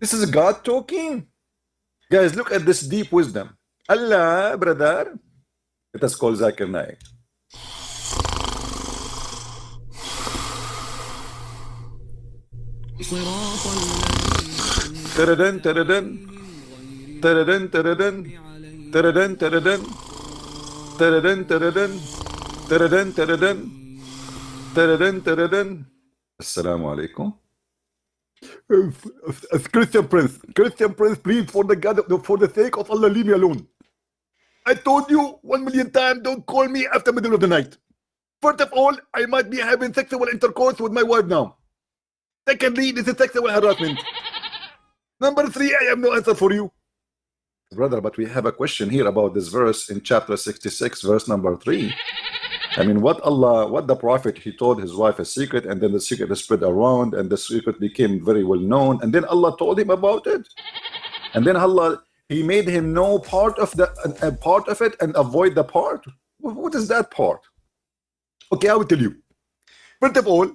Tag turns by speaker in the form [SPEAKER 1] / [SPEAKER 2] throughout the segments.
[SPEAKER 1] This is God talking. Guys, look at this deep wisdom. Allah, brother. Let us call Zakir Naik. Taradan, taradan. Taradan, taradan. Taradan, taradan. Taradan, taradan. Taradan, taradan. Taradan, taradan. Assalamu alaikum. Christian Prince, please, for the sake of Allah, leave me alone. I told you 1,000,000 times, don't call me after middle of the night. First of all, I might be having sexual intercourse with my wife now. Secondly, this is sexual harassment. Number 3, I have no answer for you. Brother, but we have a question here about this verse in chapter 66, verse number 3. I mean, what the prophet, he told his wife a secret, and then the secret is spread around, and the secret became very well known, and then Allah told him about it, and then Allah, he made him know part of it and avoid the part. What is that part? Okay, I will tell you. First of all,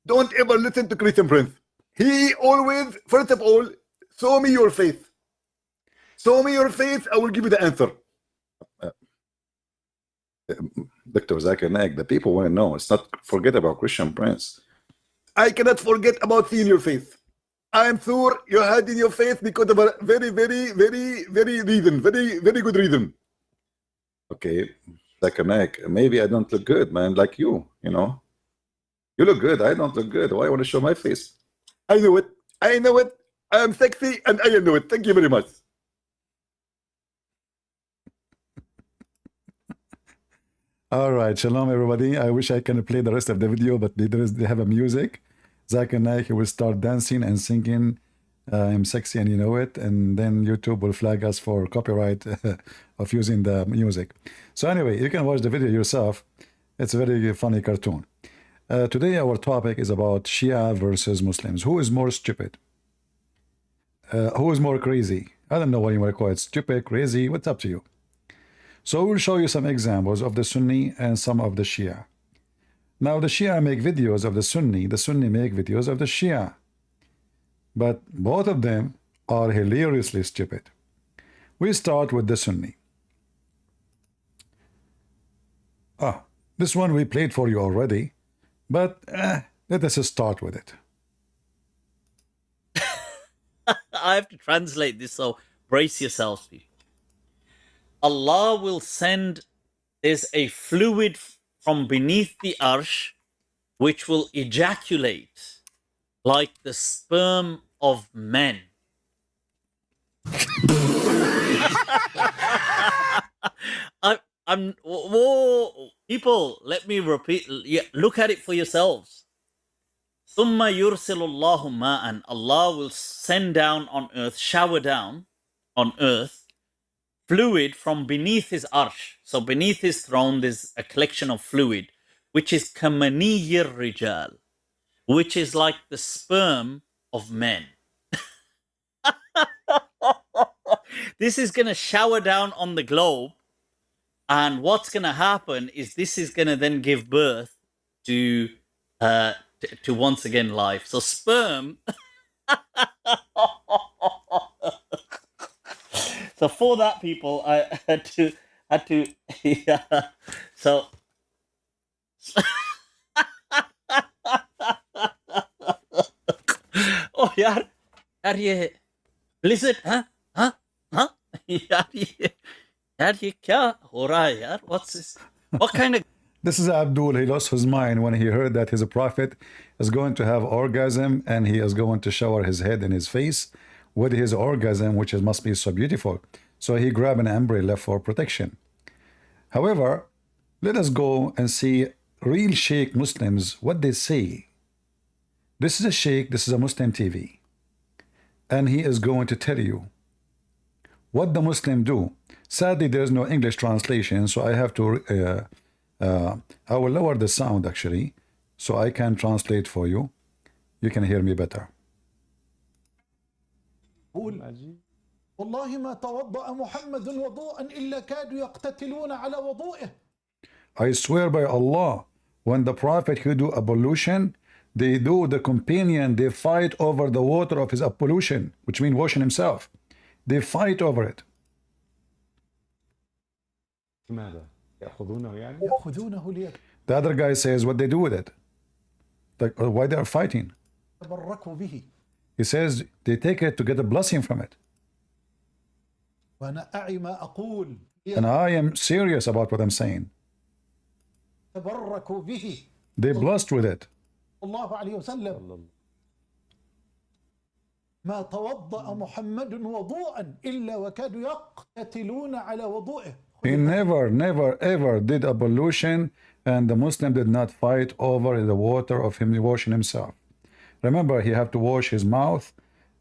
[SPEAKER 1] don't ever listen to Christian Prince. He always, first of all, show me your face. Show me your face, I will give you the answer. Dr. Zakir Naik, the people want to know. It's not forget about Christian Prince. I cannot forget about seeing your face. I am sure you had in your face because of a very, very, very, very reason, very, very good reason. Okay, Zakir Naik, maybe I don't look good, man, like you know. You look good, I don't look good. Why I want to show my face? I know it. I know it. I am sexy and I know it. Thank you very much.
[SPEAKER 2] All right, shalom everybody. I wish I can play the rest of the video, but they have a music. Zakir Naik, he will start dancing and singing, I'm sexy and you know it, and then YouTube will flag us for copyright of using the music. So anyway, you can watch the video yourself. It's a very funny cartoon. Today our topic is about Shia versus Muslims. Who is more stupid? Who is more crazy? I don't know what you want to call it. Stupid, crazy, what's up to you? So we'll show you some examples of the Sunni and some of the Shia. Now the Shia make videos of the Sunni make videos of the Shia. But both of them are hilariously stupid. We start with the Sunni. This one we played for you already, but let us just start with it.
[SPEAKER 3] I have to translate this, so brace yourselves, people. Allah will send, there's a fluid from beneath the arsh which will ejaculate like the sperm of men. Whoa, people, let me repeat. Yeah, look at it for yourselves. ثُمَّ يُرْسِلُ اللَّهُ مَاءً. Allah will send down on earth, shower down on earth, fluid from beneath his arsh. So beneath his throne, there's a collection of fluid, which is kamaniyir rijal, which is like the sperm of men. This is going to shower down on the globe. And what's going to happen is this is going to then give birth to once again life. So sperm. So for that, people, I had to, yeah. So, oh यार ये blizzard, huh? यार ये क्या हो रहा है यार? What's this? What kind of?
[SPEAKER 2] This is Abdul. He lost his mind when he heard that his prophet is going to have orgasm and he is going to shower his head and his face with his orgasm, which must be so beautiful. So he grabbed an umbrella for protection. However, let us go and see real Sheikh Muslims, what they say. This is a Sheikh, this is a Muslim TV. And he is going to tell you what the Muslim do. Sadly, there is no English translation, so I have to, I will lower the sound actually, so I can translate for you. You can hear me better.
[SPEAKER 4] والله ما توضأ محمد وضوءا إلا كادوا يقتتلون على وضوئه.
[SPEAKER 2] I swear by Allah, when the Prophet he do ablution, they do the companion, they fight over the water of his pollution, which means washing himself. They fight over it.
[SPEAKER 5] لماذا؟ يأخذونه يعني؟
[SPEAKER 4] يأخذونه ليتبركوا
[SPEAKER 2] The other guy says what they do with it. Like, why they are fighting.
[SPEAKER 4] به.
[SPEAKER 2] He says they take it to get a blessing from it.
[SPEAKER 4] وأنا أعي ما أقول.
[SPEAKER 2] And I am serious about what I'm saying.
[SPEAKER 4] يتبركوا به.
[SPEAKER 2] They blessed with it.
[SPEAKER 4] الله عليه وسلم. ما توضأ محمد وضوءا إلا وكادوا يقتتلون على وضوئه.
[SPEAKER 2] He never ever did ablution, and the Muslim did not fight over the water of him washing himself. Remember, he had to wash his mouth.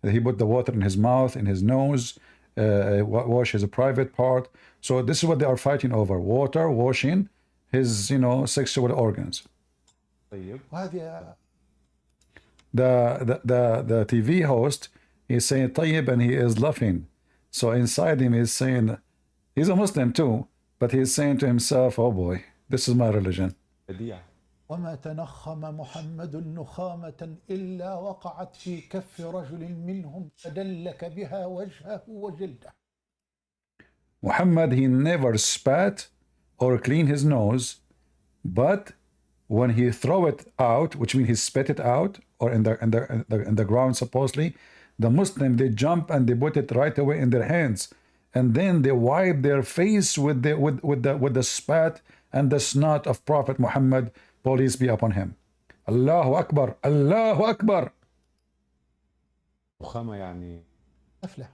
[SPEAKER 2] He put the water in his mouth, in his nose, wash his private part. So this is what they are fighting over: water, washing his, sexual organs.
[SPEAKER 4] وهذه
[SPEAKER 2] The TV host is saying طيب, and he is laughing. So inside him he's saying, he's a Muslim too, but he's saying to himself, oh boy, this is my religion.
[SPEAKER 4] وما تنخم محمد نخامة إلا وقعت في كف رجل منهم فدلك بها وجهه وجلده.
[SPEAKER 2] Muhammad, he never spat or cleaned his nose, but when he throw it out, which means he spit it out, or in the ground supposedly, the Muslim, they jump and they put it right away in their hands, and then they wipe their face with the spat and the snot of Prophet Muhammad, peace be upon him. Allahu Akbar, Allahu Akbar.
[SPEAKER 5] يعني
[SPEAKER 4] أفلح.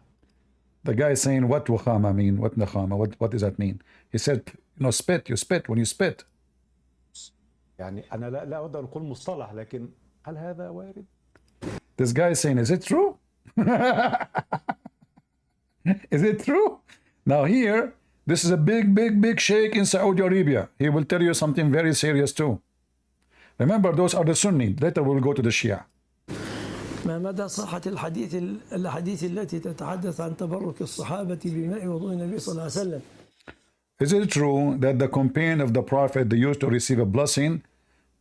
[SPEAKER 2] The guy is saying, what wukhama mean? What nakhama? What does that mean? He said, spit, you spit when you spit.
[SPEAKER 5] يعني أنا لا أود أن أقول مصطلح، لكن هل هذا وارد؟
[SPEAKER 2] This guy is saying, is it true? Is it true? Now here, this is a big sheikh in Saudi Arabia. He will tell you something very serious too. Remember, those are the Sunni. Later we'll go to the Shia.
[SPEAKER 6] ما مدى صحة الأحاديث التي تتحدث عن تبرك الصحابة بماء وضوء النبي صلى الله عليه وسلم؟
[SPEAKER 2] Is it true that the companion of the Prophet, they used to receive a blessing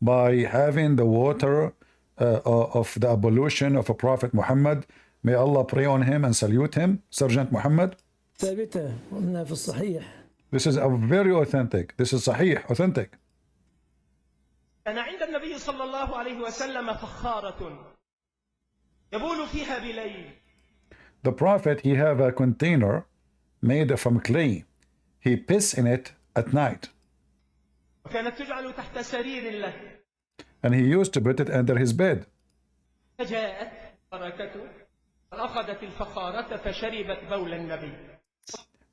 [SPEAKER 2] by having the water of the ablution of a Prophet Muhammad? May Allah pray on him and salute him, Sergeant Muhammad.
[SPEAKER 6] ثابتة ومنها في الصحيح.
[SPEAKER 2] This is a very authentic. This is sahih, authentic.
[SPEAKER 7] كان عند النبي صلى الله عليه وسلم فخارة يبول فيها بليل.
[SPEAKER 2] The Prophet, he have a container made from clay. He piss in it at night.
[SPEAKER 7] وكانت تجعل تحت سرير له.
[SPEAKER 2] And he used to put it under his bed.
[SPEAKER 7] فجاءت بركته فأخذت الفخارة فشربت بول النبي.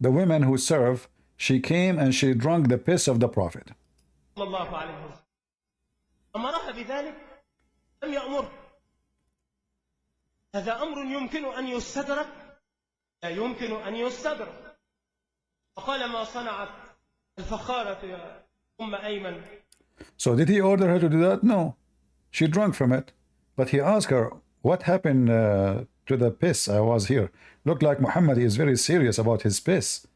[SPEAKER 2] The women who serve, she came and she drank the piss of the Prophet.
[SPEAKER 7] صلى الله عليه وسلم. أمرها بذلك لم يأمر. هذا أمر يمكن أن يستدرك لا يمكن أن يستدرك. فقال ما صنعت الفخارة يا أم أيمن.
[SPEAKER 2] So did he order her to do that? No. She drank from it. But he asked her, what happened to the piss? I was here. Looked like Muhammad is very serious about his piss.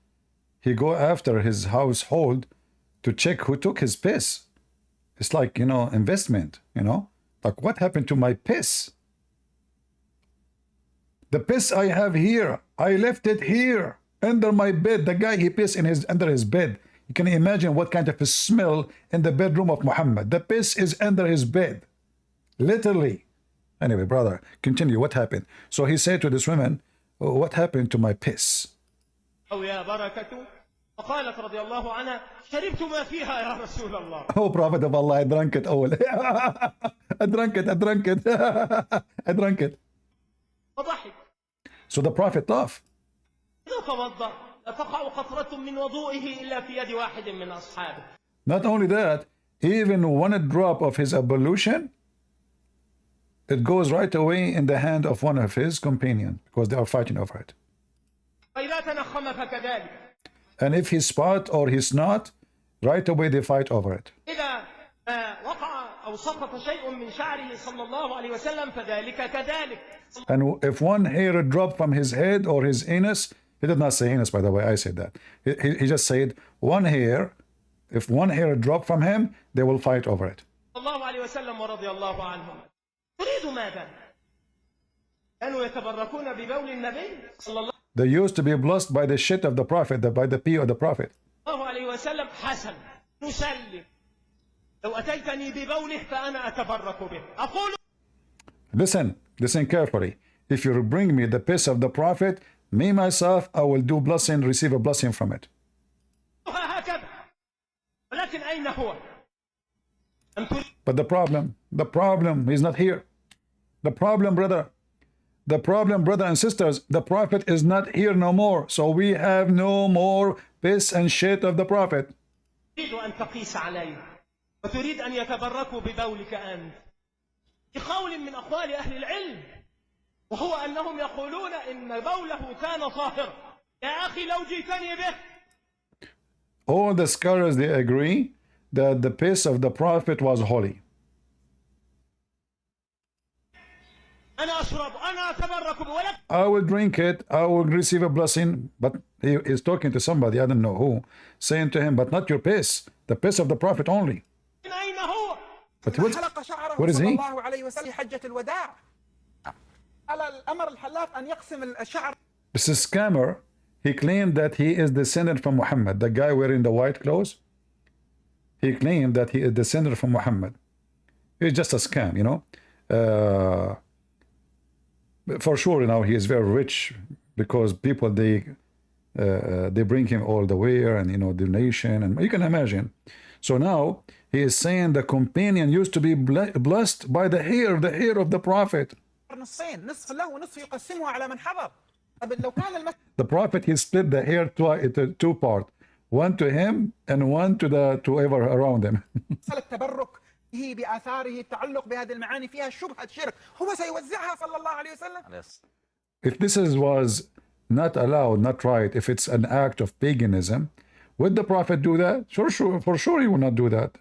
[SPEAKER 2] He go after his household to check who took his piss. It's like, investment, Like, what happened to my piss? The piss I have here, I left it here under my bed. The guy, he pissed under his bed. You can imagine what kind of a smell in the bedroom of Muhammad. The piss is under his bed, literally. Anyway, brother, continue. What happened? So he said to this woman, what happened to my piss?
[SPEAKER 7] أو يا بركة فقالت رضي الله عنها شربت ما فيها يا رسول الله.
[SPEAKER 2] Oh, Prophet of Allah, I drank it all. I drank it. I drank it.
[SPEAKER 7] فضحك.
[SPEAKER 2] So the Prophet laughed.
[SPEAKER 7] إذا توضأ لا تقع قطرة من وضوئه إلا في يد واحد من أصحابه.
[SPEAKER 2] Not only that, even one drop of his ablution, it goes right away in the hand of one of his companions because they are fighting over it.
[SPEAKER 7] فإذا تنخم فكذلك.
[SPEAKER 2] And if he spot or he snot, right away they fight over it.
[SPEAKER 7] إذا وقع أو سقط شيء من شعره صلى الله عليه وسلم فذلك كذلك.
[SPEAKER 2] And if one hair drop from his head or his anus, he did not say anus, by the way, I said that. He just said one hair. If one hair drop from him, they will fight over it.
[SPEAKER 7] الله عليه وسلم ورضي الله عنهم. تريد ماذا؟ كانوا يتبركون ببول النبي صلى الله
[SPEAKER 2] They used to be blessed by the shit of the prophet, by the pee of the prophet.
[SPEAKER 7] عليه وسلم. حسن، نسلم. لو أتيتني ببوله فأنا أتبرك به. أقول
[SPEAKER 2] Listen carefully. If you bring me the piss of the prophet, me myself, I will do blessing, receive a blessing from it.
[SPEAKER 7] هكذا. ولكن أين هو؟
[SPEAKER 2] But the problem, he's not here. The problem, brother and sisters, the prophet is not here no more. So we have no more piss and shit of the prophet.
[SPEAKER 7] تريد أن تقيس عليه وتريد أن يتبركوا ببولك أنت. بقول من أقوال أهل العلم، وهو أنهم يقولون إن بوله كان طاهرا. يا أخي لو جئتني به.
[SPEAKER 2] All the scholars, they agree that the piss of the prophet was holy. I will drink it, I will receive a blessing, but he is talking to somebody, I don't know who, saying to him, but not your piss, the piss of the prophet only. But what is he? This is scammer. He claimed that he is descended from Muhammad, the guy wearing the white clothes. He claimed that he is descended from Muhammad. It's just a scam, you know. For sure, you know, he is very rich because people, they bring him all the way, and, you know, donation, and you can imagine. So now he is saying the companion used to be blessed by the hair of the prophet. The prophet, he split the hair into two parts, one to him and one to whoever around him. If this was not allowed, not right, if it's an act of paganism, would the prophet do that? For sure he will not do that.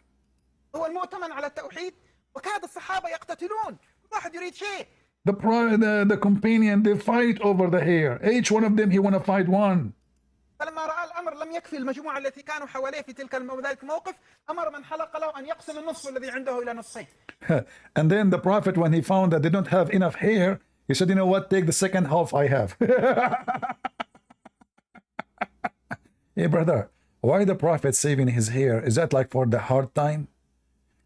[SPEAKER 2] The companion, they fight over the hair. Each one of them, he want to fight one. And then the prophet, when he found that they don't have enough hair, he said, you know what, take the second half I have. Hey brother, why the prophet saving his hair? Is that like for the hard time?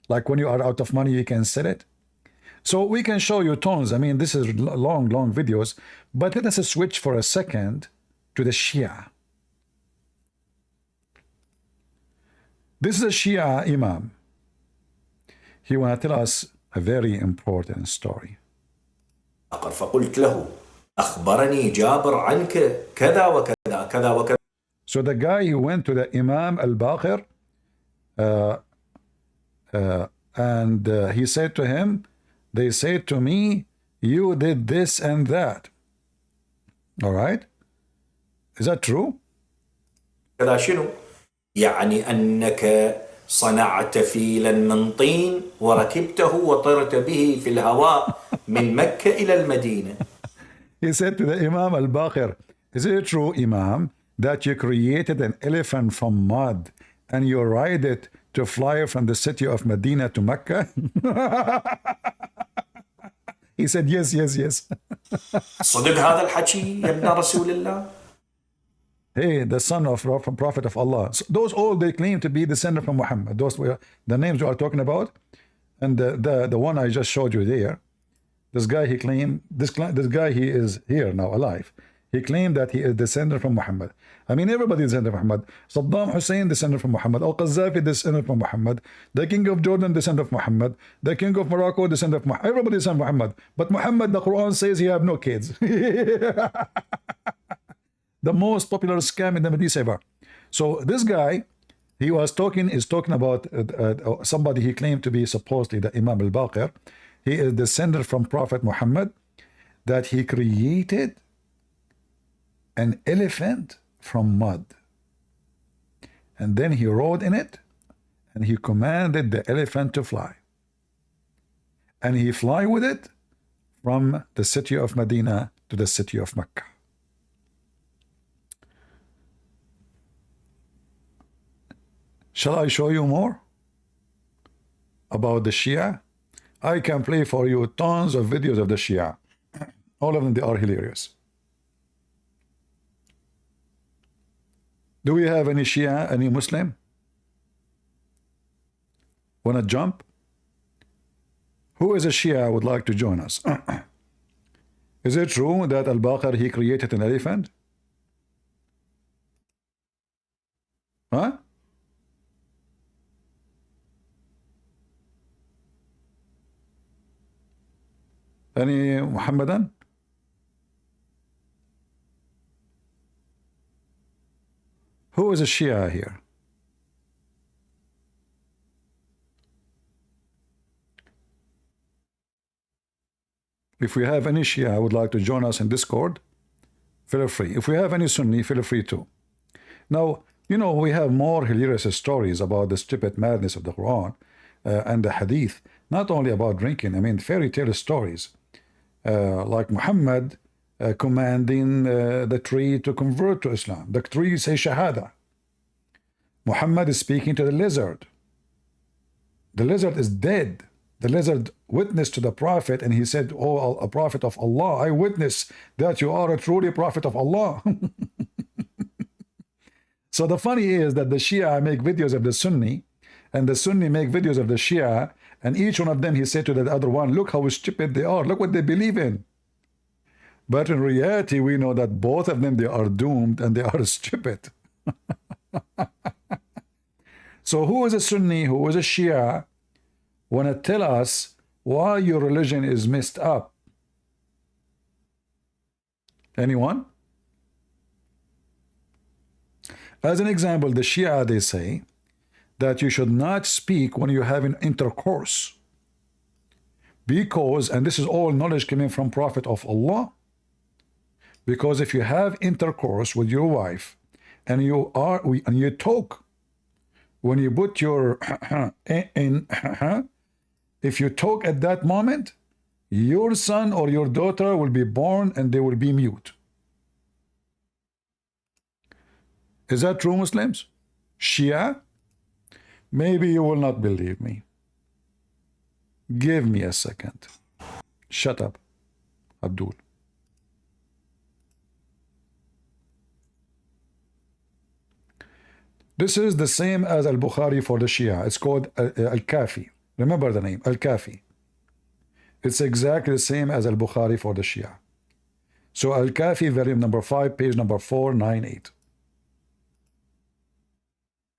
[SPEAKER 2] Like when you are out of money, you can sell it? So we can show you tons. I mean, this is long videos, but let us switch for a second to the Shia. This is a Shia Imam. He want to tell us a very important story.
[SPEAKER 8] فقلت له أخبرني جابر عنك كذا وكذا كذا وكذا.
[SPEAKER 2] So the guy who went to the Imam al-Baqir and he said to him, they said to me, you did this and that. All right? Is that true?
[SPEAKER 8] كذا شنو؟ يعني أنك صنعت فيلا من طين وركبته وطرت به في الهواء من مكة إلى المدينة.
[SPEAKER 2] He said to the Imam al-Baqir, is it true, Imam, that you created an elephant from mud and you ride it to fly from the city of Medina to Mecca? He said, yes.
[SPEAKER 8] صدق هذا الحكي يا ابن رسول الله؟
[SPEAKER 2] Hey, the son of Prophet of Allah. So those all they claim to be descendant from Muhammad. Those were the names you are talking about, and the one I just showed you there. This guy, he claimed this guy, he is here now alive. He claimed that he is descendant from Muhammad. I mean, everybody is descendant from Muhammad. Saddam Hussein descendant from Muhammad. Al-Qadhafi descendant from Muhammad. The king of Jordan descendant from Muhammad. The king of Morocco descendant from Muhammad. Everybody descendant from Muhammad. But Muhammad, the Quran says he have no kids. The most popular scam in the Middle East ever. So this guy, he is talking about somebody he claimed to be supposedly the Imam al-Baqir. He is descended from Prophet Muhammad, that he created an elephant from mud. And then he rode in it, and he commanded the elephant to fly. And he fly with it from the city of Medina to the city of Mecca. Shall I show you more about the Shia? I can play for you tons of videos of the Shia. All of them, they are hilarious. Do we have any Shia, any Muslim? Wanna jump? Who is a Shia would like to join us? Is it true that Al-Baqir, he created an elephant? Huh? Any Muhammadan? Who is a Shia here? If we have any Shia would like to join us in Discord, feel free. If we have any Sunni, feel free too. Now, you know, we have more hilarious stories about the stupid madness of the Quran and the Hadith, not only about drinking, I mean fairy tale stories, like Muhammad commanding the tree to convert to Islam. The tree says Shahada. Muhammad is speaking to the lizard. The lizard is dead. The lizard witnessed to the prophet and he said, oh, a prophet of Allah, I witness that you are a truly prophet of Allah. So the funny is that the Shia make videos of the Sunni and the Sunni make videos of the Shia, and each one of them he said to the other one, look how stupid they are, look what they believe in. But in reality we know that both of them, they are doomed and they are stupid. So who is a Sunni, who is a Shia, want to tell us why your religion is messed up? Anyone? As an example, the Shia, they say that you should not speak when you're having intercourse, because, and this is all knowledge coming from Prophet of Allah, because if you have intercourse with your wife and you talk, when you put your if you talk at that moment, your son or your daughter will be born and they will be mute. Is that true, Muslims? Shia? Maybe you will not believe me. Give me a second. Shut up, Abdul. This is the same as Al-Bukhari for the Shia. It's called Al-Kafi. Remember the name, Al-Kafi. It's exactly the same as Al-Bukhari for the Shia. So Al-Kafi, volume number 5, page number 498.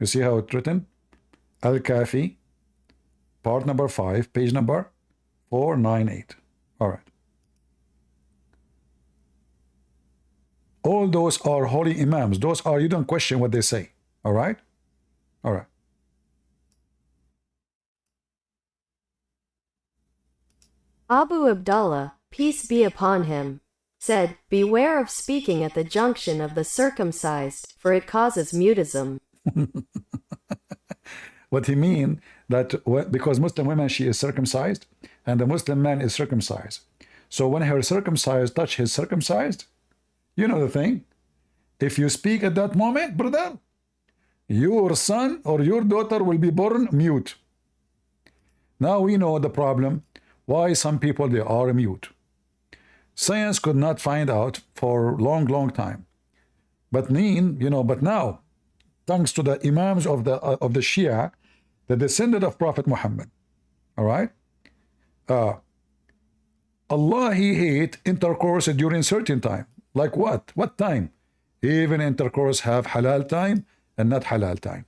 [SPEAKER 2] You see how it's written? Al-Kafi, part number 5, page number 498. All right. All those are holy imams. Those are, you don't question what they say. All right? All right.
[SPEAKER 9] Abu Abdullah, peace be upon him, said, beware of speaking at the junction of the circumcised, for it causes mutism.
[SPEAKER 2] What he mean that because Muslim women, she is circumcised and the Muslim man is circumcised. So when her circumcised touch his circumcised, you know the thing. If you speak at that moment, brother, your son or your daughter will be born mute. Now we know the problem, why some people, they are mute. Science could not find out for long time. But but now, thanks to the imams of the Shia, the descendant of Prophet Muhammad, all right? Allah, he hate intercourse during certain time. Like what? What time? Even intercourse have halal time and not halal time.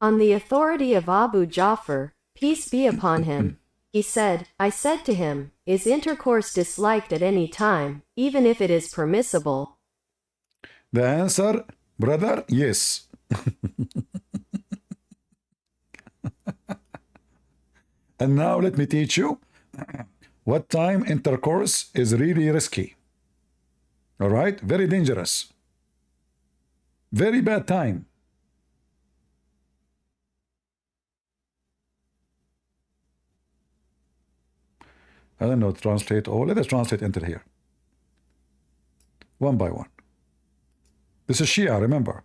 [SPEAKER 9] On the authority of Abu Ja'far, peace be upon him, he said, I said to him, is intercourse disliked at any time, even if it is permissible?
[SPEAKER 2] The answer, brother, yes. And now let me teach you what time intercourse is really risky. All right? Very dangerous. Very bad time. I don't know, translate all. Let us translate enter here. One by one. This is Shia, remember.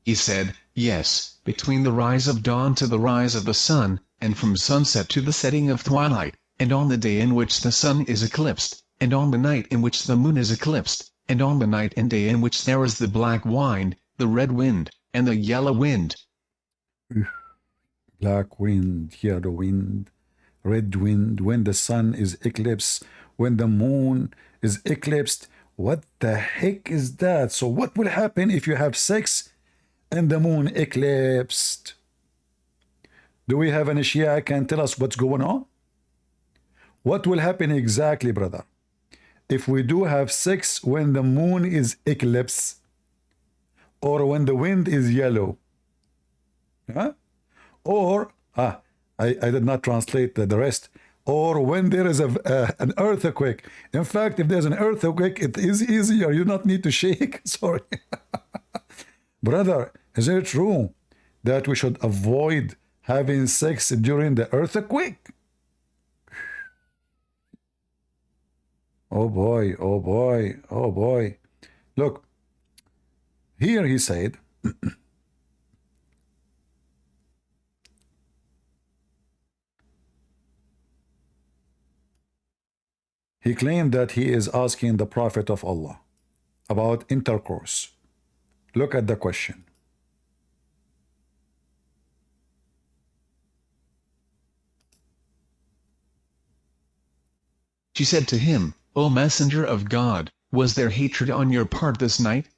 [SPEAKER 10] He said, yes, between the rise of dawn to the rise of the sun, and from sunset to the setting of twilight, and on the day in which the sun is eclipsed, and on the night in which the moon is eclipsed, and on the night and day in which there is the black wind, the red wind, and the yellow wind.
[SPEAKER 2] Black wind, yellow wind, red wind, when the sun is eclipsed, when the moon is eclipsed. What the heck is that? So what will happen if you have sex and the moon eclipsed? Do we have any Shia can tell us what's going on? What will happen exactly, brother, if we do have sex when the moon is eclipsed or when the wind is yellow? Huh? Or I did not translate the rest. Or when there is an earthquake. In fact, if there's an earthquake, it is easier. You don't need to shake. Sorry. Brother, is it true that we should avoid having sex during the earthquake? Oh boy, oh boy, oh boy. Look, here he said, he claimed that he is asking the Prophet of Allah about intercourse. Look at the question.
[SPEAKER 10] She said to him, O Messenger of God, was there hatred on your part this night?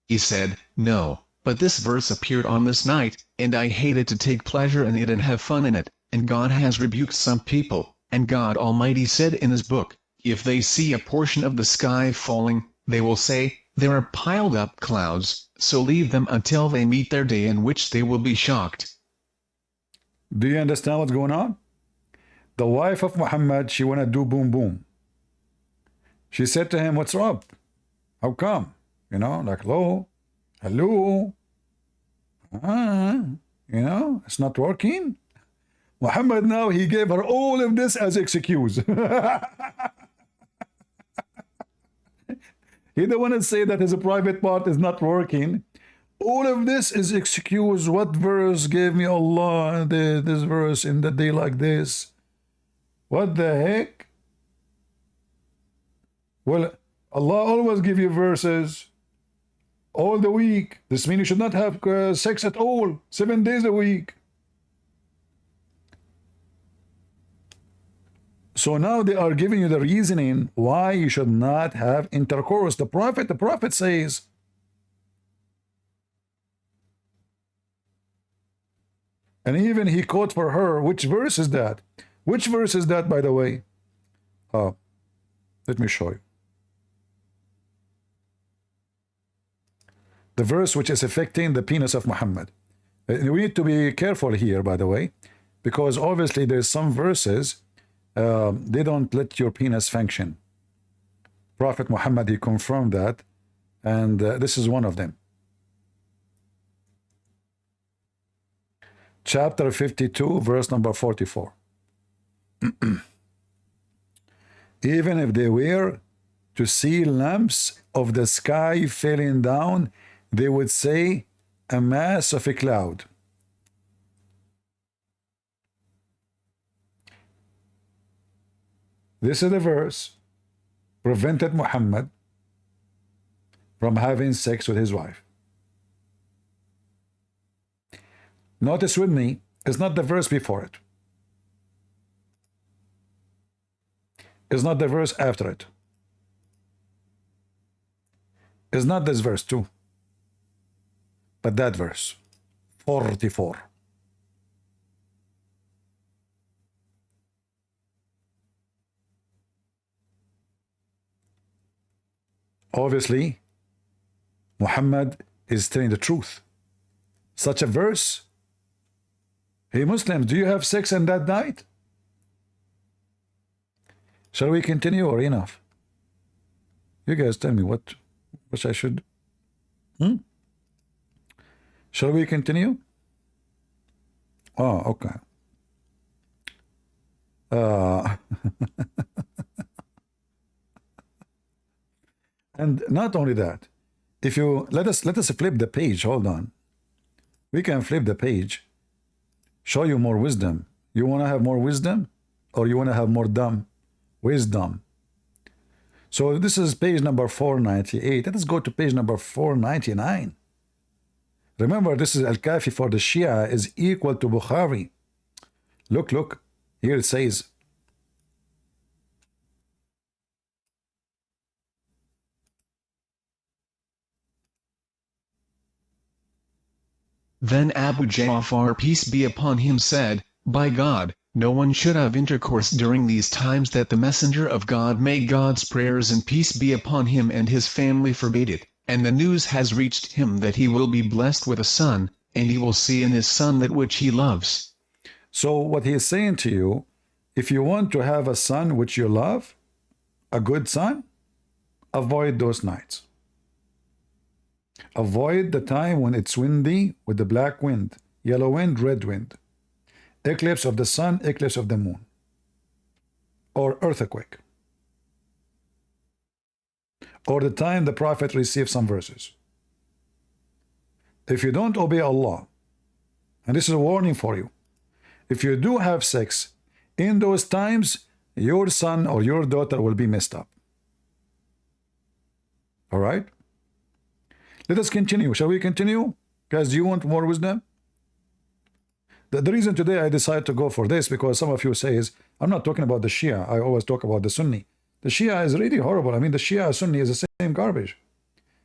[SPEAKER 10] He said, no, but this verse appeared on this night, and I hated to take pleasure in it and have fun in it, and God has rebuked some people, and God Almighty said in his book, if they see a portion of the sky falling, they will say, there are piled up clouds, so leave them until they meet their day in which they will be shocked.
[SPEAKER 2] Do you understand what's going on? The wife of Muhammad, she wanna do boom boom. She said to him, what's up? How come? You know, like, hello? Hello? You know, it's not working. Muhammad now, he gave her all of this as excuse. He don't want to say that his private part is not working. All of this is excuse. What verse gave me Allah this verse in the day like this? What the heck? Well, Allah always give you verses all the week. This means you should not have sex at all, 7 days a week. So now they are giving you the reasoning why you should not have intercourse. The Prophet says, and even he quote for her, which verse is that? Which verse is that, by the way? Let me show you. The verse which is affecting the penis of Muhammad. We need to be careful here, by the way, because obviously there's some verses they don't let your penis function. Prophet Muhammad, he confirmed that, and this is one of them. Chapter 52, verse number 44. Even if they were to see lamps of the sky falling down, they would say, a mass of a cloud. This is the verse prevented Muhammad from having sex with his wife. Notice with me, it's not the verse before it. It's not the verse after it. It's not this verse too, but that verse, 44. Obviously, Muhammad is telling the truth. Such a verse. Hey Muslims, do you have sex on that night? Shall we continue or enough? You guys tell me what I should. Shall we continue? Oh, okay. And not only that, if you let us flip the page. Hold on. We can flip the page, show you more wisdom. You want to have more wisdom, or you want to have more dumb wisdom? So this is page number 498. Let us go to page number 499. Remember, this is Al-Kafi for the Shia is equal to Bukhari. Look, here it says,
[SPEAKER 10] Then Abu Ja'far, peace be upon him, said, By God, no one should have intercourse during these times that the Messenger of God, may God's prayers and peace be upon him and his family, forbade it, and the news has reached him that he will be blessed with a son, and he will see in his son that which he loves.
[SPEAKER 2] So what he is saying to you, if you want to have a son which you love, a good son, avoid those nights. Avoid the time when it's windy with the black wind, yellow wind, red wind, eclipse of the sun, eclipse of the moon, or earthquake, or the time the Prophet received some verses. If you don't obey Allah, and this is a warning for you, if you do have sex in those times, your son or your daughter will be messed up. All right? Let us continue. Shall we continue? Guys, do you want more wisdom? The reason today I decided to go for this, because some of you say is, I'm not talking about the Shia. I always talk about the Sunni. The Shia is really horrible. I mean, the Shia Sunni is the same garbage.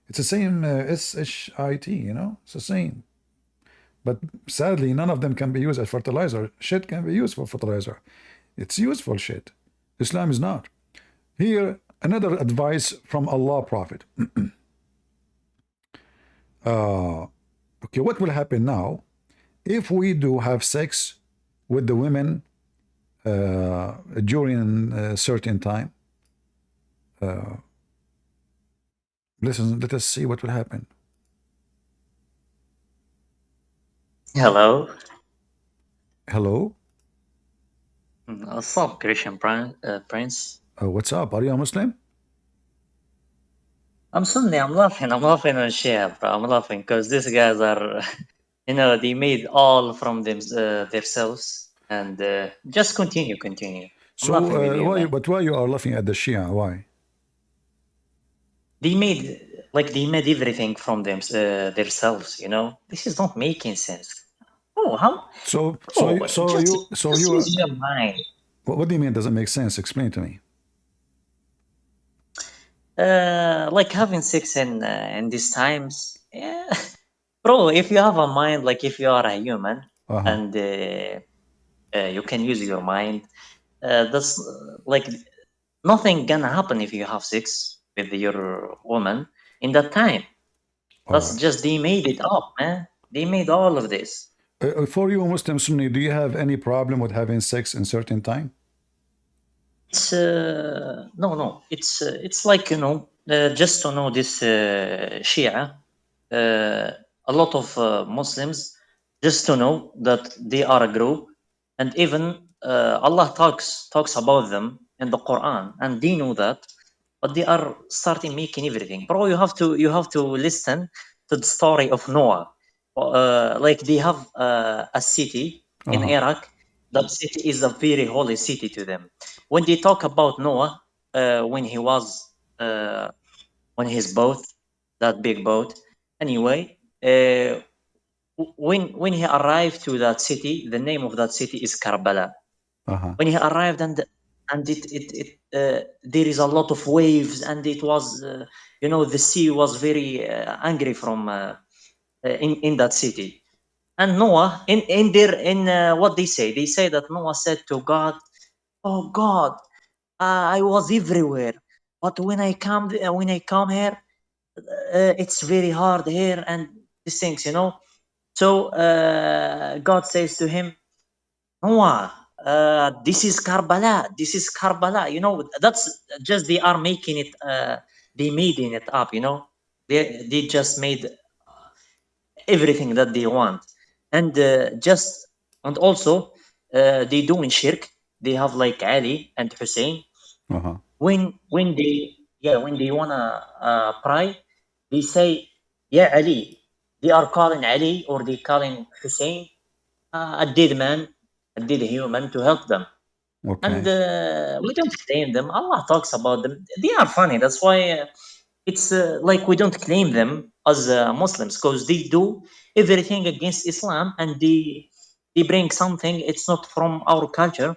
[SPEAKER 2] It's the same S-H-I-T, you know? It's the same. But sadly, none of them can be used as fertilizer. Shit can be used for fertilizer. It's useful shit. Islam is not. Here, another advice from Allah Prophet. Okay, what will happen now if we do have sex with the women during a certain time? Listen, let us see what will happen.
[SPEAKER 11] Hello.
[SPEAKER 2] Hello?
[SPEAKER 11] What's up, Christian Prince?
[SPEAKER 2] What's up? Are you a Muslim?
[SPEAKER 11] I'm Sunni. I'm laughing on Shihab, bro. I'm laughing because these guys are, you know, they made all from them themselves. And just continue. I'm
[SPEAKER 2] So
[SPEAKER 11] laughing with you, man.
[SPEAKER 2] why you are laughing at the Shia? Why?
[SPEAKER 11] They made everything from them themselves. You know, this is not making sense. Oh, how?
[SPEAKER 2] So
[SPEAKER 11] Just use your mind.
[SPEAKER 2] What do you mean doesn't make sense? Explain to me.
[SPEAKER 11] Like having sex in these times, yeah. Bro, if you have a mind, like if you are a human, and you can use your mind, that's like nothing gonna happen if you have sex with your woman in that time. That's just, they made it up, man. They made all of this.
[SPEAKER 2] For you, Muslim Sunni, do you have any problem with having sex in certain time?
[SPEAKER 11] It's no. It's like, you know, just to know this Shia, a lot of Muslims, just to know that they are a group, and even Allah talks about them in the Quran, and they know that, but they are starting making everything. Bro, you have to listen to the story of Noah. Like they have a city in Iraq. That city is a very holy city to them. When they talk about Noah, when he was on his boat, that big boat. Anyway, when he arrived to that city, the name of that city is Karbala. When he arrived, and there is a lot of waves, and it was, you know, the sea was very angry from in that city. And Noah, in what they say that Noah said to God, "Oh God, I was everywhere, but when I come here, it's very hard here and these things, you know." So God says to him, "Noah, this is Karbala. You know, that's just, they are making it. They made it up, you know. They just made everything that they want." And also they do in shirk. They have like Ali and Hussein. When they wanna pray, they say, "Yeah, Ali, they are calling Ali or they calling Hussein a dead man, a dead human to help them.
[SPEAKER 2] Okay.
[SPEAKER 11] And we don't claim them. Allah talks about them. They are funny. That's why it's like we don't claim them as Muslims, because they do everything against Islam, and they bring something it's not from our culture,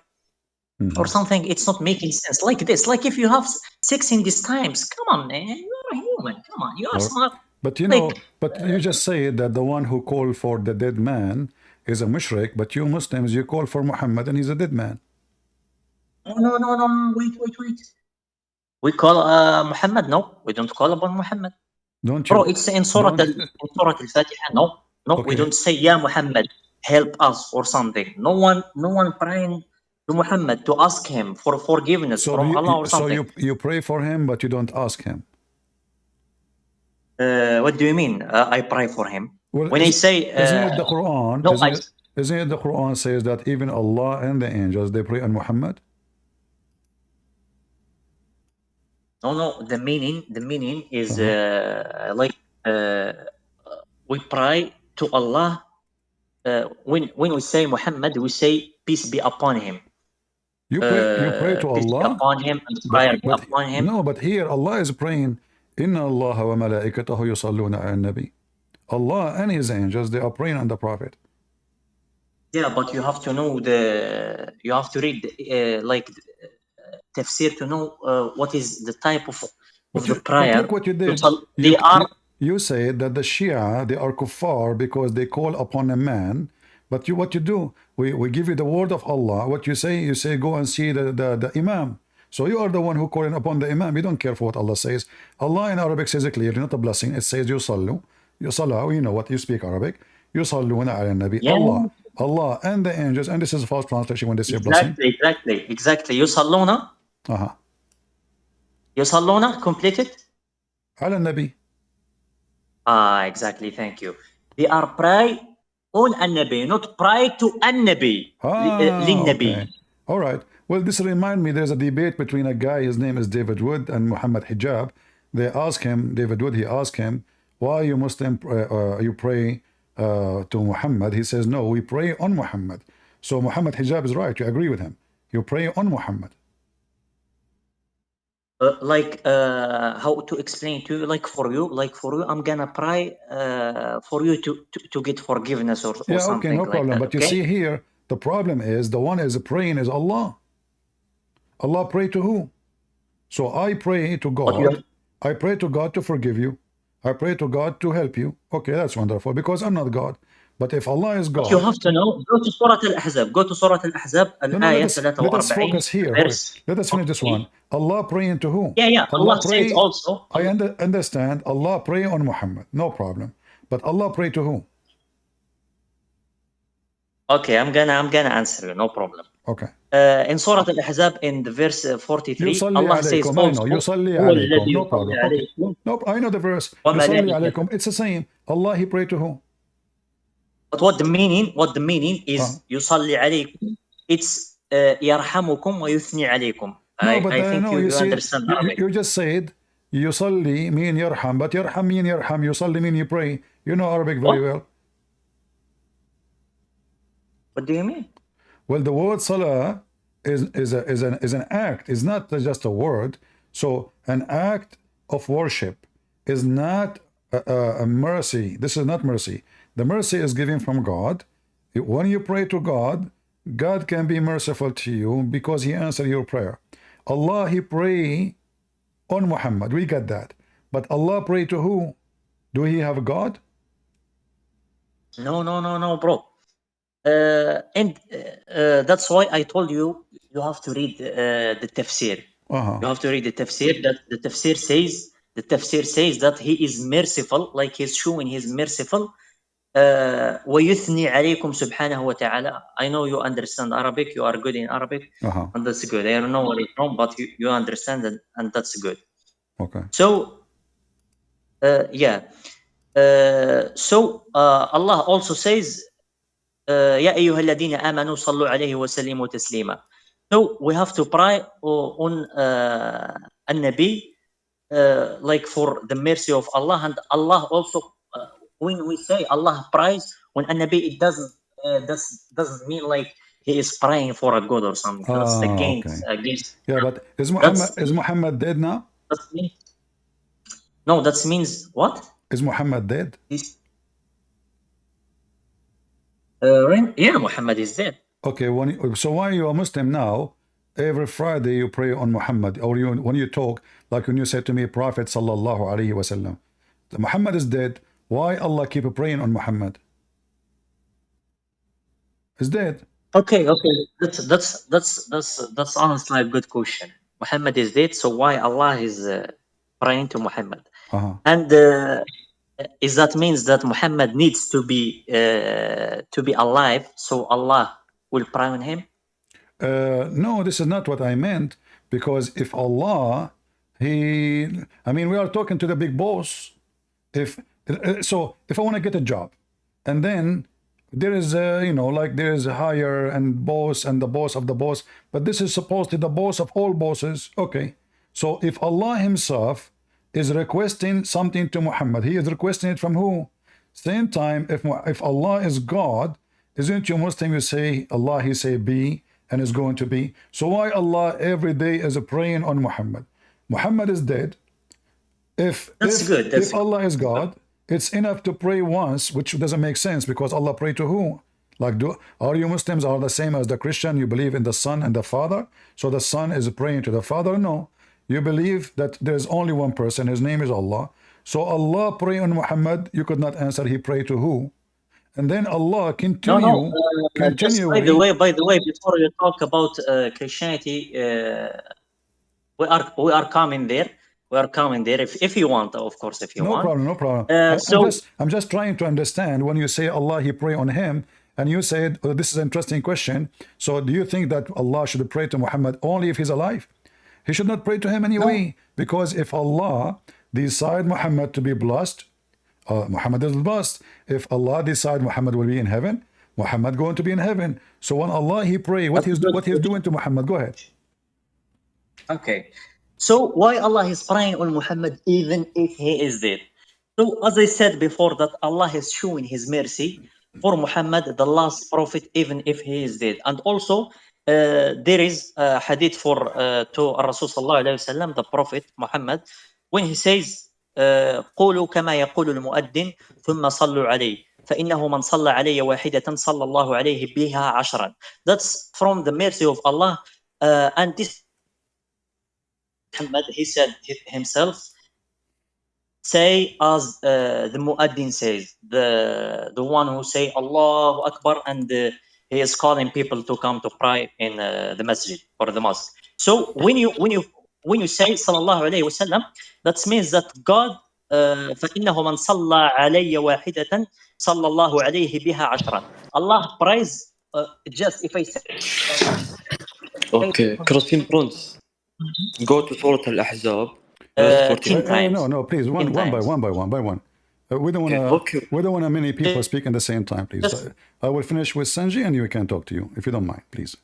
[SPEAKER 11] or something it's not making sense. Like this, like if you have sex in these times, come on, man, you're a human. Come on, you are smart.
[SPEAKER 2] But you know, but you just say that the one who called for the dead man is a mushrik, but you Muslims, you call for Muhammad and he's a dead man.
[SPEAKER 11] No, wait. We call Muhammad. No, we don't call upon Muhammad.
[SPEAKER 2] Don't you?
[SPEAKER 11] Bro, it's in Surah Al-Fatiha. No, we don't say, Ya Muhammad, help us or something. No one praying to Muhammad to ask him for forgiveness from Allah or something.
[SPEAKER 2] So you pray for him, but you don't ask him.
[SPEAKER 11] What do you mean? I pray for him.
[SPEAKER 2] Well,
[SPEAKER 11] when I say,
[SPEAKER 2] isn't it the Quran?
[SPEAKER 11] No,
[SPEAKER 2] isn't it the Quran says that even Allah and the angels they pray on Muhammad?
[SPEAKER 11] No. The meaning is like we pray to Allah. When we say Muhammad, we say peace be upon him.
[SPEAKER 2] You pray to
[SPEAKER 11] peace
[SPEAKER 2] Allah.
[SPEAKER 11] Be upon him and prayer be upon him.
[SPEAKER 2] No, but here Allah is praying. Inna Allah wa malaikatahu yusalluna ala nabi. Allah and His angels they are praying on the Prophet.
[SPEAKER 11] Yeah, but you have to know you have to read like tafsir to know what is the type of the prayer.
[SPEAKER 2] Look what you did. You say that the Shia they are kuffar because they call upon a man. But what you do, we give you the word of Allah. What you say go and see the Imam. So you are the one who calling upon the Imam. You don't care for what Allah says. Allah in Arabic says it clearly, not a blessing. It says yusallu. Yusallu, you know what, you speak Arabic. Yusalluna ala nabi.
[SPEAKER 11] Yeah.
[SPEAKER 2] Allah and the angels, and this is a false translation when they say blessing.
[SPEAKER 11] Exactly. Yusalluna. Yusalluna, completed?
[SPEAKER 2] Ala nabi.
[SPEAKER 11] Exactly, thank you. They are pray on an-nabi, not pray to an-nabi.
[SPEAKER 2] Okay. All right. Well, this reminds me, there's a debate between a guy, his name is David Wood, and Muhammad Hijab. They ask him, David Wood, he asked him, why you Muslim, you pray to Muhammad? He says, no, we pray on Muhammad. So Muhammad Hijab is right, you agree with him. You pray on Muhammad.
[SPEAKER 11] How to explain to you, like for you, I'm gonna pray for you to get forgiveness or something.
[SPEAKER 2] Okay, no problem.
[SPEAKER 11] Like that,
[SPEAKER 2] but you see here, the problem is the one is praying is Allah. Allah pray to who? So I pray to God. I pray to God to forgive you. I pray to God to help you. Okay, that's wonderful because I'm not God. But if Allah is God,
[SPEAKER 11] but you have to know. Go to Surah Al-Ahzab.
[SPEAKER 2] Let us focus here. Let us finish this one. Allah praying to who?
[SPEAKER 11] Yeah. Allah says also.
[SPEAKER 2] I understand. Allah pray on Muhammad. No problem. But Allah pray to who?
[SPEAKER 11] Okay, I'm gonna answer you. No problem.
[SPEAKER 2] Okay.
[SPEAKER 11] In Surah Al-Ahzab, in the verse 43, Allah says also.
[SPEAKER 2] Yusalli alaykum. No problem. Okay. Nope, I know the verse. Yusalli alaykum. It's the same. Allah, He pray to who?
[SPEAKER 11] But what the meaning is yusalli alaykum. It's yarhamukum wa yuthni alaykum. I think you understand Arabic.
[SPEAKER 2] You just said yusalli mean yarham, but yarham mean yarham. Yusalli mean you pray. You know Arabic very well.
[SPEAKER 11] What do you mean?
[SPEAKER 2] Well, the word salah is an act. It's not just a word. So an act of worship is not a mercy. This is not mercy. The mercy is given from God. When you pray to God, God can be merciful to you because He answered your prayer. Allah, He pray on Muhammad. We got that. But Allah pray to who? Do He have a God?
[SPEAKER 11] No, bro. And that's why I told you have to read the tafsir. You have to read the tafsir. That the tafsir says that He is merciful, like He's showing He's merciful. وَيُثْنِي عَلَيْكُمْ سُبْحَانَهُ وَتَعَالَى. I know you understand Arabic, you are good in Arabic, and that's good. I don't know where it's from, but you understand it, and that's good.
[SPEAKER 2] Okay.
[SPEAKER 11] So, Allah also says, يَا أَيُّهَا الَّذِينَ آمَنُوا صَلُّوا عَلَيْهِ وَسَلِّمُوا تَسْلِيمًا. So, we have to pray on an-Nabi, like for the mercy of Allah, and Allah also when we say Allah praise on a Nabi, it doesn't mean like he is praying for a god or something. That's against
[SPEAKER 2] Okay.
[SPEAKER 11] against.
[SPEAKER 2] Yeah, but is
[SPEAKER 11] That's
[SPEAKER 2] Muhammad dead now?
[SPEAKER 11] that's mean. No, that means what?
[SPEAKER 2] Is Muhammad dead?
[SPEAKER 11] Yeah, Muhammad is dead.
[SPEAKER 2] Okay, so why you are Muslim now? Every Friday you pray on Muhammad, or when you talk, like when you say to me, Prophet sallallahu alaihi wasallam, Muhammad is dead. Why Allah keep praying on Muhammad? He's dead.
[SPEAKER 11] Okay. That's honestly a good question. Muhammad is dead, so why Allah is praying to Muhammad? And is that means that Muhammad needs to be alive, so Allah will pray on him?
[SPEAKER 2] No, this is not what I meant, because if Allah, I mean, we are talking to the big boss. If I want to get a job, and then there is there is a higher and boss and the boss of the boss, but this is supposedly the boss of all bosses. Okay, so if Allah himself is requesting something to Muhammad, he is requesting it from who? Same time, if Allah is God, isn't you Muslim, you say Allah, he say be, and is going to be. So why Allah every day is praying on Muhammad? Muhammad is dead. If Allah is God, it's enough to pray once, which doesn't make sense, because Allah pray to who? Like, are you Muslims are the same as the Christian? You believe in the Son and the Father, so the Son is praying to the Father? No, you believe that there's only one person, his name is Allah. So Allah pray on Muhammad, you could not answer he pray to who? And then Allah continue.
[SPEAKER 11] By the way, before you talk about Christianity, we are coming there. We are coming there if you want, of course, if you want.
[SPEAKER 2] No problem. I'm just trying to understand, when you say Allah, he pray on him, and you said, oh, this is an interesting question. So do you think that Allah should pray to Muhammad only if he's alive? He should not pray to him anyway, because if Allah decide Muhammad to be blessed, Muhammad is blessed. If Allah decide Muhammad will be in heaven, Muhammad going to be in heaven. So when Allah he pray, what he's doing to Muhammad? Go ahead.
[SPEAKER 11] Okay. So why Allah is praying on Muhammad even if he is dead? So as I said before, that Allah is showing his mercy for Muhammad, the last prophet, even if he is dead. And also there is a hadith for to Rasul sallallahu alayhi wasallam, the prophet Muhammad, when he says قولوا كما يقول المؤذن ثم صلوا عليه فإنه من صلى علي واحدة صلى الله عليه بها عشرا. That's from the mercy of Allah, and this Muhammad, he said himself, say as the muaddin says, the one who say Allahu Akbar, and he is calling people to come to pray in the masjid or the mosque. So when you say sallallahu alayhi wasallam, that means that God فإنه من صلى علي واحدة صلى الله عليه بها عشرا. Allah praise just if I say
[SPEAKER 12] okay, crossing bronze. Go to Surah Al-Ahzab.
[SPEAKER 11] 10 times.
[SPEAKER 2] No, please, one by one. We don't want many people speak at the same time, please. I will finish with Sanji, and you can talk to you, if you don't mind, please.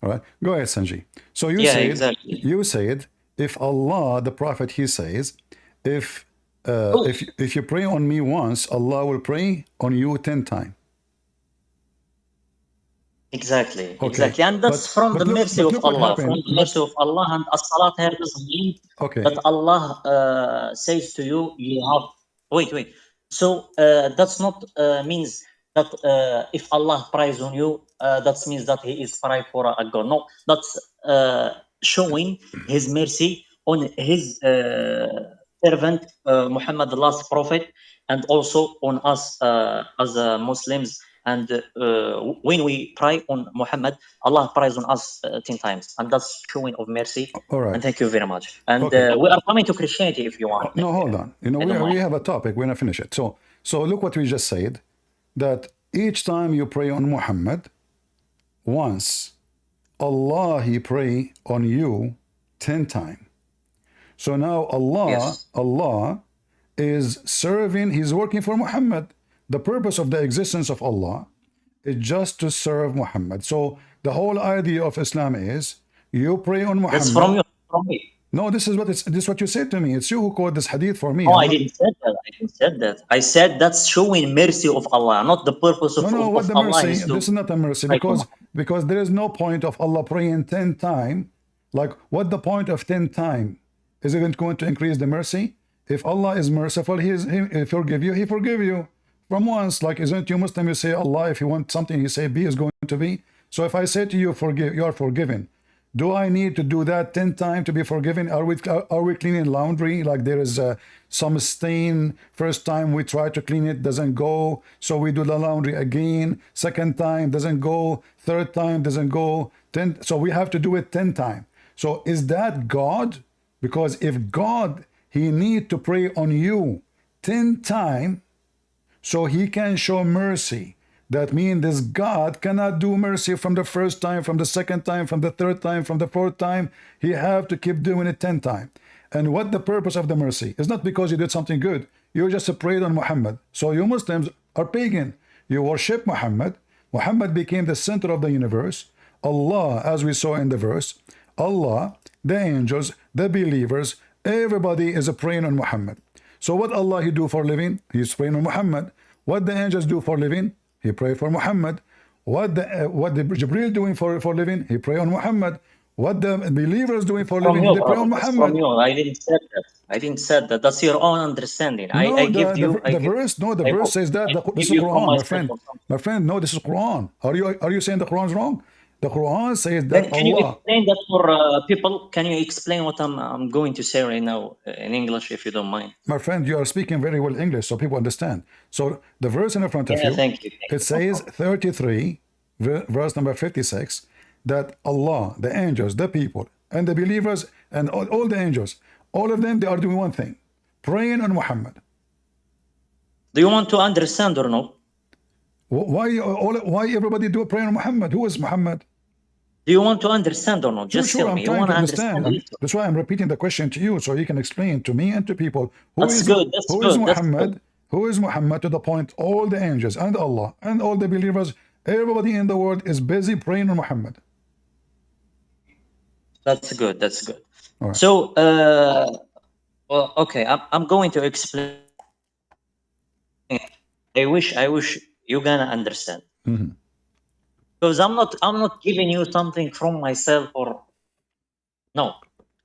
[SPEAKER 2] All right, go ahead, Sanji. So you said, if Allah, the Prophet, he says, if you pray on me once, Allah will pray on you 10 times.
[SPEAKER 11] Exactly, and that's from the mercy of Allah. From the mercy of Allah, and as-salat here doesn't mean that Allah says to you, you have wait. So that's not means that if Allah prays on you, that means that He is praying for a God. No, that's showing His mercy on His servant Muhammad, the last prophet, and also on us as Muslims. And when we pray on Muhammad, Allah prays on us 10 times, and that's showing of mercy.
[SPEAKER 2] All right.
[SPEAKER 11] And thank you very much. And we are coming to Christianity if you want.
[SPEAKER 2] No, hold on. We have a topic. We're gonna finish it. So look what we just said. That each time you pray on Muhammad, once, Allah he pray on you 10 times. So now Allah is serving. He's working for Muhammad. The purpose of the existence of Allah is just to serve Muhammad. So the whole idea of Islam is you pray on Muhammad.
[SPEAKER 11] That's from you, from me.
[SPEAKER 2] No, this is what you said to me. It's you who quote this hadith for me.
[SPEAKER 11] No, I didn't say that. I didn't say that. I said that's showing mercy of Allah, not the purpose of,
[SPEAKER 2] No, what the
[SPEAKER 11] Allah
[SPEAKER 2] mercy?
[SPEAKER 11] is to
[SPEAKER 2] This is not a mercy
[SPEAKER 11] pray to
[SPEAKER 2] because there is no point of Allah praying 10 times. Like, what the point of 10 times? Is it going to increase the mercy? If Allah is merciful, He forgive you, He forgive you from once. Like, isn't you Muslim? You say Allah, if you want something, you say be is going to be. So if I say to you, forgive, you are forgiven. Do I need to do that 10 times to be forgiven? Are we cleaning laundry? Like there is some stain. First time we try to clean it, doesn't go. So we do the laundry again. Second time doesn't go. Third time doesn't go. So we have to do it 10 times. So is that God? Because if God, He need to pray on you 10 times so He can show mercy. That means this God cannot do mercy from the first time, from the second time, from the third time, from the fourth time. He have to keep doing it 10 times. And what the purpose of the mercy? It's not because you did something good. You just prayed on Muhammad. So you Muslims are pagan. You worship Muhammad. Muhammad became the center of the universe. Allah, as we saw in the verse, Allah, the angels, the believers, everybody is praying on Muhammad. So what Allah He do for a living? He's praying on Muhammad. What the angels do for a living? He pray for Muhammad. What the Jibril doing for a living? He pray on Muhammad. What the believers doing for a living? They pray on Muhammad.
[SPEAKER 11] From you. I didn't say that. I didn't say that. That's your own understanding. I give you
[SPEAKER 2] the verse. No, the verse says that this is Quran, my friend. My friend, no, this is Quran. Are you saying the Quran is wrong? The Quran says that
[SPEAKER 11] Can you
[SPEAKER 2] Allah.
[SPEAKER 11] explain that for people? Can you explain what I'm going to say right now in English, if you don't mind?
[SPEAKER 2] My friend, you are speaking very well English, so people understand. So the verse in front of you,
[SPEAKER 11] thank you.
[SPEAKER 2] It says 33, verse number 56, that Allah, the angels, the people, and the believers, and all the angels, all of them, they are doing one thing, praying on Muhammad.
[SPEAKER 11] Do you want to understand or no?
[SPEAKER 2] Why everybody do praying on Muhammad? Who is Muhammad?
[SPEAKER 11] Do you want to understand or not? Just
[SPEAKER 2] sure,
[SPEAKER 11] tell
[SPEAKER 2] I'm
[SPEAKER 11] me.
[SPEAKER 2] trying
[SPEAKER 11] You want
[SPEAKER 2] to
[SPEAKER 11] to understand?
[SPEAKER 2] That's why I'm repeating the question to you, so you can explain to me and to people who is Muhammad? Who is Muhammad? To the point, all the angels and Allah and all the believers, everybody in the world is busy praying on Muhammad.
[SPEAKER 11] That's good. That's good.
[SPEAKER 2] Right.
[SPEAKER 11] So, well, okay, I'm going to explain. I wish you're gonna understand. Because I'm not giving you something from myself or no.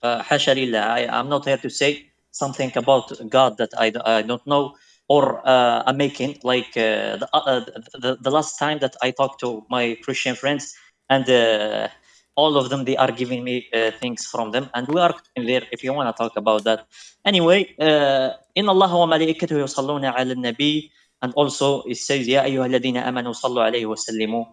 [SPEAKER 11] Hasha lillah. I'm not here to say something about God that I don't know or I'm making like the last time that I talked to my Christian friends and all of them, they are giving me things from them and we are in there if you want to talk about that. Anyway, إن الله وملائكته يصلون على النبي, and also it says يا أيها الذين آمنوا صلوا عليه وسلموا.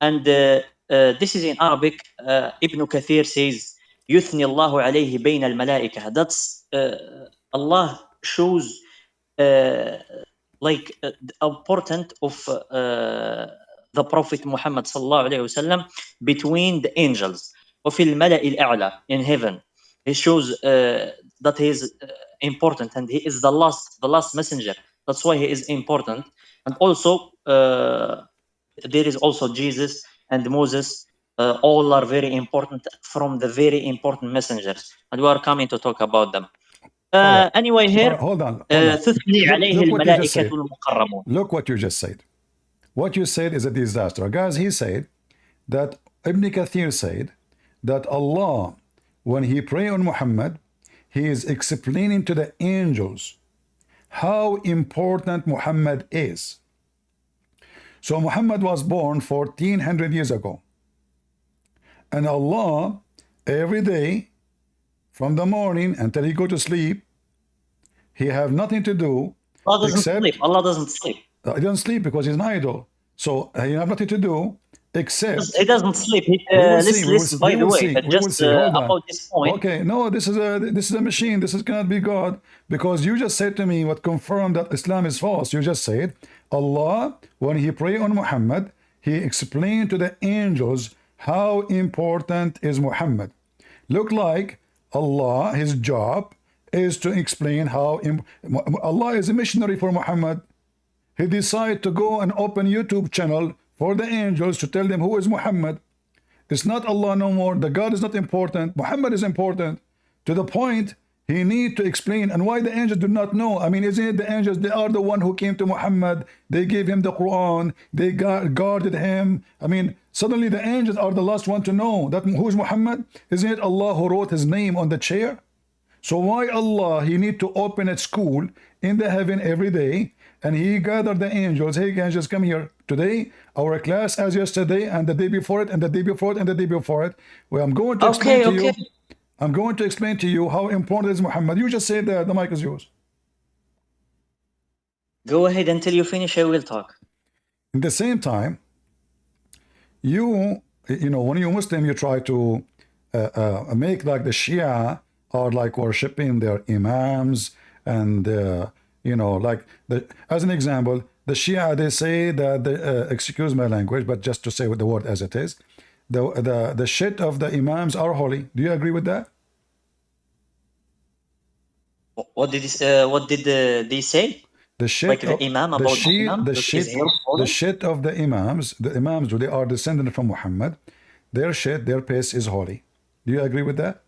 [SPEAKER 11] And this is in Arabic. Ibn Kathir says يثني الله عليه بين الملائكة. That's Allah shows like important of the Prophet Muhammad sallallahu alayhi wasallam between the angels. وفي الملأ الأعلى in heaven. He shows that he is important and he is the last messenger. That's why he is important. And also there is also Jesus and Moses. All are very important from the very important messengers, and we are coming to talk about them. Anyway, here
[SPEAKER 2] hold on. Look what you just said. What you said is a disaster. Guys, he said that Ibn Kathir said that Allah, when he pray on Muhammad, he is explaining to the angels how important Muhammad is. So Muhammad was born 1400 years ago. And Allah, every day, from the morning until he go to sleep, he have nothing to do.
[SPEAKER 11] Allah doesn't sleep. Allah doesn't sleep.
[SPEAKER 2] He doesn't sleep because he's an idol. So he have nothing to do except.
[SPEAKER 11] He doesn't sleep. Listen, by the way, just about this point.
[SPEAKER 2] Okay, no, this is a machine. This cannot be God, because you just said to me what confirmed that Islam is false. You just said Allah, when he pray on Muhammad, he explained to the angels how important is Muhammad. Look like Allah, his job is to explain how Allah is a missionary for Muhammad. He decided to go and open YouTube channel for the angels to tell them who is Muhammad. It's not Allah no more. The God is not important. Muhammad is important. to the point he need to explain. And why the angels do not know? I mean, isn't it the angels? They are the one who came to Muhammad. They gave him the Quran. They guarded him. I mean, suddenly the angels are the last one to know that who's Muhammad. Isn't it Allah who wrote his name on the chair? So why Allah, he need to open a school in the heaven every day, and he gathered the angels. Hey, angels, come here today. Our class as yesterday, and the day before it, and the day before it, and the day before it. Well, I'm going to explain to you. I'm going to explain to you how important is Muhammad. You just said that the mic is yours.
[SPEAKER 11] Go ahead until you finish. I will talk.
[SPEAKER 2] At the same time, you know, when you're Muslim, you try to make like the Shia are like worshipping their imams, and you know, like as an example, the Shia, they say that excuse my language, but just to say with the word as it is, the shit of the imams are holy. Do you agree with that?
[SPEAKER 11] What did they say?
[SPEAKER 2] The shit
[SPEAKER 11] like the
[SPEAKER 2] of,
[SPEAKER 11] imam about the imam?
[SPEAKER 2] The shit of the imams. The imams, they are descended from Muhammad. Their shit, their piss is holy. Do you agree with that?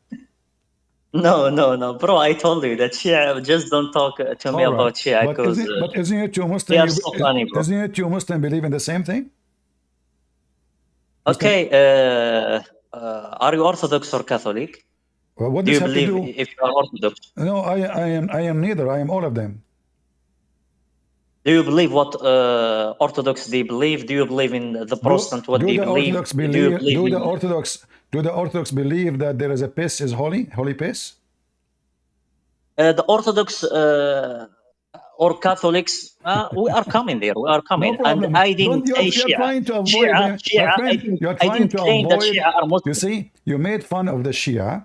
[SPEAKER 11] No, bro. I told you that Shia. Just don't talk to me about Shia, because
[SPEAKER 2] but isn't it you Muslim?
[SPEAKER 11] They are so funny, bro.
[SPEAKER 2] Isn't it you Muslim believe in the same thing?
[SPEAKER 11] Okay. Are you Orthodox or Catholic?
[SPEAKER 2] Well, what
[SPEAKER 11] do
[SPEAKER 2] does
[SPEAKER 11] you
[SPEAKER 2] have
[SPEAKER 11] believe
[SPEAKER 2] to do?
[SPEAKER 11] if you are Orthodox?
[SPEAKER 2] No, I am neither. I am all of them.
[SPEAKER 11] Do you believe what Orthodox they believe? Do you believe in the Protestant what they believe?
[SPEAKER 2] Do the Orthodox believe that there is a piss is holy piss?
[SPEAKER 11] The Orthodox or Catholics, we are coming there. We are coming,
[SPEAKER 2] no
[SPEAKER 11] and I didn't say
[SPEAKER 2] you're
[SPEAKER 11] Shia.
[SPEAKER 2] Trying to avoid them.
[SPEAKER 11] Shia, I didn't claim that Shia are Muslim.
[SPEAKER 2] You see, you made fun of the Shia,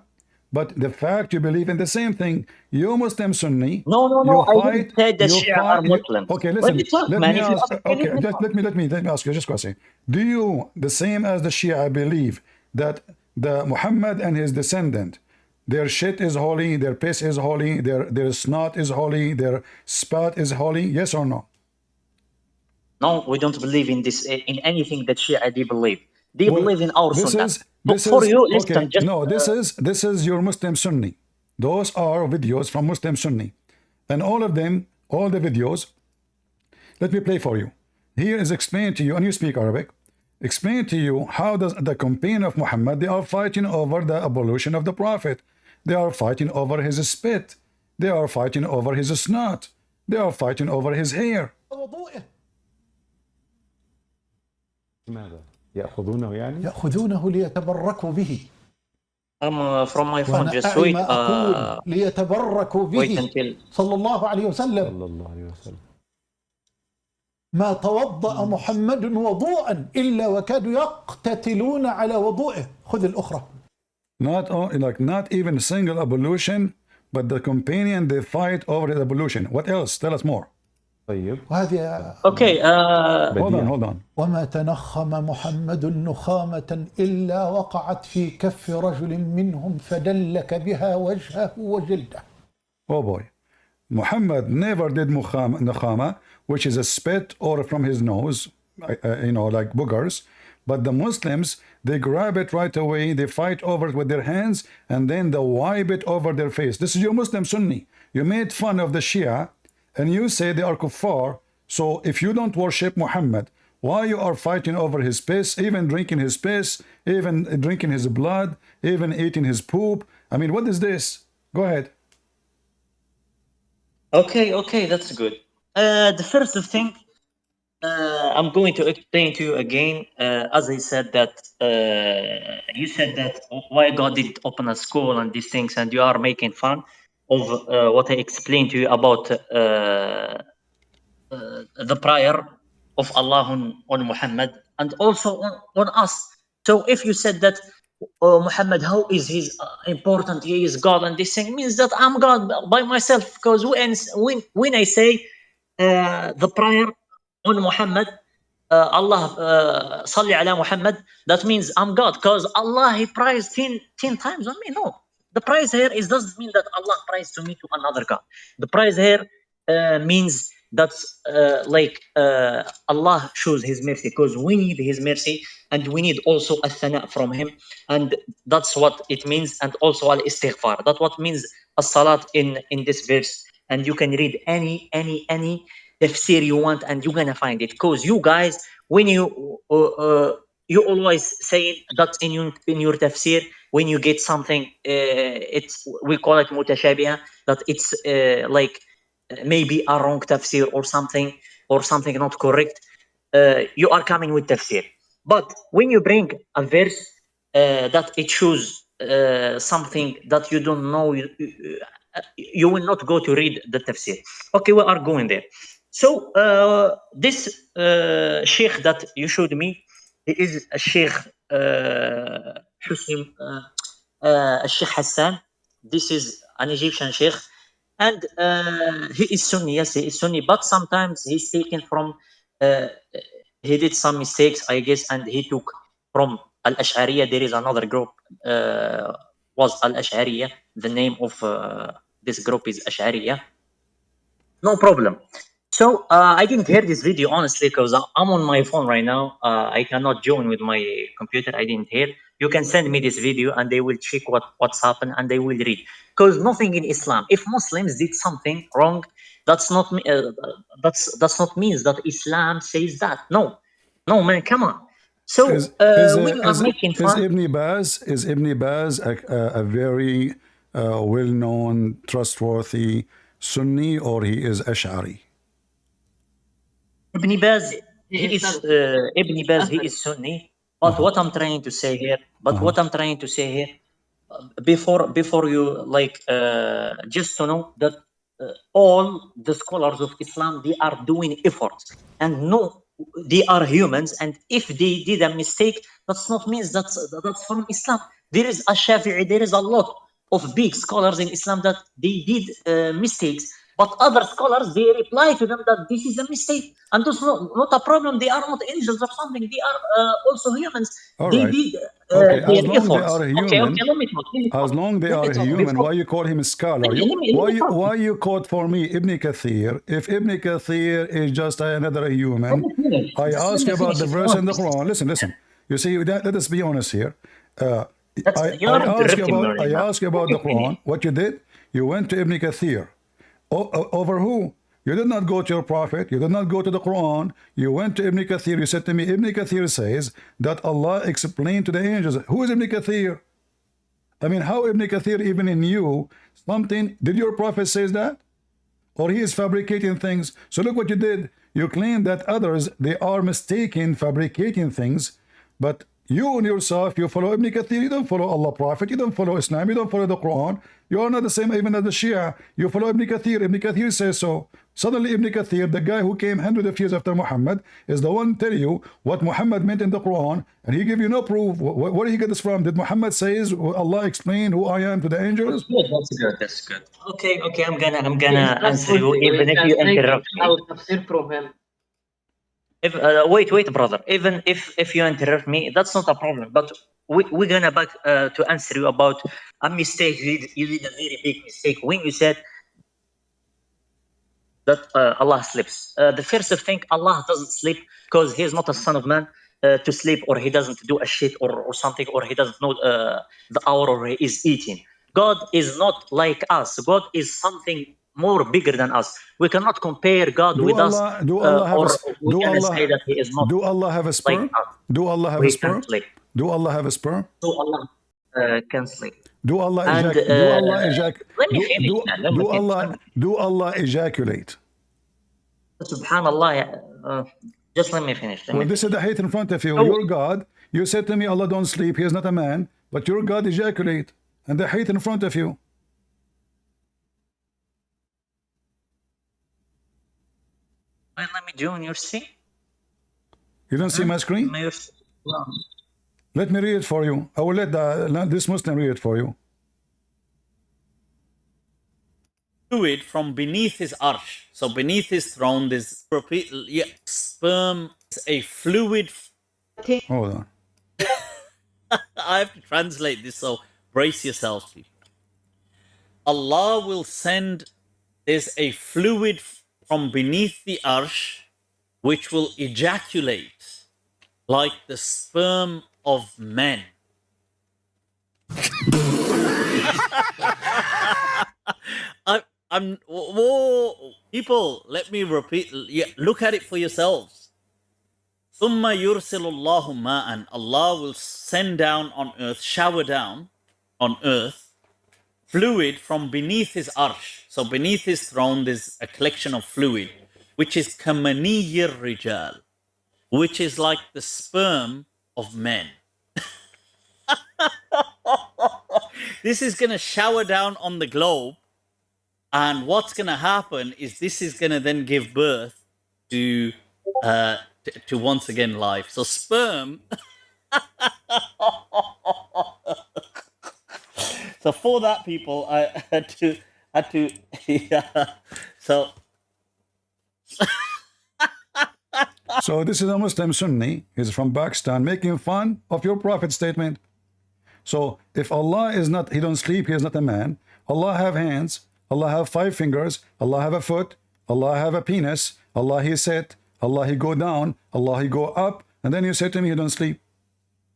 [SPEAKER 2] but the fact you believe in the same thing, you Muslim Sunni.
[SPEAKER 11] No. I didn't say that Shia are Muslims.
[SPEAKER 2] Okay, listen.
[SPEAKER 11] Let
[SPEAKER 2] me ask you just a question. Do you, the same as the Shia, believe that the Muhammad and his descendant, their shit is holy, their piss is holy, their snot is holy, their spat is holy? Yes or no?
[SPEAKER 11] No, we don't believe in this, in anything that Shia they believe. They believe in our Sunnah. This
[SPEAKER 2] is your Muslim Sunni. Those are videos from Muslim Sunni, and all of them, all the videos. Let me play for you. Here is explained to you, and you speak Arabic. Explain to you how does the companion of Muhammad, they are fighting over the abolition of the Prophet. They are fighting over his spit. They are fighting over his snot. They are fighting over his hair.
[SPEAKER 5] يأخذونه يعني؟
[SPEAKER 4] يأخذونه ليتبركوا به.
[SPEAKER 11] From my phone, just wait.
[SPEAKER 4] ليتبركوا به صلى الله عليه وسلم. ما توضأ محمد وضوءا إلا وكادوا يقتتلون على وضوئه. خذ الأخرى.
[SPEAKER 2] Not even a single ablution, but the companion, they fight over the ablution. What else? Tell us more.
[SPEAKER 4] وهذه
[SPEAKER 11] Okay.
[SPEAKER 2] Hold on.
[SPEAKER 4] وما تنخم محمد نخامة إلا وقعت في كف رجل منهم فدلك بها وجهه وجلده.
[SPEAKER 2] Oh boy. Muhammad never did nukhama, which is a spit or from his nose, you know, like boogers. But the Muslims, they grab it right away, they fight over it with their hands, and then they wipe it over their face. This is your Muslim Sunni. You made fun of the Shia, and you say they are kuffar. So if you don't worship Muhammad, why you are fighting over his piss, even drinking his piss, even drinking his blood, even eating his poop? I mean, what is this? Go ahead.
[SPEAKER 11] Okay, that's good. The first thing I'm going to explain to you again, as I said that you said that why God didn't open a school and these things, and you are making fun of what I explained to you about the prayer of Allah on Muhammad and also on us. So if you said that Muhammad, how is he important? He is God, and this thing means that I'm God by myself. Because when I say the prayer on Muhammad, Allah Salli ala Muhammad, that means I'm God. Because Allah, He prays 10 times on me. No, the praise here doesn't mean that Allah prays to me to another God. The praise here means that's Allah shows His mercy, because we need His mercy, and we need also a thana from Him, and that's what it means. And also al istighfar, that's what means a salat in this verse. And you can read any tafsir you want, and you're gonna find it, because you guys, when you always say that in your tafsir, when you get something, we call it mutashabiha, that it's maybe a wrong tafsir or something not correct, you are coming with tafsir. But when you bring a verse that it shows something that you don't know, you will not go to read the tafsir. Okay, we are going there. So this sheikh that you showed me, he is a sheikh Sheikh Hassan. This is an Egyptian sheikh, and he is Sunni. Yes, he is Sunni, but sometimes he's taken from he did some mistakes, I guess, and he took from Al-Ash'ariyya. There is another group was Al-Ash'ariyya. The name of this group is Ash'ariyya. No problem. So I didn't hear this video, honestly, because I'm on my phone right now. I cannot join with my computer. I didn't hear. You can send me this video, and they will check what's happened, and they will read. Because nothing in Islam, if Muslims did something wrong, that's not means that Islam says that. No, man, come on. So we are making fun.
[SPEAKER 2] Is Ibn Baz a very well-known, trustworthy Sunni, or he is Ash'ari?
[SPEAKER 11] Ibn Baz, he is Sunni. But what I'm trying to say here, before you just to know that all the scholars of Islam, they are doing efforts, and no, they are humans, and if they did a mistake, that's not means that's from Islam. There is a Shafi'i, there is a lot of big scholars in Islam that they did mistakes, but other scholars, they reply to them that this is a mistake, and that's not a problem. They are not angels or something. They are also humans.
[SPEAKER 2] All
[SPEAKER 11] they
[SPEAKER 2] right.
[SPEAKER 11] did
[SPEAKER 2] Okay, as long
[SPEAKER 11] efforts.
[SPEAKER 2] they are human,
[SPEAKER 11] let me talk.
[SPEAKER 2] As long they are human, why you call him a scholar? Why you quote for me Ibn Kathir? If Ibn Kathir is just another human, I ask you about the verse in the Quran. Listen. You see, let us be honest here. I ask you about the Quran. What you did? You went to Ibn Kathir. Over who? You did not go to your prophet. You did not go to the Quran. You went to Ibn Kathir. You said to me, Ibn Kathir says that Allah explained to the angels. Who is Ibn Kathir? I mean, how Ibn Kathir even knew something? Did your prophet say that? Or he is fabricating things? So look what you did. You claim that others, they are mistaken, fabricating things, but you and yourself, you follow Ibn Kathir, you don't follow Allah Prophet, you don't follow Islam, you don't follow the Quran. You are not the same even as the Shia. You follow Ibn Kathir. Ibn Kathir says so. Suddenly Ibn Kathir, the guy who came hundreds of years after Muhammad, is the one tell you what Muhammad meant in the Quran, and he give you no proof. Where did he get this from? Did Muhammad says Allah explained who I am to the angels?
[SPEAKER 11] That's good. Okay, I'm gonna answer you even if you interrupt me.
[SPEAKER 12] From him.
[SPEAKER 11] If, wait, brother. Even if you interrupt me, that's not a problem. But we're gonna back to answer you about a mistake. You did a very big mistake when you said that Allah sleeps. The first thing, Allah doesn't sleep because He is not a son of man to sleep, or He doesn't do a shit or something, or He doesn't know the hour, or He is eating. God is not like us. God is something more bigger than us. We cannot compare God with us.
[SPEAKER 2] Do Allah have a sperm?
[SPEAKER 11] Like
[SPEAKER 2] do Allah have a sperm? Do Allah have a sperm?
[SPEAKER 11] Do Allah can sleep?
[SPEAKER 2] Do Allah do Allah ejaculate?
[SPEAKER 11] Subhanallah. Just let me finish.
[SPEAKER 2] Well, this is the hate in front of you. Your God, you said to me, Allah don't sleep. He is not a man, but your God ejaculate, and the hate in front of you.
[SPEAKER 11] Let me join your screen.
[SPEAKER 2] You don't see my screen? Let me read it for you. I will let this Muslim read it for you.
[SPEAKER 3] Fluid from beneath his arsh. So beneath his throne, this sperm is a fluid.
[SPEAKER 2] Hold on.
[SPEAKER 3] I have to translate this, so brace yourselves. Allah will send. There's a fluid from beneath the arsh, which will ejaculate like the sperm of men. Whoa, people, let me repeat. Yeah, look at it for yourselves. ثُمَّ يُرْسِلُ اللَّهُ مَاءً. Allah will send down on earth, shower down on earth, fluid from beneath his arsh. So beneath his throne, there's a collection of fluid, which is كَمَنِيِّ الرِّجَالِ, which is like the sperm of men. This is going to shower down on the globe, and what's going to happen is this is going to then give birth to once again life. So sperm. So for that, people, I had to yeah. So
[SPEAKER 2] So this is a Muslim Sunni. He's from Pakistan, making fun of your prophet statement. So if Allah is not, he don't sleep, he is not a man. Allah have hands, Allah have 5 fingers, Allah have a foot, Allah have a penis, Allah he sit, Allah he go down, Allah he go up, and then you say to me he don't sleep.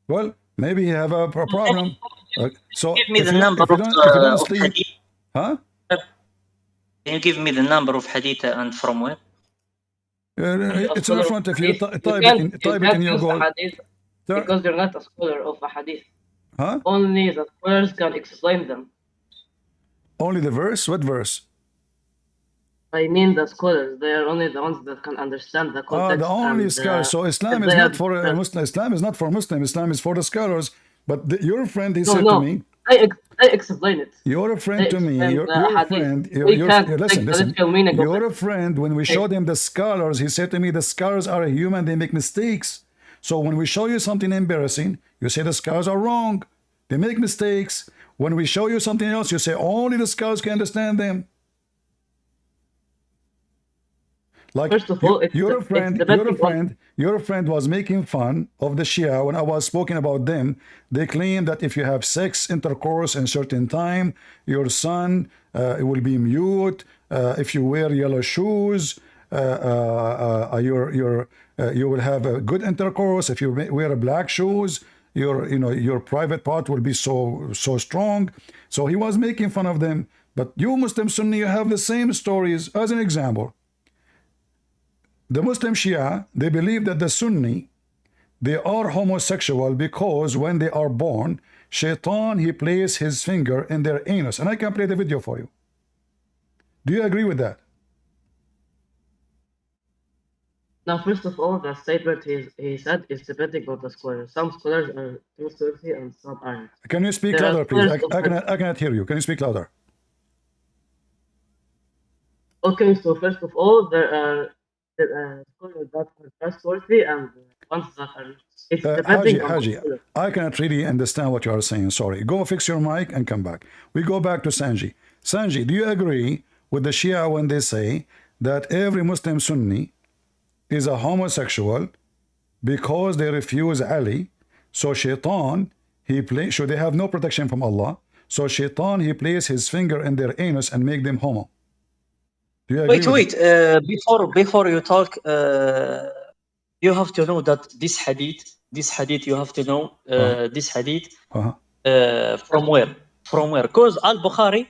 [SPEAKER 2] Well, maybe he have a problem. So
[SPEAKER 11] give me
[SPEAKER 2] if
[SPEAKER 11] the
[SPEAKER 2] you,
[SPEAKER 11] number
[SPEAKER 2] if you don't
[SPEAKER 11] of
[SPEAKER 2] sleep,
[SPEAKER 11] hadith.
[SPEAKER 2] huh?
[SPEAKER 11] Can you give me the number of hadith and from where?
[SPEAKER 2] It's in front of you. Type it in your goal.
[SPEAKER 13] Because you're not a scholar of a hadith.
[SPEAKER 2] Huh?
[SPEAKER 13] Only the scholars can explain them.
[SPEAKER 2] Only the verse? What verse?
[SPEAKER 13] I mean the scholars. They are only the ones that can understand the context.
[SPEAKER 2] The only
[SPEAKER 13] and,
[SPEAKER 2] scholars. So Islam is not for Muslim. Islam is not for Muslim. Islam is for the scholars. But your friend, he said to me.
[SPEAKER 13] I explain it.
[SPEAKER 2] You're a friend to me. You're a friend. Listen. You're a friend. When we showed him the scholars, he said to me, the scholars are human. They make mistakes. So when we show you something embarrassing, you say the scholars are wrong. They make mistakes. When we show you something else, you say only the scholars can understand them. Like
[SPEAKER 13] first of all,
[SPEAKER 2] your friend was making fun of the Shia when I was speaking about them. They claim that if you have sex intercourse in certain time, your son will be mute. If you wear yellow shoes, you will have a good intercourse. If you wear black shoes, your private part will be so strong. So he was making fun of them. But you Muslim Sunni, you have the same stories. As an example, the Muslim Shia, they believe that the Sunni, they are homosexual because when they are born, Shaitan, he places his finger in their anus. And I can play the video for you. Do you agree with that?
[SPEAKER 13] Now, first of all, the statement he said is depending on the scholars. Some scholars are trustworthy and some aren't.
[SPEAKER 2] Can you speak louder, please? I cannot hear you. Can you speak louder?
[SPEAKER 13] Okay, so first of all, there are scholars that are trustworthy and ones that are. It's depending on
[SPEAKER 2] Haji, I cannot really understand what you are saying. Sorry. Go fix your mic and come back. We go back to Sanji. Sanji, do you agree with the Shia when they say that every Muslim Sunni is a homosexual because they refuse Ali? So Shaitan, so they have no protection from Allah. So Shaitan, he places his finger in their anus and make them homo. Do you agree?
[SPEAKER 11] Wait. Before you talk, you have to know that this hadith, you have to know this hadith from where? From where? Because Al-Bukhari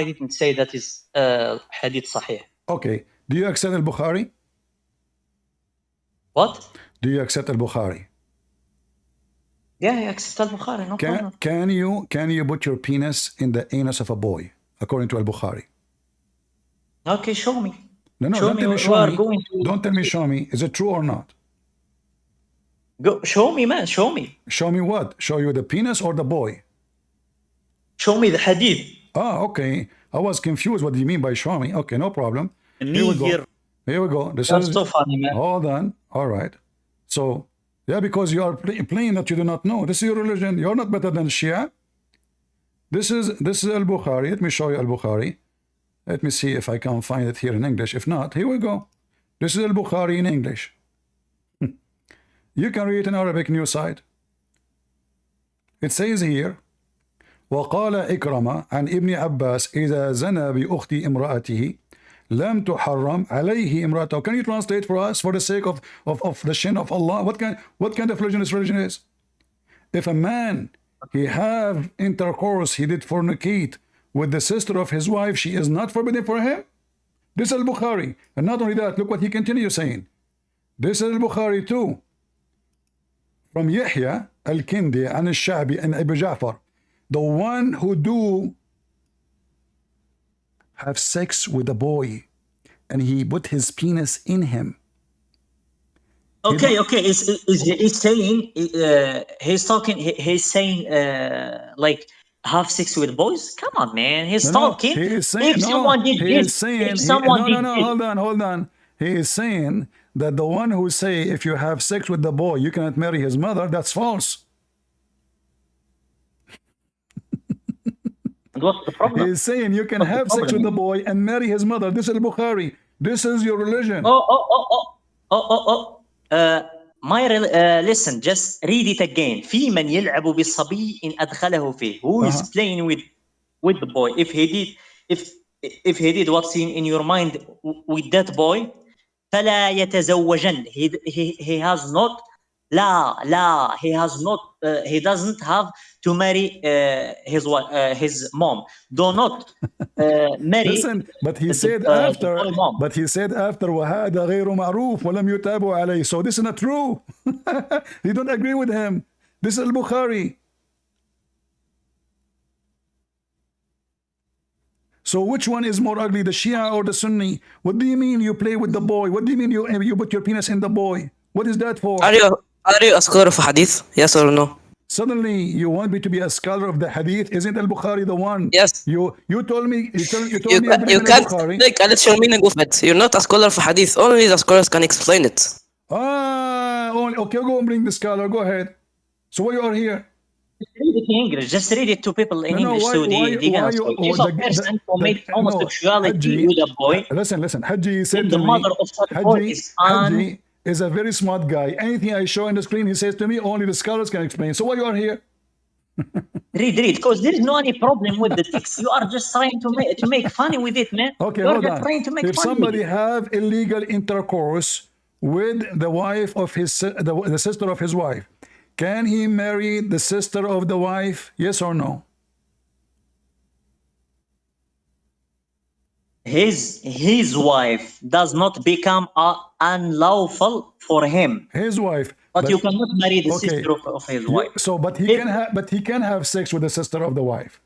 [SPEAKER 11] didn't say that is hadith sahih.
[SPEAKER 2] Okay. Do you accept Al-Bukhari?
[SPEAKER 11] What?
[SPEAKER 2] Do you accept Al-Bukhari?
[SPEAKER 11] Yeah, I accept Al-Bukhari. No problem.
[SPEAKER 2] Can you put your penis in the anus of a boy, according to Al-Bukhari?
[SPEAKER 11] Okay, show me.
[SPEAKER 2] No, don't tell me show me. Don't tell me show me. Is it true or not?
[SPEAKER 11] Go, show me, man. Show me.
[SPEAKER 2] Show me what? Show you the penis or the boy?
[SPEAKER 11] Show me the hadith.
[SPEAKER 2] Ah, okay. I was confused. What do you mean by show me? Okay, no problem. Here we go. This
[SPEAKER 11] That's
[SPEAKER 2] is
[SPEAKER 11] so funny, man.
[SPEAKER 2] Hold on. All right. So, yeah, because you are playing that you do not know. This is your religion. You're not better than Shia. This is Al-Bukhari. Let me show you Al-Bukhari. Let me see if I can find it here in English. If not, here we go. This is Al-Bukhari in English. You can read it in Arabic new site. It says here, وقال إكرمة عن ابن عباس إذا زنى بأخت امرأته لم تحرم عليه امرأته. Can you translate for us for the sake of the shin of Allah? What kind of religion this religion is? If a man, he have intercourse, he did fornicate with the sister of his wife, she is not forbidden for him? This is al-Bukhari. And not only that, look what he continues saying. This is al-Bukhari too. From Yahya al-Kindi and al-Shabi and Abu Ja'far. The one who do have sex with a boy and he put his penis in him.
[SPEAKER 11] Okay. He's saying, he's saying like have sex with boys? Come on, man. He's talking.
[SPEAKER 2] He is saying, hold on. He is saying that the one who say if you have sex with the boy, you cannot marry his mother, that's false.
[SPEAKER 11] What's the problem?
[SPEAKER 2] He is saying you can have sex with the boy and marry his mother. This is Bukhari. This is your religion.
[SPEAKER 11] Listen, just read it again. في من يلعب بالصبي إن أدخله فيه. Who is playing with the boy? If he did what's in your mind with that boy, فلا يتزوجن. He has not. He has not. He doesn't have to marry his mom. Do not marry.
[SPEAKER 2] Listen, but he said after. But he said after وهذا غير معروف ولم يتابع عليه. So this is not true. You don't agree with him. This is al-Bukhari. So which one is more ugly, the Shia or the Sunni? What do you mean you play with the boy? What do you mean you put your penis in the boy? What is that for?
[SPEAKER 12] Are you a scholar of hadith? Yes or no?
[SPEAKER 2] Suddenly you want me to be a scholar of the hadith? Isn't al-Bukhari the one?
[SPEAKER 12] Yes.
[SPEAKER 2] You told me you
[SPEAKER 12] can't take a literal meaning of it. You're not a scholar of hadith. Only the scholars can explain it.
[SPEAKER 2] Okay, go and bring the scholar. Go ahead. So why you are here?
[SPEAKER 11] Read it in English. Just read it to people in English. So they can understand. If a person commits homosexuality with a boy,
[SPEAKER 2] listen. Haji said
[SPEAKER 11] the mother of such boy
[SPEAKER 2] Haji is a very smart guy. Anything I show on the screen, he says to me, only the scholars can explain. So why you are here?
[SPEAKER 11] read, because there is no any problem with the text. You are just trying to make funny with it, man.
[SPEAKER 2] Okay,
[SPEAKER 11] hold
[SPEAKER 2] on. If somebody have illegal intercourse with the wife of the sister of his wife, can he marry the sister of the wife? Yes or no?
[SPEAKER 11] His wife does not become unlawful for him.
[SPEAKER 2] His wife.
[SPEAKER 11] But you cannot marry the sister of his wife.
[SPEAKER 2] So, but he can have sex with the sister of the wife.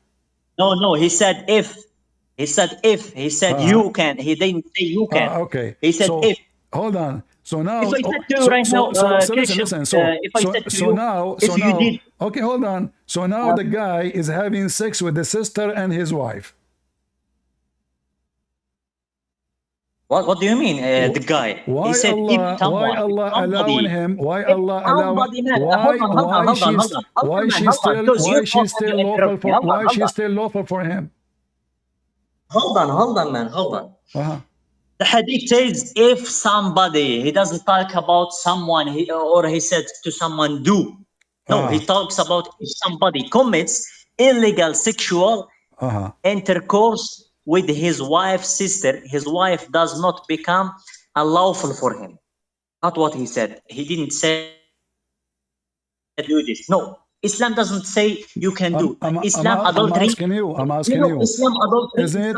[SPEAKER 11] No. He said if. He said if. He said you can. He didn't say you can.
[SPEAKER 2] Okay.
[SPEAKER 11] He said if.
[SPEAKER 2] Hold on. So now,
[SPEAKER 11] if I said to you right now,
[SPEAKER 2] listen. Okay, hold on. So now the guy is having sex with the sister and his wife.
[SPEAKER 11] What do you mean, the guy?
[SPEAKER 2] Why
[SPEAKER 11] he said
[SPEAKER 2] Allah,
[SPEAKER 11] if someone,
[SPEAKER 2] why Allah allowing him? Why Allah allowing? Why she's still lawful for him?
[SPEAKER 11] Hold on, man. Hold on. The hadith says if somebody, he doesn't talk about someone, he said to someone do. No, he talks about if somebody commits illegal sexual intercourse with his wife's sister, his wife does not become unlawful for him. Not what he said. He didn't say do this. No. Islam doesn't say you can do. Islam adultery.
[SPEAKER 2] I'm asking you.
[SPEAKER 11] Islam adultery.
[SPEAKER 2] Isn't it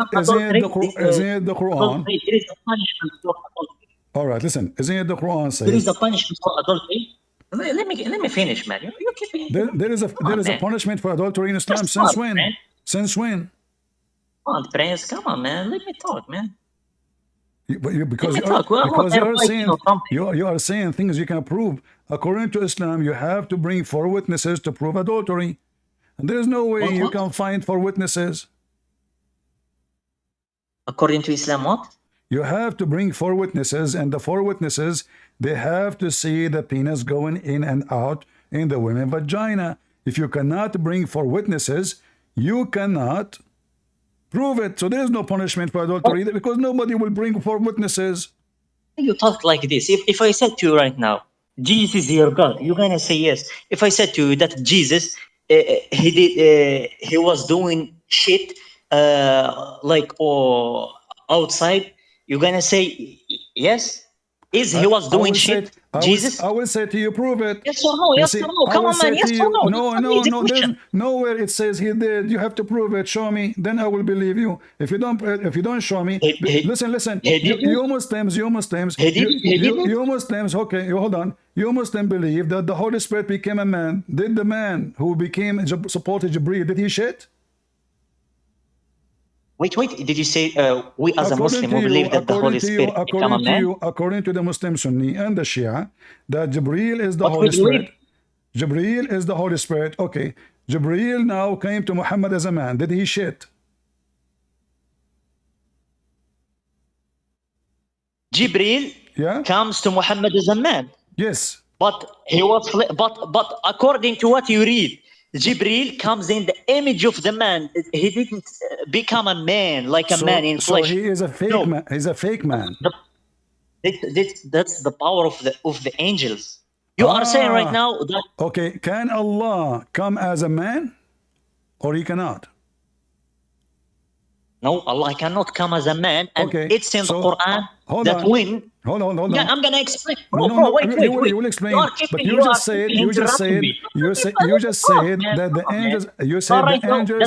[SPEAKER 2] the Quran?
[SPEAKER 11] There is a punishment for adultery.
[SPEAKER 2] All right, listen. Isn't it the Quran says?
[SPEAKER 11] There is a punishment for adultery. Let me finish, man. You keep
[SPEAKER 2] there is a punishment for adultery in Islam. Since when? Man. Since when?
[SPEAKER 11] Come on, Prince. Come on, man. Let me talk, man.
[SPEAKER 2] Because you are saying things you can prove. According to Islam, you have to bring 4 witnesses to prove adultery. And there is no way you can find 4 witnesses.
[SPEAKER 11] According to Islam, what?
[SPEAKER 2] You have to bring 4 witnesses, and the 4 witnesses, they have to see the penis going in and out in the women's vagina. If you cannot bring 4 witnesses, you cannot prove it. So there is no punishment for adultery because nobody will bring 4 witnesses.
[SPEAKER 11] You talk like this. If I said to you right now, Jesus is your God, you're gonna say yes. If I said to you that Jesus, he was doing shit outside, You're gonna say yes? Is he was doing shit? Jesus?
[SPEAKER 2] I will say to you, prove it.
[SPEAKER 11] Yes or no?
[SPEAKER 2] You
[SPEAKER 11] Yes
[SPEAKER 2] see,
[SPEAKER 11] or no?
[SPEAKER 2] I
[SPEAKER 11] Come
[SPEAKER 2] will
[SPEAKER 11] on, man.
[SPEAKER 2] say
[SPEAKER 11] Yes
[SPEAKER 2] to
[SPEAKER 11] or
[SPEAKER 2] you,
[SPEAKER 11] no?
[SPEAKER 2] no,
[SPEAKER 11] That's an
[SPEAKER 2] no,
[SPEAKER 11] easy
[SPEAKER 2] no. There's
[SPEAKER 11] question.
[SPEAKER 2] nowhere it says he did. You have to prove it. Show me. Then I will believe you. If you don't show me, listen. You Muslims, you Muslims. Okay, you hold on. You Muslims believe that the Holy Spirit became a man. Did the man who became supported Jibreel, did he shit?
[SPEAKER 11] Wait. Did you say we as a Muslim who believe that the Holy Spirit become a man?
[SPEAKER 2] According to the Muslim Sunni and the Shia, that Jibreel is the
[SPEAKER 11] But
[SPEAKER 2] Holy
[SPEAKER 11] we believe.
[SPEAKER 2] Spirit. Jibreel is the Holy Spirit. Okay. Jibreel now came to Muhammad as a man. Did he shit?
[SPEAKER 11] Jibreel comes to Muhammad as a man.
[SPEAKER 2] Yes.
[SPEAKER 11] But he was but according to what you read, Jibreel comes in the image of the man. He didn't become a man like a man in flesh.
[SPEAKER 2] So he is a fake man. He's a fake man.
[SPEAKER 11] That's the power of the angels. You are saying right now that
[SPEAKER 2] okay, can Allah come as a man or he cannot?
[SPEAKER 11] No, Allah cannot come as a man, and
[SPEAKER 2] okay,
[SPEAKER 11] it's in the Quran that when
[SPEAKER 2] Hold on.
[SPEAKER 11] Yeah, I'm gonna explain. Wait.
[SPEAKER 2] You will explain. But you just said that the angels. You said the angels. You said. I want to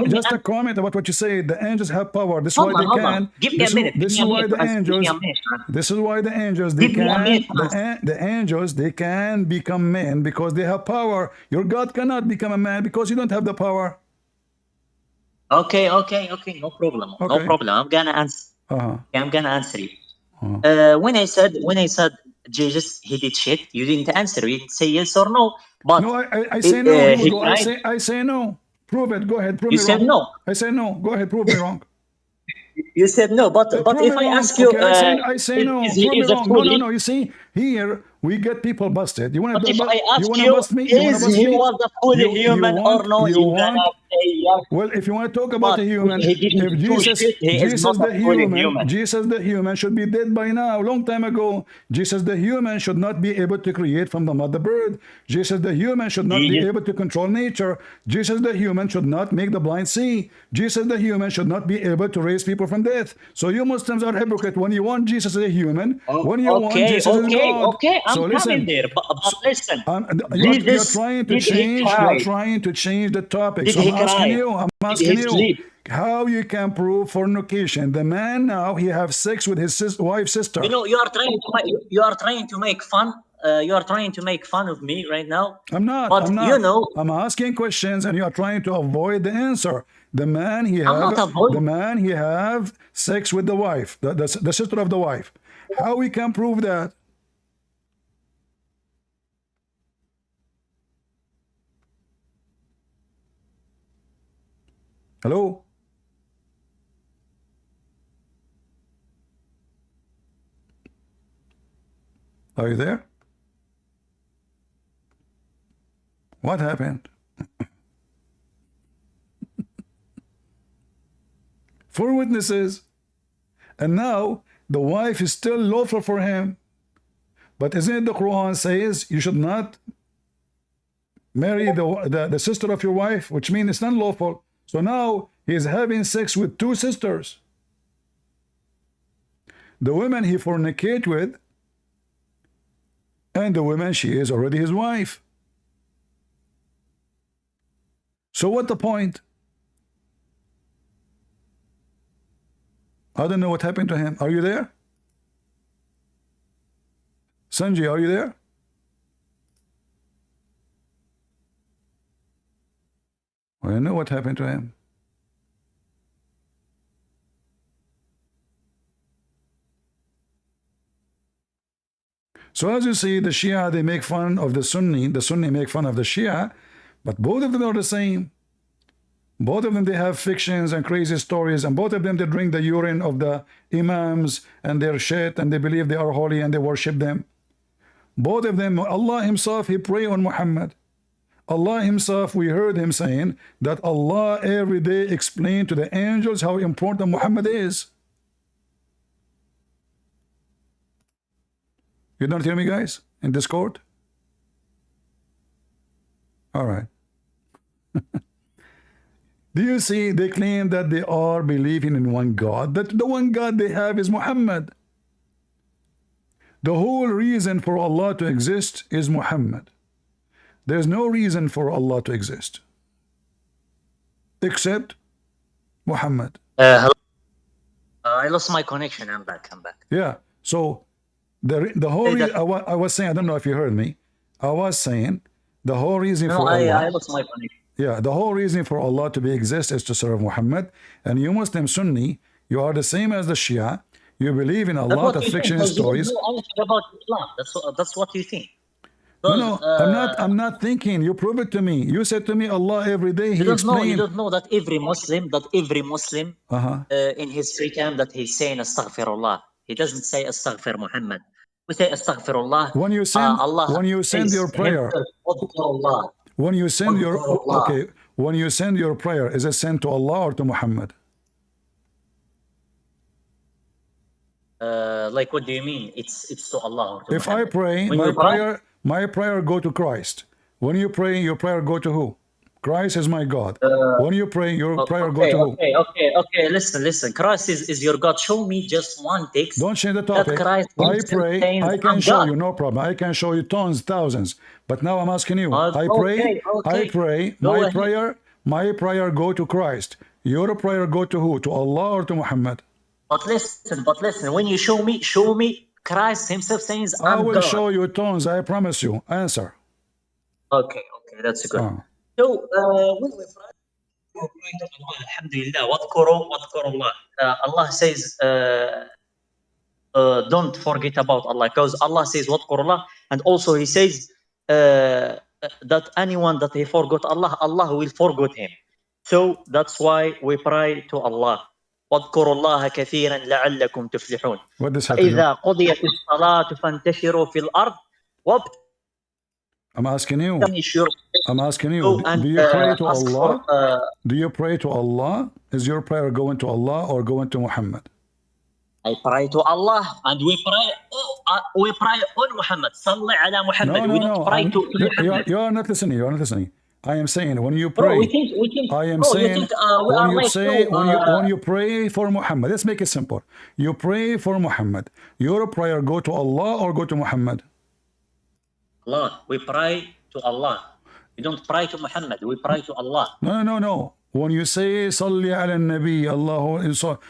[SPEAKER 2] just a comment about what you say. The angels have power. This is why they can.
[SPEAKER 11] Give me a minute.
[SPEAKER 2] This is why the angels. This is why the angels. They can. The angels. They can become men because they have power. Your God cannot become a man because you don't have the power.
[SPEAKER 11] Okay. No problem. No problem. I'm gonna answer. I'm gonna answer you. When I said Jesus, he did shit, you didn't answer. You didn't say yes or no. But
[SPEAKER 2] no, I say no. I say no. Prove it. Go ahead. Prove me wrong.
[SPEAKER 11] You said no.
[SPEAKER 2] I said no. Go ahead. Prove me wrong.
[SPEAKER 11] You said no. But if I ask you,
[SPEAKER 2] I say no. Prove me wrong. No. You see, here we get people busted. You want to bust me?
[SPEAKER 11] Is he was a fully human or no?
[SPEAKER 2] Well, if you want to talk about a human, if Jesus the human should be dead by now, long time ago. Jesus the human should not be able to create from the mother bird. Jesus the human should not be able to control nature. Jesus the human should not make the blind see. Jesus the human should not be able to raise people from death. So you Muslims are hypocrite when you want Jesus as a human, when you want Jesus as God.
[SPEAKER 11] Okay, I'm coming there, but listen.
[SPEAKER 2] You're trying to change the topic. So I'm asking you how you can prove fornication. The man now he have sex with his wife's sister.
[SPEAKER 11] You know, you are trying to make fun. You are trying to make fun of me right now.
[SPEAKER 2] I'm not.
[SPEAKER 11] But
[SPEAKER 2] I'm not.
[SPEAKER 11] you know,
[SPEAKER 2] I'm asking questions, and you are trying to avoid the answer. The man he have sex with the wife, the sister of the wife. How we can prove that? Hello? Are you there? What happened? 4 witnesses, and now the wife is still lawful for him. But isn't it the Quran says you should not marry the sister of your wife, which means it's not lawful. So now he is having sex with 2 sisters. The woman he fornicate with, and the woman she is already his wife. So what the point? I don't know what happened to him. Are you there? Sanji, are you there? I don't know what happened to him. So as you see, the Shia, they make fun of the Sunni make fun of the Shia, but both of them are the same. Both of them, they have fictions and crazy stories, and both of them, they drink the urine of the imams and their shit, and they believe they are holy and they worship them. Both of them, Allah himself, he pray on Muhammad. Allah himself, we heard him saying that Allah every day explained to the angels how important Muhammad is. You don't hear me, guys, in Discord? All right. Do you see? They claim that they are believing in one God, that the one God they have is Muhammad. The whole reason for Allah to exist is Muhammad. There's no reason for Allah to exist except Muhammad.
[SPEAKER 11] Hello. I lost my connection. I'm back.
[SPEAKER 2] Yeah. So the whole reason I was saying, I don't know if you heard me. I was saying the whole reason for Allah.
[SPEAKER 11] I lost my connection.
[SPEAKER 2] Yeah, the whole reason for Allah to be exist is to serve Muhammad. And you Muslim Sunni, you are the same as the Shia. You believe in a lot of fiction stories.
[SPEAKER 11] You don't know anything about Islam. That's what you think.
[SPEAKER 2] No, I'm not thinking. You prove it to me. You said to me, Allah every day.
[SPEAKER 11] You don't know that every Muslim, in his free time, that he's saying Astaghfirullah. He doesn't say Astaghfir Muhammad. We say Astaghfirullah.
[SPEAKER 2] When you send your prayer, when you send your prayer, is it sent to Allah or to Muhammad?
[SPEAKER 11] Like, what do you mean? It's to Allah or to
[SPEAKER 2] If
[SPEAKER 11] Muhammad.
[SPEAKER 2] I pray, my prayer go to Christ. When you pray, your prayer go to who? Christ is my God. When you pray, your prayer go to who?
[SPEAKER 11] Okay. Listen. Christ is your God. Show me just one text.
[SPEAKER 2] Don't change the topic. I pray. I can show you, no problem. I can show you tons, thousands. But now I'm asking you. I pray. My prayer go to Christ. Your prayer go to who? To Allah or to Muhammad?
[SPEAKER 11] But listen. When you show me Christ himself saying,
[SPEAKER 2] I will
[SPEAKER 11] God.
[SPEAKER 2] show you tons. I promise you. Answer.
[SPEAKER 11] Okay, that's good. So when we pray to Allah, Alhamdulillah, wadhkuru Allah. Allah says, don't forget about Allah, because Allah says wadhkuru Allah, and also He says that anyone that he forgot Allah, Allah will forget him. So that's why we pray to Allah. واذكروا الله كثيرا لعلكم تفلحون. إذا قضيت الصلاة فانتشروا في الأرض.
[SPEAKER 2] I'm asking you. Do you pray to Allah? Do you pray to Allah? Is your prayer going to Allah or going to Muhammad?
[SPEAKER 11] I pray to Allah, and we pray on Muhammad. Salli ala Muhammad. We don't pray to Muhammad.
[SPEAKER 2] You are not listening. I am saying when you pray. When you pray for Muhammad. Let's make it simple. You pray for Muhammad. Your prayer go to Allah or go to Muhammad?
[SPEAKER 11] Allah. We pray to Allah. We don't pray to Muhammad. We pray to Allah.
[SPEAKER 2] No. When you say Salli ala Nabi, Allah,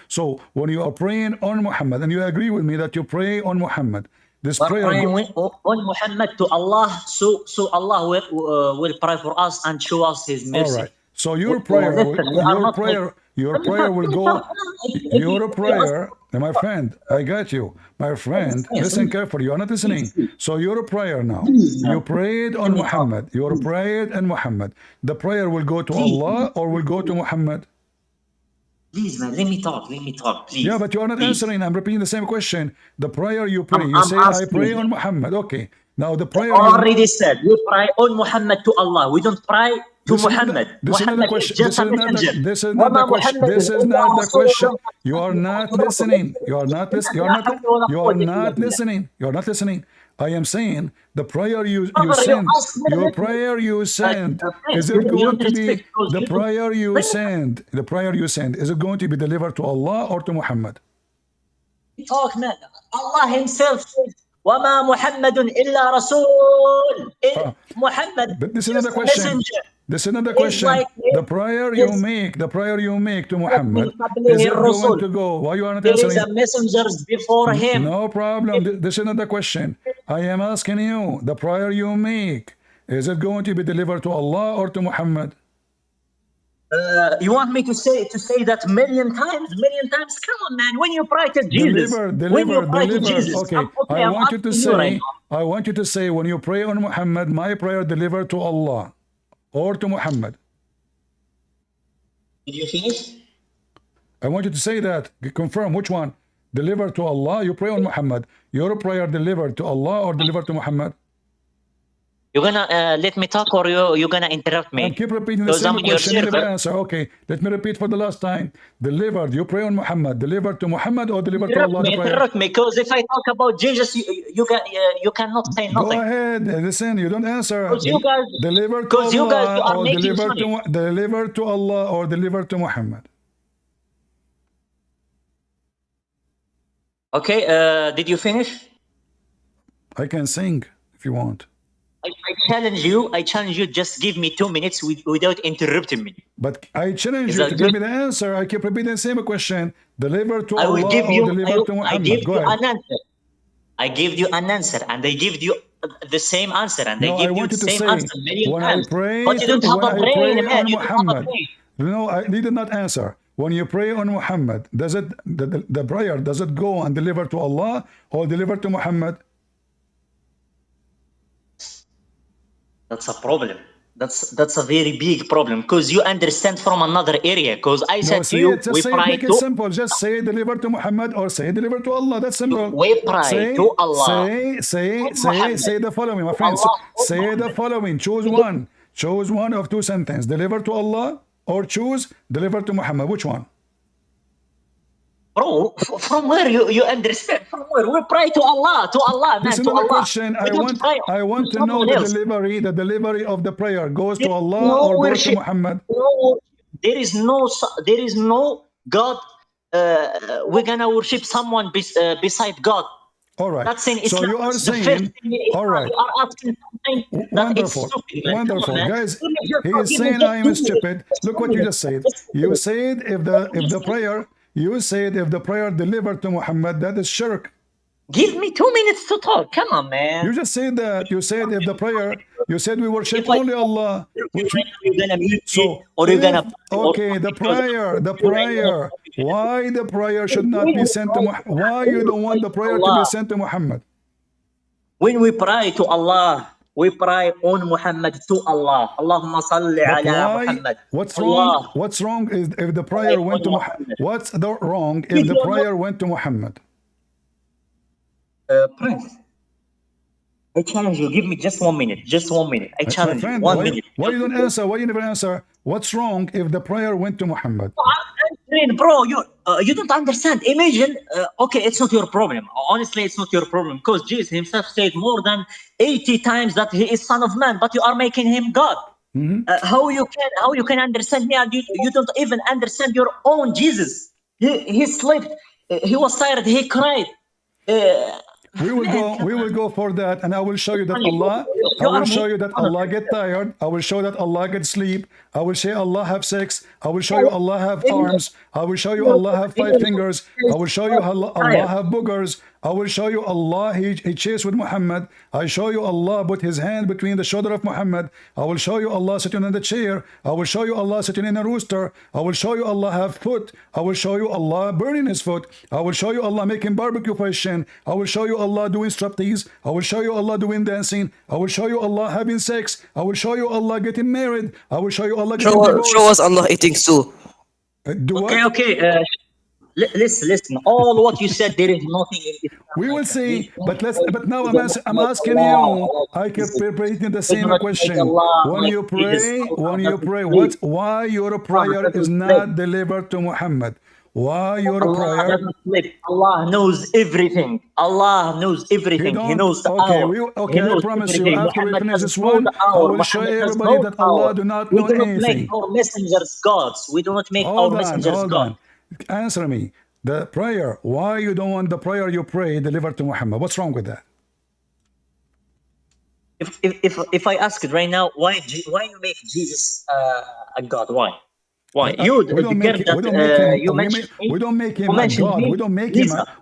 [SPEAKER 2] so when you are praying on Muhammad, and you agree with me that you pray on Muhammad, this prayer
[SPEAKER 11] on Muhammad to Allah, so Allah will pray for us and show us His mercy.
[SPEAKER 2] All right. So your prayer will go. Your prayer, my friend, I got you, my friend. Listen carefully. You are not listening. So your prayer now. You prayed on Muhammad. You prayed on Muhammad. The prayer will go to Allah or will go to Muhammad?
[SPEAKER 11] Please, man, let me talk, please.
[SPEAKER 2] Yeah, but you are not answering. I'm repeating the same question. The prayer you pray, you say, I pray on Muhammad. Okay. Now the prayer.
[SPEAKER 11] Already said, we pray on Muhammad to Allah. We don't pray to Muhammad. Muhammad is just a messenger.
[SPEAKER 2] This is not the question. This is not the question. You are not listening. You are not listening. I am saying the prayer you send, your prayer you send, is it going to be the prayer you send? The prayer you send, is it going to be delivered to Allah or to Muhammad?
[SPEAKER 11] Talk, man. Allah Himself says, وَمَا مُحَمَّدٌ إِلَّا رَسُولٌ. Muhammad.
[SPEAKER 2] But this is another question. This is another question. The prayer you make to Muhammad, is it going to go? Why you are not answering?
[SPEAKER 11] There is a messengers before him.
[SPEAKER 2] No problem. This is another question. I am asking you, the prayer you make, is it going to be delivered to Allah or to Muhammad?
[SPEAKER 11] You want me to say that million times? Come on, man. When you pray to Jesus,
[SPEAKER 2] deliver. Jesus, okay. I want you to say, when you pray on Muhammad, my prayer delivered to Allah or to Muhammad.
[SPEAKER 11] Did you finish?
[SPEAKER 2] I want you to say that. Confirm which one. Delivered to Allah. You pray on Muhammad. Your prayer delivered to Allah or delivered to Muhammad?
[SPEAKER 11] You're gonna let me talk, or you're gonna interrupt me?
[SPEAKER 2] And keep repeating the
[SPEAKER 11] Because
[SPEAKER 2] same
[SPEAKER 11] I'm your
[SPEAKER 2] question. You never
[SPEAKER 11] server.
[SPEAKER 2] answer. Okay, let me repeat for the last time. Delivered. You pray on Muhammad. Delivered to Muhammad or delivered to Allah the prayer?
[SPEAKER 11] Interrupt me, because if I talk about Jesus, you cannot say
[SPEAKER 2] Go
[SPEAKER 11] nothing.
[SPEAKER 2] ahead. Listen, you don't answer.
[SPEAKER 11] Because you guys,
[SPEAKER 2] Delivered to
[SPEAKER 11] because you guys
[SPEAKER 2] Allah
[SPEAKER 11] are
[SPEAKER 2] or
[SPEAKER 11] making
[SPEAKER 2] delivered to Allah or delivered to Muhammad.
[SPEAKER 11] Okay, did you finish?
[SPEAKER 2] I can sing if you want.
[SPEAKER 11] I challenge you, just give me 2 minutes without interrupting me.
[SPEAKER 2] But I challenge
[SPEAKER 11] Is
[SPEAKER 2] you
[SPEAKER 11] that
[SPEAKER 2] to give
[SPEAKER 11] good?
[SPEAKER 2] me the answer. I keep repeating the same question. Delivered to
[SPEAKER 11] I will
[SPEAKER 2] Allah
[SPEAKER 11] give
[SPEAKER 2] or
[SPEAKER 11] you,
[SPEAKER 2] delivered to
[SPEAKER 11] I
[SPEAKER 2] Muhammad.
[SPEAKER 11] give
[SPEAKER 2] Go
[SPEAKER 11] you
[SPEAKER 2] ahead.
[SPEAKER 11] an answer. I gave you an answer, and I give you the same answer, and
[SPEAKER 2] No,
[SPEAKER 11] I
[SPEAKER 2] I
[SPEAKER 11] give you
[SPEAKER 2] want
[SPEAKER 11] the
[SPEAKER 2] you to
[SPEAKER 11] same
[SPEAKER 2] say,
[SPEAKER 11] answer million
[SPEAKER 2] when I
[SPEAKER 11] times.
[SPEAKER 2] pray,
[SPEAKER 11] But you don't have a brain, man.
[SPEAKER 2] on
[SPEAKER 11] You don't have a
[SPEAKER 2] Muhammad.
[SPEAKER 11] brain.
[SPEAKER 2] No, you did not answer. When you pray on Muhammad, does it the prayer, does it go and deliver to Allah or deliver to Muhammad?
[SPEAKER 11] That's a problem. That's a very big problem, because you understand from another area. Because I
[SPEAKER 2] No,
[SPEAKER 11] said to
[SPEAKER 2] say
[SPEAKER 11] you,
[SPEAKER 2] it. Just
[SPEAKER 11] we
[SPEAKER 2] say it.
[SPEAKER 11] pray
[SPEAKER 2] Make it
[SPEAKER 11] to,
[SPEAKER 2] simple. Just say deliver to Muhammad or say deliver to Allah. That's simple.
[SPEAKER 11] we pray to Allah.
[SPEAKER 2] Say the following, my friends. Say the following. Choose one. Choose one of two sentences. Deliver to Allah or choose deliver to Muhammad. Which one?
[SPEAKER 11] Bro, from where you understand? From where? We pray to Allah, man,
[SPEAKER 2] This is
[SPEAKER 11] to
[SPEAKER 2] another
[SPEAKER 11] Allah.
[SPEAKER 2] question.
[SPEAKER 11] We don't pray
[SPEAKER 2] I want to know
[SPEAKER 11] someone else.
[SPEAKER 2] the delivery of the prayer goes to
[SPEAKER 11] There is
[SPEAKER 2] Allah
[SPEAKER 11] no
[SPEAKER 2] or goes to
[SPEAKER 11] worship.
[SPEAKER 2] Muhammad.
[SPEAKER 11] There is no God. We're gonna worship someone beside God.
[SPEAKER 2] All right.
[SPEAKER 11] That's in
[SPEAKER 2] So
[SPEAKER 11] Islam.
[SPEAKER 2] you are
[SPEAKER 11] That's the first
[SPEAKER 2] saying,
[SPEAKER 11] thing in Islam.
[SPEAKER 2] all right.
[SPEAKER 11] You are asking something that it's
[SPEAKER 2] Wonderful.
[SPEAKER 11] stupid, man.
[SPEAKER 2] Wonderful.
[SPEAKER 11] Come on, man.
[SPEAKER 2] Guys,
[SPEAKER 11] Give
[SPEAKER 2] he
[SPEAKER 11] me
[SPEAKER 2] is
[SPEAKER 11] just
[SPEAKER 2] saying
[SPEAKER 11] 2
[SPEAKER 2] I am
[SPEAKER 11] minutes.
[SPEAKER 2] stupid.
[SPEAKER 11] Just
[SPEAKER 2] Look
[SPEAKER 11] 2
[SPEAKER 2] what you
[SPEAKER 11] minutes.
[SPEAKER 2] just said.
[SPEAKER 11] Just 2
[SPEAKER 2] You
[SPEAKER 11] minutes.
[SPEAKER 2] said if the prayer, you said if the prayer delivered to Muhammad, that is shirk.
[SPEAKER 11] Give me 2 minutes to talk. Come on, man.
[SPEAKER 2] You just said that. You said if the prayer, you said we worship
[SPEAKER 11] If I
[SPEAKER 2] only Allah. Which,
[SPEAKER 11] you're gonna mute
[SPEAKER 2] so
[SPEAKER 11] me, or you're gonna
[SPEAKER 2] okay, the prayer. Why the prayer should not be sent to Muhammad? Why you don't want the prayer to be sent to Muhammad?
[SPEAKER 11] When we pray to Allah, we pray on Muhammad to Allah. Allahumma salli
[SPEAKER 2] But
[SPEAKER 11] ala
[SPEAKER 2] why?
[SPEAKER 11] Muhammad.
[SPEAKER 2] What's
[SPEAKER 11] Allah.
[SPEAKER 2] wrong? What's wrong is if the prayer went to Muhammad. What's the wrong if the prayer went to Muhammad?
[SPEAKER 11] Prince, I challenge you. Give me just 1 minute. Just 1 minute. I
[SPEAKER 2] My
[SPEAKER 11] challenge
[SPEAKER 2] friend,
[SPEAKER 11] you. 1 minute.
[SPEAKER 2] why you don't answer? Why you never answer? What's wrong if the prayer went to Muhammad?
[SPEAKER 11] I'm answering, bro. You don't understand. Imagine. Okay, it's not your problem. Honestly, it's not your problem, because Jesus himself said more than 80 times that he is Son of Man, but you are making him God. How you can understand me, and you don't even understand your own Jesus. He slept. He was tired. He cried.
[SPEAKER 2] We will go for that, and I will show you that Allah. I will show you that Allah get tired. I will show that Allah get sleep. I will say Allah have sex. I will show you Allah have arms. I will show you Allah have 5 fingers. I will show you Allah have boogers. I will show you Allah he chased with Muhammad. I show you Allah put his hand between the shoulder of Muhammad. I will show you Allah sitting in the chair. I will show you Allah sitting in a rooster. I will show you Allah have foot. I will show you Allah burning his foot. I will show you Allah making barbecue for his shin. I will show you Allah doing striptease. I will show you Allah doing dancing. I will show you Allah having sex. I will show you Allah getting married. I will show you Allah getting divorced.
[SPEAKER 12] Show us Allah eating too.
[SPEAKER 11] Okay. Listen. All what you said, there is nothing in it.
[SPEAKER 2] We will see, but now I'm asking you. I keep repeating the same question. When you pray, why your prayer is not delivered to Muhammad? Why your prayer?
[SPEAKER 11] Doesn't sleep. Allah knows everything. Allah knows everything. He knows the hour.
[SPEAKER 2] I promise you. After we finish this one, I will show everybody that Allah do not know anything.
[SPEAKER 11] We do not make our messengers gods. We do not make our messengers gods.
[SPEAKER 2] Answer me. The prayer. Why you don't want the prayer you pray delivered to Muhammad? What's wrong with that?
[SPEAKER 11] If I ask it right now, why you make Jesus a god? Why? Why? We don't make him a god.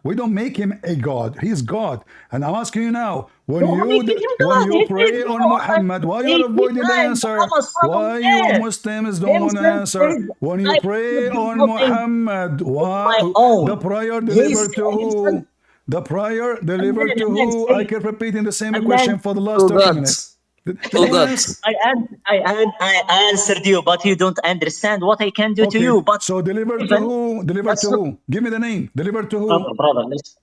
[SPEAKER 11] We don't make him a god. He's God. And I'm asking you now, when you pray on Muhammad, why you are avoiding the answer? Why you Muslims don't want to answer? When you pray on Muhammad, why the prayer delivered to who? The prayer delivered to who? I keep repeating the same question for the last 30 minutes. I answered you, but you don't understand what I can do to you. But
[SPEAKER 2] so deliver to who? Deliver to who? Give me the name. Deliver to who?
[SPEAKER 11] Brother, listen.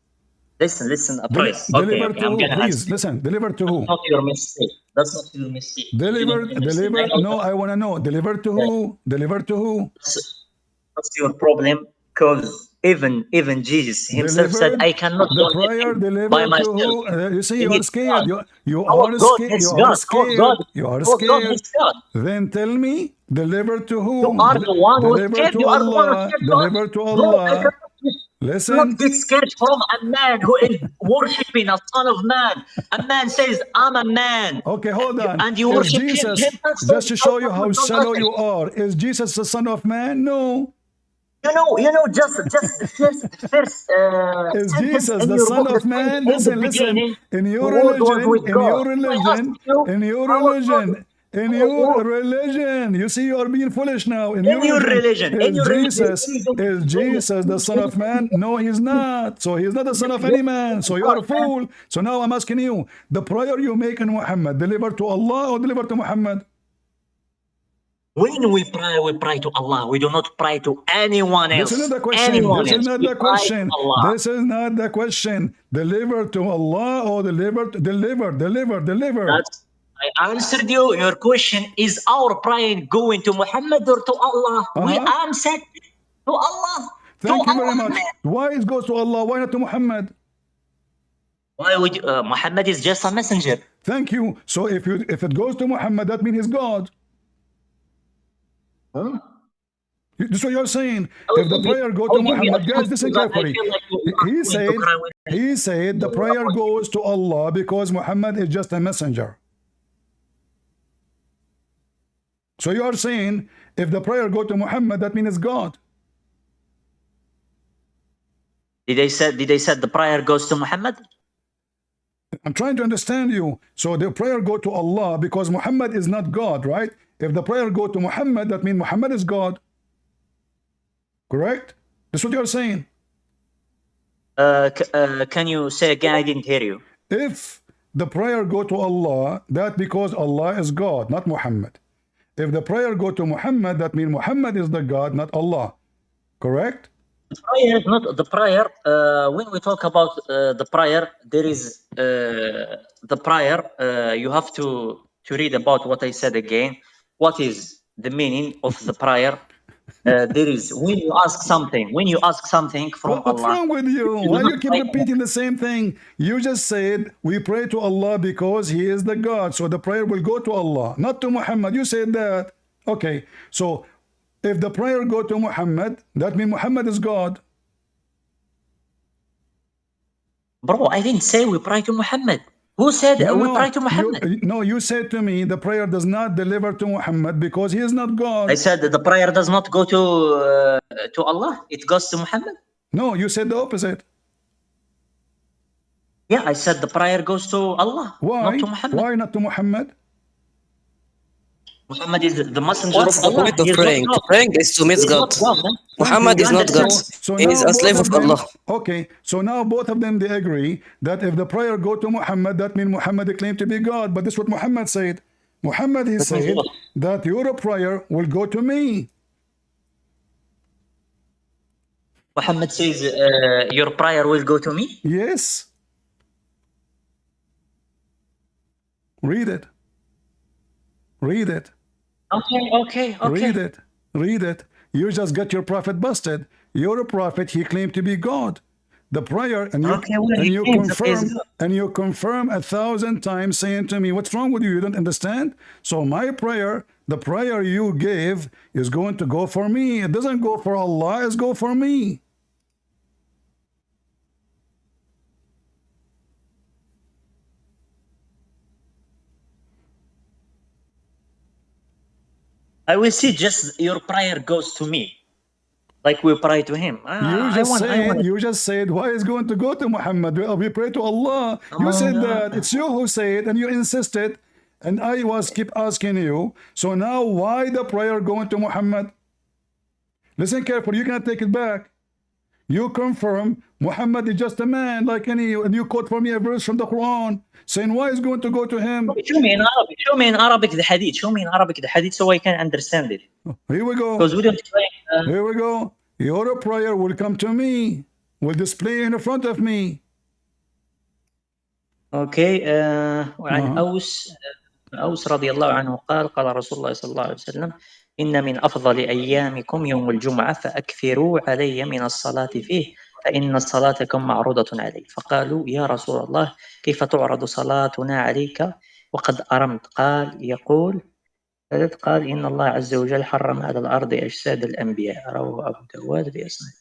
[SPEAKER 11] Listen, Price. Okay,
[SPEAKER 2] Deliver
[SPEAKER 11] okay,
[SPEAKER 2] to
[SPEAKER 11] I'm
[SPEAKER 2] who?
[SPEAKER 11] gonna
[SPEAKER 2] Please
[SPEAKER 11] answer.
[SPEAKER 2] listen. Deliver to who?
[SPEAKER 11] That's not your mistake. That's not your mistake.
[SPEAKER 2] Deliver.
[SPEAKER 11] You didn't
[SPEAKER 2] Deliver.
[SPEAKER 11] understand. I know
[SPEAKER 2] No,
[SPEAKER 11] that.
[SPEAKER 2] I want to know. Deliver to who? Deliver to who?
[SPEAKER 11] That's your problem, because even Jesus himself said,
[SPEAKER 2] Delivered.
[SPEAKER 11] I cannot
[SPEAKER 2] The
[SPEAKER 11] do
[SPEAKER 2] prayer
[SPEAKER 11] anything by
[SPEAKER 2] delivered to
[SPEAKER 11] myself.
[SPEAKER 2] who? You see,
[SPEAKER 11] He
[SPEAKER 2] you are
[SPEAKER 11] needs
[SPEAKER 2] scared.
[SPEAKER 11] God.
[SPEAKER 2] You
[SPEAKER 11] Our
[SPEAKER 2] are
[SPEAKER 11] God
[SPEAKER 2] scared.
[SPEAKER 11] is
[SPEAKER 2] You are
[SPEAKER 11] God.
[SPEAKER 2] scared. You are
[SPEAKER 11] Our God
[SPEAKER 2] scared.
[SPEAKER 11] is God.
[SPEAKER 2] Then tell me, deliver to who?
[SPEAKER 11] You are the one who's
[SPEAKER 2] Deliver
[SPEAKER 11] scared.
[SPEAKER 2] to
[SPEAKER 11] You are the one who's
[SPEAKER 2] Allah.
[SPEAKER 11] scared, God.
[SPEAKER 2] Deliver to
[SPEAKER 11] Bro, I
[SPEAKER 2] Allah.
[SPEAKER 11] cannot
[SPEAKER 2] Listen.
[SPEAKER 11] get scared from a man who is worshipping a son of man. A man says, I'm a man.
[SPEAKER 2] Okay, hold on.
[SPEAKER 11] And you
[SPEAKER 2] Is
[SPEAKER 11] worship
[SPEAKER 2] Jesus,
[SPEAKER 11] him.
[SPEAKER 2] just to show you how shallow you are, is Jesus the Son of Man? No.
[SPEAKER 11] You know, just the first
[SPEAKER 2] Is
[SPEAKER 11] sentence
[SPEAKER 2] Jesus
[SPEAKER 11] in
[SPEAKER 2] the
[SPEAKER 11] your
[SPEAKER 2] Son
[SPEAKER 11] book
[SPEAKER 2] of
[SPEAKER 11] that says,
[SPEAKER 2] Man?
[SPEAKER 11] in the
[SPEAKER 2] Listen.
[SPEAKER 11] beginning,
[SPEAKER 2] In
[SPEAKER 11] the
[SPEAKER 2] your
[SPEAKER 11] word was
[SPEAKER 2] religion,
[SPEAKER 11] with
[SPEAKER 2] in
[SPEAKER 11] God.
[SPEAKER 2] your
[SPEAKER 11] So I
[SPEAKER 2] religion,
[SPEAKER 11] ask you,
[SPEAKER 2] in your
[SPEAKER 11] our God,
[SPEAKER 2] religion, in your religion, you see you are being foolish now. In your religion, is Jesus the Son of Man? No, he's not. So he's not the son of any man. So you are a fool. So now I'm asking you, the prayer you make in Muhammad, deliver to Allah or deliver to Muhammad?
[SPEAKER 11] When we pray to Allah. We do not pray to anyone else.
[SPEAKER 2] This is not the question.
[SPEAKER 11] Anyone
[SPEAKER 2] This is
[SPEAKER 11] else.
[SPEAKER 2] not
[SPEAKER 11] We
[SPEAKER 2] the
[SPEAKER 11] pray to
[SPEAKER 2] question.
[SPEAKER 11] Allah.
[SPEAKER 2] This is not the question. Deliver to Allah or deliver.
[SPEAKER 11] That's, I answered you. Your question is our praying going to Muhammad or to Allah? We answered to Allah.
[SPEAKER 2] Thank you very much. Why it goes to Allah? Why not to Muhammad?
[SPEAKER 11] Why would Muhammad is just a messenger?
[SPEAKER 2] Thank you. So if it goes to Muhammad, that means he's God.
[SPEAKER 11] Huh?
[SPEAKER 2] This is what you're saying. If the prayer go to Muhammad, guys, listen carefully. He said the prayer goes to Allah because Muhammad is just a messenger. So you are saying if the prayer go to Muhammad, that means God.
[SPEAKER 11] Did they say the prayer goes to Muhammad?
[SPEAKER 2] I'm trying to understand you. So the prayer go to Allah because Muhammad is not God, right? If the prayer go to Muhammad, that means Muhammad is God. Correct? That's what you're saying.
[SPEAKER 11] Can you say again? I didn't hear you.
[SPEAKER 2] If the prayer go to Allah, that because Allah is God, not Muhammad. If the prayer go to Muhammad, that means Muhammad is the God, not Allah. Correct?
[SPEAKER 11] The prayer is not the prayer. When we talk about the prayer, there is the prayer. You have to read about what I said again. What is the meaning of the prayer? There is when you ask something from Allah.
[SPEAKER 2] What's wrong with you? Why you keep repeating the same thing? You just said we pray to Allah because He is the God, so the prayer will go to Allah, not to Muhammad. You said that. Okay, so if the prayer go to Muhammad, that means Muhammad is God.
[SPEAKER 11] Bro, I didn't say we pray to Muhammad. Who said we pray to Muhammad?
[SPEAKER 2] You said to me the prayer does not deliver to Muhammad because he is not God.
[SPEAKER 11] I said that the prayer does not go to Allah. It goes to Muhammad.
[SPEAKER 2] No, you said the opposite.
[SPEAKER 11] Yeah, I said the prayer goes to Allah.
[SPEAKER 2] Why?
[SPEAKER 11] Not to Muhammad.
[SPEAKER 2] Why not to Muhammad?
[SPEAKER 11] Muhammad is the messenger
[SPEAKER 12] What's
[SPEAKER 11] of Allah.
[SPEAKER 12] the point of praying? Praying is to meet God. Muhammad is not God. He is a slave of Allah.
[SPEAKER 2] Okay, so now both of them, they agree that if the prayer go to Muhammad, that means Muhammad claimed to be God. But this is what Muhammad said. Muhammad, he said that your prayer will go to me.
[SPEAKER 11] Muhammad says your prayer will go to me?
[SPEAKER 2] Yes. Read it. Read it.
[SPEAKER 11] Okay.
[SPEAKER 2] Read it. You just got your prophet busted. You're a prophet. He claimed to be God. The prayer, and you confirm 1,000 times saying to me, what's wrong with you? You don't understand? So my prayer, the prayer you gave, is going to go for me. It doesn't go for Allah. It's go for me.
[SPEAKER 11] I will see just your prayer goes to me. Like we pray to him.
[SPEAKER 2] You just said, why is going to go to Muhammad? We pray to Allah. You said that. It's you who said, and you insisted, and I was keep asking you. So now why the prayer going to Muhammad? Listen carefully, you cannot take it back. You confirm Muhammad is just a man like any, and you quote for me a verse from the Quran saying why is going to go to him.
[SPEAKER 11] Show me in Arabic the hadith. Show me in Arabic the hadith so I can understand it.
[SPEAKER 2] Here we go.
[SPEAKER 11] Because we don't pray.
[SPEAKER 2] Here we go. Your prayer will come to me, will display in front of me.
[SPEAKER 11] اوكي وعن أوس رضي الله عنه قال قال رسول الله صلى الله عليه وسلم إن من أفضل أيامكم يوم الجمعة فأكثروا علي من الصلاة فيه فإن صلاتكم معروضة علي. فقالوا يا رسول الله كيف تعرض صلاتنا عليك وقد أرمت؟ قال إن الله عز وجل حرم على الأرض أجساد الأنبياء. رواه أبو داود بإسناد.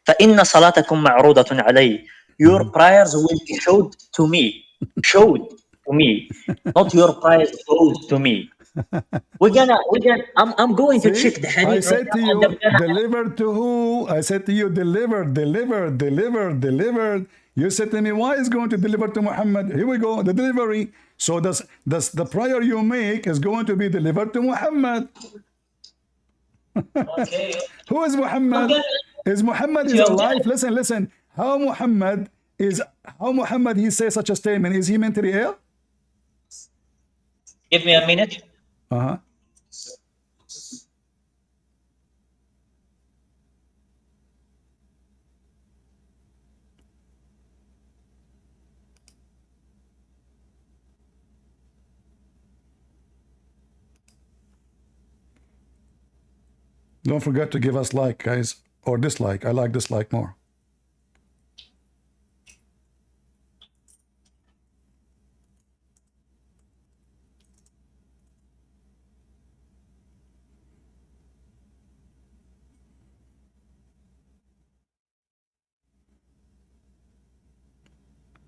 [SPEAKER 11] فإن صلاتكم معروضة علي. Your prayers will be showed to me. Not your prayers showed to me. I'm going to check the hadith.
[SPEAKER 2] I said to you, delivered to who? I said to you, delivered. You said to me, why is going to deliver to Muhammad? Here we go, the delivery. So the prayer you make is going to be delivered to Muhammad.
[SPEAKER 11] Okay.
[SPEAKER 2] Who is Muhammad? Is Muhammad is alive? Listen. How Muhammad he says such a statement? Is he mentally ill?
[SPEAKER 11] Give me a minute.
[SPEAKER 2] Don't forget to give us like, guys, or dislike. I like dislike more.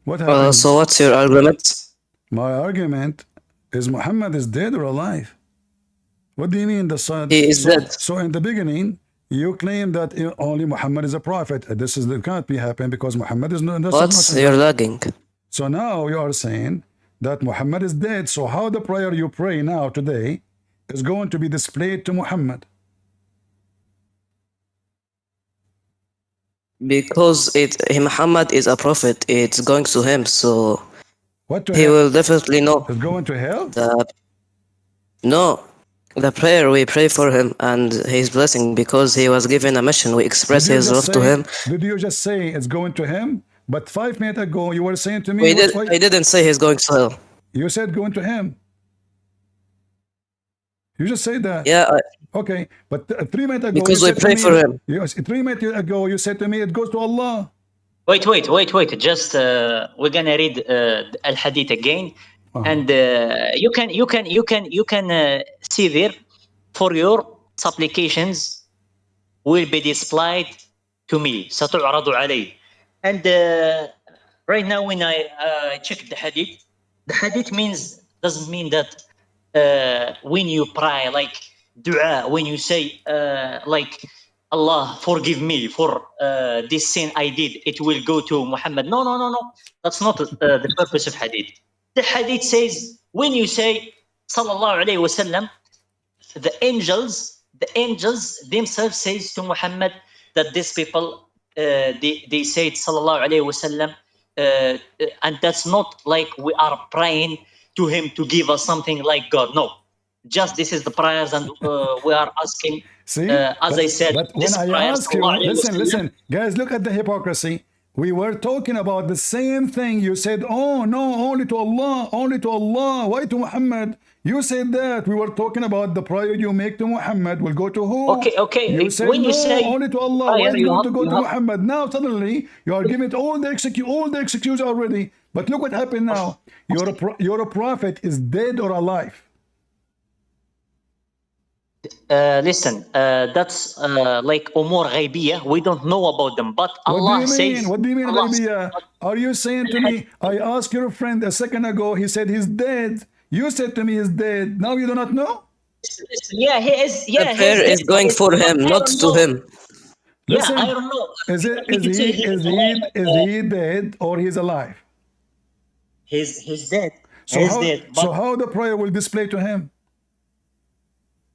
[SPEAKER 2] What happened?
[SPEAKER 12] So what's your argument?
[SPEAKER 2] My argument is Muhammad is dead or alive. What do you mean the son?
[SPEAKER 12] He is dead.
[SPEAKER 2] So in the beginning, you claim that only Muhammad is a prophet. This is can't be happening because Muhammad is not.
[SPEAKER 12] You're lagging.
[SPEAKER 2] So now you are saying that Muhammad is dead. So how the prayer you pray now today is going to be displayed to Muhammad?
[SPEAKER 12] Because Muhammad is a prophet, it's going to him, so
[SPEAKER 2] what to
[SPEAKER 12] he
[SPEAKER 2] hell?
[SPEAKER 12] will definitely know.
[SPEAKER 2] It's going to hell?
[SPEAKER 12] No, the prayer we pray for him and his blessing because he was given a mission. We express his love to him.
[SPEAKER 2] Did you just say it's going to him? But 5 minutes ago you were saying to me.
[SPEAKER 12] I didn't say he's going to hell.
[SPEAKER 2] You said going to him. You just said that.
[SPEAKER 12] Yeah.
[SPEAKER 2] Okay, but 3 minutes ago
[SPEAKER 12] because we pray for him.
[SPEAKER 2] 3 minutes ago you said to me it goes to Allah.
[SPEAKER 11] Wait. Just we're gonna read Al Hadith again, and you can see there for your supplications will be displayed to me. ستعرض علي. And right now when I check the hadith doesn't mean that when you pray like dua, when you say like Allah forgive me for this sin I did, it will go to Muhammad. No. That's not the purpose of hadith. The hadith says when you say sallallahu alayhi wasallam, the angels themselves says to Muhammad that these people they said sallallahu alayhi wasallam, and that's not like we are praying to him to give us something like God. No. Just this is the prayers, and we are asking.
[SPEAKER 2] See,
[SPEAKER 11] I said,
[SPEAKER 2] but when I ask you, listen, guys, look at the hypocrisy. We were talking about the same thing. You said, "Oh no, only to Allah. Why to Muhammad?" You said that. We were talking about the prayer you make to Muhammad will go to who?
[SPEAKER 11] Okay.
[SPEAKER 2] You said
[SPEAKER 11] when you
[SPEAKER 2] no,
[SPEAKER 11] say
[SPEAKER 2] only to Allah. Why to go to Muhammad? Now suddenly you are giving all the excuse already. But look what happened now. Your prophet is dead or alive.
[SPEAKER 11] Listen, that's like umur ghaibiyah. We don't know about them, but Allah says.
[SPEAKER 2] What do you mean ghaibiyah? Are you saying to me, I asked your friend a second ago, he said he's dead. You said to me he's dead. Now you do not know?
[SPEAKER 11] Yeah, he is. Yeah,
[SPEAKER 12] the prayer is going for him, not to him.
[SPEAKER 2] Listen,
[SPEAKER 11] yeah, I don't know.
[SPEAKER 2] Is he dead or he's alive?
[SPEAKER 11] He's dead.
[SPEAKER 2] So how the prayer will display to him?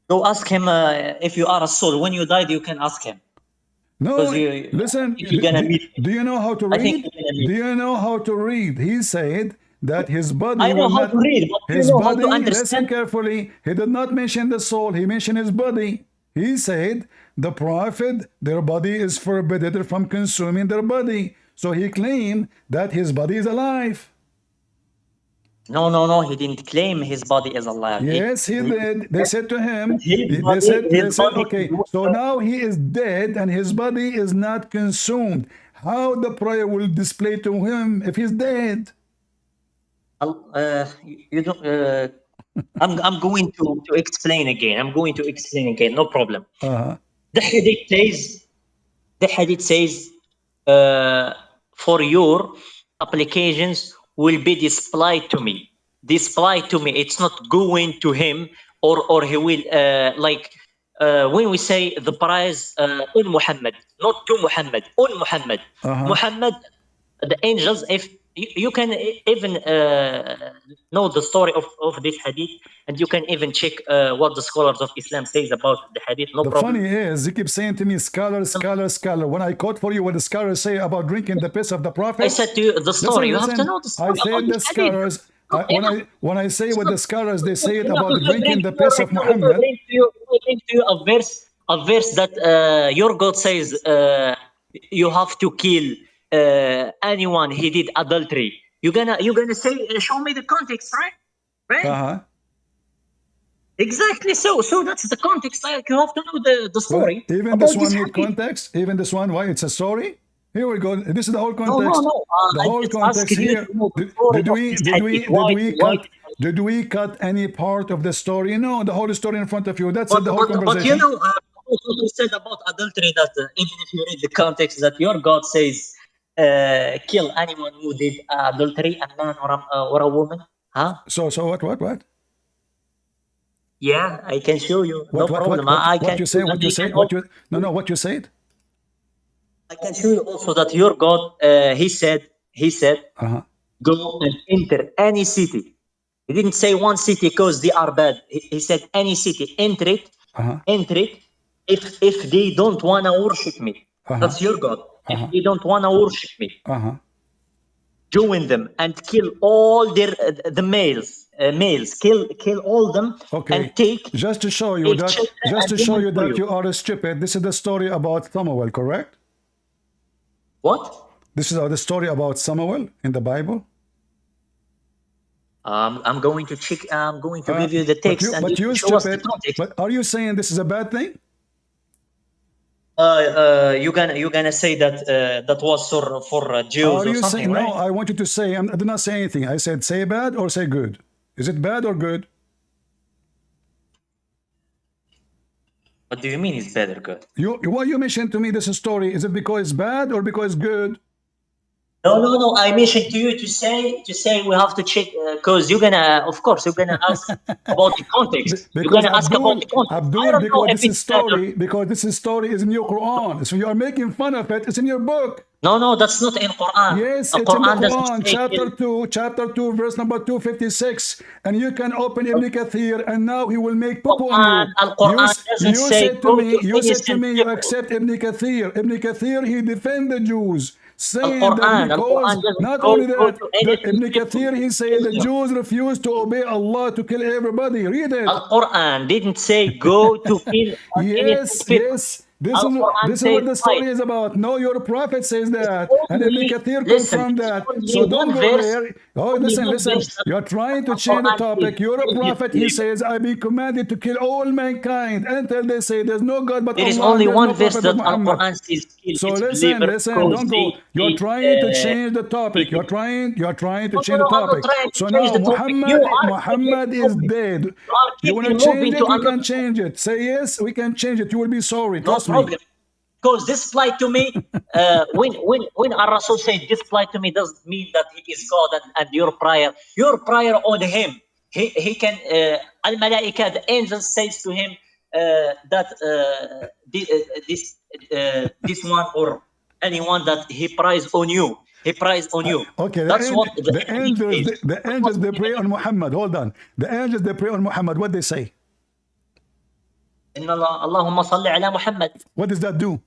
[SPEAKER 11] Go ask him if you are a soul. When you died, you can ask him.
[SPEAKER 2] No, listen. Do you know how to read? Do you know how to read? He said that his body.
[SPEAKER 11] I know how to read, but
[SPEAKER 2] his
[SPEAKER 11] you know
[SPEAKER 2] body.
[SPEAKER 11] how to understand.
[SPEAKER 2] Listen carefully. He did not mention the soul. He mentioned his body. He said the prophet, their body is forbidden from consuming their body. So he claimed that his body is alive.
[SPEAKER 11] No, no, no. He didn't claim his body is alive.
[SPEAKER 2] Yes, he did. They said to him,
[SPEAKER 11] His
[SPEAKER 2] they said,
[SPEAKER 11] body
[SPEAKER 2] okay, so now he is dead and his body is not consumed. How the prayer will display to him if he's dead?
[SPEAKER 11] You don't. I'm going to explain again. I'm going to explain again. No problem. The hadith says, for your applications will be displayed to me. Displayed to me. It's not going to him, or he will like when we say the prize on Muhammad, not to Muhammad, on Muhammad. Muhammad, the angels, if you can even know the story of this hadith, and you can even check what the scholars of Islam says about the hadith. No problem.
[SPEAKER 2] The funny is, you keep saying to me, scholar, scholar, scholar. When I quote for you what the scholars say about drinking the piss of the Prophet,
[SPEAKER 11] I said to you the story. You have to know the story.
[SPEAKER 2] I said the scholars. When I say what the scholars, they say it about drinking the piss of Muhammad.
[SPEAKER 11] I bring to you a verse that your God says you have to kill anyone he did adultery. You're gonna say, show me the context, right? Right? Exactly. So that's the context. Like, you have to know the story.
[SPEAKER 2] Well, even this one need context. Even this one, why it's a story? Here we go. This is the whole context.
[SPEAKER 11] No.
[SPEAKER 2] The whole context here. Did we cut any part of the story? No, the whole story in front of you. That's the whole conversation.
[SPEAKER 11] But you know what you said about adultery, that even if you read the context, that your God says kill anyone who did adultery, a man or a woman. Huh?
[SPEAKER 2] So what?
[SPEAKER 11] Yeah, I can show you. No problem.
[SPEAKER 2] What you say? What you say? What you said?
[SPEAKER 11] I can show you also that your God, he said, go and enter any city. He didn't say one city because they are bad. He said any city, enter it, enter it. If they don't want to worship me, that's your God. If they don't want to worship me, join them and kill all the males. Kill all them, and take.
[SPEAKER 2] Just to show you that you are stupid. This is the story about Samuel, correct?
[SPEAKER 11] What?
[SPEAKER 2] This is the story about Samuel in the Bible.
[SPEAKER 11] I'm going to check. I'm going to give you the text,
[SPEAKER 2] but you
[SPEAKER 11] show us the context.
[SPEAKER 2] But are you saying this is a bad thing?
[SPEAKER 11] You're gonna say that that was for Jews or something,
[SPEAKER 2] saying,
[SPEAKER 11] right?
[SPEAKER 2] No, I want you to say. I did not say anything. I said say bad or say good. Is it bad or good?
[SPEAKER 11] What do you mean it's bad or good?
[SPEAKER 2] Why you mentioned to me this story? Is it because it's bad or because it's good?
[SPEAKER 11] No. I mentioned to you to say we have to check because you're gonna, of course, you're gonna ask about the context. You're gonna ask about the context.
[SPEAKER 2] Abdul, because this story is in your Quran. So you are making fun of it. It's in your book.
[SPEAKER 11] No, that's not in Quran.
[SPEAKER 2] Yes, it's in the Quran, chapter 2, verse number 256. And you can open Ibn Kathir, and now he will make poo on you.
[SPEAKER 11] Al-Quran doesn't say
[SPEAKER 2] you said to me, you accept Ibn Kathir. Ibn Kathir, he defend the Jews, saying that because, not only that, Ibn Kathir, he said the Jews refused to obey Allah to kill everybody. Read it.
[SPEAKER 11] Al-Quran didn't say go to kill.
[SPEAKER 2] Yes. This is what the story is about. No, your prophet says that, and Ibn Kathir confirmed that. So don't go there. Oh, listen. You're trying to change the topic. You're a prophet. He says, I've been commanded to kill all mankind until they say there's no God but Allah.
[SPEAKER 11] There is only one verse that Al-Quran says kill.
[SPEAKER 2] So listen. Don't go. You're trying to change the topic. You're trying to change the topic. So now Muhammad is dead. You want to change it? We can change it. Say yes. We can change it. You will be sorry. Trust me.
[SPEAKER 11] Problem. Because this applied to me, when our Rasul said this applied to me, doesn't mean that he is God and your prayer on him. He can al-malaika, the angel says to him that this one or anyone that he prays on you. He prays on you.
[SPEAKER 2] Okay,
[SPEAKER 11] that's what
[SPEAKER 2] the angels they pray on Muhammad. Hold on. The angels they pray on Muhammad. What they say?
[SPEAKER 11] Allahumma salli ala Muhammad.
[SPEAKER 2] What does that do?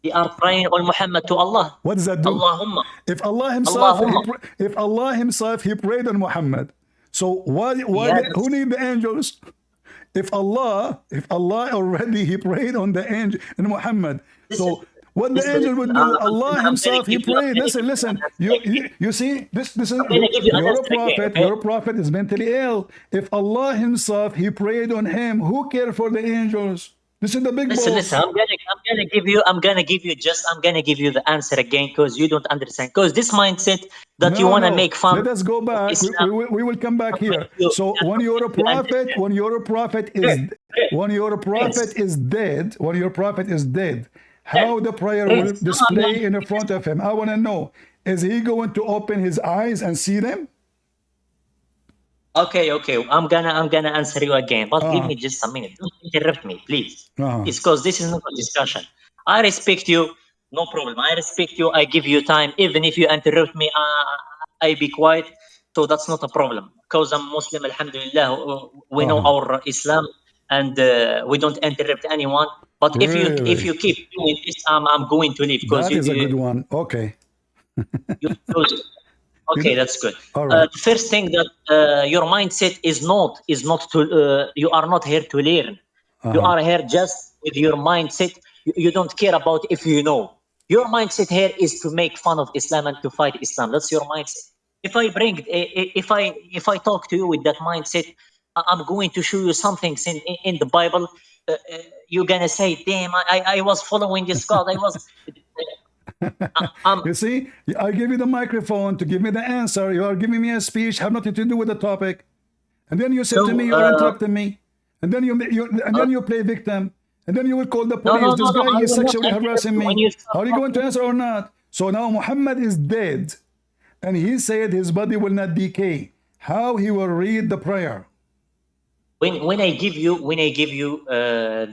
[SPEAKER 11] They are praying on Muhammad to Allah.
[SPEAKER 2] What does that do?
[SPEAKER 11] Allahumma.
[SPEAKER 2] If Allah himself he prayed on Muhammad, so who need the angels? If Allah already he prayed on the angel in Muhammad, so What the angel would do, Allah himself, he prayed. Listen. You see, this is your prophet is mentally ill. If Allah himself, he prayed on him, who cared for the angels? This is the big boss.
[SPEAKER 11] Listen, I'm gonna give you the answer again, because you don't understand. Because this mindset that you want to make fun.
[SPEAKER 2] Let us go back. We will come back here. So when you're a prophet, when your prophet is dead, how the prayer will display in front of him? I want to know. Is he going to open his eyes and see them?
[SPEAKER 11] Okay. I'm gonna answer you again, but give me just a minute. Don't interrupt me, please. It's because this is not a discussion. I respect you, no problem. I respect you. I give you time. Even if you interrupt me, I be quiet. So that's not a problem. Because I'm Muslim, alhamdulillah. We know our Islam, and we don't interrupt anyone. But if you keep doing this, I'm going to leave.
[SPEAKER 2] That is a good one. Okay.
[SPEAKER 11] Okay, that's good. Right. The first thing that your mindset is not to you are not here to learn. You are here just with your mindset. You don't care about if you know. Your mindset here is to make fun of Islam and to fight Islam. That's your mindset. If I talk to you with that mindset, I'm going to show you something in the Bible. You're gonna say, "Damn, I was following this God. I was."
[SPEAKER 2] You see, I give you the microphone to give me the answer. You are giving me a speech, have nothing to do with the topic, and then you say to me, "You are interrupting me," and then you play victim, and then you will call the police. This guy is sexually harassing me. Are you going to answer or not? So now Muhammad is dead, and he said his body will not decay. How he will read the prayer?
[SPEAKER 11] When I give you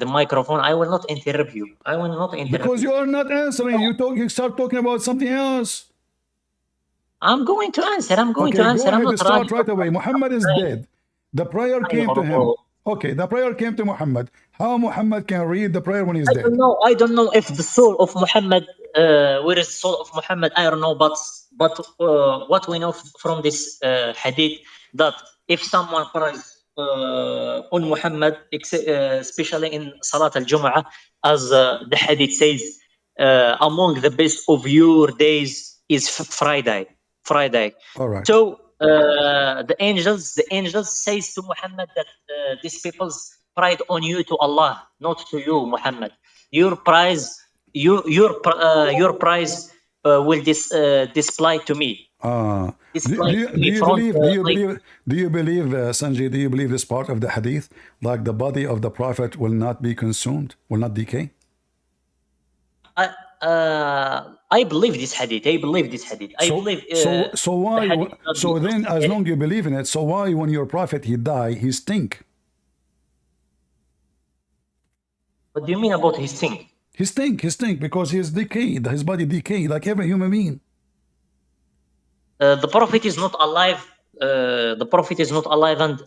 [SPEAKER 11] the microphone, I will not interrupt you. I will not interrupt
[SPEAKER 2] because you are not answering. You start talking about something else.
[SPEAKER 11] I'm going to answer. I'm going to answer.
[SPEAKER 2] I'm not start right away. Muhammad is dead. The prayer came to him. Okay, the prayer came to Muhammad. How Muhammad can read the prayer when he's dead?
[SPEAKER 11] I don't know if the soul of Muhammad, where is the soul of Muhammad? I don't know, but what we know from this hadith, that if someone prays on Muhammad, especially in Salat al-Jum'ah, as the hadith says, among the best of your days is Friday.
[SPEAKER 2] All right.
[SPEAKER 11] So the angels says to Muhammad that these people's pride on you to Allah, not to you, Muhammad. Your prize will display to me.
[SPEAKER 2] Do you believe, Sanji, do you believe this part of the hadith, like the body of the prophet will not be consumed, will not decay?
[SPEAKER 11] I believe this hadith. So
[SPEAKER 2] why? So then, as long as you believe in it, so why, when your prophet he die, he stink?
[SPEAKER 11] What do you mean about his stink?
[SPEAKER 2] He stink because he is decayed. His body decayed like every human being.
[SPEAKER 11] The prophet is not alive. And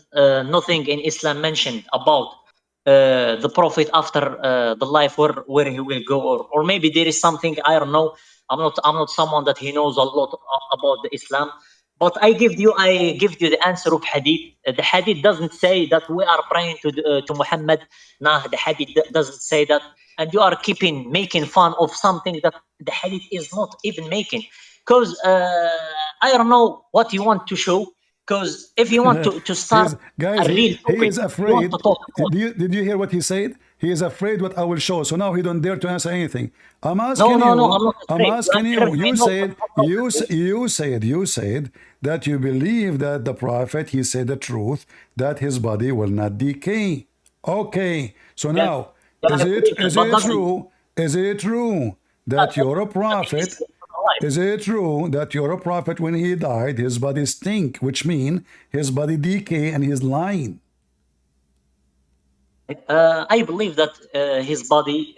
[SPEAKER 11] nothing in Islam mentioned about the prophet after the life, where he will go, or maybe there is something, I don't know. I'm not someone that he knows a lot about the Islam, but I give you the answer of hadith. The hadith doesn't say that we are praying to Muhammad. Nah, the hadith doesn't say that, and you are making fun of something that the hadith is not even making. Because I don't know what you want to show. Because if you want to start
[SPEAKER 2] guys,
[SPEAKER 11] a real topic,
[SPEAKER 2] he is afraid. Did you hear what he said? He is afraid what I will show. So now he don't dare to answer anything. I'm asking you. I'm asking you. You said that you believe that the prophet, he said the truth, that his body will not decay. Okay. So now, is it true that you're a prophet? Is it true that you're a prophet, when he died, his body stink, which means his body decay and he's lying?
[SPEAKER 11] I believe that his body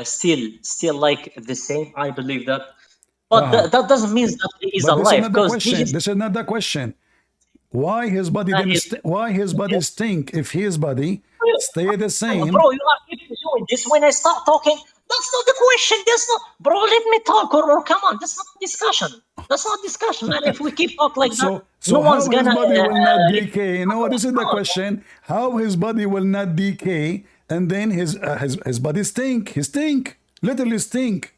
[SPEAKER 11] still like the same. I believe that. But that doesn't mean that he is alive.
[SPEAKER 2] This is not the question. Why his body why his body stink if his body stay the same?
[SPEAKER 11] Bro, you are keeping doing this when I start talking. That's not the question. That's not, bro. Let me talk, or come on. That's not discussion. That's not discussion, man. If we keep talking like that, no one's gonna.
[SPEAKER 2] His body will not decay. No, this is the question. How his body will not decay, and then his body stink. He stink, literally stink.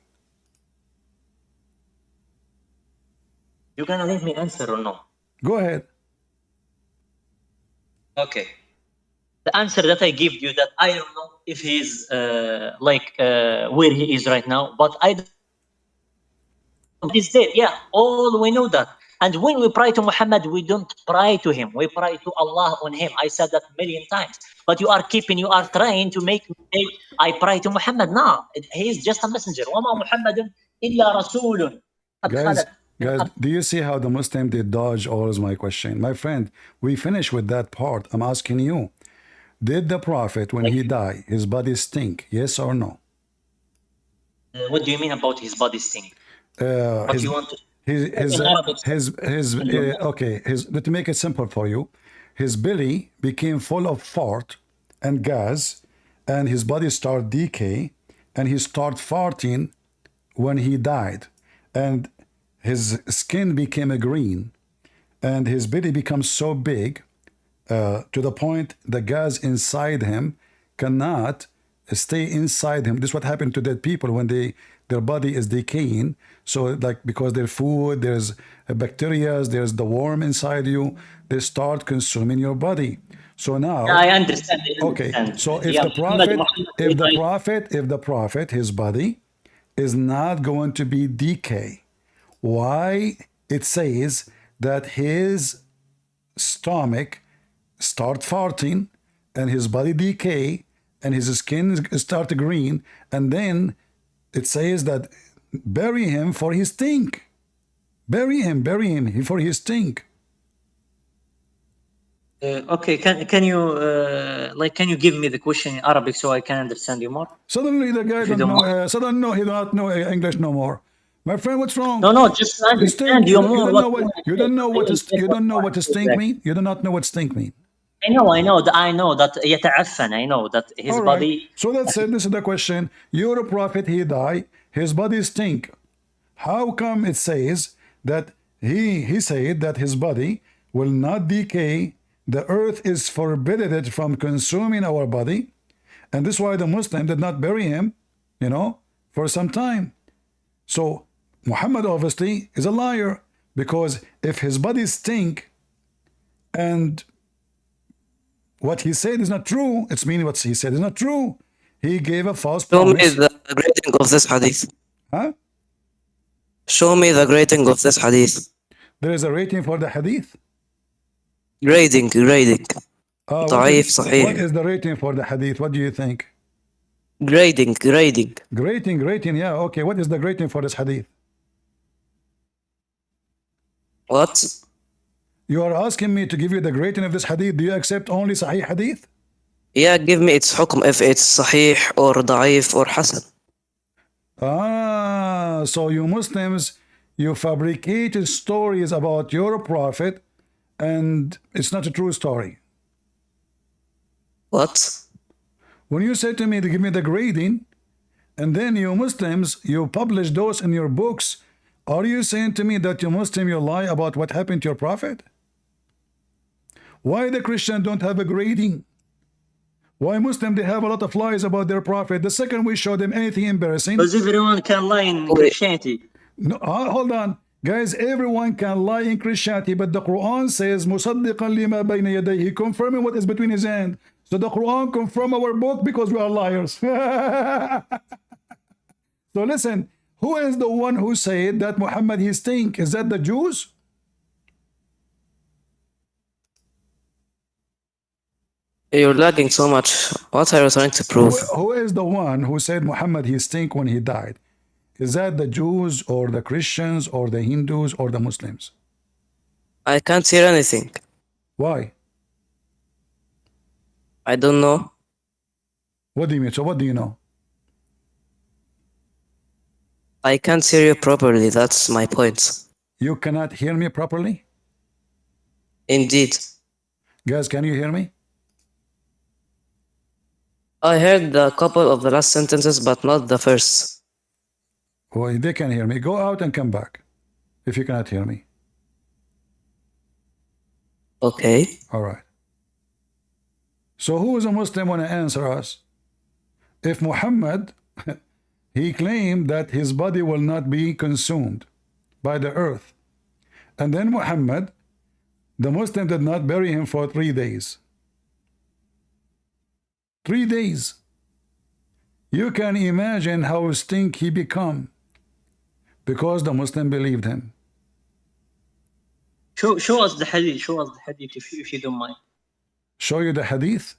[SPEAKER 11] You gonna let me answer or no?
[SPEAKER 2] Go ahead.
[SPEAKER 11] Okay. The answer that I give you that I don't know if he's where he is right now, but I don't know. He's dead. Yeah, all we know that. And when we pray to Muhammad, we don't pray to him. We pray to Allah on him. I said that a million times. But you are trying to make me say, I pray to Muhammad. No, he is just a messenger. وَمَا مُحَمَّدٌ إِلَّا رَسُولٌ.
[SPEAKER 2] Guys, do you see how the Muslim did dodge always my question? My friend, we finish with that part. I'm asking you, did the Prophet, when he died, his body stink? Yes or no?
[SPEAKER 11] What do you mean about his body stink? What you want to...
[SPEAKER 2] To make it simple for you, his belly became full of fart and gas, and his body started decay, and he started farting when he died, and his skin became a green, and his belly becomes so big to the point the gas inside him cannot stay inside him. This is what happened to dead people when their body is decaying. So like, because their food, there's bacteria, there's the worm inside you, they start consuming your body. So now
[SPEAKER 11] I understand.
[SPEAKER 2] Okay, so if the prophet, his body is not going to be decay, why it says that his stomach start farting and his body decay and his skin start green, and then it says that bury him for his stink. Bury him for his stink.
[SPEAKER 11] Okay, can you give me the question in Arabic so I can understand you more?
[SPEAKER 2] Suddenly the guy don't know. Suddenly he don't know English no more. My friend, what's wrong?
[SPEAKER 11] No, just understand you more.
[SPEAKER 2] You don't know what stink mean. You do not know what stink mean.
[SPEAKER 11] I know that يتعفن. I know that his body.
[SPEAKER 2] So that's it. This is the question. You're a prophet. He died. His body stink. How come it says that he said that his body will not decay? The earth is forbidden from consuming our body, and this is why the Muslim did not bury him, for some time. So Muhammad obviously is a liar, because if his body stink and what he said is not true, it's meaning what he said is not true. He gave a false promise.
[SPEAKER 12] Show me the grading of this hadith.
[SPEAKER 2] Huh?
[SPEAKER 12] Show me the grading of this hadith.
[SPEAKER 2] There is a rating for the hadith.
[SPEAKER 12] Grading.
[SPEAKER 2] What is the rating for the hadith? What do you think?
[SPEAKER 12] Grading.
[SPEAKER 2] Rating, yeah, okay. What is the rating for this hadith?
[SPEAKER 12] What?
[SPEAKER 2] You are asking me to give you the rating of this hadith. Do you accept only Sahih hadith?
[SPEAKER 12] Yeah, give me its hukm, if it's Sahih or Da'if or Hasan.
[SPEAKER 2] So you Muslims, you fabricated stories about your prophet, and it's not a true story.
[SPEAKER 12] What?
[SPEAKER 2] When you said to me to give me the grading, and then you Muslims, you publish those in your books, are you saying to me that you Muslim, you lie about what happened to your prophet? Why the Christian don't have a grading? Why Muslim, they have a lot of lies about their prophet? The second we show them anything embarrassing.
[SPEAKER 11] Because everyone can lie in Christianity.
[SPEAKER 2] No, hold on. Guys, everyone can lie in Christianity, but the Quran says, مُصَدِّقًا لِمَا بَيْنَ يَدَيْهِ, confirming what is between his hands. So the Quran confirm our book because we are liars. So listen, who is the one who said that Muhammad he stink? Is that the Jews?
[SPEAKER 12] You're lagging so much. What are you trying to prove?
[SPEAKER 2] Who is the one who said Muhammad he stink when he died? Is that the Jews or the Christians or the Hindus or the Muslims?
[SPEAKER 12] I can't hear anything.
[SPEAKER 2] Why?
[SPEAKER 12] I don't know.
[SPEAKER 2] What do you mean? So what do you know?
[SPEAKER 12] I can't hear you properly. That's my point.
[SPEAKER 2] You cannot hear me properly?
[SPEAKER 12] Indeed.
[SPEAKER 2] Guys, can you hear me?
[SPEAKER 12] I heard a couple of the last sentences, but not the first.
[SPEAKER 2] Well, they can hear me. Go out and come back if you cannot hear me.
[SPEAKER 12] Okay.
[SPEAKER 2] All right. So who is a Muslim want to answer us? If Muhammad, he claimed that his body will not be consumed by the earth, And then Muhammad, the Muslim did not bury him for 3 days. 3 days. You can imagine how stink he become because the Muslim believed him.
[SPEAKER 11] Show us the hadith. Show us the hadith if you don't mind.
[SPEAKER 2] Show you the hadith?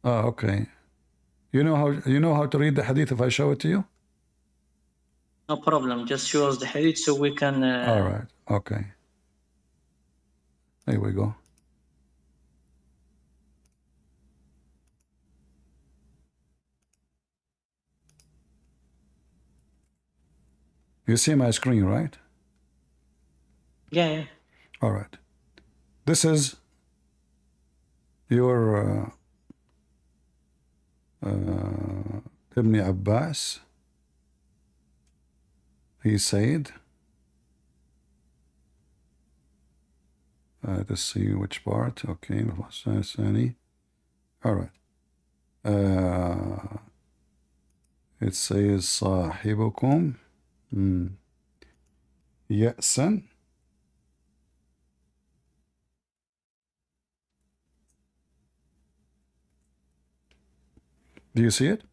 [SPEAKER 2] Oh, okay. You know how to read the hadith if I show it to you?
[SPEAKER 11] No problem. Just show us the hadith so we can.
[SPEAKER 2] All right. Okay. Here we go. You see my screen, right?
[SPEAKER 11] Yeah.
[SPEAKER 2] All right. This is your Ibn Abbas. He said, let's see which part. Okay, Sunii. All right. It says صاحبكم يأسا Do you see it?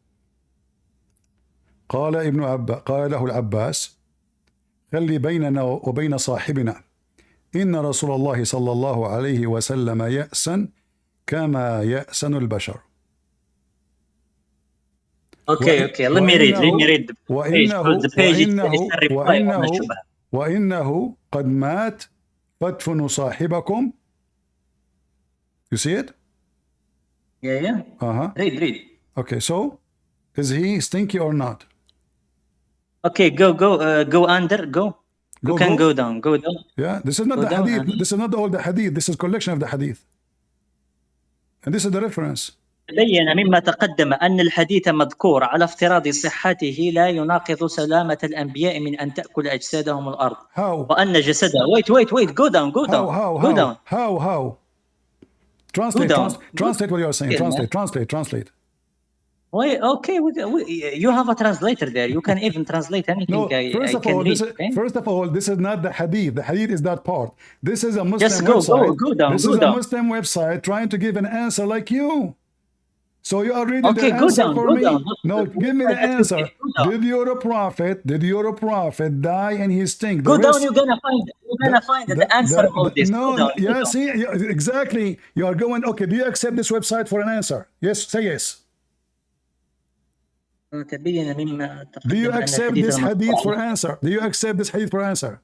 [SPEAKER 2] قال له العباس خلي بيننا وبين صاحبنا إن رسول الله صلى الله عليه وسلم يأسا كما يأسن البشر.
[SPEAKER 11] Okay. Let me read the page.
[SPEAKER 2] وإنه قد مات فادفنوا صاحبكم. You see it?
[SPEAKER 11] Yeah. Read.
[SPEAKER 2] Okay, so is he stinky or not?
[SPEAKER 11] Okay, go under, go. You can go down.
[SPEAKER 2] Yeah, this is not the hadith. This is not all the hadith. This is collection of the hadith. And this is the reference.
[SPEAKER 11] بين مما تقدم أن الحديث مذكور على افتراض صحته لا يناقض سلامة الأنبياء من أن تأكل أجسادهم الأرض.
[SPEAKER 2] How?
[SPEAKER 11] وأن جسده wait, go down.
[SPEAKER 2] How? Translate what you are saying. Translate.
[SPEAKER 11] Wait, okay, you have a translator there. You can even translate anything.
[SPEAKER 2] No, first of all, this is not the hadith. The hadith is that part. This is a Muslim website.
[SPEAKER 11] Go down.
[SPEAKER 2] This is a Muslim website trying to give an answer like you. So you are reading the
[SPEAKER 11] go
[SPEAKER 2] answer
[SPEAKER 11] down,
[SPEAKER 2] for
[SPEAKER 11] go
[SPEAKER 2] me.
[SPEAKER 11] down.
[SPEAKER 2] No, give me the answer. Did your prophet die and he stink?
[SPEAKER 11] Go down. You're gonna find the answer of this.
[SPEAKER 2] No, yeah, see, exactly. You are going. Okay, do you accept this website for an answer? Yes, say yes. Do you accept this hadith for answer? Do you accept this hadith for answer?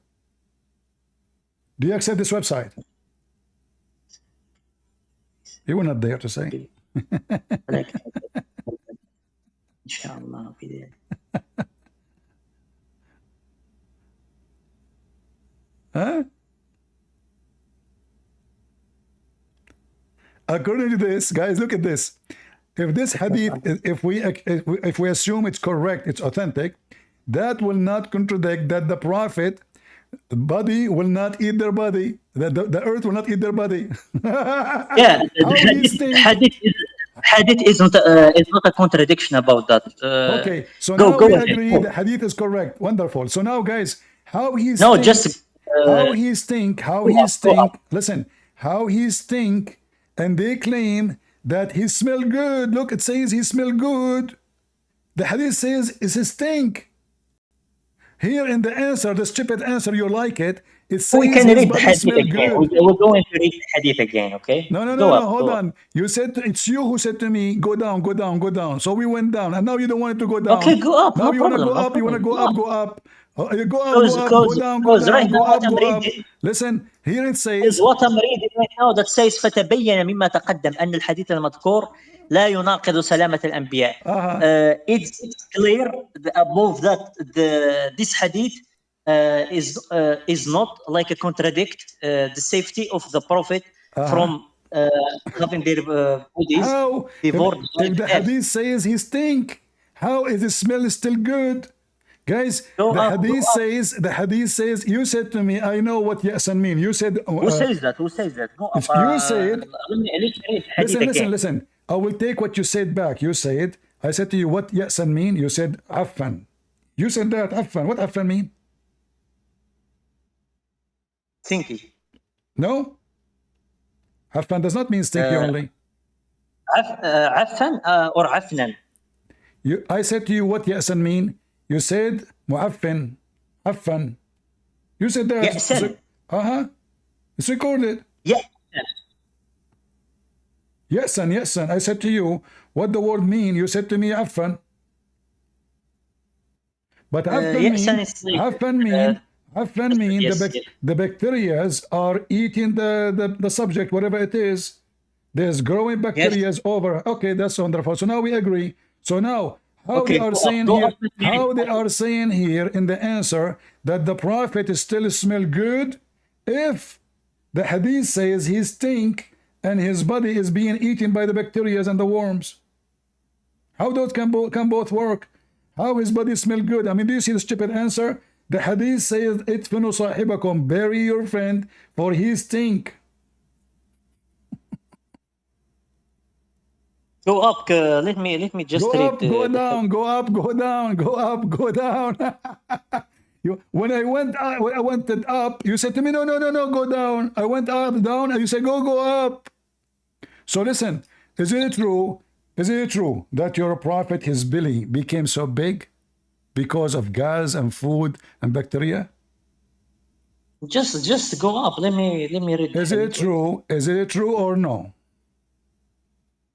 [SPEAKER 2] Do you accept this website? You were not there to say. Huh? According to this, guys, look at this. If this hadith, if we assume it's correct, it's authentic, that will not contradict that the prophet body will not eat their body, that the earth will not eat their body.
[SPEAKER 11] Yeah, hadith is not a contradiction about that.
[SPEAKER 2] Okay, so now we agree the hadith is correct. Wonderful. So now, guys, how he stink, listen, how he stink, and they claim that he smell good. Look, it says he smell good. The hadith says it's a stink. Here in the answer, the stupid answer, you like it. It says
[SPEAKER 11] we can read the hadith
[SPEAKER 2] again.
[SPEAKER 11] We're going to read the hadith again, okay?
[SPEAKER 2] No, hold on. You said it's you who said to me, go down. So we went down, and now you don't want it to go down.
[SPEAKER 11] Okay, go up.
[SPEAKER 2] Now
[SPEAKER 11] No
[SPEAKER 2] you want to
[SPEAKER 11] problem,
[SPEAKER 2] go
[SPEAKER 11] no
[SPEAKER 2] up. You want to go
[SPEAKER 11] problem.
[SPEAKER 2] up. You go up, go down,
[SPEAKER 11] right
[SPEAKER 2] go
[SPEAKER 11] now
[SPEAKER 2] up. Listen, here it says.
[SPEAKER 11] What I'm reading right now that says فتبين مما تقدم أن الحديث المذكور لا يناقض سلامة الأنبياء. It's clear above that this hadith is not like a contradict the safety of the prophet from having their bodies devoured.
[SPEAKER 2] If the hadith says he stink, how is the smell still good? Guys, the hadith says, you said to me, I know what yasan mean. You said,
[SPEAKER 11] who says that?
[SPEAKER 2] You said, listen. I will take what you said back. You said, I said to you, what yasan mean? You said, affan. You said that, affan. What affan mean?
[SPEAKER 11] Stinky.
[SPEAKER 2] No? Affan does not mean stinky only.
[SPEAKER 11] Affan or Afnan?
[SPEAKER 2] I said to you what Ya'san mean. You said mu'affin. Affan. You said that.
[SPEAKER 11] Ya'san.
[SPEAKER 2] It's recorded.
[SPEAKER 11] Ya'san.
[SPEAKER 2] Ya'san. I said to you what the word mean. You said to me Affan. But Affan mean
[SPEAKER 11] yes,
[SPEAKER 2] the bacteria are eating the subject, whatever it is. There's growing bacteria over. Okay, that's wonderful. So now we agree. So now how they are saying here in the answer that the prophet still smell good if the hadith says he stink and his body is being eaten by the bacteria and the worms. How those can both work? How his body smell good? I mean, do you see the stupid answer? The hadith says, "Itfinu sahibakum," bury your friend, for he stink.
[SPEAKER 11] Go up. Let me just
[SPEAKER 2] go
[SPEAKER 11] read.
[SPEAKER 2] Up, go down. Go up. Go down. Go up. Go down. When I went up, you said to me, no, go down. I went up, down, and you said, go up. So listen, is it true that your prophet, his belly became so big because of gas and food and bacteria?
[SPEAKER 11] Just go up. Let me read.
[SPEAKER 2] Is it true? Is it true or no?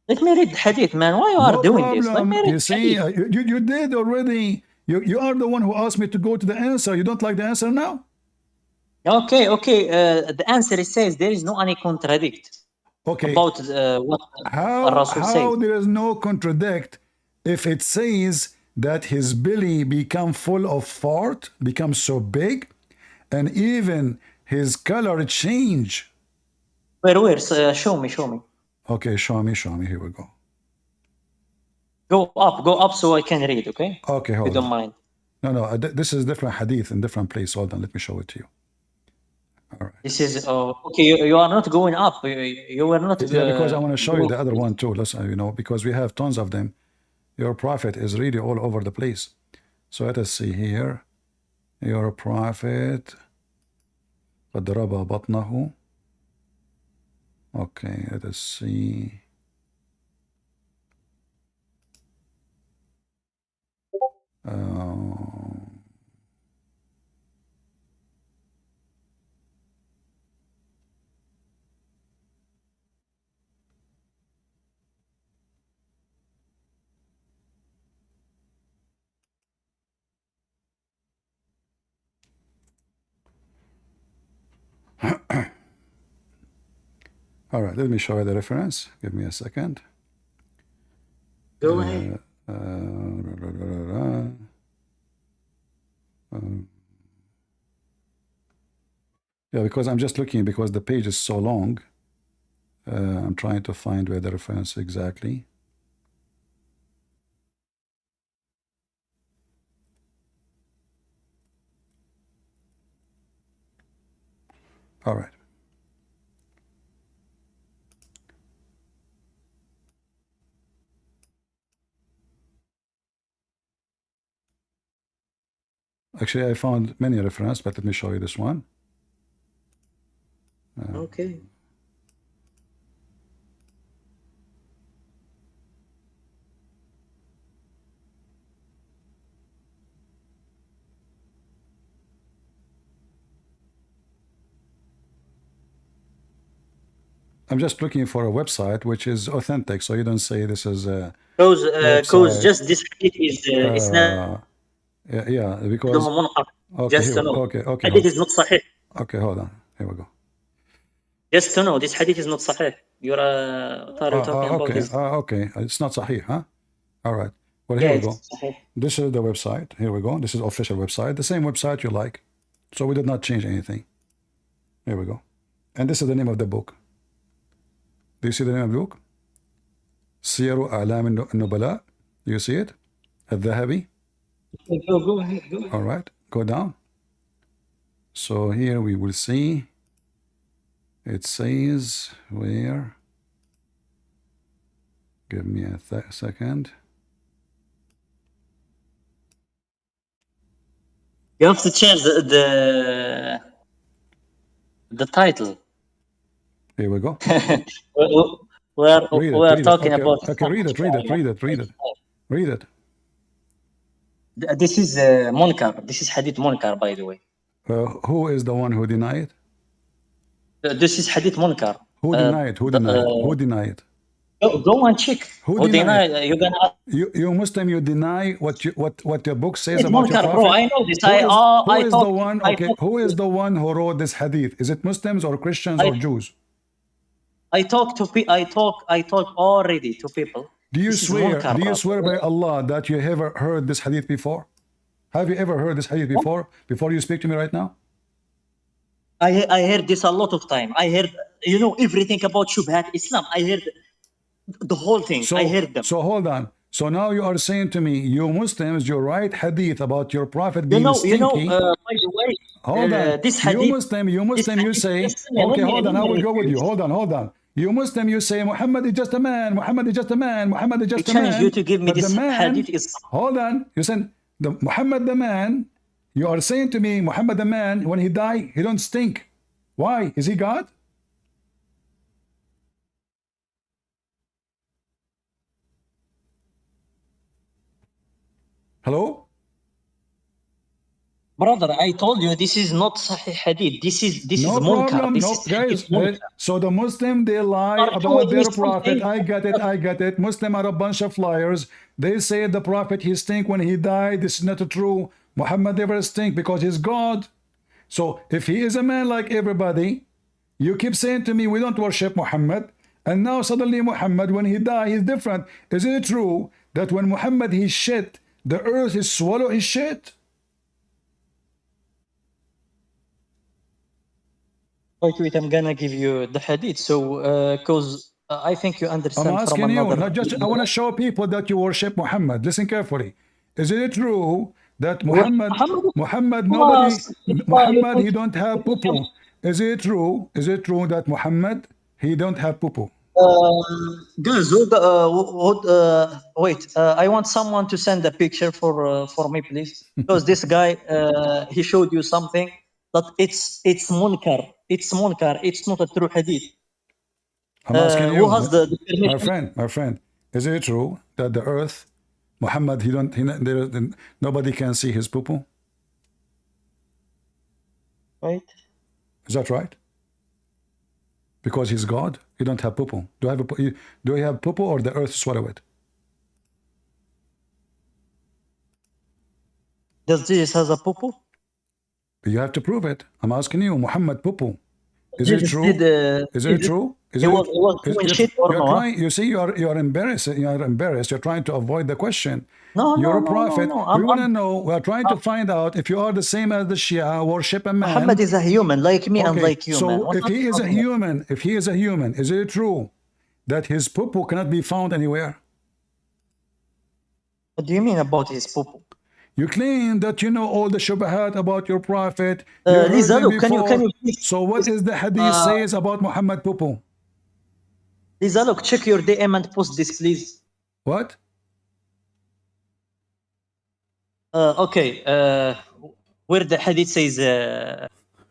[SPEAKER 11] Let me read the hadith, man. Why you are doing this? Let me read
[SPEAKER 2] you see, you did already. You are the one who asked me to go to the answer. You don't like the answer now?
[SPEAKER 11] Okay. The answer says there is no any contradict.
[SPEAKER 2] Okay.
[SPEAKER 11] About what Rasul says.
[SPEAKER 2] How there is no contradict if it says that his belly become full of fart, becomes so big, and even his color change.
[SPEAKER 11] Where? Show me.
[SPEAKER 2] Okay, show me. Here we go.
[SPEAKER 11] Go up so I can read, okay?
[SPEAKER 2] Okay, hold on.
[SPEAKER 11] If you don't mind.
[SPEAKER 2] No, this is different hadith in different place. Hold on, let me show it to you. All right.
[SPEAKER 11] This is okay. You are not going up. You were not.
[SPEAKER 2] Yeah, because I want to show you the other one too. Let's because we have tons of them. Your prophet is really all over the place. So let us see here. Your prophet. قد ضرب بطنه. Okay, let us see. All right, let me show you the reference. Give me a second.
[SPEAKER 11] Go ahead.
[SPEAKER 2] Yeah, because I'm just looking because the page is so long. I'm trying to find where the reference exactly. All right. Actually, I found many references, but let me show you this one.
[SPEAKER 11] Okay.
[SPEAKER 2] I'm just looking for a website which is authentic, so you don't say this is a
[SPEAKER 11] because just this hadith is it's not
[SPEAKER 2] yeah, because okay,
[SPEAKER 11] just to know.
[SPEAKER 2] Okay,
[SPEAKER 11] hadith is not sahih.
[SPEAKER 2] Okay, hold on. Here we go.
[SPEAKER 11] Just to know, this hadith is not sahih. You're talking about this.
[SPEAKER 2] Okay, it's not sahih, huh? All right. Well, here we go. This is the website. Here we go. This is official website. The same website you like. So we did not change anything. Here we go. And this is the name of the book. Do you see the name of the book? Siyaru A'lam Nubala. Do you see it? Al-Dhahabi.
[SPEAKER 11] Go ahead.
[SPEAKER 2] All right. Go down. So here we will see. It says where. Give me a second.
[SPEAKER 11] You have to change the The title.
[SPEAKER 2] Here we go.
[SPEAKER 11] We're talking
[SPEAKER 2] okay.
[SPEAKER 11] about.
[SPEAKER 2] Okay, read it.
[SPEAKER 11] This is Munkar. This is Hadith Munkar, by the way.
[SPEAKER 2] Who is the one who denied?
[SPEAKER 11] This is Hadith Munkar.
[SPEAKER 2] Who denied? Who denied?
[SPEAKER 11] Go and check.
[SPEAKER 2] Who denied?
[SPEAKER 11] You're gonna.
[SPEAKER 2] You Muslim, you deny what your book says
[SPEAKER 11] It's
[SPEAKER 2] about
[SPEAKER 11] Munkar,
[SPEAKER 2] your prophet.
[SPEAKER 11] bro. I know this.
[SPEAKER 2] Who is the one who wrote this hadith? Is it Muslims or Christians or Jews?
[SPEAKER 11] I talk already to people.
[SPEAKER 2] Do you
[SPEAKER 11] This is
[SPEAKER 2] swear?
[SPEAKER 11] Munkar,
[SPEAKER 2] Do you
[SPEAKER 11] bro.
[SPEAKER 2] swear by Allah that you ever heard this hadith before? Have you ever heard this hadith before? Before you speak to me right now?
[SPEAKER 11] I heard this a lot of time. I heard everything about Shubhat Islam. I heard the whole thing. I heard them.
[SPEAKER 2] So hold on. So now you are saying to me, you Muslims, you write hadith about your prophet being stinky.
[SPEAKER 11] By the way,
[SPEAKER 2] hold on.
[SPEAKER 11] This hadith,
[SPEAKER 2] you Muslim, you say, okay, hold on, I will go with you. Hold on. You Muslim, you say Muhammad is just a man. Muhammad is just a man. Muhammad is just a man.
[SPEAKER 11] I challenge you to give me this hadith.
[SPEAKER 2] Hold on. You said Muhammad the man. You are saying to me, Muhammad the man, when he die, he don't stink. Why? Is he God? Hello?
[SPEAKER 11] Brother, I told you this is not Sahih Hadith. This is Munkar.
[SPEAKER 2] Guys. So the Muslim, they lie about their prophet. I get it. Muslim are a bunch of liars. They say the prophet he stink when he died. This is not true. Muhammad never stink because he's God. So if he is a man like everybody, you keep saying to me we don't worship Muhammad, and now suddenly Muhammad when he died he's different. Is it true that when Muhammad he shit, the earth is swallow his shit?
[SPEAKER 11] Wait, I'm gonna give you the hadith. So, because I think you understand.
[SPEAKER 2] I'm asking you, not just. I want to show people that you worship Muhammad. Listen carefully. Is it true that Muhammad, he don't have poo-poo? Is it true? Is it true that Muhammad he don't have poo-poo?
[SPEAKER 11] Guys, wait. I want someone to send a picture for me, please, because this guy he showed you something that it's munkar. It's munkar. It's not a true hadith.
[SPEAKER 2] I'm asking you,
[SPEAKER 11] who has the permission?
[SPEAKER 2] my friend, is it true that the earth, Muhammad, nobody can see his poo-poo?
[SPEAKER 11] Right.
[SPEAKER 2] Is that right? Because he's God, he don't have poo-poo. Do I have poo-poo or the earth swallow it?
[SPEAKER 11] Does Jesus has a poo-poo?
[SPEAKER 2] You have to prove it. I'm asking you, Muhammad poo-poo. Is it true? Is it true? You see, you are embarrassed. You are embarrassed. You're trying to avoid the question. You're a prophet. We want to know. We are trying to find out if you are the same as the Shia, worship a man.
[SPEAKER 11] Muhammad is a human, like me and like you.
[SPEAKER 2] So if he is a human, is it true that his poo-poo cannot be found anywhere?
[SPEAKER 11] What do you mean about his poo-poo?
[SPEAKER 2] You claim that you know all the shubahat about your prophet.
[SPEAKER 11] Lisa, look, can you please?
[SPEAKER 2] So what is the hadith says about Muhammad poo-poo?
[SPEAKER 11] Lisa, look, check your DM and post this, please.
[SPEAKER 2] What?
[SPEAKER 11] Okay. Where the hadith says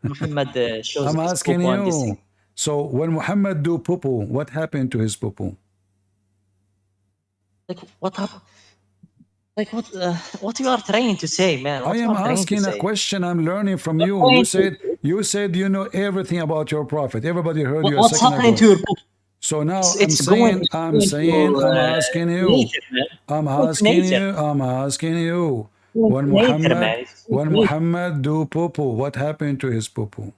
[SPEAKER 11] Muhammad shows
[SPEAKER 2] I'm
[SPEAKER 11] his
[SPEAKER 2] asking
[SPEAKER 11] poo-poo and this
[SPEAKER 2] you.
[SPEAKER 11] thing.
[SPEAKER 2] So when Muhammad do poo-poo, what happened to his poo-poo?
[SPEAKER 11] Like what happened? Like what you are trying to say, man?
[SPEAKER 2] I am asking a question. I'm learning from you. You said you know everything about your prophet. Everybody heard you.
[SPEAKER 11] What's happening to your book?
[SPEAKER 2] So now I'm asking you. When Muhammad do poo-poo, what happened to his poo-poo?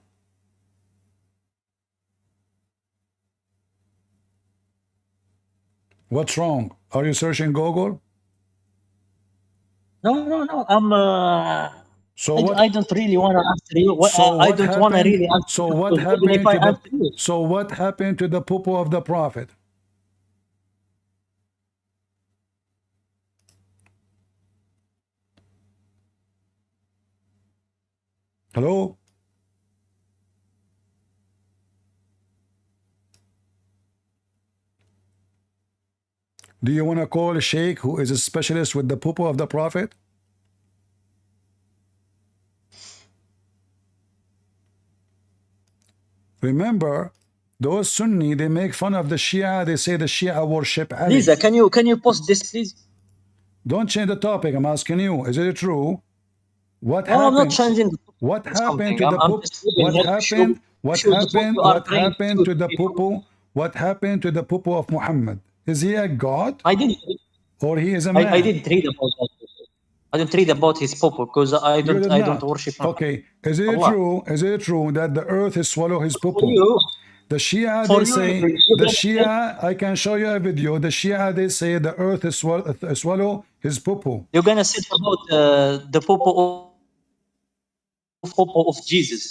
[SPEAKER 2] What's wrong? Are you searching Google?
[SPEAKER 11] No.
[SPEAKER 2] I
[SPEAKER 11] don't really want to answer you. I don't want to really answer.
[SPEAKER 2] So what happened to the poo-poo of the prophet? Hello? Do you want to call a sheikh who is a specialist with the poo-poo of the prophet? Remember, those Sunni, they make fun of the Shia. They say the Shia worship Ali.
[SPEAKER 11] Lisa, can you post this, please?
[SPEAKER 2] Don't change the topic. I'm asking you. Is it true? What
[SPEAKER 11] No, I'm not
[SPEAKER 2] happened?
[SPEAKER 11] changing the
[SPEAKER 2] What happened
[SPEAKER 11] something.
[SPEAKER 2] to the
[SPEAKER 11] I'm
[SPEAKER 2] Pope?
[SPEAKER 11] just giving
[SPEAKER 2] What
[SPEAKER 11] him
[SPEAKER 2] happened? What
[SPEAKER 11] show that
[SPEAKER 2] happened?
[SPEAKER 11] you are
[SPEAKER 2] What
[SPEAKER 11] trying
[SPEAKER 2] happened
[SPEAKER 11] to
[SPEAKER 2] to the
[SPEAKER 11] people.
[SPEAKER 2] Pope? What happened to the Pope of Muhammad? Is he a god
[SPEAKER 11] I didn't.
[SPEAKER 2] or he is a man?
[SPEAKER 11] I didn't read about that. I didn't read about his popo because
[SPEAKER 2] You did
[SPEAKER 11] I don't
[SPEAKER 2] not.
[SPEAKER 11] worship him.
[SPEAKER 2] Okay. Is it
[SPEAKER 11] Allah.
[SPEAKER 2] true? Is it true that the earth is swallow his
[SPEAKER 11] For
[SPEAKER 2] popo?
[SPEAKER 11] you,
[SPEAKER 2] The Shia,
[SPEAKER 11] for
[SPEAKER 2] they
[SPEAKER 11] you,
[SPEAKER 2] say,
[SPEAKER 11] you
[SPEAKER 2] the
[SPEAKER 11] can say,
[SPEAKER 2] Shia, I can show you a video. The Shia, they say the earth is swallow his popo.
[SPEAKER 11] you're gonna say about the popo of Jesus.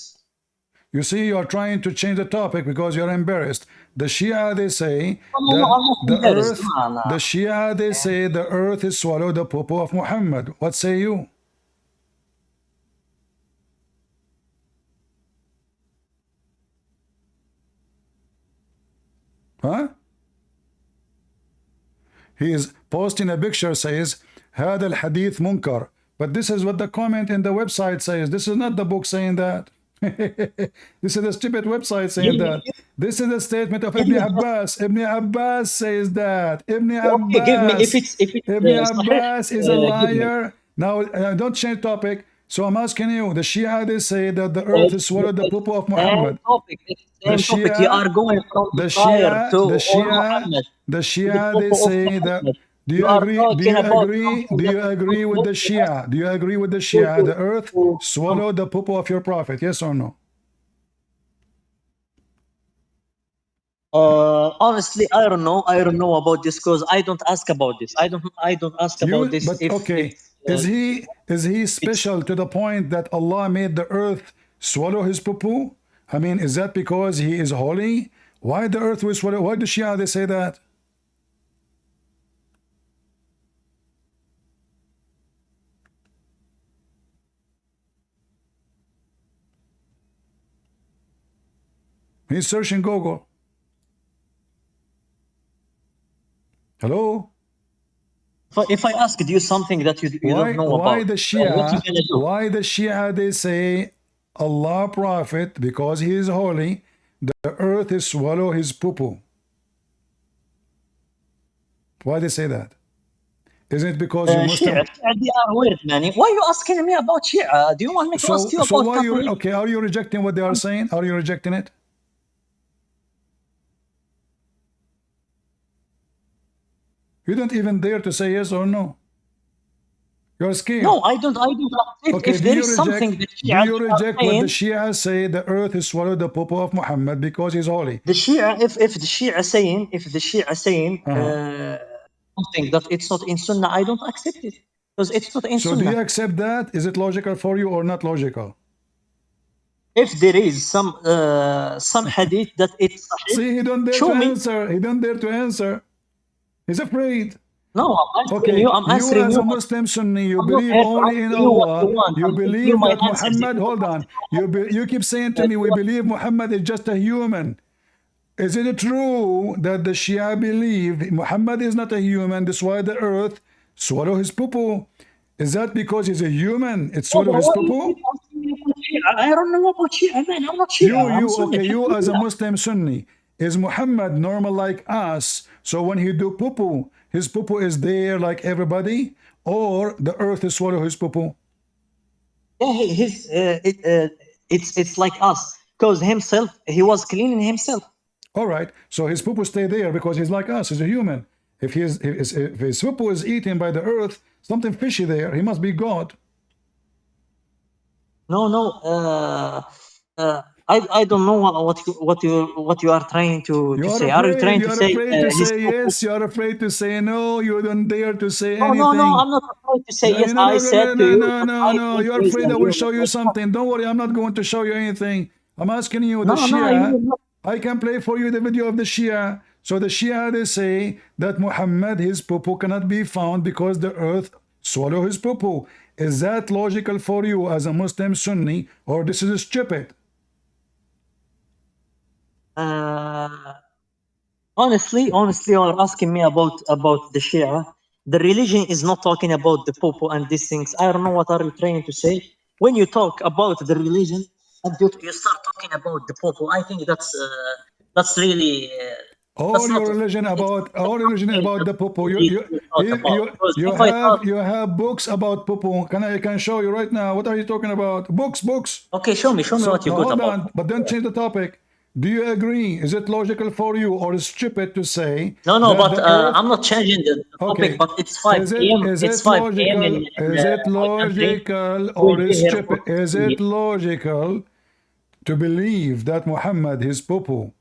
[SPEAKER 2] You see, you're trying to change the topic because you're embarrassed. The Shia, they say
[SPEAKER 11] No,
[SPEAKER 2] that
[SPEAKER 11] I'm not
[SPEAKER 2] the
[SPEAKER 11] embarrassed.
[SPEAKER 2] earth,
[SPEAKER 11] No, no.
[SPEAKER 2] the Shia, they say the earth is swallow the popo of Muhammad. What say you? Huh? He is posting a picture, says, هذا الحديث منكر. But this is what the comment in the website says. This is not the book saying that. This is a stupid website saying that. This is a statement of Ibn Abbas. Ibn Abbas says that. Ibn
[SPEAKER 11] Okay, give me
[SPEAKER 2] Abbas.
[SPEAKER 11] if it's
[SPEAKER 2] Ibn Abbas is a
[SPEAKER 11] give me.
[SPEAKER 2] liar. Now, don't change topic. So I'm asking you, the Shia, they say that the earth is swallowed the popo of Muhammad.
[SPEAKER 11] Same topic. You are going from the fire to Muhammad.
[SPEAKER 2] The Shia, they say that. Do you agree? Do you agree? Do you agree with the Shia? Do you agree with the Shia? The earth swallowed the popo of your prophet? Yes or no?
[SPEAKER 11] Honestly, I don't know. I don't know about this because I don't ask about this. I don't ask about this.
[SPEAKER 2] But okay, is he special to the point that Allah made the earth swallow his popo? I mean, is that because he is holy? Why the earth will swallow? Why the Shia they say that? He's searching Google. Hello?
[SPEAKER 11] If I asked you something that you don't know
[SPEAKER 2] why
[SPEAKER 11] about,
[SPEAKER 2] the Shia,
[SPEAKER 11] what you gonna do?
[SPEAKER 2] why the Shia they say Allah prophet, because he is holy, the earth is swallow his poo-poo. Why they say that? Isn't it because you're Muslim?
[SPEAKER 11] Shia, they are weird, man. Why are you asking me about Shia? Do you want me to ask you about
[SPEAKER 2] why
[SPEAKER 11] Qadhi?
[SPEAKER 2] okay, are you rejecting what they are saying? Are you rejecting it? You don't even dare to say yes or no. You're scared.
[SPEAKER 11] No, I don't accept.
[SPEAKER 2] Okay,
[SPEAKER 11] if there is something that Shia
[SPEAKER 2] do you reject what
[SPEAKER 11] saying,
[SPEAKER 2] the Shia say the earth is swallowed the popo of Muhammad because he's holy?
[SPEAKER 11] the Shia, if the Shia saying something that it's not in Sunnah, I don't accept it because it's not in
[SPEAKER 2] So
[SPEAKER 11] Sunnah.
[SPEAKER 2] do you accept that? Is it logical for you or not logical?
[SPEAKER 11] If there is some hadith that it's sahih,
[SPEAKER 2] See, he don't dare
[SPEAKER 11] show
[SPEAKER 2] to
[SPEAKER 11] me.
[SPEAKER 2] answer. He don't dare to answer. He's afraid.
[SPEAKER 11] No, I'm answering
[SPEAKER 2] Okay,
[SPEAKER 11] you. I'm answering
[SPEAKER 2] as
[SPEAKER 11] you.
[SPEAKER 2] a Muslim Sunni, you
[SPEAKER 11] I'm not
[SPEAKER 2] believe
[SPEAKER 11] here to
[SPEAKER 2] only in
[SPEAKER 11] ask you what you
[SPEAKER 2] Allah.
[SPEAKER 11] want.
[SPEAKER 2] You
[SPEAKER 11] I'm giving
[SPEAKER 2] believe
[SPEAKER 11] you my
[SPEAKER 2] that
[SPEAKER 11] answers.
[SPEAKER 2] Muhammad, hold on. You keep saying to me, we believe Muhammad is just a human. Is it true that the Shia believe Muhammad is not a human, that's why the earth swallow his poo-poo? Is that because he's a human, it swallow his poo-poo?
[SPEAKER 11] I don't know about Shia, man. I'm not Shia.
[SPEAKER 2] You as a Muslim Sunni, is Muhammad normal like us? So when he do poo-poo, his poo-poo is there like everybody? Or the earth is swallow his poo-poo?
[SPEAKER 11] Yeah, it's like us. Because himself, he was cleaning himself.
[SPEAKER 2] All right, so his poo-poo stay there because he's like us, he's a human. If his poo-poo is eaten by the earth, something fishy there, he must be God.
[SPEAKER 11] No. I don't know what you are trying to say. Are you trying to say?
[SPEAKER 2] You're afraid to say yes. You're afraid to say no. You don't dare to say anything.
[SPEAKER 11] No. I'm not afraid to say yes. I said to you.
[SPEAKER 2] No. You're afraid I will show you something. Don't worry. I'm not going to show you anything. I'm asking you. The Shia. I can play for you the video of the Shia. So the Shia, they say that Muhammad, his poo-poo cannot be found because the earth swallow his poo-poo. Is that logical for you as a Muslim Sunni, or this is stupid?
[SPEAKER 11] Honestly, you're asking me about the Shia. The religion is not talking about the popo and these things. I don't know what are you trying to say. When you talk about the religion, and you start talking about the Pope. I think that's really
[SPEAKER 2] all your religion about the Popo. You have books about Popo. I can show you right now. What are you talking about? Books.
[SPEAKER 11] Okay, show me what you got about.
[SPEAKER 2] But don't change the topic. Do you agree? Is it logical for you or stupid to say?
[SPEAKER 11] No, but I'm not changing the topic. But it's 5 p.m. It's 5 p.m.
[SPEAKER 2] Is it logical or stupid? Is it logical to believe that Muhammad, his Popo,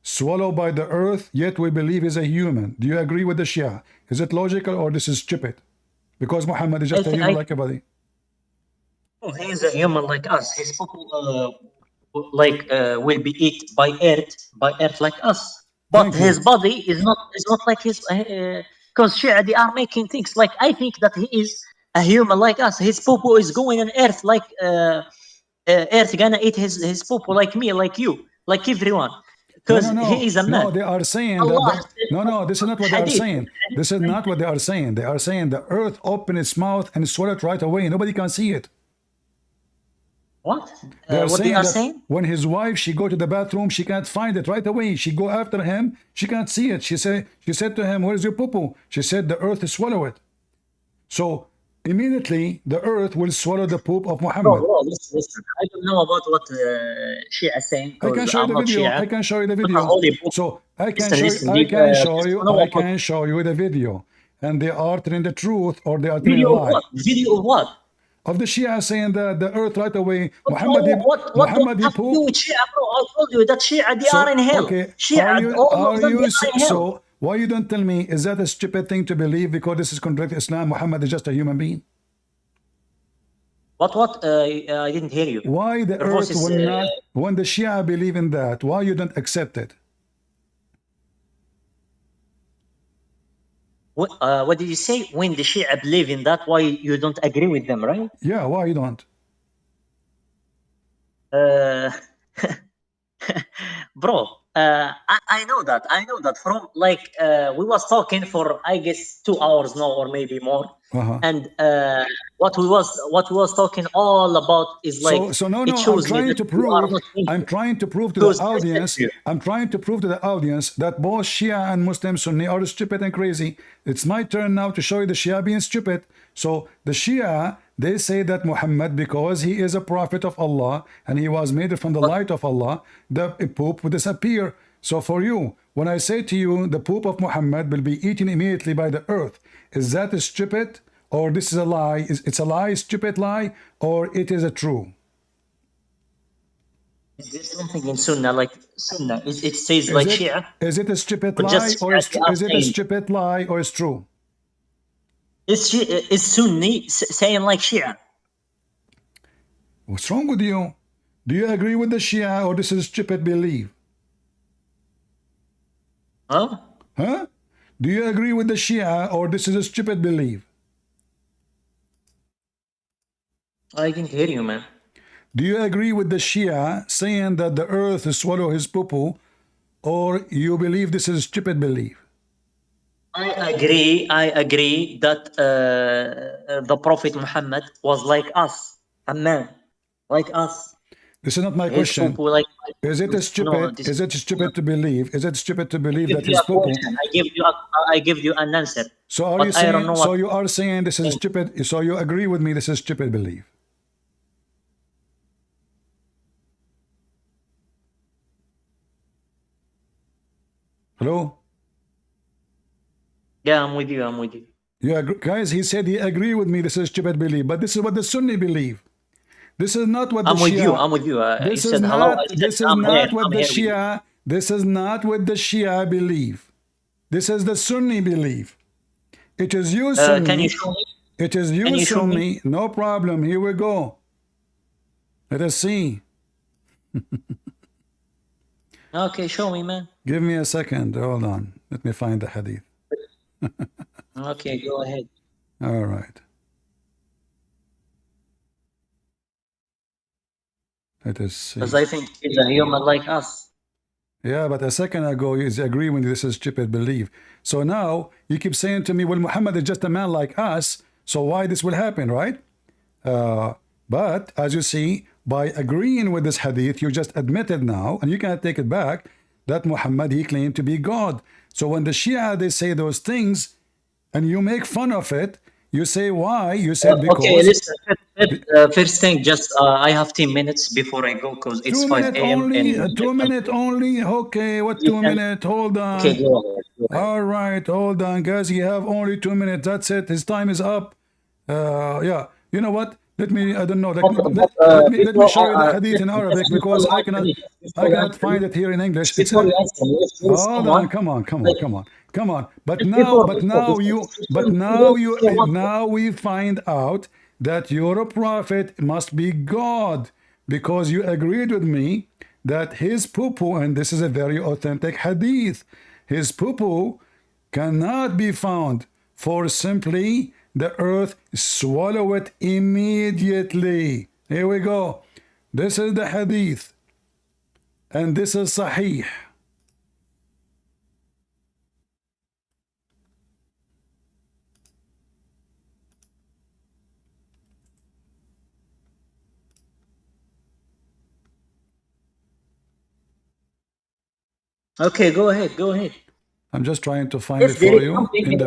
[SPEAKER 2] swallowed by the earth, yet we believe he's a human? Do you agree with the Shia? Is it logical or this is stupid? Because Muhammad is just a human like everybody.
[SPEAKER 11] Oh, he is a human like us. His people will be eaten by earth like us. But his body is not like his. Because Shia, they are making things like, I think that he is a human like us. His popo is going on earth like earth gonna eat his popo like me, like you, like everyone. Because he is a man.
[SPEAKER 2] No, they are saying that. No, this is not what they are saying. This is not what they are saying. They are saying the earth opened its mouth and swallowed it right away. Nobody can see it.
[SPEAKER 11] What? What they are saying?
[SPEAKER 2] When his wife, she go to the bathroom, she can't find it right away. She go after him, she can't see it. She said to him, "Where's your poo-poo?" She said, "The earth swallow it." So immediately the earth will swallow the poop of Muhammad.
[SPEAKER 11] Bro, listen. I don't know about what Shia is saying.
[SPEAKER 2] I can show you the video. I can show you the video. So I can show you the video, and they are telling the truth or they are telling a lie.
[SPEAKER 11] Video of what?
[SPEAKER 2] Of the Shia saying that the earth right away,
[SPEAKER 11] what have to do with Shia, bro? I told you that Shia, they are in hell.
[SPEAKER 2] Okay.
[SPEAKER 11] Shia,
[SPEAKER 2] so why you don't tell me, is that a stupid thing to believe because this is contrary to Islam? Muhammad is just a human being.
[SPEAKER 11] What? I didn't hear you.
[SPEAKER 2] Why the earth will not, when the Shia believe in that, why you don't accept it?
[SPEAKER 11] What did you say? When the Shia believe in that, why you don't agree with them, right?
[SPEAKER 2] Yeah, why you don't?
[SPEAKER 11] Bro, I know that. From we was talking for, I guess, 2 hours now or maybe more. And what we was talking all about is like,
[SPEAKER 2] I'm trying to prove to the audience. I'm trying to prove to the audience that both Shia and Muslim Sunni are stupid and crazy. It's my turn now to show you the Shia being stupid. So the Shia, they say that Muhammad, because he is a prophet of Allah and he was made from the light of Allah, the poop will disappear. So for you, when I say to you the poop of Muhammad will be eaten immediately by the earth, is that stupid or this is a lie? It's a lie, stupid lie, or it is a true?
[SPEAKER 11] Is there something in Sunnah like Sunnah? It says like Shia.
[SPEAKER 2] Is it a stupid lie or is it a stupid lie or is true?
[SPEAKER 11] Is Sunni saying like Shia?
[SPEAKER 2] What's wrong with you? Do you agree with the Shia or this is stupid belief?
[SPEAKER 11] Huh?
[SPEAKER 2] Do you agree with the Shia or this is a stupid belief?
[SPEAKER 11] I didn't hear you, man.
[SPEAKER 2] Do you agree with the Shia saying that the earth swallow his poo-poo, or you believe this is a stupid belief?
[SPEAKER 11] I agree that the Prophet Muhammad was like us, a man, like us.
[SPEAKER 2] This is not my question. Is it stupid? Is it stupid to believe? Is it stupid to believe that his poo-poo?
[SPEAKER 11] I give you an answer.
[SPEAKER 2] So are you saying? So you are saying this is stupid? So you agree with me? This is stupid belief? Hello?
[SPEAKER 11] Yeah, I'm with you.
[SPEAKER 2] Yeah, guys, he said he agree with me. This is stupid belief, but this is what the Sunni believe. This is not what the Shia.
[SPEAKER 11] I'm with you.
[SPEAKER 2] This is not what the Shia. This is not what the Shia believe. This is the Sunni belief. It is you, Sunni.
[SPEAKER 11] Can you show me?
[SPEAKER 2] It is you, Sunni. No problem. Here we go. Let us see.
[SPEAKER 11] Okay, show me, man.
[SPEAKER 2] Give me a second. Hold on. Let me find the hadith.
[SPEAKER 11] Okay, go ahead.
[SPEAKER 2] All right. Let us see.
[SPEAKER 11] Because I think he's a human like us.
[SPEAKER 2] Yeah, but a second ago you agree with this is stupid belief. So now you keep saying to me, well, Muhammad is just a man like us, so why this will happen, right? But as you see, by agreeing with this hadith, you just admitted now, and you cannot take it back, that Muhammad, he claimed to be God. So when the Shia, they say those things, and you make fun of it, you say why? You said because...
[SPEAKER 11] Okay, listen, first thing, just I have 10 minutes before I go because it's 5 a.m.
[SPEAKER 2] 2 minutes only? Okay, what 2 minutes? Hold on.
[SPEAKER 11] Okay, go ahead.
[SPEAKER 2] All right, hold on, guys. You have only 2 minutes. That's it. His time is up. Yeah, you know what? Let me, I don't know. Let me show you the hadith in Arabic because I cannot find it here in English. It's hold on, come on. But now we find out that your prophet must be God because you agreed with me that his poo-poo, and this is a very authentic hadith, his poo-poo cannot be found, for simply the earth swallow it immediately. Here we go. This is the hadith, and this is sahih.
[SPEAKER 11] Okay, go ahead.
[SPEAKER 2] I'm just trying to find it for you in the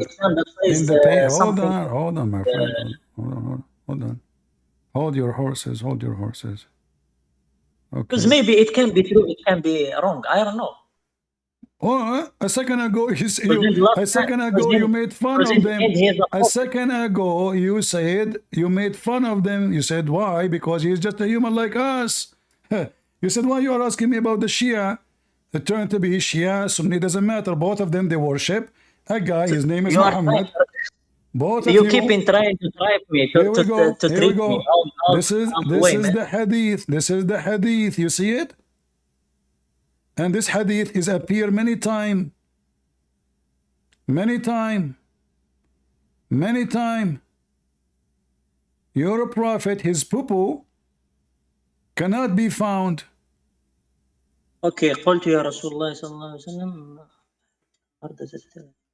[SPEAKER 2] page. Hold on, my friend. Hold on. Hold your horses. Okay.
[SPEAKER 11] Because maybe it can be true, it can be wrong. I don't know.
[SPEAKER 2] Oh, a second ago you made fun of them. A second ago you said you made fun of them. You said why? Because he's just a human like us. You said why you are asking me about the Shia? It turned to be Shia, Sunni, doesn't matter. Both of them, they worship a guy. His name is Mohammed. Both of you
[SPEAKER 11] keep trying to drive me to treat me.
[SPEAKER 2] This is the hadith. This is the hadith. You see it? And this hadith is appear many time. Your prophet, his poo-poo cannot be found.
[SPEAKER 11] Okay, قلت يا رسول الله صلى الله عليه وسلم.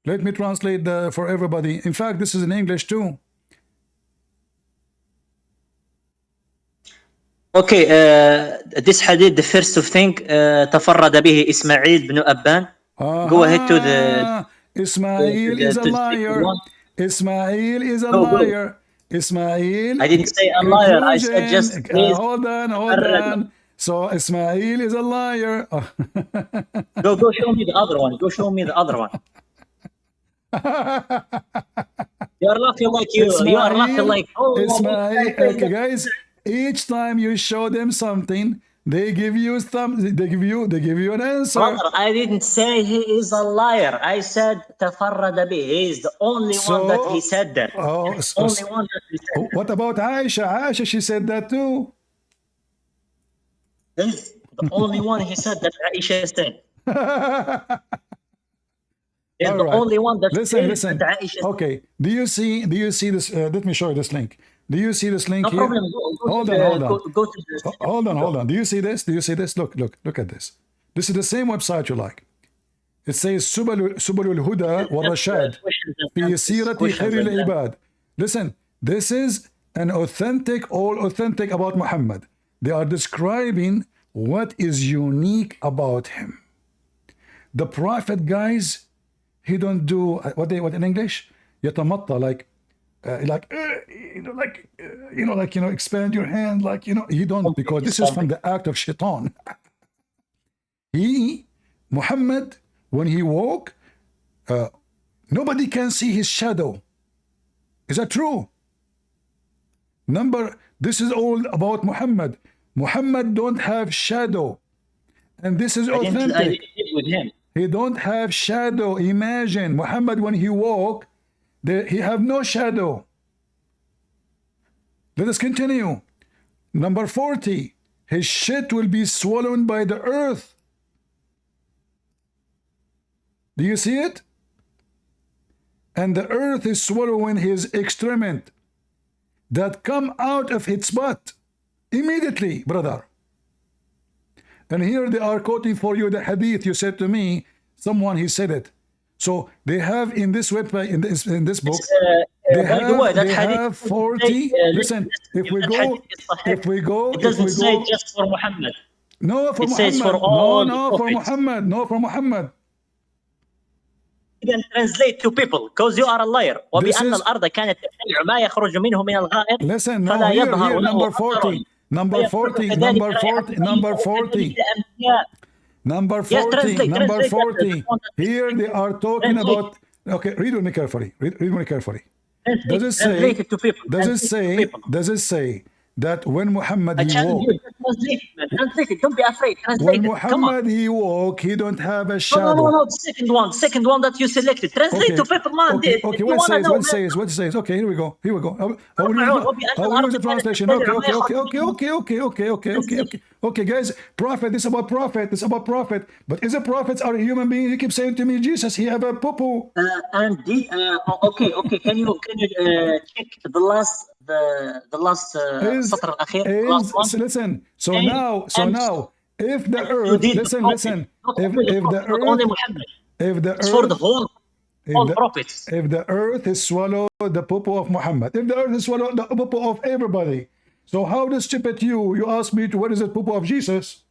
[SPEAKER 2] Let me translate for everybody. In fact, this is in English too.
[SPEAKER 11] Okay, this hadith, the first thing, تفرد به إسماعيل بن أبان. Go ahead to the...
[SPEAKER 2] Ismail is a liar. Ismail is a liar. Ismail...
[SPEAKER 11] I didn't say a liar. I said just...
[SPEAKER 2] hold on. So Ismail is a liar.
[SPEAKER 11] Go show me the other one. You are laughing like you are laughing like
[SPEAKER 2] Ismail. Okay, guys. Each time you show them something, they give you an answer.
[SPEAKER 11] Brother, I didn't say he is a liar. I said تفرد به. He is the only one that he said that. Only one that he said.
[SPEAKER 2] What about Aisha? Aisha, she said that too.
[SPEAKER 11] This the only one he said that Aisha said. Is the only one that
[SPEAKER 2] listen. That Aisha okay. Do you see this? Let me show you this link. Do you see this link
[SPEAKER 11] no
[SPEAKER 2] here?
[SPEAKER 11] Problem.
[SPEAKER 2] Hold on. Do you see this? Look at this. This is the same website you like. It says سبل الهدى والرشاد في سيرة خير العباد. Listen, this is all authentic about Muhammad. They are describing what is unique about him. The prophet, guys, he don't do what in English? يتمطى, like expand your hand, you don't, because this is from the act of shaitan. Muhammad, when he walk, nobody can see his shadow. Is that true? This is all about Muhammad. Muhammad don't have shadow, and this is authentic.
[SPEAKER 11] I did with him.
[SPEAKER 2] He don't have shadow. Imagine Muhammad when he walk, he have no shadow. Let us continue. Number 40. His shit will be swallowed by the earth. Do you see it? And the earth is swallowing his excrement that come out of its butt immediately, brother. And here they are quoting for you the hadith. You said to me, someone, he said it. So they have in this website, in this book.
[SPEAKER 11] By the way, that
[SPEAKER 2] they
[SPEAKER 11] hadith
[SPEAKER 2] have
[SPEAKER 11] doesn't
[SPEAKER 2] 40.
[SPEAKER 11] say,
[SPEAKER 2] Listen, if we
[SPEAKER 11] that
[SPEAKER 2] go,
[SPEAKER 11] hadith is sahih. It doesn't say just for Muhammad.
[SPEAKER 2] no, for
[SPEAKER 11] It says for
[SPEAKER 2] Muhammad.
[SPEAKER 11] all
[SPEAKER 2] No,
[SPEAKER 11] the
[SPEAKER 2] for
[SPEAKER 11] prophets.
[SPEAKER 2] Muhammad. No, for Muhammad.
[SPEAKER 11] You can translate to people because you are a liar. وبأن
[SPEAKER 2] is-
[SPEAKER 11] الأرض كانت تبتلع ما يخرج منه من الغائط
[SPEAKER 2] Listen, no,
[SPEAKER 11] فلا
[SPEAKER 2] here,
[SPEAKER 11] يظهر له
[SPEAKER 2] number
[SPEAKER 11] أثر
[SPEAKER 2] 40. Number 40.
[SPEAKER 11] فيصبح
[SPEAKER 2] Number
[SPEAKER 11] كذلك
[SPEAKER 2] 40.
[SPEAKER 11] رائحة
[SPEAKER 2] Number
[SPEAKER 11] طيبة
[SPEAKER 2] 40.
[SPEAKER 11] كالأنبياء.
[SPEAKER 2] Number
[SPEAKER 11] Yes,
[SPEAKER 2] 40,
[SPEAKER 11] translate
[SPEAKER 2] number
[SPEAKER 11] that,
[SPEAKER 2] 40.
[SPEAKER 11] one that
[SPEAKER 2] Here they are talking
[SPEAKER 11] Translate.
[SPEAKER 2] about. Okay, read with me carefully. Read with me carefully.
[SPEAKER 11] translate,
[SPEAKER 2] Does it
[SPEAKER 11] translate
[SPEAKER 2] say?
[SPEAKER 11] it to people.
[SPEAKER 2] Does it
[SPEAKER 11] translate
[SPEAKER 2] say?
[SPEAKER 11] to people.
[SPEAKER 2] Does it say that when Muhammad
[SPEAKER 11] I
[SPEAKER 2] he
[SPEAKER 11] challenge
[SPEAKER 2] walked,
[SPEAKER 11] you. Just translate it, man. Translate it. Don't be afraid.
[SPEAKER 2] when
[SPEAKER 11] Translate it. Come on.
[SPEAKER 2] Muhammad he walked, he don't have a
[SPEAKER 11] No,
[SPEAKER 2] shadow.
[SPEAKER 11] The second one that you selected. Translate
[SPEAKER 2] Okay,
[SPEAKER 11] to people, man.
[SPEAKER 2] okay,
[SPEAKER 11] If
[SPEAKER 2] okay.
[SPEAKER 11] you
[SPEAKER 2] What it
[SPEAKER 11] wanna
[SPEAKER 2] says?
[SPEAKER 11] know,
[SPEAKER 2] What it
[SPEAKER 11] man.
[SPEAKER 2] says? What it says? Okay, here we go. Here we go. I will use the translation. Okay, okay, okay, okay, okay, okay, okay, okay, okay, okay. Okay, guys. Prophet. This is about prophet. This is about prophet. But is it prophets are human beings? You keep saying to me, Jesus, he have a poo-poo.
[SPEAKER 11] Okay. Can you check the last سطر الأخير? The last one.
[SPEAKER 2] Listen. So now, if the earth, listen. If the
[SPEAKER 11] only
[SPEAKER 2] earth,
[SPEAKER 11] Muhammad.
[SPEAKER 2] if the
[SPEAKER 11] It's for the
[SPEAKER 2] earth,
[SPEAKER 11] whole all prophets.
[SPEAKER 2] if the earth is swallowed the poo-poo of Muhammad, if the earth is swallowed the poo-poo of everybody, so how does stupid you ask me to what is the poo-poo of Jesus?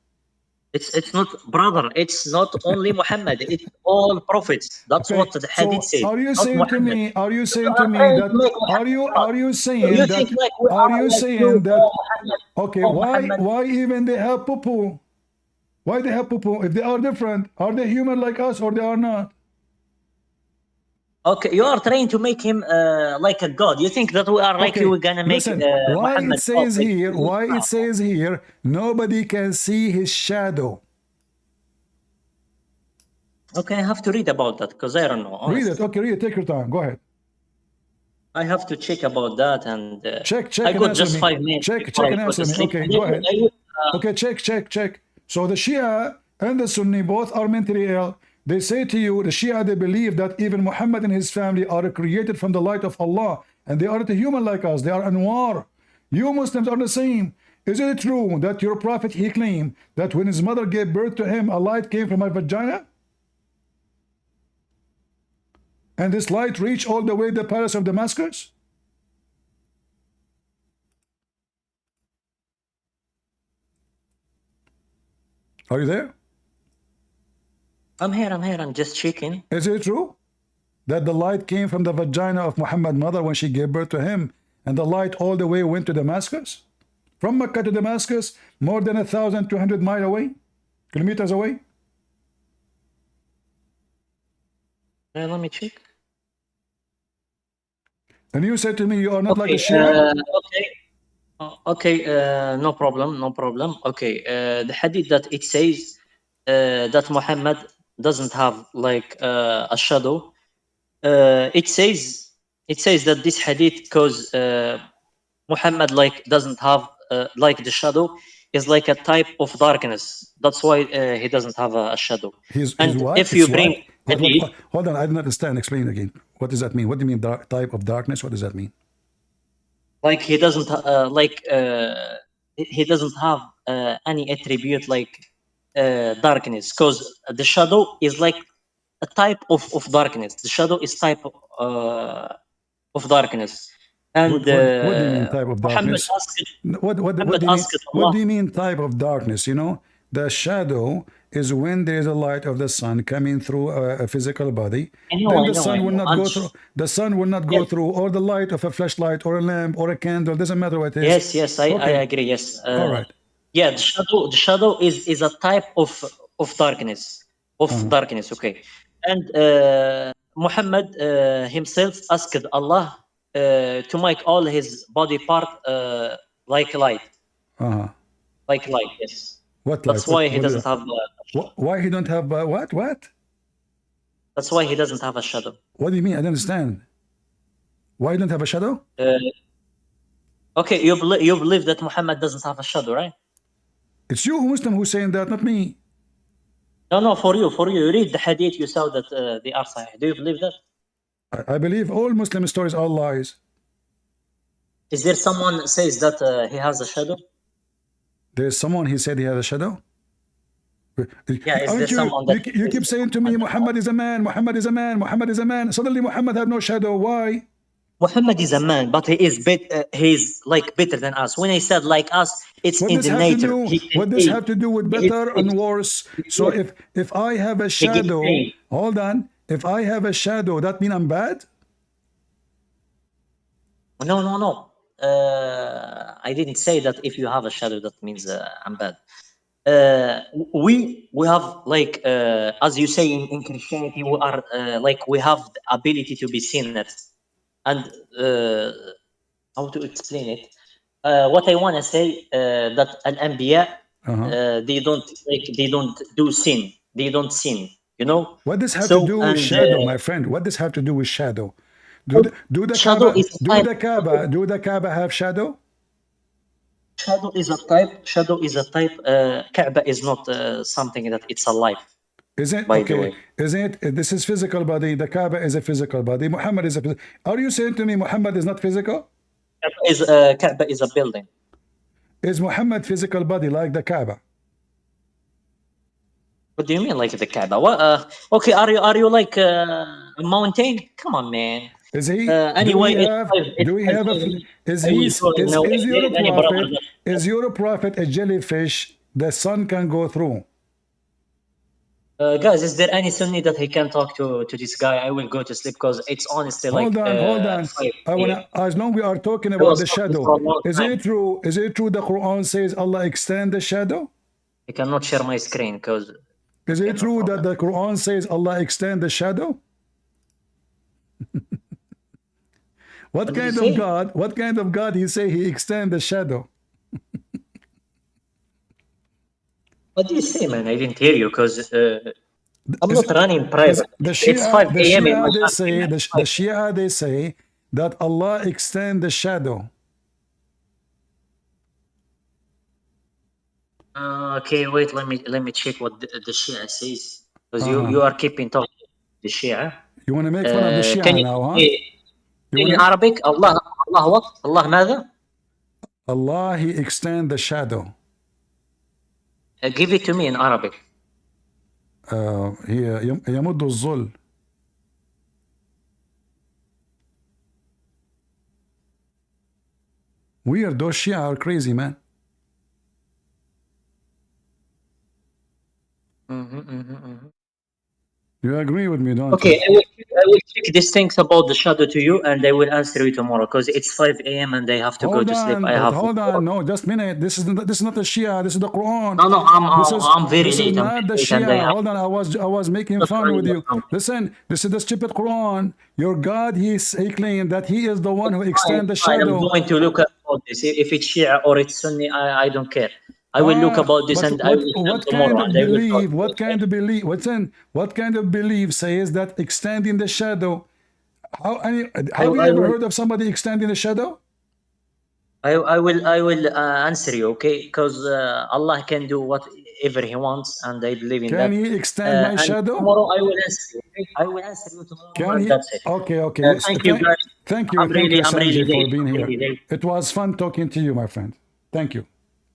[SPEAKER 11] It's not, brother. It's not only Muhammad. It's all prophets. That's
[SPEAKER 2] Okay,
[SPEAKER 11] what the hadith says.
[SPEAKER 2] Are you
[SPEAKER 11] not
[SPEAKER 2] saying to
[SPEAKER 11] Muhammad.
[SPEAKER 2] me? Are you saying
[SPEAKER 11] You
[SPEAKER 2] to
[SPEAKER 11] are
[SPEAKER 2] me
[SPEAKER 11] trying
[SPEAKER 2] that?
[SPEAKER 11] to make Muhammad
[SPEAKER 2] Are you saying
[SPEAKER 11] you
[SPEAKER 2] that?
[SPEAKER 11] think like we
[SPEAKER 2] Are you
[SPEAKER 11] like
[SPEAKER 2] saying that?
[SPEAKER 11] Muhammad,
[SPEAKER 2] Okay, why even they have poo-poo? Why they have poo-poo? If they are different, are they human like us or they are not?
[SPEAKER 11] Okay, you are trying to make him like a god. You think that we are like you? We're gonna make
[SPEAKER 2] Listen, why
[SPEAKER 11] Muhammad
[SPEAKER 2] it says
[SPEAKER 11] God.
[SPEAKER 2] here? Why it says here? Nobody can see his shadow.
[SPEAKER 11] Okay, I have to read about that because I don't know. Honestly.
[SPEAKER 2] Read it. Okay, read it. Take your time. Go ahead.
[SPEAKER 11] I have to check about that and
[SPEAKER 2] check.
[SPEAKER 11] I
[SPEAKER 2] and
[SPEAKER 11] got
[SPEAKER 2] answer
[SPEAKER 11] just
[SPEAKER 2] me.
[SPEAKER 11] 5 minutes.
[SPEAKER 2] Check and answer me. Okay, go ahead. Okay, check. So the Shia and the Sunni both are mentally ill. They say to you, the Shia, they believe that even Muhammad and his family are created from the light of Allah, and they aren't human like us. They are Anwar. You Muslims are the same. Is it true that your prophet, he claimed that when his mother gave birth to him, a light came from her vagina? And this light reached all the way to the palace of Damascus? Are you there?
[SPEAKER 11] I'm here. I'm just checking.
[SPEAKER 2] Is it true that the light came from the vagina of Muhammad's mother when she gave birth to him, and the light all the way went to Damascus? From Mecca to Damascus, more than 1,200 miles away, kilometers away?
[SPEAKER 11] Let me check.
[SPEAKER 2] And you said to me you are not like a Shia?
[SPEAKER 11] No problem. Okay, the hadith that it says that Muhammad doesn't have like a shadow. It says that this hadith because Muhammad like doesn't have like the shadow is like a type of darkness. That's why he doesn't have a shadow.
[SPEAKER 2] He's
[SPEAKER 11] and if you bring
[SPEAKER 2] what? Hold on, I didn't understand. Explain again. What does that mean? What do you mean type of darkness? What does that mean?
[SPEAKER 11] Like he doesn't he doesn't have any attribute like darkness, because the shadow is like a type of darkness. The shadow is type of darkness. And
[SPEAKER 2] what do you mean type of darkness? What do you mean type of darkness? You know, the shadow is when there is a light of the sun coming through a physical body. Then the sun will not go through. The sun will not go through, or the light of a flashlight, or a lamp, or a candle. Doesn't matter what it is.
[SPEAKER 11] Yes, I agree. Yes.
[SPEAKER 2] All right.
[SPEAKER 11] Yeah, the shadow is a type of darkness. Darkness. Okay. And Muhammad himself asked Allah to make all his body part like light. Like light. Yes.
[SPEAKER 2] What
[SPEAKER 11] light? That's why he doesn't have.
[SPEAKER 2] Why he don't have what? What?
[SPEAKER 11] That's why he doesn't have a shadow.
[SPEAKER 2] What do you mean? I don't understand. Why he don't have a shadow?
[SPEAKER 11] Okay, you believe that Muhammad doesn't have a shadow, right?
[SPEAKER 2] It's you, Muslim, who's saying that, not me.
[SPEAKER 11] No, for you. You read the hadith, you saw that they are sahih. Do you believe that?
[SPEAKER 2] I believe all Muslim stories are lies.
[SPEAKER 11] Is there someone says that he has a shadow?
[SPEAKER 2] There's someone he said he has a shadow?
[SPEAKER 11] Yeah, is there someone that
[SPEAKER 2] you keep saying to me, Muhammad is a man, Muhammad is a man, Muhammad is a man. Suddenly Muhammad have no shadow. Why?
[SPEAKER 11] Muhammad is a man, but he's like better than us. When I said like us, it's
[SPEAKER 2] What
[SPEAKER 11] in
[SPEAKER 2] does
[SPEAKER 11] the
[SPEAKER 2] have to
[SPEAKER 11] nature.
[SPEAKER 2] do?
[SPEAKER 11] He can
[SPEAKER 2] What does
[SPEAKER 11] see.
[SPEAKER 2] have to do with better and worse? So if I have a shadow, hold on. If I have a shadow, that mean I'm bad?
[SPEAKER 11] No. I didn't say that if you have a shadow, that means I'm bad. We have like as you say in Christianity, we are like we have the ability to be sinners, and how to explain it? What I want to say that al-anbiya they don't do sin. They don't sin. You know.
[SPEAKER 2] What does have
[SPEAKER 11] So,
[SPEAKER 2] to do with
[SPEAKER 11] and,
[SPEAKER 2] shadow, my friend? What does have to do with shadow? Do the
[SPEAKER 11] shadow
[SPEAKER 2] Kaaba
[SPEAKER 11] is
[SPEAKER 2] do the Kaaba have shadow?
[SPEAKER 11] Shadow is a type. Shadow is a type. Kaaba is not something that it's alive.
[SPEAKER 2] Is it?
[SPEAKER 11] By the way,
[SPEAKER 2] is it? This is physical body. The Kaaba is a physical body. Muhammad is a. Are you saying to me Muhammad is not physical?
[SPEAKER 11] Kaaba is a building.
[SPEAKER 2] Is Muhammad physical body like the Kaaba?
[SPEAKER 11] What do you mean, like the Kaaba? What? Okay, are you like a mountain? Come on, man.
[SPEAKER 2] Is he?
[SPEAKER 11] Anyway,
[SPEAKER 2] do we have a? Is your prophet a jellyfish the sun can go through?
[SPEAKER 11] Guys, is there any Sunni that he can talk to this guy? I will go to sleep because it's honestly
[SPEAKER 2] hold on. I wanna, as long we are talking about the shadow. Is it true? Is it true the Quran says Allah extend the shadow?
[SPEAKER 11] I cannot share my screen because.
[SPEAKER 2] Is it true that the Quran says Allah extend the shadow? What kind of God? What kind of God he say he extend the shadow?
[SPEAKER 11] What do you say, man? I didn't hear you because I'm not running private. It's 5 a.m.
[SPEAKER 2] The Shia they say that Allah extend the shadow.
[SPEAKER 11] Okay, wait. Let me check what the Shia says because you are keeping talking the Shia.
[SPEAKER 2] You want to make fun of the Shia now, huh?
[SPEAKER 11] In Arabic, Allah what? Allah ماذا?
[SPEAKER 2] Allah he extend the shadow.
[SPEAKER 11] Give it to me in Arabic.
[SPEAKER 2] هي يمد الظل. Weird, those Shia are crazy, man. You agree with me, don't you?
[SPEAKER 11] Okay, I will check these things about the shadow to you, and I will answer you tomorrow because it's 5 a.m. and I have to go to sleep.
[SPEAKER 2] Hold on, no, just a minute. This is not the Shia. This is the Quran.
[SPEAKER 11] No, I'm very late.
[SPEAKER 2] This is not the Shia. Hold on, I was making fun with you. Listen, this is the stupid Quran. Your God, he claimed that he is the one who extends the shadow.
[SPEAKER 11] I'm going to look at all this. If it's Shia or it's Sunni, I don't care. I will look about this and I will
[SPEAKER 2] what kind of belief? What kind of belief? What kind of belief says that extending the shadow? Have you ever heard of somebody extending the shadow?
[SPEAKER 11] I will answer you, okay? Because Allah can do whatever He wants, and I believe in that.
[SPEAKER 2] Can He extend my shadow?
[SPEAKER 11] Tomorrow I will answer you. Okay? I will answer you tomorrow. That's it.
[SPEAKER 2] Okay.
[SPEAKER 11] Thank you, guys.
[SPEAKER 2] Thank you, Sanji, for being here. It was fun talking to you, my friend. Thank you.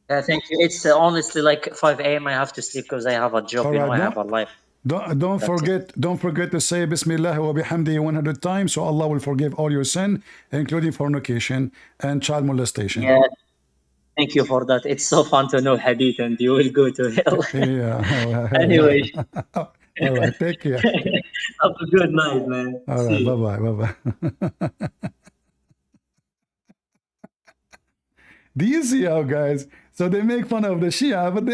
[SPEAKER 11] Thank you. It's honestly like 5 a.m. I have to sleep because I have a job. I have a life.
[SPEAKER 2] Don't forget to say Bismillah wa bihamdihi 100 times, so Allah will forgive all your sin, including fornication and child molestation.
[SPEAKER 11] Yeah. Thank you for that. It's so fun to know Hadith, and you will go to hell.
[SPEAKER 2] Yeah.
[SPEAKER 11] Anyway.
[SPEAKER 2] All right. Take care.
[SPEAKER 11] Have a good night, man.
[SPEAKER 2] All right. Bye-bye. Do you see how, guys? So they make fun of the Shia, but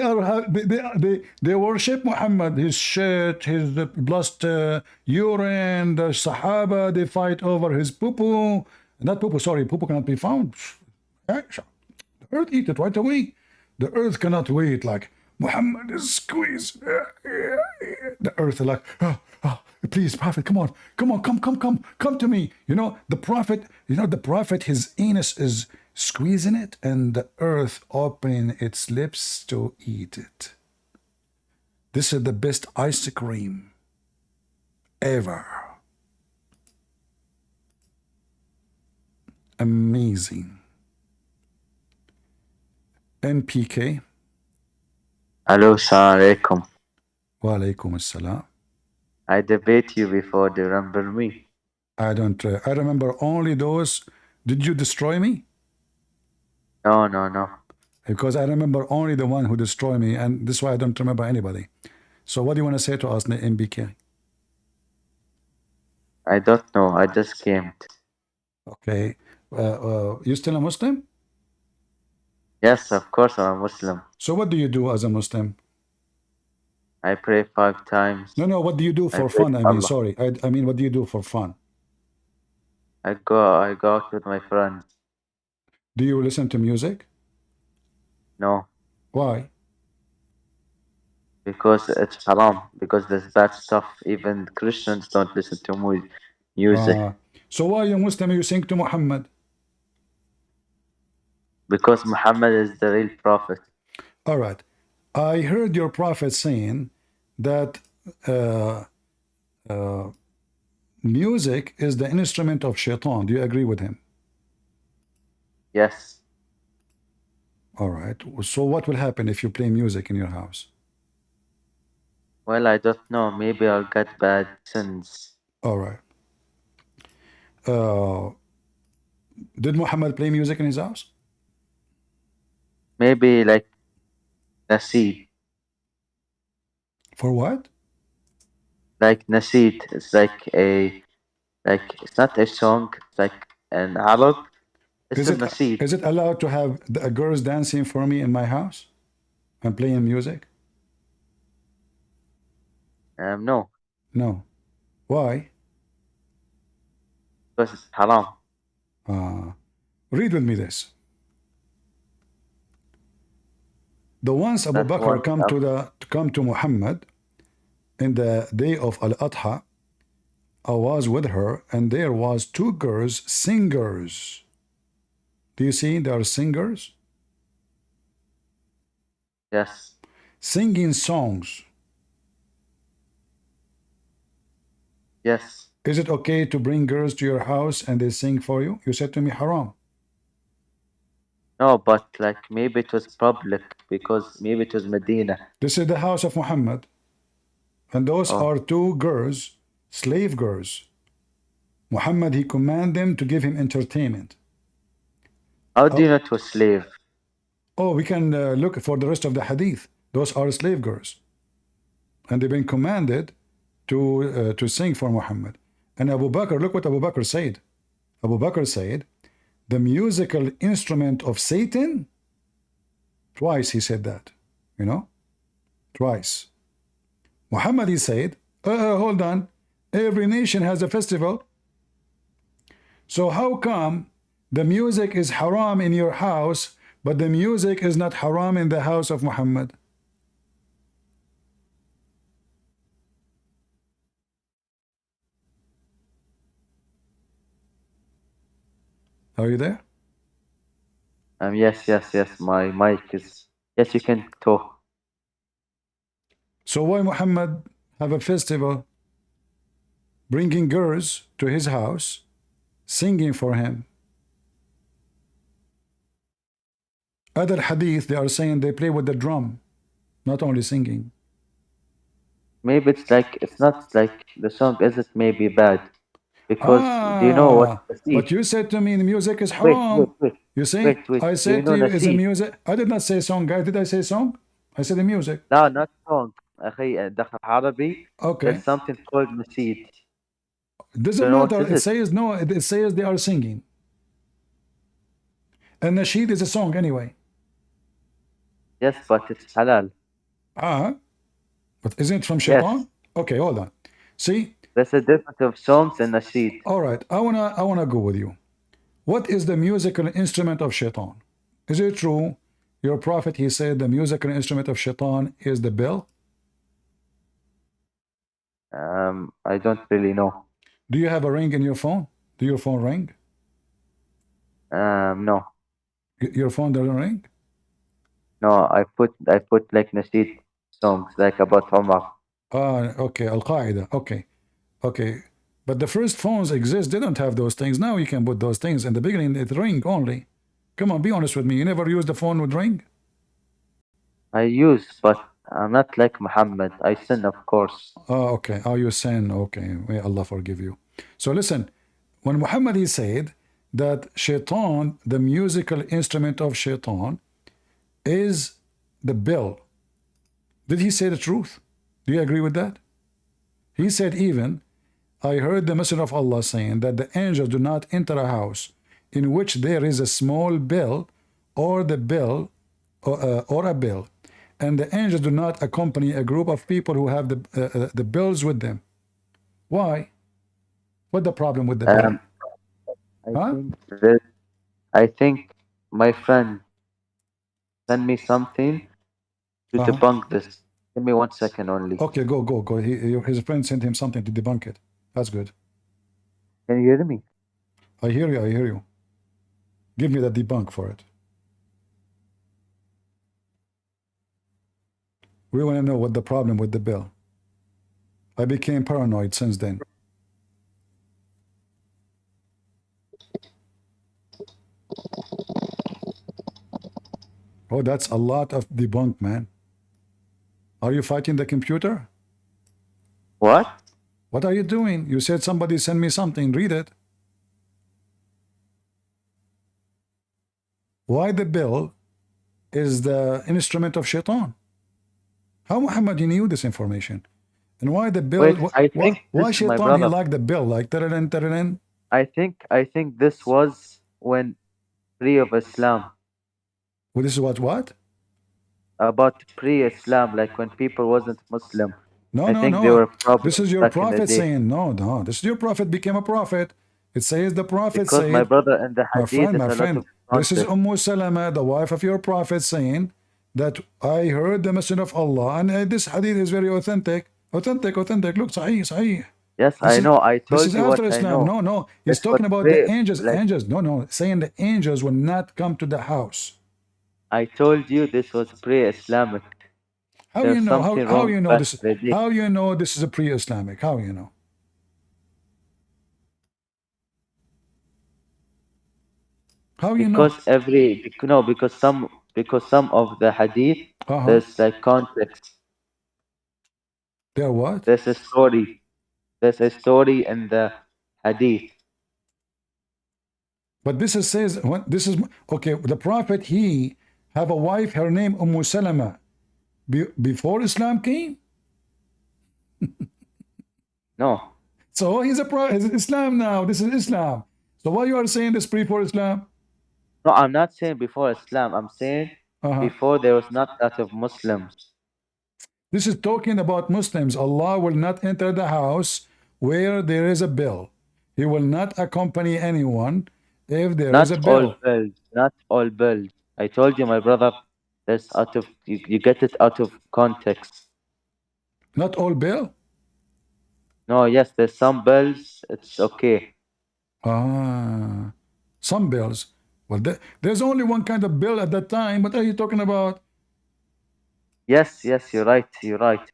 [SPEAKER 2] they worship Muhammad, his shirt, his blood, urine, the Sahaba. They fight over his poo-poo. Not poo-poo, sorry, poo-poo cannot be found. The earth eat it right away. The earth cannot wait. Like Muhammad is squeezed. The earth is like, please, Prophet, come to me. The Prophet, his anus is squeezing it, and the earth opening its lips to eat it. This is the best ice cream ever. Amazing. NPK.
[SPEAKER 14] Hello, Assalamu alaikum.
[SPEAKER 2] Wa alaikum assalam.
[SPEAKER 14] I debate you before, do you remember me?
[SPEAKER 2] I don't. I remember only those. Did you destroy me?
[SPEAKER 14] No, no, no.
[SPEAKER 2] Because I remember only the one who destroyed me, and this is why I don't remember anybody. So what do you want to say to us, NPK?
[SPEAKER 14] I don't know. I just came.
[SPEAKER 2] Okay. You still a Muslim?
[SPEAKER 14] Yes, of course I'm a Muslim.
[SPEAKER 2] So what do you do as a Muslim?
[SPEAKER 14] I pray 5 times.
[SPEAKER 2] No. What do you do for
[SPEAKER 14] I pray
[SPEAKER 2] fun?
[SPEAKER 14] to
[SPEAKER 2] I mean,
[SPEAKER 14] Allah.
[SPEAKER 2] sorry. I mean, what do you do for fun?
[SPEAKER 14] I go out with my friends.
[SPEAKER 2] Do you listen to music?
[SPEAKER 14] No,
[SPEAKER 2] Why?
[SPEAKER 14] because it's haram. Because there's bad stuff. Even Christians don't listen to music.
[SPEAKER 2] So why you Muslim you sing to Muhammad?
[SPEAKER 14] Because Muhammad is the real prophet.
[SPEAKER 2] All right. I heard your prophet saying that music is the instrument of shaitan. Do you agree with him?
[SPEAKER 14] Yes.
[SPEAKER 2] All right. So what will happen if you play music in your house?
[SPEAKER 14] Well, I don't know. Maybe I'll get bad sins.
[SPEAKER 2] All right. Did Muhammad play music in his house?
[SPEAKER 14] Maybe like Naseed.
[SPEAKER 2] For what?
[SPEAKER 14] Like Naseed. It's like it's not a song. It's like an Arab. It's a Naseed.
[SPEAKER 2] Is it allowed to have girls dancing for me in my house and playing music?
[SPEAKER 14] No.
[SPEAKER 2] No. Why?
[SPEAKER 14] Because it's haram.
[SPEAKER 2] Read with me this. The once Abu Bakr come to Muhammad in the day of Al-Adha, I was with her, and there was 2 girls, singers. Do you see they are singers?
[SPEAKER 14] Yes.
[SPEAKER 2] Singing songs.
[SPEAKER 14] Yes.
[SPEAKER 2] Is it okay to bring girls to your house and they sing for you? You said to me haram.
[SPEAKER 14] No, but like maybe it was public because maybe it was Medina.
[SPEAKER 2] This is the house of Muhammad. And those are 2 girls, slave girls. Muhammad, he commanded them to give him entertainment.
[SPEAKER 14] How do you know it was slave?
[SPEAKER 2] Oh, we can look for the rest of the hadith. Those are slave girls. And they've been commanded to sing for Muhammad. And Abu Bakr, look what Abu Bakr said. Abu Bakr said, the musical instrument of Satan. Twice he said that, you know, twice. Muhammad, he said, hold on, every nation has a festival. So how come the music is haram in your house, but the music is not haram in the house of Muhammad? Are you there?
[SPEAKER 14] Yes. My mic is. Yes, you can talk.
[SPEAKER 2] So why Muhammad have a festival, bringing girls to his house, singing for him? Other hadith, they are saying they play with the drum, not only singing.
[SPEAKER 14] Maybe it's not like the song isn't maybe bad. Because do you know what?
[SPEAKER 2] But you said to me the music is haram.
[SPEAKER 14] Wait.
[SPEAKER 2] You see,
[SPEAKER 14] Wait.
[SPEAKER 2] I said to you, is the
[SPEAKER 14] Naseed?
[SPEAKER 2] music? I did not say song, guys. Did I say song? I said the music.
[SPEAKER 14] No, not song. أخي دخل عربي.
[SPEAKER 2] Okay.
[SPEAKER 14] There's something called Naseed.
[SPEAKER 2] Doesn't matter. It says no. It says they are singing. And nasheed is a song anyway.
[SPEAKER 14] Yes, but it's halal.
[SPEAKER 2] But isn't it from shaitan?
[SPEAKER 14] Yes.
[SPEAKER 2] Okay, hold on. See?
[SPEAKER 14] There's a difference of songs and nasheed.
[SPEAKER 2] All right, I wanna go with you. What is the musical instrument of shaitan? Is it true? Your prophet, he said the musical instrument of shaitan is the bell.
[SPEAKER 14] I don't really know.
[SPEAKER 2] Do you have a ring in your phone? Do your phone ring?
[SPEAKER 14] No.
[SPEAKER 2] Your phone doesn't ring?
[SPEAKER 14] No, I put like nasheed songs like about Omar.
[SPEAKER 2] Okay, Al-Qaeda. Okay. But the first phones exist, they don't have those things. Now you can put those things. In the beginning, it ring only. Come on, be honest with me. You never used the phone with ring?
[SPEAKER 14] I use, but I'm not like Muhammad. I sin, of course.
[SPEAKER 2] Okay. You sin. Okay. May Allah forgive you. So listen, when Muhammad he said that shaitan, the musical instrument of shaitan, is the bell. Did he say the truth? Do you agree with that? He said even, I heard the Messenger of Allah saying that the angels do not enter a house in which there is a small bell or the bell or a bell, and the angels do not accompany a group of people who have the bells with them. Why? What's the problem with the bell?
[SPEAKER 14] I think my friend sent me something to debunk this. Give me 1 second only.
[SPEAKER 2] Okay, go. His friend sent him something to debunk it. That's good.
[SPEAKER 14] Can you hear me?
[SPEAKER 2] I hear you. Give me the debunk for it. We want to know what the problem with the bill. I became paranoid since then. Oh, that's a lot of debunk, man. Are you fighting the computer?
[SPEAKER 14] What?
[SPEAKER 2] What are you doing? You said somebody sent me something. Read it. Why the bill is the instrument of shaitan? How Muhammad knew this information? And why the bill?
[SPEAKER 14] Wait,
[SPEAKER 2] why shaitan he like the bill? Like tararin.
[SPEAKER 14] I think this was when pre of Islam.
[SPEAKER 2] Well, this is what?
[SPEAKER 14] About pre-Islam, like when people wasn't Muslim.
[SPEAKER 2] No.
[SPEAKER 14] They were
[SPEAKER 2] this is your prophet saying, no. This is your prophet became a prophet. It says the prophet
[SPEAKER 14] because
[SPEAKER 2] said,
[SPEAKER 14] my brother in the hadith,
[SPEAKER 2] my friend, this is Salama, the wife of your prophet, saying that I heard the Messenger of Allah, and this hadith is very authentic. Look, sahih.
[SPEAKER 14] Yes, I know. I told you what I know.
[SPEAKER 2] No. He's talking about the angels. Angels. No. Saying the angels will not come to the house.
[SPEAKER 14] I told you this was pre-Islamic.
[SPEAKER 2] How you know? How you know this? How you know this is a pre-Islamic? How you know? How you know?
[SPEAKER 14] Because some of the hadith there's like context.
[SPEAKER 2] There what?
[SPEAKER 14] There's a story. There's a story in the hadith.
[SPEAKER 2] But this says this is okay. The prophet he have a wife. Her name Salama. Before Islam came.
[SPEAKER 14] No.
[SPEAKER 2] So he's a prophet. It's Islam now. This is Islam. So why you are saying this before Islam?
[SPEAKER 14] No, I'm not saying before Islam. I'm saying before there was not a lot of Muslims.
[SPEAKER 2] This is talking about Muslims. Allah will not enter the house where there is a bell. He will not accompany anyone if there is a bell.
[SPEAKER 14] Not all bells. I told you, my brother, there's you get it out of context.
[SPEAKER 2] Not all bell?
[SPEAKER 14] No, yes, there's some bells. It's okay.
[SPEAKER 2] Some bells. Well, there's only one kind of bell at that time. What are you talking about?
[SPEAKER 14] Yes, you're right.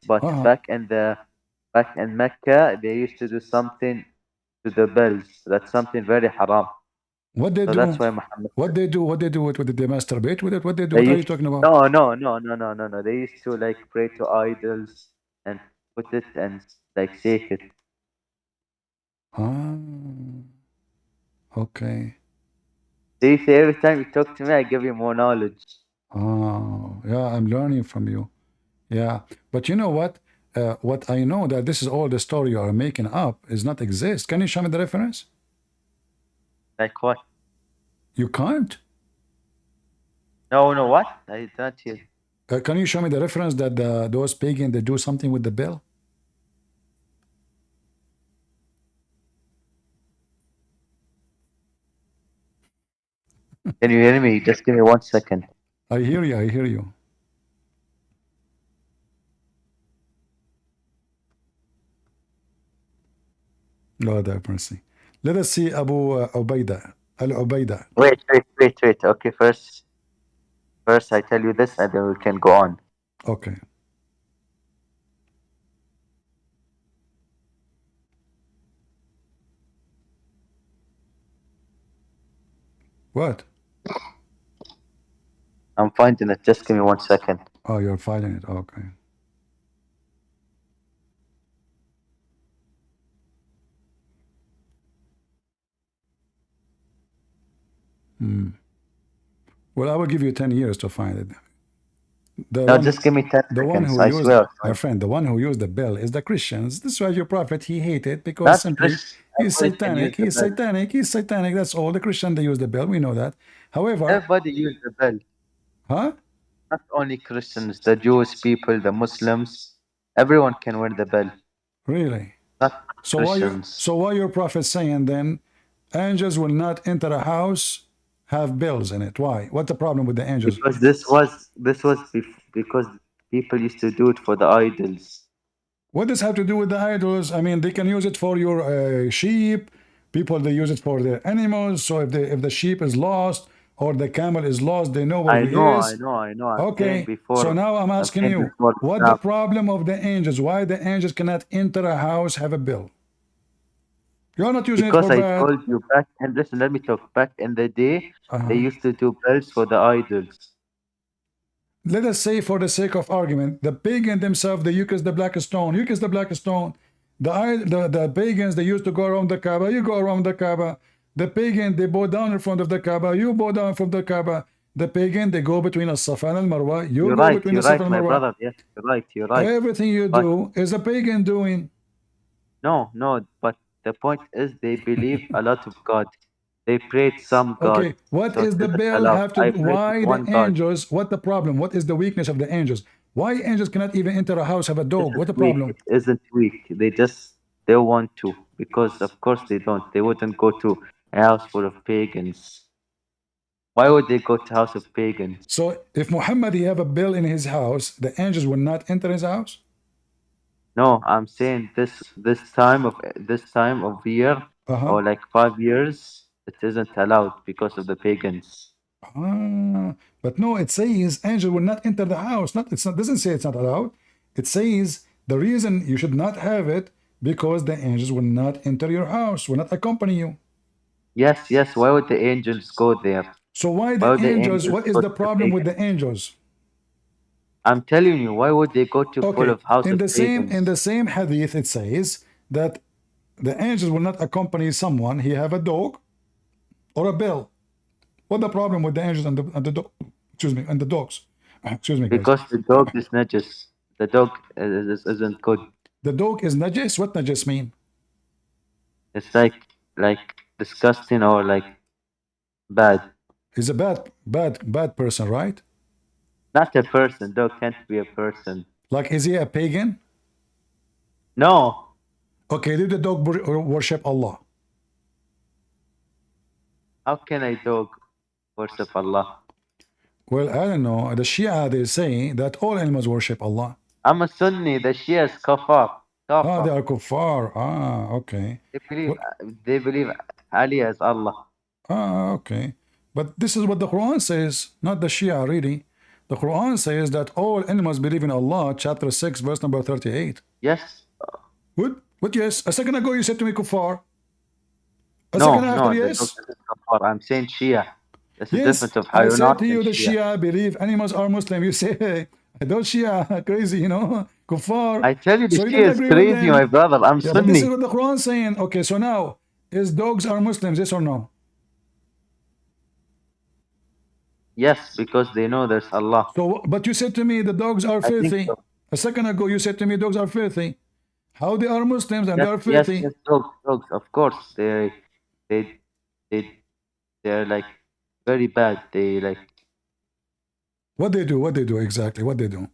[SPEAKER 14] But back in Mecca, they used to do something to the bells. That's something very haram.
[SPEAKER 2] What they do?
[SPEAKER 14] That's why Muhammad.
[SPEAKER 2] What they do? What they do? What did they masturbate with it? What they do? What are you talking about?
[SPEAKER 14] No. They used to like pray to idols and put it and like shake it.
[SPEAKER 2] Okay.
[SPEAKER 14] See, every time you talk to me, I give you more knowledge.
[SPEAKER 2] Yeah, I'm learning from you. Yeah, but you know what? What I know that this is all the story you are making up is not exist. Can you show me the reference?
[SPEAKER 14] Like what?
[SPEAKER 2] You can't?
[SPEAKER 14] No, what? I did not hear.
[SPEAKER 2] Can you show me the reference that those pagans, they do something with the bell?
[SPEAKER 14] Can you hear me? Just give me 1 second.
[SPEAKER 2] I hear you. Lord have mercy. Let us see Abu Ubaidah. Al-Ubaidah.
[SPEAKER 14] Wait. Okay, first I tell you this and then we can go on.
[SPEAKER 2] Okay. What?
[SPEAKER 14] I'm finding it. Just give me 1 second.
[SPEAKER 2] Oh, you're finding it. Okay. Well, I will give you 10 years to find it.
[SPEAKER 14] No, just give me 10
[SPEAKER 2] the one
[SPEAKER 14] seconds,
[SPEAKER 2] who
[SPEAKER 14] I
[SPEAKER 2] used,
[SPEAKER 14] swear.
[SPEAKER 2] my friend, the one who used the bell is the Christians. This is why your prophet, he hated because
[SPEAKER 14] Not
[SPEAKER 2] simply
[SPEAKER 14] Christians.
[SPEAKER 2] he's
[SPEAKER 14] Everybody can use
[SPEAKER 2] satanic,
[SPEAKER 14] the
[SPEAKER 2] he's
[SPEAKER 14] bell.
[SPEAKER 2] satanic, he's satanic. That's all. The Christian, they use the bell. We know that. However,
[SPEAKER 14] Everybody use the bell.
[SPEAKER 2] huh?
[SPEAKER 14] Not only Christians, the Jewish people, the Muslims, everyone can wear the bell.
[SPEAKER 2] Really?
[SPEAKER 14] Not
[SPEAKER 2] So
[SPEAKER 14] Christians.
[SPEAKER 2] why your prophet saying then angels will not enter a house have bells in it? Why? What's the problem with the angels?
[SPEAKER 14] Because this was because people used to do it for the idols.
[SPEAKER 2] What does have to do with the idols? I mean, they can use it for your sheep. People, they use it for their animals. So if the sheep is lost or the camel is lost, they know where he is.
[SPEAKER 14] I know. I'm
[SPEAKER 2] Okay.
[SPEAKER 14] saying before.
[SPEAKER 2] So now I'm asking you,
[SPEAKER 14] before
[SPEAKER 2] what the problem of the angels? Why the angels cannot enter a house have a bell? You're not using
[SPEAKER 14] because
[SPEAKER 2] it for
[SPEAKER 14] I
[SPEAKER 2] bad.
[SPEAKER 14] told you back, and listen, let me talk. Back in the day, they used to do bells for the idols.
[SPEAKER 2] Let us say, for the sake of argument, the pagan themselves, they use the black stone. You kiss the black stone. The pagans, they used to go around the Kaaba. You go around the Kaaba. The pagan, they bow down in front of the Kaaba. You bow down from the Kaaba. The pagan, they go between As-Safa and Al-Marwa.
[SPEAKER 14] You're
[SPEAKER 2] go
[SPEAKER 14] right,
[SPEAKER 2] between
[SPEAKER 14] you're
[SPEAKER 2] As-Safa
[SPEAKER 14] right,
[SPEAKER 2] and
[SPEAKER 14] my
[SPEAKER 2] Al-Marwa.
[SPEAKER 14] brother. Yes, you're right.
[SPEAKER 2] Everything you do is a pagan doing.
[SPEAKER 14] No, but the point is they believe a lot of God. They prayed some God.
[SPEAKER 2] Okay, what
[SPEAKER 14] so
[SPEAKER 2] is the
[SPEAKER 14] it isn't
[SPEAKER 2] bell
[SPEAKER 14] allowed.
[SPEAKER 2] have to
[SPEAKER 14] I
[SPEAKER 2] do?
[SPEAKER 14] prayed
[SPEAKER 2] Why
[SPEAKER 14] to one
[SPEAKER 2] the
[SPEAKER 14] God.
[SPEAKER 2] angels? What the problem? What is the weakness of the angels? Why angels cannot even enter a house have a dog? What the
[SPEAKER 14] Weak.
[SPEAKER 2] problem?
[SPEAKER 14] It isn't weak. They want to, because of course they don't. They wouldn't go to a house full of pagans. Why would they go to house of pagans?
[SPEAKER 2] So if Muhammad he have a bell in his house, the angels will not enter his house?
[SPEAKER 14] No, I'm saying this time of year or like 5 years, it isn't allowed because of the pagans.
[SPEAKER 2] But no, it says angel will not enter the house. Doesn't say it's not allowed. It says the reason you should not have it because the angels will not enter your house, will not accompany you.
[SPEAKER 14] Yes. Why would the angels go there?
[SPEAKER 2] So why the angels? What is
[SPEAKER 14] go
[SPEAKER 2] the
[SPEAKER 14] to
[SPEAKER 2] problem with
[SPEAKER 14] pagans?
[SPEAKER 2] the angels?
[SPEAKER 14] I'm telling you, why would they go to full of house
[SPEAKER 2] in
[SPEAKER 14] of
[SPEAKER 2] the
[SPEAKER 14] pagans?
[SPEAKER 2] same hadith, it says that the angels will not accompany someone. He have a dog or a bell. What the problem with the angels and the dog? Excuse me, and the dogs. Excuse me, guys.
[SPEAKER 14] Because the dog is najis. The dog isn't good.
[SPEAKER 2] The dog is najis. What najis mean?
[SPEAKER 14] It's like disgusting or like bad.
[SPEAKER 2] He's a bad person, right?
[SPEAKER 14] Not a person. Dog can't be a person.
[SPEAKER 2] Like, is he a pagan?
[SPEAKER 14] No.
[SPEAKER 2] Okay, did the dog worship Allah?
[SPEAKER 14] How can a dog worship Allah?
[SPEAKER 2] Well, I don't know. The Shia, they say that all animals worship Allah.
[SPEAKER 14] I'm a Sunni. The Shia is kafar.
[SPEAKER 2] Ah, they are kuffar. Ah, okay.
[SPEAKER 14] They believe Ali as Allah.
[SPEAKER 2] Ah, okay. But this is what the Quran says, not the Shia, really. The Quran says that all animals believe in Allah, chapter 6, verse number 38.
[SPEAKER 14] Yes.
[SPEAKER 2] What yes? A second ago you said to me kuffar.
[SPEAKER 14] Second after yes? I'm saying Shia. That's the difference of how
[SPEAKER 2] I said to you the Shia believe animals are Muslim. You say, hey, those Shia crazy, kuffar.
[SPEAKER 14] I tell you the Shia is crazy, my brother. I'm Sunni.
[SPEAKER 2] But this is what the Quran is saying. Okay, so now, is dogs are Muslims, yes or no?
[SPEAKER 14] Yes, because they know there's Allah.
[SPEAKER 2] So, but you said to me the dogs are filthy. So. A second ago you said to me dogs are filthy. How they are Muslims and they are filthy?
[SPEAKER 14] Yes, dogs. Of course, they're like very bad. They like.
[SPEAKER 2] What they do? What they do exactly? What they do?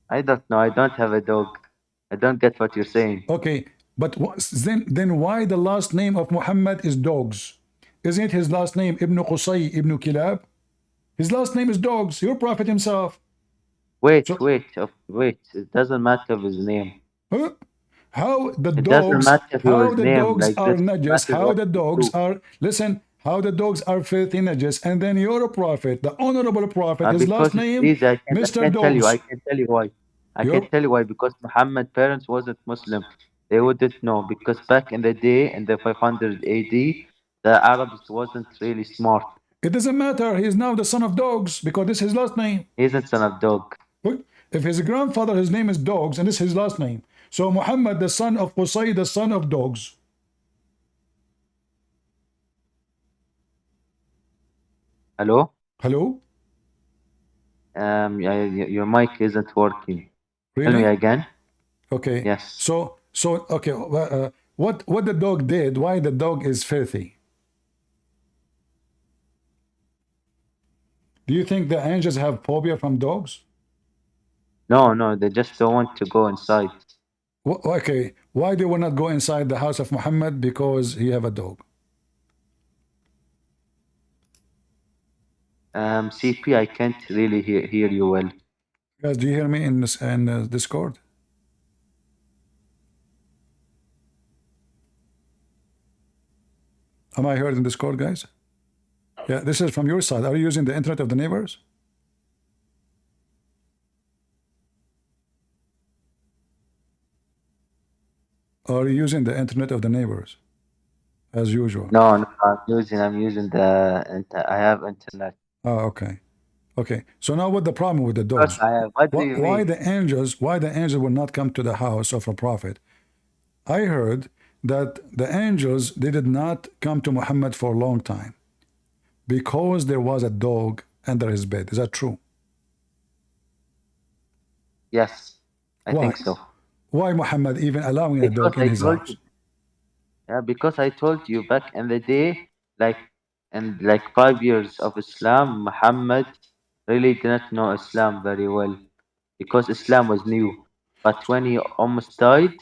[SPEAKER 14] I don't know. I don't have a dog. I don't get what you're saying.
[SPEAKER 2] Okay, but then why the last name of Muhammad is dogs? Isn't it his last name Ibn Qusay Ibn Kilab? His last name is dogs. Your prophet himself.
[SPEAKER 14] Wait. It doesn't matter of his name.
[SPEAKER 2] Huh? How the dogs? How the dogs are najis? How the dogs are? Listen. How the dogs are filthy najis? And then your prophet, the honorable prophet, his last name, Mr. Dogs.
[SPEAKER 14] I can tell you why. I can tell you why. Because Muhammad's parents wasn't Muslim. They wouldn't know. Because back in the day, in the 500 AD, the Arabs wasn't really smart.
[SPEAKER 2] It doesn't matter. He is now the son of dogs because this is his last name.
[SPEAKER 14] He isn't son of dog.
[SPEAKER 2] Look, if his grandfather, his name is Dogs, and this is his last name. So Muhammad, the son of Qusay, the son of dogs.
[SPEAKER 14] Hello?
[SPEAKER 2] Hello?
[SPEAKER 14] Your mic isn't working. Tell me
[SPEAKER 2] Really?
[SPEAKER 14] again.
[SPEAKER 2] Okay.
[SPEAKER 14] Yes.
[SPEAKER 2] So okay. What the dog did? Why the dog is filthy? Do you think the angels have phobia from dogs?
[SPEAKER 14] No, they just don't want to go inside.
[SPEAKER 2] Okay. Why they will not go inside the house of Muhammad? Because he have a dog.
[SPEAKER 14] CP, I can't really hear you well.
[SPEAKER 2] Guys, do you hear me in Discord? Am I heard in Discord, guys? Yeah, this is from your side. Are you using the internet of the neighbors? Or are you using the internet of the neighbors? As usual.
[SPEAKER 14] No, I'm using I have internet.
[SPEAKER 2] Oh, okay. Okay. So now what the problem with the dogs?
[SPEAKER 14] Yes, I have. What do you
[SPEAKER 2] Why
[SPEAKER 14] mean?
[SPEAKER 2] the angels will not come to the house of a prophet? I heard that the angels, they did not come to Muhammad for a long time because there was a dog under his bed. Is that true?
[SPEAKER 14] Yes, I
[SPEAKER 2] Why?
[SPEAKER 14] think so.
[SPEAKER 2] Why Muhammad even allowing a
[SPEAKER 14] Because
[SPEAKER 2] dog in
[SPEAKER 14] I
[SPEAKER 2] his
[SPEAKER 14] told
[SPEAKER 2] house?
[SPEAKER 14] you. Yeah, because I told you back in the day, like 5 years of Islam, Muhammad really did not know Islam very well because Islam was new. But when he almost died,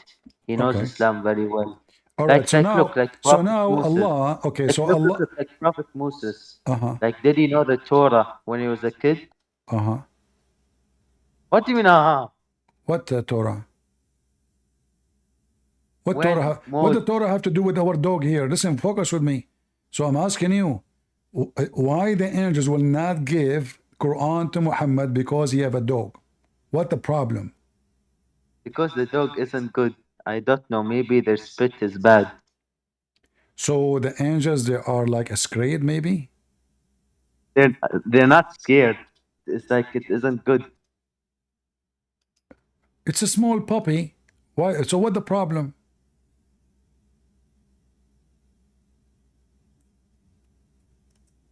[SPEAKER 14] he knows
[SPEAKER 2] Okay.
[SPEAKER 14] Islam very well.
[SPEAKER 2] All right. So now,
[SPEAKER 14] Like
[SPEAKER 2] so
[SPEAKER 14] Prophet
[SPEAKER 2] now
[SPEAKER 14] Moses.
[SPEAKER 2] Allah. Okay. So
[SPEAKER 14] Look,
[SPEAKER 2] Allah.
[SPEAKER 14] like Prophet Moses.
[SPEAKER 2] Uh-huh.
[SPEAKER 14] Like, did he know the Torah when he was a kid?
[SPEAKER 2] Uh-huh.
[SPEAKER 14] What do you mean, uh-huh?
[SPEAKER 2] What Torah? What
[SPEAKER 14] When
[SPEAKER 2] Torah? What the Torah have to do with our dog here? Listen, focus with me. So I'm asking you, why the angels will not give Quran to Muhammad because he have a dog? What the problem?
[SPEAKER 14] Because the dog isn't good. I don't know. Maybe their spit is bad.
[SPEAKER 2] So the angels, they are like scared, maybe?
[SPEAKER 14] They're not scared. It's like it isn't good.
[SPEAKER 2] It's a small puppy. Why? So what the problem?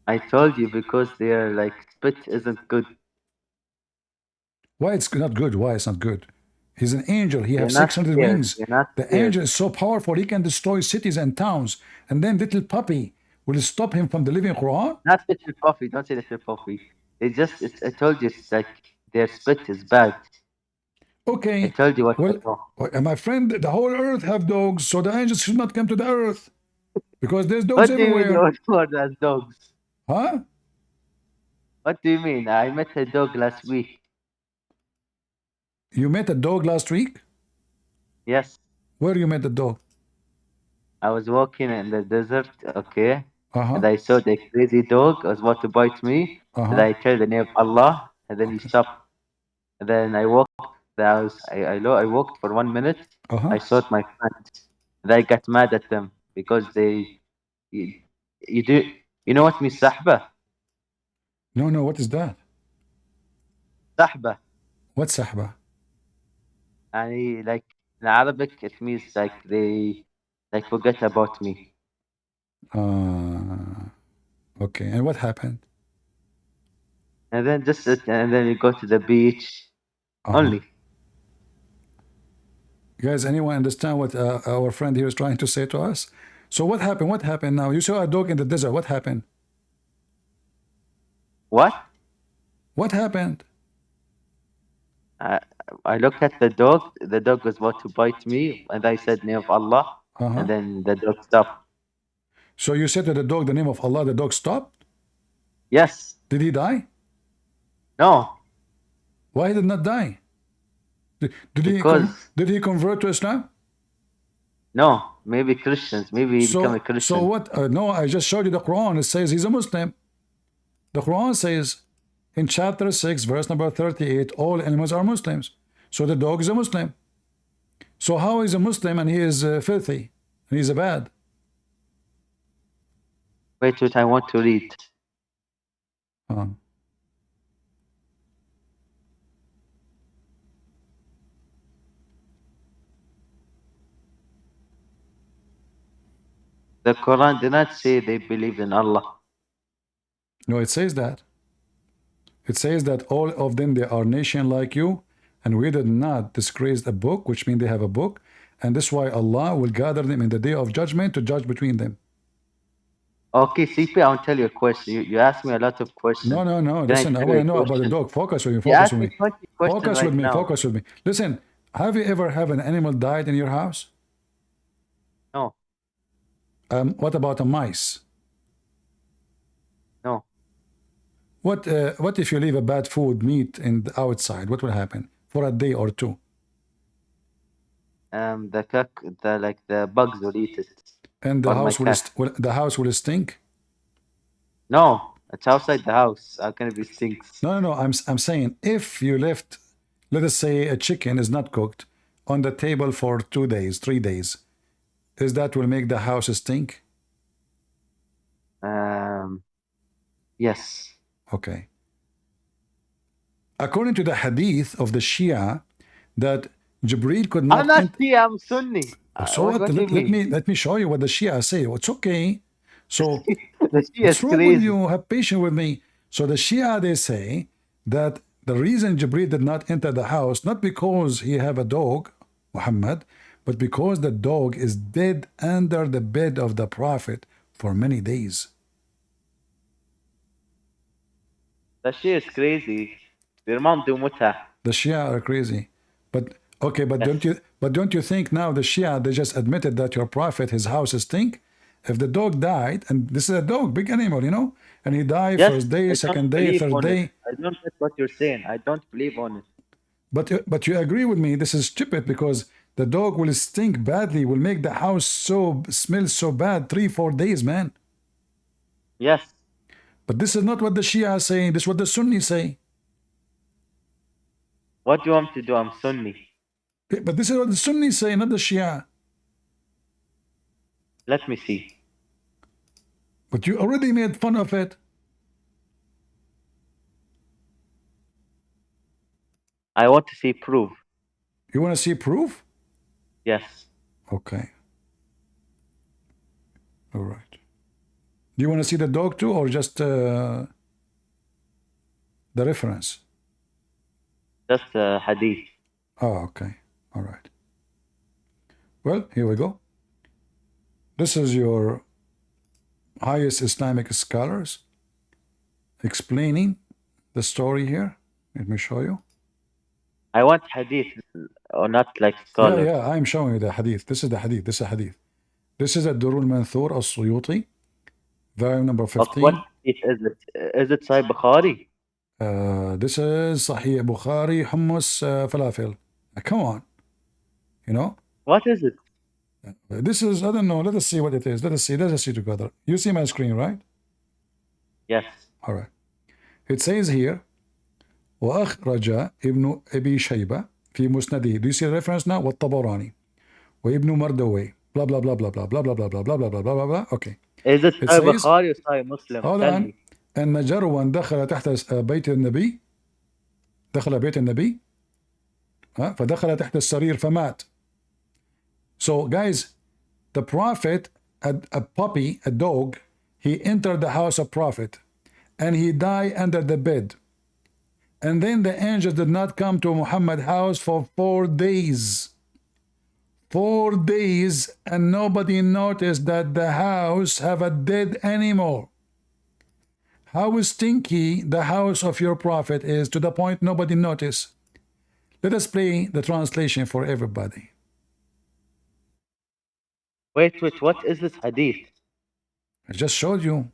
[SPEAKER 14] I told you because their like spit isn't good.
[SPEAKER 2] Why it's not good? Why it's not good? He's an angel. He
[SPEAKER 14] They're
[SPEAKER 2] has
[SPEAKER 14] not
[SPEAKER 2] 600
[SPEAKER 14] scared.
[SPEAKER 2] wings.
[SPEAKER 14] They're not
[SPEAKER 2] The
[SPEAKER 14] scared.
[SPEAKER 2] angel is so powerful. He can destroy cities and towns. And then little puppy will stop him from delivering Quran?
[SPEAKER 14] Not little puppy. Don't say little puppy. I told you it's like their spit is bad.
[SPEAKER 2] Okay.
[SPEAKER 14] I told you what I
[SPEAKER 2] Well,
[SPEAKER 14] know.
[SPEAKER 2] my friend, the whole earth have dogs, so the angels should not come to the earth because there's dogs
[SPEAKER 14] What do you mean
[SPEAKER 2] everywhere.
[SPEAKER 14] what as dogs?
[SPEAKER 2] Huh?
[SPEAKER 14] What do you mean? I met a dog last week.
[SPEAKER 2] You met a dog last week?
[SPEAKER 14] Yes.
[SPEAKER 2] Where you met the dog?
[SPEAKER 14] I was walking in the desert, okay?
[SPEAKER 2] Uh-huh.
[SPEAKER 14] And I saw the crazy dog was about to bite me. And I tell the name of Allah, and then he stopped. And then I walked. I walked for 1 minute. I saw my friends. And I got mad at them because you know what means sahba?
[SPEAKER 2] No, what is that?
[SPEAKER 14] Sahba.
[SPEAKER 2] What's sahba?
[SPEAKER 14] And like in Arabic, it means like they like forget about me.
[SPEAKER 2] Okay. And what happened?
[SPEAKER 14] And then and then we go to the beach. Only.
[SPEAKER 2] Guys, anyone understand what our friend here is trying to say to us? So what happened? What happened now? You saw a dog in the desert. What happened?
[SPEAKER 14] What?
[SPEAKER 2] What happened?
[SPEAKER 14] I looked at the dog. The dog was about to bite me, and I said, "Name of Allah," and then the dog stopped.
[SPEAKER 2] So you said to the dog the name of Allah. The dog stopped.
[SPEAKER 14] Yes.
[SPEAKER 2] Did he die?
[SPEAKER 14] No.
[SPEAKER 2] Why did not die? Did he convert to Islam?
[SPEAKER 14] No, maybe Christians. Maybe he become a Christian.
[SPEAKER 2] So what? No, I just showed you the Quran. It says he's a Muslim. The Quran says in chapter 6, verse number 38, all animals are Muslims. So the dog is a Muslim. So how is a Muslim and he is filthy and he's a bad?
[SPEAKER 14] Wait, I want to read. The Quran did not say they believed in Allah.
[SPEAKER 2] No, it says that. It says that all of them, they are nation like you, and we did not disgrace a book, which means they have a book, and this is why Allah will gather them in the day of judgment to judge between them.
[SPEAKER 14] Okay, CP, I'll tell you a question. You asked me a lot of questions.
[SPEAKER 2] No.
[SPEAKER 14] Can
[SPEAKER 2] Listen, I
[SPEAKER 14] tell
[SPEAKER 2] want
[SPEAKER 14] you
[SPEAKER 2] to
[SPEAKER 14] a
[SPEAKER 2] know about the
[SPEAKER 14] question?
[SPEAKER 2] dog. Focus with me.
[SPEAKER 14] You
[SPEAKER 2] Focus
[SPEAKER 14] asked
[SPEAKER 2] with
[SPEAKER 14] me
[SPEAKER 2] me.
[SPEAKER 14] 20 questions
[SPEAKER 2] Focus
[SPEAKER 14] right
[SPEAKER 2] with me.
[SPEAKER 14] now.
[SPEAKER 2] Focus with me. Listen, have you ever have an animal died in your house?
[SPEAKER 14] No.
[SPEAKER 2] What about a mice?
[SPEAKER 14] No.
[SPEAKER 2] What if you leave a bad food, meat in the outside? What will happen for a day or two?
[SPEAKER 14] The bugs will eat it.
[SPEAKER 2] And the
[SPEAKER 14] Or my
[SPEAKER 2] house
[SPEAKER 14] cat.
[SPEAKER 2] the house will stink?
[SPEAKER 14] No, it's outside the house. How can it be stinks?
[SPEAKER 2] No. I'm saying if you left, let us say a chicken is not cooked on the table for 2 days, 3 days, is that will make the house stink?
[SPEAKER 14] Yes.
[SPEAKER 2] Okay. According to the hadith of the Shia, that Jibreel could not.
[SPEAKER 14] I'm not Shia, I'm Sunni.
[SPEAKER 2] So what? Let me show you what the Shia say. It's okay. So what's wrong with you? Have patience with me. So the Shia, they say that the reason Jibreel did not enter the house, not because he have a dog, Muhammad, but because the dog is dead under the bed of the Prophet for many days.
[SPEAKER 14] The Shia is crazy. Their mom do mutah.
[SPEAKER 2] The Shia are crazy. But okay, but yes. don't you think now the Shia, they just admitted that your Prophet, his house stink? If the dog died, and this is a dog, big animal, you know, and he died first day, second day, third day.
[SPEAKER 14] I don't get what you're saying. I don't believe on it.
[SPEAKER 2] But you agree with me, this is stupid, because the dog will stink badly, will make the house smell so bad 3-4 days, man.
[SPEAKER 14] Yes.
[SPEAKER 2] But this is not what the Shia are saying. This is what the Sunni say.
[SPEAKER 14] What do you want me to do? I'm Sunni.
[SPEAKER 2] But this is what the Sunni say, not the Shia.
[SPEAKER 14] Let me see.
[SPEAKER 2] But you already made fun of it.
[SPEAKER 14] I want to see proof.
[SPEAKER 2] You want to see proof?
[SPEAKER 14] Yes.
[SPEAKER 2] Okay. All right. Do you want to see the dog too, or just the reference?
[SPEAKER 14] Just hadith.
[SPEAKER 2] Oh, okay. All right. Well, here we go. This is your highest Islamic scholars explaining the story here. Let me show you.
[SPEAKER 14] I want hadith, or not like scholars.
[SPEAKER 2] Yeah, I'm showing you the hadith. This is the hadith. This is a hadith. This is a Durul Manthur al-Suyuti, volume number 15.
[SPEAKER 14] What is it? Is it Sahih Bukhari?
[SPEAKER 2] This is Sahih Bukhari, hummus, falafel. Come on. You know?
[SPEAKER 14] What is it?
[SPEAKER 2] This is, I don't know. Let us see what it is. Let us see together. You see my screen, right?
[SPEAKER 14] Yes.
[SPEAKER 2] All right. It says here, وأخرج ابن أبي شيبة في مسنده. Do you see the reference now? والطبراني وابن مردوي blah blah blah blah blah blah blah blah blah blah blah blah blah blah. Okay.
[SPEAKER 14] Is it Sahih Bukhari or Sahih Muslim?
[SPEAKER 2] Hold on. أن جروا دخل تحت بيت النبي. دخل بيت النبي. فدخل تحت السرير فمات. So guys, the Prophet, a puppy, a dog, he entered the house of Prophet and he died under the bed. And then the angels did not come to Muhammad's house for 4 days. 4 days, and nobody noticed that the house have a dead animal. How stinky the house of your Prophet is, to the point nobody noticed. Let us play the translation for everybody.
[SPEAKER 14] Wait, what is this hadith?
[SPEAKER 2] I just showed you.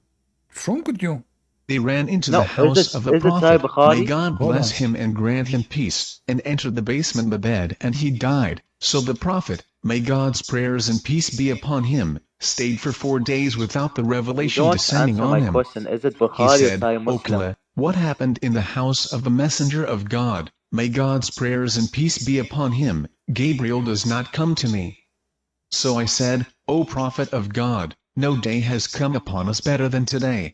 [SPEAKER 2] What's wrong with you?
[SPEAKER 10] They ran into the house of the Prophet, may God bless him and grant him peace, and entered the basement of the bed, and he died. So the Prophet, may God's prayers and peace be upon him, stayed for 4 days without the revelation descending on him.
[SPEAKER 14] Is it Bukhari
[SPEAKER 10] He said,
[SPEAKER 14] or Muslim?
[SPEAKER 10] Okla, what happened in the house of the Messenger of God, may God's prayers and peace be upon him, Gabriel does not come to me. So I said, O Prophet of God, no day has come upon us better than today.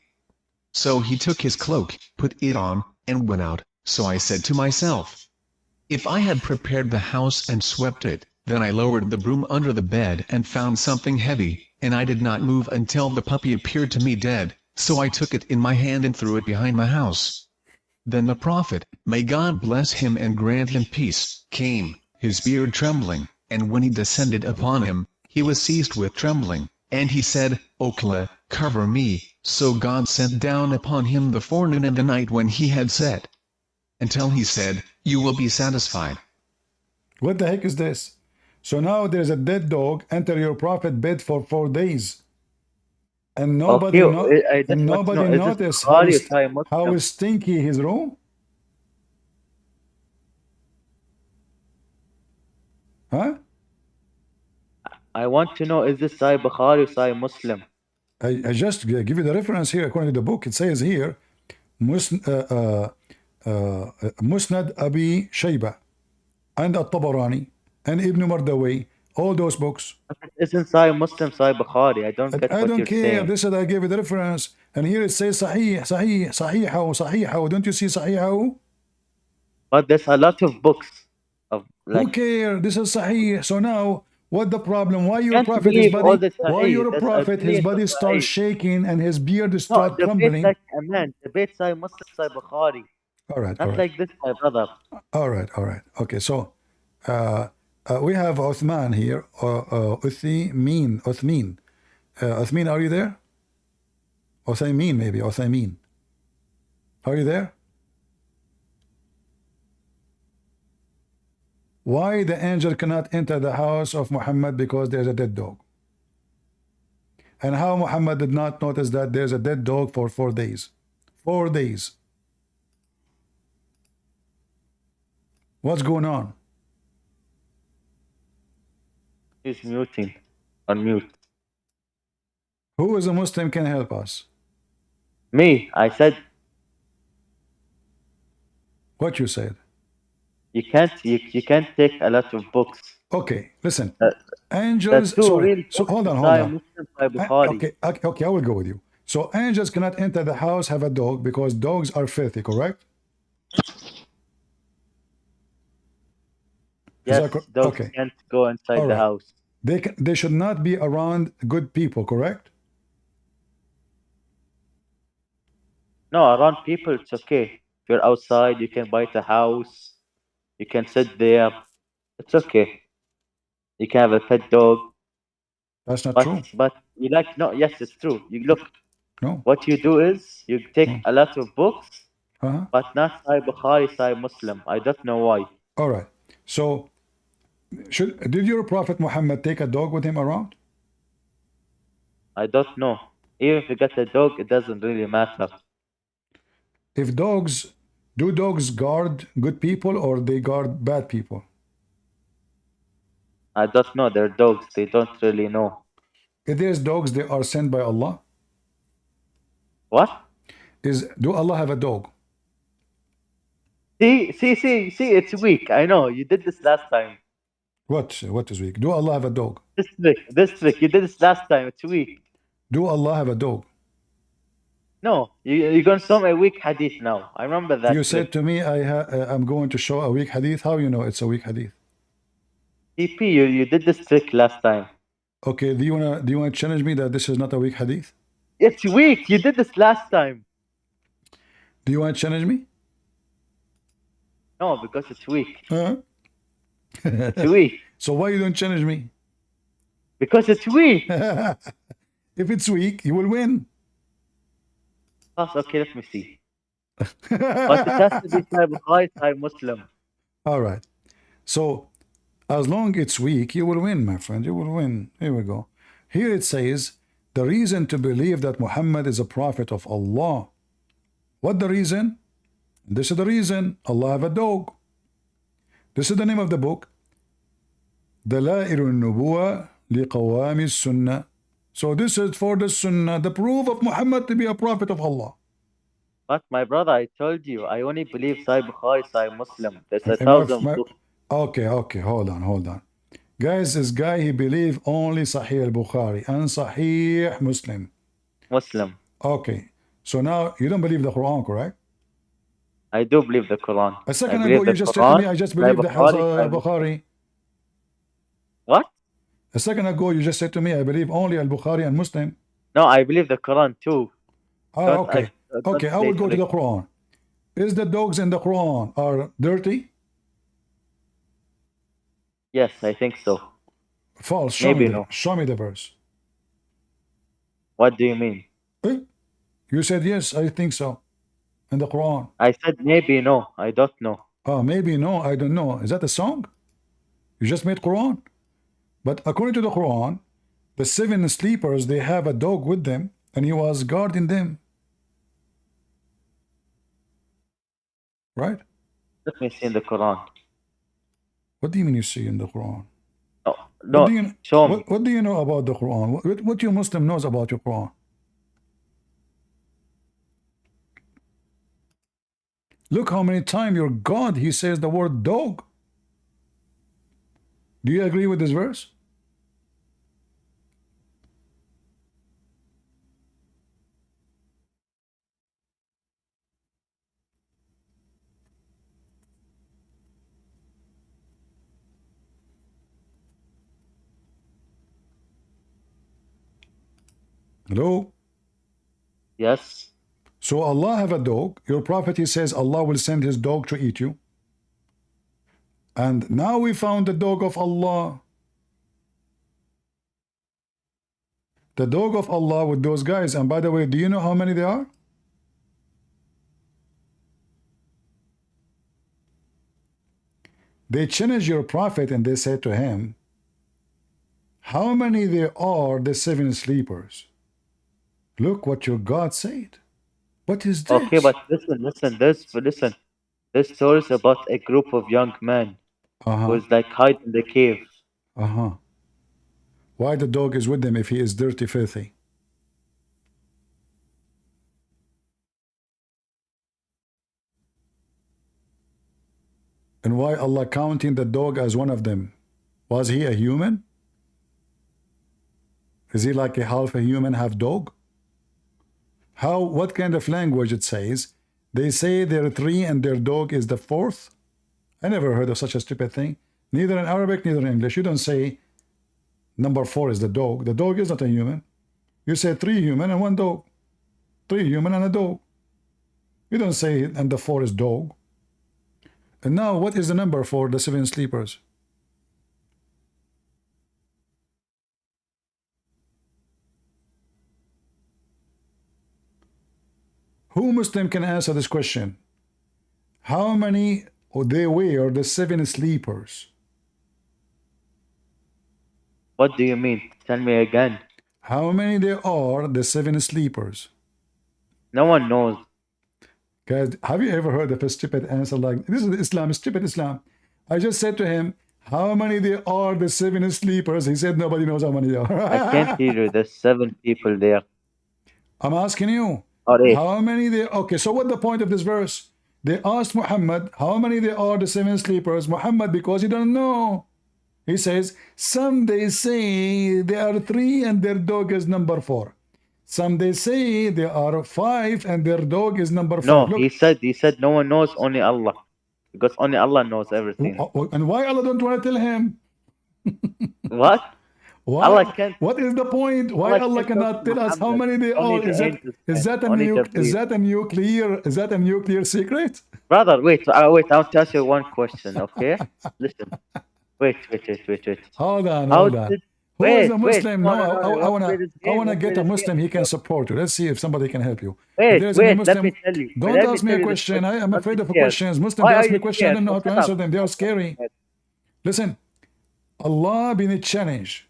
[SPEAKER 10] So he took his cloak, put it on, and went out. So I said to myself, if I had prepared the house and swept it, then I lowered the broom under the bed and found something heavy, and I did not move until the puppy appeared to me dead. So I took it in my hand and threw it behind my house. Then the Prophet, may God bless him and grant him peace, came, his beard trembling, and when he descended upon him, he was seized with trembling, and he said, Okla, cover me. So God sent down upon him the forenoon and the night when he had said, until he said, you will be satisfied.
[SPEAKER 2] What the heck is this? So now there's a dead dog enter your prophet bed for 4 days. And nobody,
[SPEAKER 14] I just want to know, is
[SPEAKER 2] noticed
[SPEAKER 14] this Bukhari or
[SPEAKER 2] how
[SPEAKER 14] Muslim?
[SPEAKER 2] stinky his room? Huh?
[SPEAKER 14] I want to know, is this Sahih Bukhari or Sahih Muslim?
[SPEAKER 2] I just give you the reference here according to the book. It says here, Musnad Abi Shayba and At-Tabarani and Ibn Mardawi, all those books.
[SPEAKER 14] Isn't Sahih Muslim Sahih Bukhari? I don't get
[SPEAKER 2] I
[SPEAKER 14] what
[SPEAKER 2] don't
[SPEAKER 14] you're
[SPEAKER 2] care.
[SPEAKER 14] saying.
[SPEAKER 2] This is I gave you the reference, and here it says Sahih, Sahih, Sahihahu. Don't you see Sahihahu?
[SPEAKER 14] But there's a lot of books of
[SPEAKER 2] Who care? This is Sahih. So now, what the problem? Why your
[SPEAKER 14] can't
[SPEAKER 2] prophet, his
[SPEAKER 14] believe all
[SPEAKER 2] body?
[SPEAKER 14] the
[SPEAKER 2] Why
[SPEAKER 14] Sahih.
[SPEAKER 2] your
[SPEAKER 14] There's
[SPEAKER 2] prophet, his
[SPEAKER 14] millions
[SPEAKER 2] body
[SPEAKER 14] of
[SPEAKER 2] starts
[SPEAKER 14] Sahih.
[SPEAKER 2] shaking and his beard
[SPEAKER 14] No,
[SPEAKER 2] starts
[SPEAKER 14] debate
[SPEAKER 2] crumbling?
[SPEAKER 14] like a man. Debate Sahih Muslim Sahih Bukhari.
[SPEAKER 2] All right, all
[SPEAKER 14] Not
[SPEAKER 2] right.
[SPEAKER 14] like this, my brother.
[SPEAKER 2] All right, all right. Okay, so we have Uthman here. Uthmin. Uthmin, are you there? Uthaymin, maybe. Uthaymin. Are you there? Why the angel cannot enter the house of Muhammad? Because there's a dead dog. And how Muhammad did not notice that there's a dead dog for 4 days. 4 days. What's going on?
[SPEAKER 14] He's muting. Unmute.
[SPEAKER 2] Who is a Muslim can help us?
[SPEAKER 14] Me, I said.
[SPEAKER 2] What you said?
[SPEAKER 14] You can't take a lot of books.
[SPEAKER 2] Okay, listen.
[SPEAKER 14] The
[SPEAKER 2] Angels.
[SPEAKER 14] two
[SPEAKER 2] Sorry.
[SPEAKER 14] real
[SPEAKER 2] So
[SPEAKER 14] books
[SPEAKER 2] hold
[SPEAKER 14] is
[SPEAKER 2] on.
[SPEAKER 14] Sahih Muslim Sahih Bukhari.
[SPEAKER 2] Okay, I will go with you. So angels cannot enter the house, have a dog, because dogs are filthy, correct?
[SPEAKER 14] Yes, dogs
[SPEAKER 2] okay.
[SPEAKER 14] can't go inside
[SPEAKER 2] All
[SPEAKER 14] the
[SPEAKER 2] right.
[SPEAKER 14] house.
[SPEAKER 2] They should not be around good people, correct?
[SPEAKER 14] No, around people it's okay. If you're outside, you can buy a house. You can sit there. It's okay. You can have a pet dog.
[SPEAKER 2] That's not true.
[SPEAKER 14] But you like no, yes, it's true. You look.
[SPEAKER 2] No.
[SPEAKER 14] What you do is you take a lot of books, but not Sahih Bukhari, Sahih Muslim. I don't know why.
[SPEAKER 2] All right. So, did your Prophet Muhammad take a dog with him around?
[SPEAKER 14] I don't know. Even if you get a dog, it doesn't really matter.
[SPEAKER 2] If do dogs guard good people or they guard bad people?
[SPEAKER 14] I don't know. They're dogs. They don't really know.
[SPEAKER 2] If there's dogs, they are sent by Allah.
[SPEAKER 14] What?
[SPEAKER 2] Do Allah have a dog?
[SPEAKER 14] See, it's weak. I know. You did this last time.
[SPEAKER 2] What is weak? Do Allah have a dog?
[SPEAKER 14] This trick. You did this last time. It's weak.
[SPEAKER 2] Do Allah have a dog?
[SPEAKER 14] No, you're going to show me a weak hadith now. I remember that.
[SPEAKER 2] You said to me, I'm going to show a weak hadith. How you know it's a weak hadith?
[SPEAKER 14] TP, you did this trick last time.
[SPEAKER 2] Okay, do you wanna challenge me that this is not a weak hadith?
[SPEAKER 14] It's weak. You did this last time.
[SPEAKER 2] Do you want to challenge me?
[SPEAKER 14] No, because it's weak.
[SPEAKER 2] It's
[SPEAKER 14] weak.
[SPEAKER 2] So why you don't challenge me?
[SPEAKER 14] Because it's weak.
[SPEAKER 2] If it's weak, you will win.
[SPEAKER 14] Okay, let me see. But it has to be Sahih Bukhari, Sahih Muslim.
[SPEAKER 2] All right. So, as long it's weak, you will win, my friend. You will win. Here we go. Here it says, the reason to believe that Muhammad is a prophet of Allah. What the reason? This is the reason. Allah have a dog. This is the name of the book. دلائل النبوة لقوام السنة. So this is for the Sunnah, the proof of Muhammad to be a prophet of Allah.
[SPEAKER 14] But my brother, I told you, I only believe Sahih Bukhari, Sahih Muslim. There's 1,000 books.
[SPEAKER 2] Okay, hold on. Guys, this guy, he believe only Sahih al-Bukhari and Sahih Muslim. Okay, so now you don't believe the Quran, correct?
[SPEAKER 14] I do believe the Quran.
[SPEAKER 2] A second ago, you just said to me, I just believe the Bukhari.
[SPEAKER 14] What?
[SPEAKER 2] A second ago, you just said to me, I believe only al-Bukhari and Muslim.
[SPEAKER 14] No, I believe the Quran too.
[SPEAKER 2] Okay. Okay, I will go to the Quran. Is the dogs in the Quran are dirty?
[SPEAKER 14] Yes, I think so.
[SPEAKER 2] False. Show
[SPEAKER 14] Maybe
[SPEAKER 2] me
[SPEAKER 14] no.
[SPEAKER 2] Show me the verse.
[SPEAKER 14] What do you mean?
[SPEAKER 2] You said yes, I think so. In the Quran.
[SPEAKER 14] I said maybe no. I don't know.
[SPEAKER 2] Oh, maybe no, I don't know. Is that a song? You just made Quran? But according to the Quran, the 7 sleepers, they have a dog with them, and he was guarding them. Right?
[SPEAKER 14] Let me see in the Quran.
[SPEAKER 2] What do you mean you see in the Quran?
[SPEAKER 14] No, show me.
[SPEAKER 2] What do you know about the Quran? What your Muslim knows about your Quran? Look how many times your God, he says the word dog. Do you agree with this verse? Hello?
[SPEAKER 14] Yes.
[SPEAKER 2] So Allah have a dog. Your prophet, he says Allah will send his dog to eat you. And now we found the dog of Allah. The dog of Allah with those guys. And by the way, do you know how many they are? They challenged your prophet and they said to him, how many there are the 7 sleepers? Look what your God said. What is this?
[SPEAKER 14] Okay, but listen. This story is about a group of young men who's like hide in the cave.
[SPEAKER 2] Why the dog is with them if he is dirty, filthy? And why Allah counting the dog as one of them? Was he a human? Is he like a half a human, half dog? How, what kind of language it says? They say there are 3 and their dog is the 4th? I never heard of such a stupid thing. Neither in Arabic, neither in English. You don't say number 4 is the dog. The dog is not a human. You say 3 human and 1 dog. 3 human and a dog. You don't say and the 4 is dog. And now what is the number for the 7 sleepers? Who Muslim can answer this question? How many they were the 7 sleepers?
[SPEAKER 14] What do you mean? Tell me again.
[SPEAKER 2] How many there are the 7 sleepers?
[SPEAKER 14] No one knows.
[SPEAKER 2] Guys, have you ever heard of a stupid answer like this? Is Islam, stupid Islam. I just said to him, how many there are the 7 sleepers? He said nobody knows how many there are.
[SPEAKER 14] I can't hear you. There's 7 people there.
[SPEAKER 2] I'm asking you.
[SPEAKER 14] Or 8.
[SPEAKER 2] How many there? Okay, so what's the point of this verse? They asked Muhammad, how many there are the 7 sleepers? Muhammad, because he don't know. He says, some they say there are 3 and their dog is number 4. Some they say there are 5 and their dog is number 4.
[SPEAKER 14] No,
[SPEAKER 2] Look.
[SPEAKER 14] he said no one knows, only Allah. Because only Allah knows everything.
[SPEAKER 2] And why Allah don't want to tell him?
[SPEAKER 14] What?
[SPEAKER 2] Why?
[SPEAKER 14] Allah can't.
[SPEAKER 2] What is the point? Why Allah cannot tell us how many they are? Is that a nuclear secret?
[SPEAKER 14] Brother, wait. I want to ask you one question, okay? Listen. Wait.
[SPEAKER 2] Hold on. Who
[SPEAKER 14] Wait,
[SPEAKER 2] is a Muslim?
[SPEAKER 14] wait.
[SPEAKER 2] I wanna get a Muslim he can support you. Let's see if somebody can help you.
[SPEAKER 14] Wait,
[SPEAKER 2] Muslim,
[SPEAKER 14] let me tell you.
[SPEAKER 2] Don't ask me a question. I am afraid of questions. Muslims ask me questions. I don't know how to answer them. They are scary. Listen, Allah been a challenge.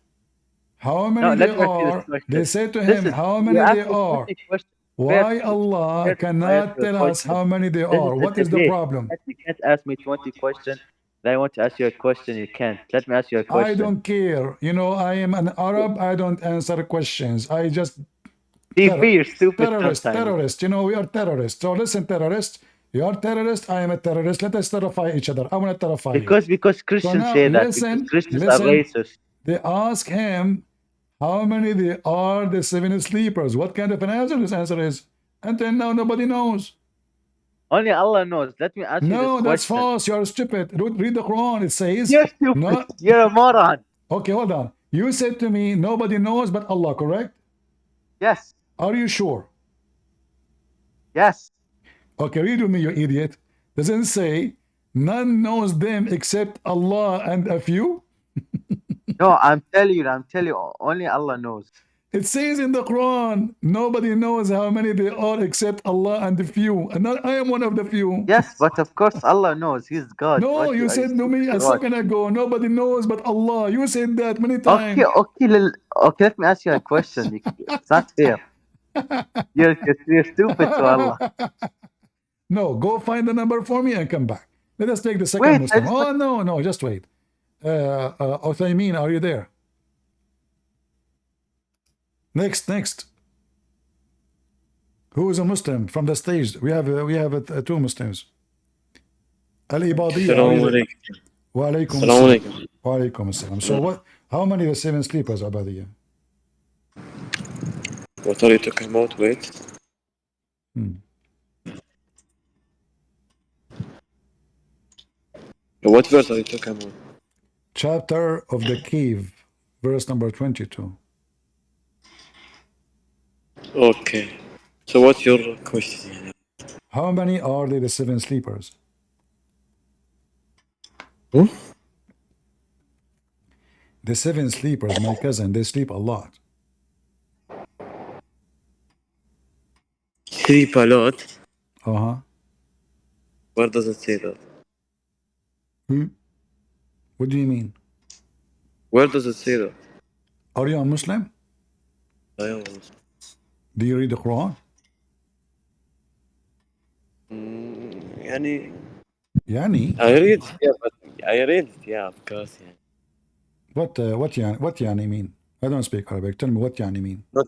[SPEAKER 2] How many they are? They say to him, how many they are? Why Allah cannot tell us how many they are? What is the problem?
[SPEAKER 14] You can't ask me 20 questions. I want to ask you a question. You can't. Let me ask you a question.
[SPEAKER 2] I don't care. You know, I am an Arab. I don't answer questions. I just
[SPEAKER 14] you're stupid.
[SPEAKER 2] Terrorist. You know, we are terrorists. So listen, terrorist. You are terrorist. I am a terrorist. Let us terrify each other. I want to terrify you.
[SPEAKER 14] Because Christians say that. Because Christians are racist.
[SPEAKER 2] They ask him how many there are the 7 sleepers. What kind of an answer this answer is? Until now, nobody knows.
[SPEAKER 14] Only Allah knows. Let me ask you this question.
[SPEAKER 2] No, that's false. You are stupid. Read the Quran. It says...
[SPEAKER 14] You're stupid. No. You're a moron.
[SPEAKER 2] Okay, hold on. You said to me, nobody knows but Allah, correct?
[SPEAKER 14] Yes.
[SPEAKER 2] Are you sure?
[SPEAKER 14] Yes.
[SPEAKER 2] Okay, read with me, you idiot. Doesn't say none knows them except Allah and a few?
[SPEAKER 14] No, I'm telling you, only Allah knows.
[SPEAKER 2] It says in the Quran, nobody knows how many they are except Allah and the few. And I am one of the few.
[SPEAKER 14] Yes, but of course Allah knows. He's God.
[SPEAKER 2] No,
[SPEAKER 14] What
[SPEAKER 2] you
[SPEAKER 14] are you
[SPEAKER 2] said to me
[SPEAKER 14] stupid
[SPEAKER 2] a
[SPEAKER 14] or what?
[SPEAKER 2] second ago, nobody knows but Allah. You said that many times.
[SPEAKER 14] Okay, let me ask you a question. It's not fair. You're stupid to Allah.
[SPEAKER 2] No, go find the number for me and come back. Let us take the second
[SPEAKER 14] Wait,
[SPEAKER 2] Muslim. Oh, no, just wait. Uthaymin, are you there? Next. Who is a Muslim from the stage? We have two Muslims. Al-Ibadiyya. Wa alaykum assalam. Wa alaykum assalam. So what? How many are the 7 sleepers, Ibadiyya?
[SPEAKER 15] What are you talking about? Wait. What verse are you talking about?
[SPEAKER 2] Chapter of the cave, verse number 22.
[SPEAKER 15] Okay. So what's your question?
[SPEAKER 2] How many are they, the 7 sleepers?
[SPEAKER 15] Who?
[SPEAKER 2] The 7 sleepers, my cousin, they sleep a lot.
[SPEAKER 15] Sleep a lot?
[SPEAKER 2] Uh-huh.
[SPEAKER 15] Where does it say that?
[SPEAKER 2] What do you mean?
[SPEAKER 15] Where does it say that?
[SPEAKER 2] Are you a Muslim?
[SPEAKER 15] I am a Muslim.
[SPEAKER 2] Do you read the Quran? Yani?
[SPEAKER 15] I read, yeah, of course, yeah.
[SPEAKER 2] What yani mean? I don't speak Arabic. Tell me what yani mean.
[SPEAKER 15] Not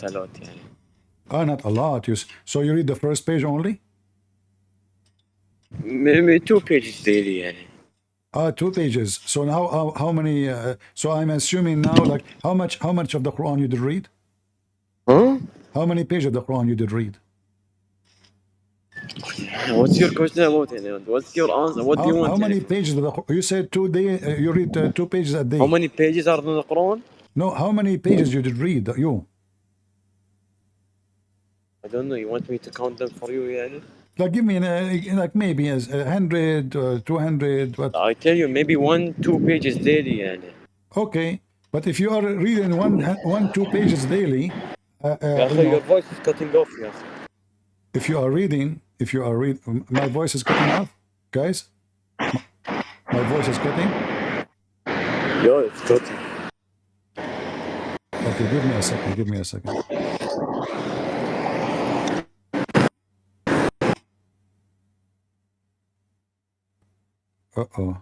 [SPEAKER 15] a lot, yeah.
[SPEAKER 2] Not a lot. So you read the first page only?
[SPEAKER 15] Maybe 2 pages daily, yeah.
[SPEAKER 2] 2 pages. So now how many? So I'm assuming now, like how much of the Quran you did read?
[SPEAKER 15] Huh?
[SPEAKER 2] How many pages of the Quran you did read?
[SPEAKER 15] What's your question about it? What's your answer? What do you want?
[SPEAKER 2] How many pages of the Quran? You said 2 days. You read 2 pages a day.
[SPEAKER 15] How many pages are in the Quran?
[SPEAKER 2] No, how many pages you did read? You?
[SPEAKER 15] I don't know. You want me to count them for you, yeah?
[SPEAKER 2] Like give me like maybe as 100 or 200. What?
[SPEAKER 15] I tell you, maybe 1-2 pages daily, yeah.
[SPEAKER 2] Okay, but if you are reading 1-2 pages daily,
[SPEAKER 15] your voice is cutting off, yeah.
[SPEAKER 2] If you are reading, my voice is cutting off, guys. My voice is cutting.
[SPEAKER 15] Yeah, it's cutting.
[SPEAKER 2] Okay, give me a second. Uh-oh.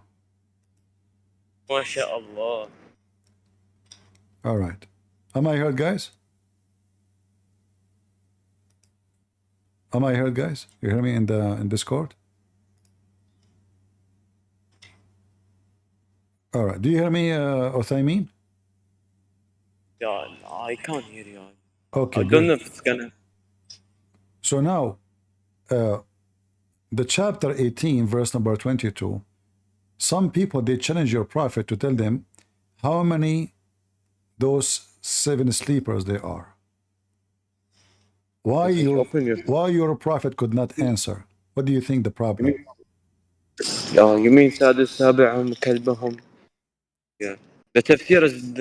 [SPEAKER 15] MashaAllah.
[SPEAKER 2] All right. Am I heard, guys? Am I heard, guys? You hear me in Discord? All right. Do you hear me, Uthaymin?
[SPEAKER 15] Yeah, I can't hear you.
[SPEAKER 2] Okay,
[SPEAKER 15] I don't know if it's gonna.
[SPEAKER 2] So now, the chapter 18, verse number 22, some people, they challenge your prophet to tell them how many those 7 sleepers they are. Why your prophet could not answer? What do you think the problem?
[SPEAKER 15] You mean سادس سابعهم كلبهم? Yeah. The tafsir is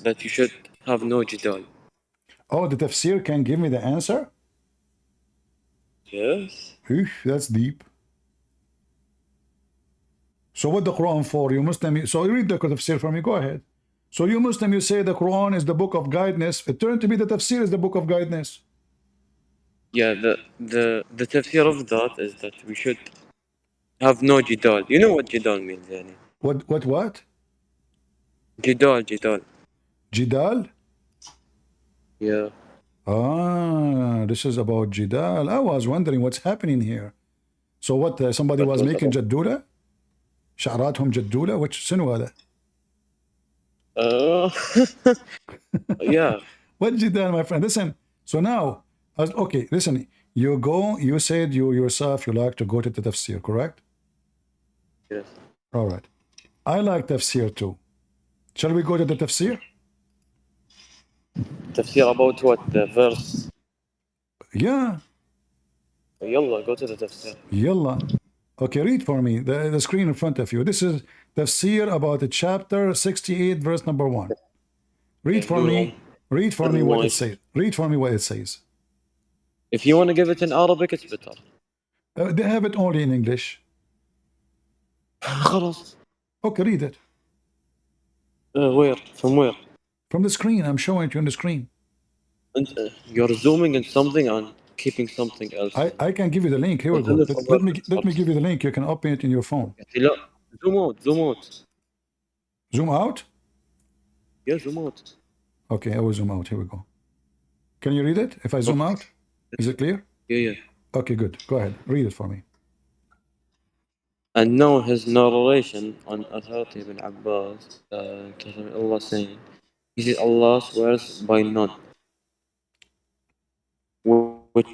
[SPEAKER 15] that you should have no jidal.
[SPEAKER 2] Oh, the tafsir can give me the answer?
[SPEAKER 15] Yes.
[SPEAKER 2] That's deep. So what the Quran for? You Muslim, so you read the tafsir for me, go ahead. So you Muslim, you say the Quran is the book of guidance. It turned to be the tafsir is the book of guidance.
[SPEAKER 15] Yeah, the tafsir of that is that we should have no jidal. You know what jidal means, yani?
[SPEAKER 2] What?
[SPEAKER 15] Jidal.
[SPEAKER 2] Jidal?
[SPEAKER 15] Yeah.
[SPEAKER 2] This is about jidal. I was wondering what's happening here. So what, somebody was making jaddula? شعراتهم جدولة? Which شنو هذا?
[SPEAKER 15] Yeah.
[SPEAKER 2] What jidal, my friend? Listen. So now, okay, listen. You said you yourself you like to go to the tafsir, correct?
[SPEAKER 15] Yes.
[SPEAKER 2] All right. I like tafsir too. Shall we go to the tafsir?
[SPEAKER 15] Tafsir about what? The verse?
[SPEAKER 2] Yeah.
[SPEAKER 15] يلا, go to the tafsir.
[SPEAKER 2] Yalla. Okay, read for me the screen in front of you. This is tafsir about the chapter 68, verse number 1. Read for me. Read for me what it says. Read for me what it says.
[SPEAKER 15] If you want to give it in Arabic, it's better.
[SPEAKER 2] They have it only in English.
[SPEAKER 15] خلاص.
[SPEAKER 2] Okay, read it.
[SPEAKER 15] Where? From where?
[SPEAKER 2] From the screen. I'm showing it you on the screen.
[SPEAKER 15] And, you're zooming in something and keeping something else.
[SPEAKER 2] I can give you the link. Here we go. Let me give you the link. You can open it in your phone.
[SPEAKER 15] لا, zoom out, zoom out.
[SPEAKER 2] Zoom out?
[SPEAKER 15] Yeah, zoom out.
[SPEAKER 2] Okay, I will zoom out. Here we go. Can you read it? If I zoom out, is it clear?
[SPEAKER 15] Yeah.
[SPEAKER 2] Okay, good. Go ahead. Read it for me.
[SPEAKER 15] And now his narration on authority ibn Abbas, Allah saying, he said Allah swears by none. Which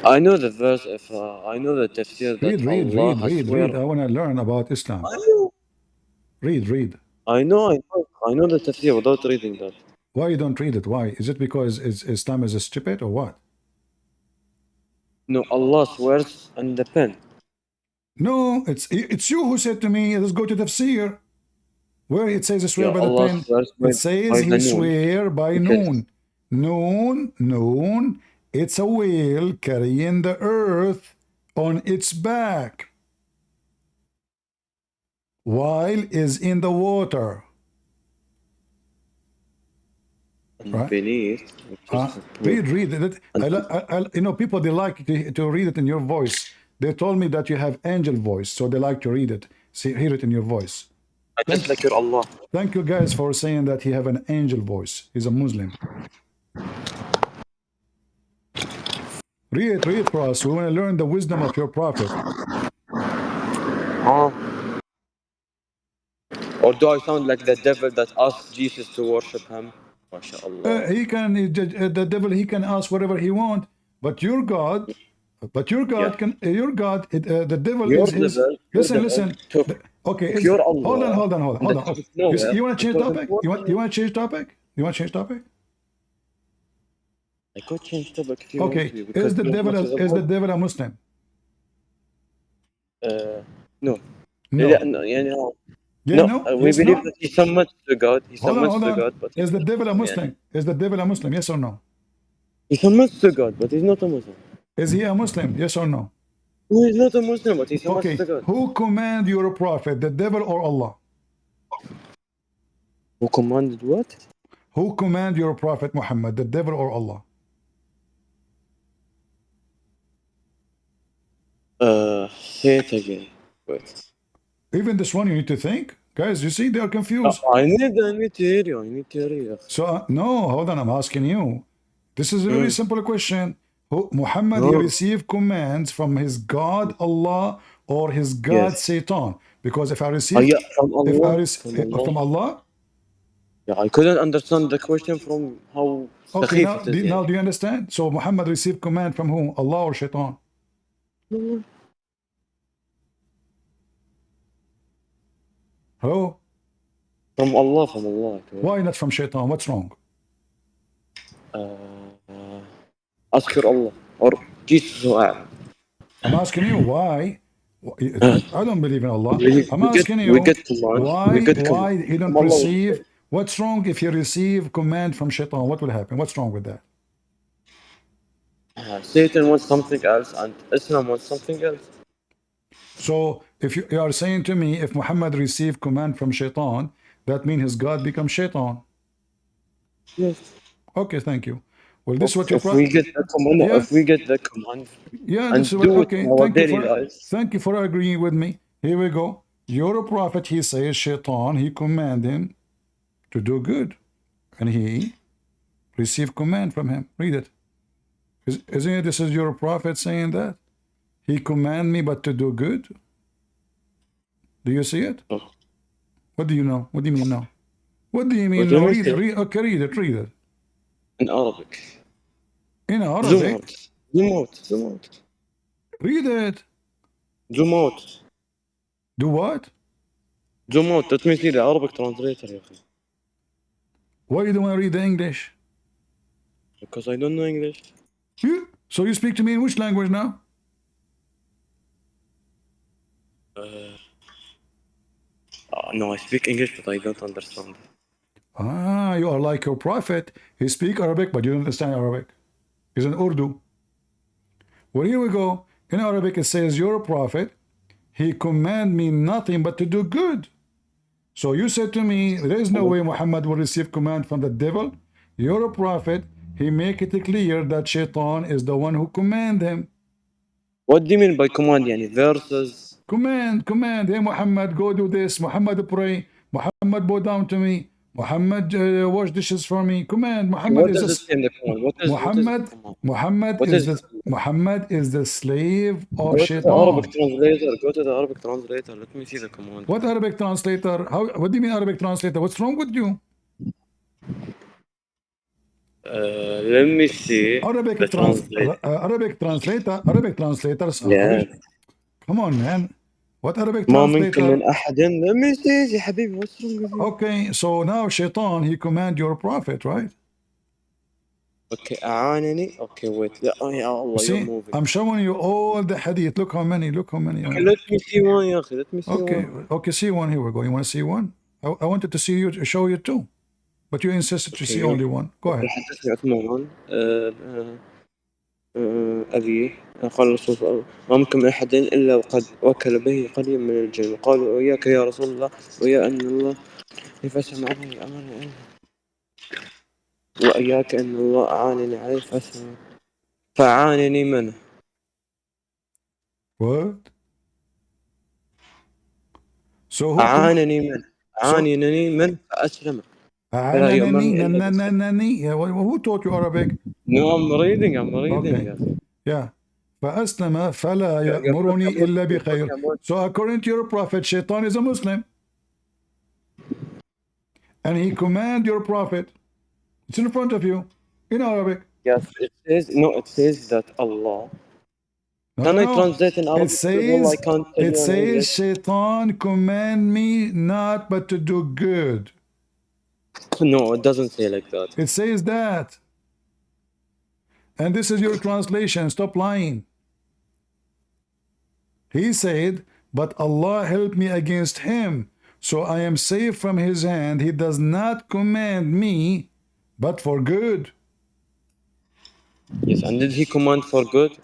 [SPEAKER 15] I know the verse, if I know the tafsir that Allah has swear.
[SPEAKER 2] Read. I want to learn about Islam. Read.
[SPEAKER 15] I know the tafsir without reading that.
[SPEAKER 2] Why you don't read it? Why? Is it because Islam is stupid or what?
[SPEAKER 15] No, Allah swears on the pen.
[SPEAKER 2] No, it's you who said to me, let's go to tafsir. Where it says swear by
[SPEAKER 15] Allah
[SPEAKER 2] the pen.
[SPEAKER 15] by,
[SPEAKER 2] It says he swear by noon. Noon. It's a whale carrying the earth on its back while is in the water. Right?
[SPEAKER 15] Beneath.
[SPEAKER 2] Read it. You know, people, they like to read it in your voice. They told me that you have angel voice, so they like to read it. Hear it in your voice.
[SPEAKER 15] Just like your Allah.
[SPEAKER 2] Thank you guys for saying that he have an angel voice. He's a Muslim. Read it for us. We want to learn the wisdom of your prophet.
[SPEAKER 15] Or do I sound like the devil that asked Jesus to worship him?
[SPEAKER 2] The devil, he can ask whatever he wants, but your God the devil is listen. Okay, hold on. You want to change topic? You want to change topic?
[SPEAKER 15] I could change topic if you
[SPEAKER 2] okay,
[SPEAKER 15] want to.
[SPEAKER 2] Is the devil a Muslim?
[SPEAKER 15] No.
[SPEAKER 2] No.
[SPEAKER 15] We believe that he submits to God. He submits to God. But
[SPEAKER 2] is the devil a Muslim? Is the devil a Muslim? Yes or no?
[SPEAKER 15] He submits to God, but he's not a Muslim.
[SPEAKER 2] Is he a Muslim? Yes or no?
[SPEAKER 15] No, he's not a Muslim, but he submits to God.
[SPEAKER 2] Who command your prophet, the devil or Allah?
[SPEAKER 15] Who commanded what?
[SPEAKER 2] Who command your prophet Muhammad, the devil or Allah?
[SPEAKER 15] Say it again. Wait.
[SPEAKER 2] Even this one you need to think? Guys, you see, they are confused.
[SPEAKER 15] I need to hear you.
[SPEAKER 2] So, no, hold on, I'm asking you. This is a very simple question. Muhammad, he received commands from his God, Allah, or his God, Satan. Because if I receive... from Allah?
[SPEAKER 15] Yeah, I couldn't understand the question from how...
[SPEAKER 2] Okay, now do you understand? So, Muhammad received command from whom? Allah or Shaitan? Hello?
[SPEAKER 15] From Allah.
[SPEAKER 2] Why not from Shaitan? What's wrong?
[SPEAKER 15] Ask your Allah or Jesus.
[SPEAKER 2] I'm asking you why. I don't believe in Allah. I'm asking you why you don't receive. What's wrong if you receive command from Shaitan? What will happen? What's wrong with that?
[SPEAKER 15] Satan wants something else and Islam wants something else.
[SPEAKER 2] So if you are saying to me, if Muhammad received command from Shaitan, that means his God becomes Shaitan.
[SPEAKER 15] Yes.
[SPEAKER 2] Okay, thank you. Well, this is what
[SPEAKER 15] if we get the command, if we get the command,
[SPEAKER 2] this is what, okay. Thank you for agreeing with me. Here we go. You're a prophet. He says Shaitan. He commanded him to do good, and he received command from him. Read it. Isn't it? This is your prophet saying that he command me, but to do good. Do you see it? What do you know? What do you mean now? What do you mean? No, read it. Okay, read it.
[SPEAKER 15] In Arabic.
[SPEAKER 2] In Arabic?
[SPEAKER 15] Zoom out.
[SPEAKER 2] Read it.
[SPEAKER 15] Zoom out.
[SPEAKER 2] Do what?
[SPEAKER 15] Zoom out. Let me see the Arabic translator.
[SPEAKER 2] Why you don't want to read the English?
[SPEAKER 15] Because I don't know English.
[SPEAKER 2] So you speak to me in which language now?
[SPEAKER 15] No, I speak English, but I don't understand.
[SPEAKER 2] Ah, you are like your prophet. He speak Arabic, but you don't understand Arabic. He's in Urdu. Well, here we go. In Arabic, it says, "You're a prophet. He command me nothing but to do good." So you said to me, there is no way Muhammad will receive command from the devil. You're a prophet. He make it clear that Shaitan is the one who command him.
[SPEAKER 15] What do you mean by command? Yani verses?
[SPEAKER 2] Command. Hey Muhammad, go do this. Muhammad, pray. Muhammad, bow down to me. Muhammad, wash dishes for me. Command. Muhammad
[SPEAKER 15] What
[SPEAKER 2] is
[SPEAKER 15] does it say in the command?
[SPEAKER 2] Muhammad is the slave of
[SPEAKER 15] Go to the
[SPEAKER 2] Shaitan.
[SPEAKER 15] Arabic translator. Go to the Arabic translator. Let me see the command.
[SPEAKER 2] What Arabic translator? What do you mean Arabic translator? What's wrong with you?
[SPEAKER 15] Let me see.
[SPEAKER 2] Arabic translators are
[SPEAKER 15] Yeah.
[SPEAKER 2] Come on, man. What Arabic
[SPEAKER 15] ما منكم
[SPEAKER 2] translator?
[SPEAKER 15] من أحد. Let me see يا حبيبي. What's wrong with you?
[SPEAKER 2] Okay, so now Shaitan, he command your prophet, right?
[SPEAKER 15] Okay, أعانني. Okay, wait. يا Allah,
[SPEAKER 2] See,
[SPEAKER 15] you're moving.
[SPEAKER 2] I'm showing you all the hadith. Look how many.
[SPEAKER 15] Okay, let me see one يا أخي. Let me see one.
[SPEAKER 2] Okay, see one. Here we go. You want to see one? I wanted to see you, show you two, but you insisted to see only one. Go ahead.
[SPEAKER 15] حدثني عثمان أبي قال الرسول ما منكم من أحد إلا وقد وكل به قليل من الجن وقالوا وإياك يا رسول الله ويا أن الله يفسح عليه أمرنا وإياك أن الله أعانني عليه فأعانني منه.
[SPEAKER 2] What? So who
[SPEAKER 15] أعانني من فأسلم.
[SPEAKER 2] Who taught you Arabic?
[SPEAKER 15] No, I'm reading.
[SPEAKER 2] Okay. Yeah. فأسلم فلا يأمرني إلا بخير. So according to your prophet, Shaitan is a Muslim. And he command your prophet. It's in front of you. In Arabic.
[SPEAKER 15] Yes, it says that Allah. Can I translate in Arabic?
[SPEAKER 2] It says Shaitan command me not but to do good.
[SPEAKER 15] No, it doesn't say like that.
[SPEAKER 2] It says that. And this is your translation. Stop lying. He said, but Allah helped me against him, so I am safe from his hand. He does not command me, but for good.
[SPEAKER 15] Yes, and did he command for good?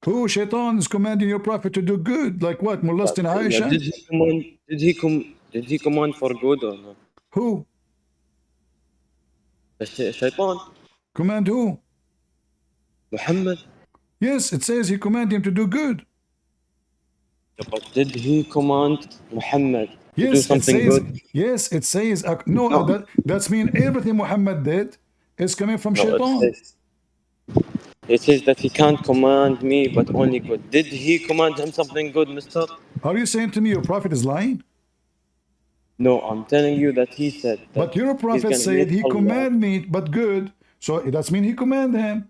[SPEAKER 2] Who? Shaitan is commanding your prophet to do good. Like what? Molesting Aisha?
[SPEAKER 15] Did he command for good or not?
[SPEAKER 2] Who?
[SPEAKER 15] Shaitan.
[SPEAKER 2] Command who?
[SPEAKER 15] Muhammad.
[SPEAKER 2] Yes, it says he commanded him to do good.
[SPEAKER 15] But did he command Muhammad to do something good?
[SPEAKER 2] Yes, it says no. That's mean everything Muhammad did is coming from Shaitan.
[SPEAKER 15] It says that he can't command me, but only good. Did he command him something good, mister?
[SPEAKER 2] Are you saying to me your prophet is lying?
[SPEAKER 15] No, I'm telling you that he said that.
[SPEAKER 2] But your prophet said he command me, but good. So that's mean he command him.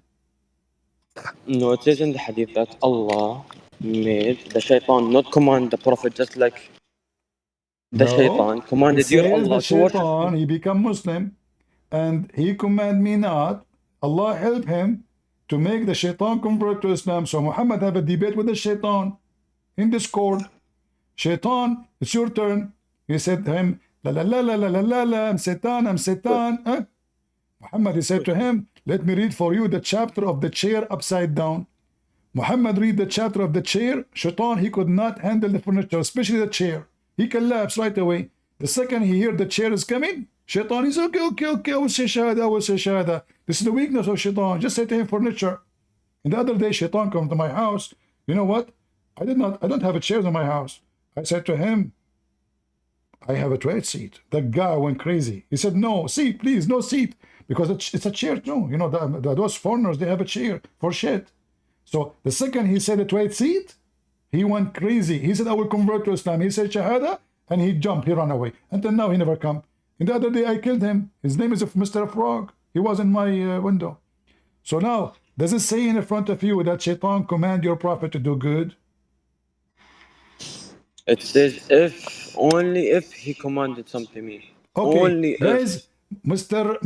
[SPEAKER 15] No, it says in the hadith that Allah made the shaitan not command the prophet, just like the shaitan commanded your Allah
[SPEAKER 2] the shaitan, he become Muslim, and he command me not. Allah help him to make the shaitan convert to Islam. So Muhammad have a debate with the shaitan in Discord. Shaitan, it's your turn. He said to him, la la la la la la la la, I'm Satan. Huh? Muhammad, he said to him, let me read for you the chapter of the chair upside down. Muhammad read the chapter of the chair. Shaitan, he could not handle the furniture, especially the chair. He collapsed right away. The second he heard the chair is coming, Shaitan is okay, I will say shahada. This is the weakness of Shaitan. Just say to him furniture. And the other day, Shaitan come to my house. You know what? I don't have a chair in my house. I said to him, I have a toilet seat. That guy went crazy. He said, no seat, please, no seat. Because it's a chair too. You know, those foreigners, they have a chair for shit. So the second he said a toilet seat, he went crazy. He said, I will convert to Islam. He said shahada, and he jumped, he ran away. Until now, he never come. And the other day, I killed him. His name is Mr. Frog. He was in my window. So now, does it say in front of you that Shaitan command your prophet to do good?
[SPEAKER 15] It says only if he commanded something to me.
[SPEAKER 2] Okay,
[SPEAKER 15] only
[SPEAKER 2] guys, Mr.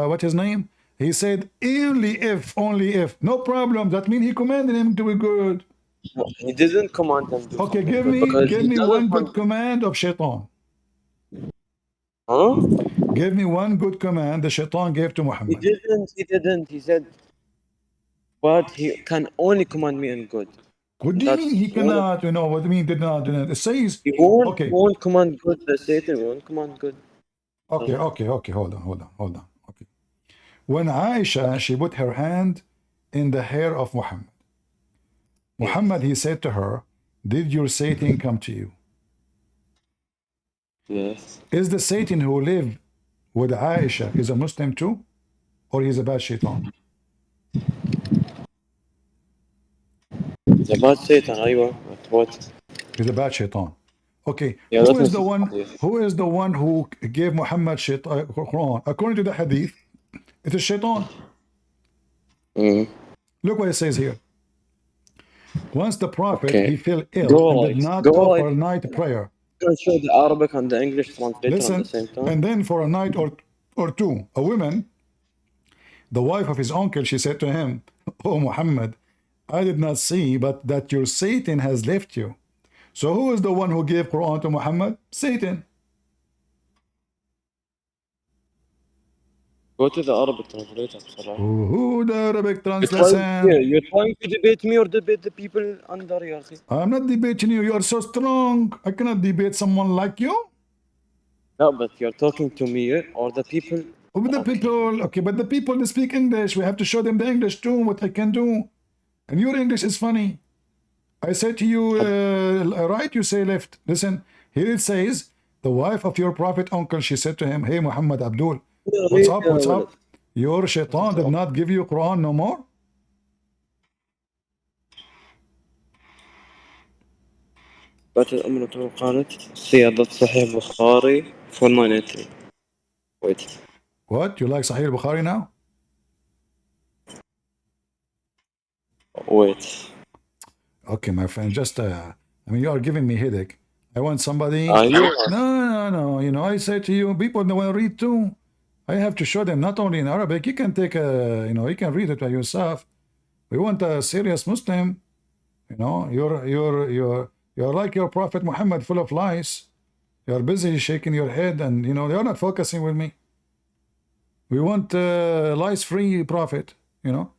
[SPEAKER 2] What's his name? He said, only if. No problem. That means he commanded him to be good.
[SPEAKER 15] He didn't command them to do
[SPEAKER 2] Okay,
[SPEAKER 15] something
[SPEAKER 2] give
[SPEAKER 15] good
[SPEAKER 2] me
[SPEAKER 15] because he doesn't
[SPEAKER 2] one
[SPEAKER 15] want.
[SPEAKER 2] good command of shaitan.
[SPEAKER 15] Huh?
[SPEAKER 2] Give me one good command the shaitan gave to
[SPEAKER 15] He
[SPEAKER 2] Muhammad.
[SPEAKER 15] didn't. He didn't. He said, but he can only command me in good.
[SPEAKER 2] What do you mean he cannot? You know what do you mean did not? It says,
[SPEAKER 15] He won't.
[SPEAKER 2] okay.
[SPEAKER 15] Won't command good. The Satan won't command good.
[SPEAKER 2] Okay, hold on. Okay. When Aisha, she put her hand in the hair of Muhammad. Muhammad, he said to her, did your Satan come to you?
[SPEAKER 15] Yes.
[SPEAKER 2] Is the Satan who lived with Aisha is a Muslim too? Or he's a bad shaitan?
[SPEAKER 15] He's a bad Satan, أيوة. What?
[SPEAKER 2] He's a bad shaitan. Okay,
[SPEAKER 15] Yeah,
[SPEAKER 2] who
[SPEAKER 15] that
[SPEAKER 2] is
[SPEAKER 15] was
[SPEAKER 2] the
[SPEAKER 15] his
[SPEAKER 2] one?
[SPEAKER 15] hadith.
[SPEAKER 2] Who is the one who gave Muhammad Quran? According to the hadith, it is shaitan. Look what it says here. Once the prophet he fell ill and did not offer night prayer.
[SPEAKER 15] Can show the Arabic and the English translator at the same time.
[SPEAKER 2] And then for a night or two, a woman, the wife of his uncle, she said to him, "Oh Muhammad, I did not see, but that your Satan has left you." So who is the one who gave Quran to Muhammad? Satan.
[SPEAKER 15] Go to the Arabic translator. بصراحة.
[SPEAKER 2] Who the Arabic translation?
[SPEAKER 15] You're trying to debate me or debate the people under يا أخي.
[SPEAKER 2] I'm not debating you. You are so strong. I cannot debate someone like you.
[SPEAKER 15] No, but you're talking to me or the people.
[SPEAKER 2] The people, okay, but the people they speak English. We have to show them the English too, what I can do. And your English is funny. I said to you, right, you say left. Listen, here it says, the wife of your prophet uncle, she said to him, hey, Muhammad Abdul, what's up, what's up? Your shaitan did not give you Quran no more?
[SPEAKER 15] But أمنا قالت سيادة صحيح بخاري 493. Wait.
[SPEAKER 2] What? You like Sahih Bukhari now?
[SPEAKER 15] Wait.
[SPEAKER 2] Okay, my friend, just, I mean, you are giving me headache. I want somebody.
[SPEAKER 15] Are you?
[SPEAKER 2] No. You know, I say to you, people don't want to read too. I have to show them not only in Arabic. You can take you know, you can read it by yourself. We want a serious Muslim. You know, you're like your Prophet Muhammad, full of lies. You're busy shaking your head, and you know, they're not focusing with me. We want lies-free prophet. You know,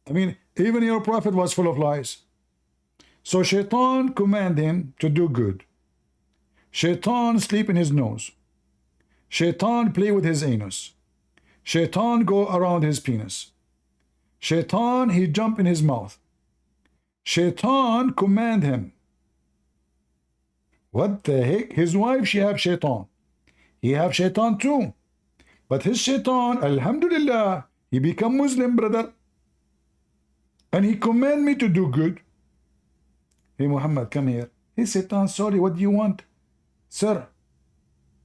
[SPEAKER 2] I mean, even your prophet was full of lies. So Shaitan command him to do good. Shaitan sleep in his nose. Shaitan play with his anus. Shaitan go around his penis. Shaitan he jump in his mouth. Shaitan command him. What the heck? His wife, she have shaitan. He have shaitan too. But his shaitan, alhamdulillah, he become Muslim, brother. And he command me to do good. Hey, Muhammad, come here. Hey, Satan, sorry, what do you want? Sir.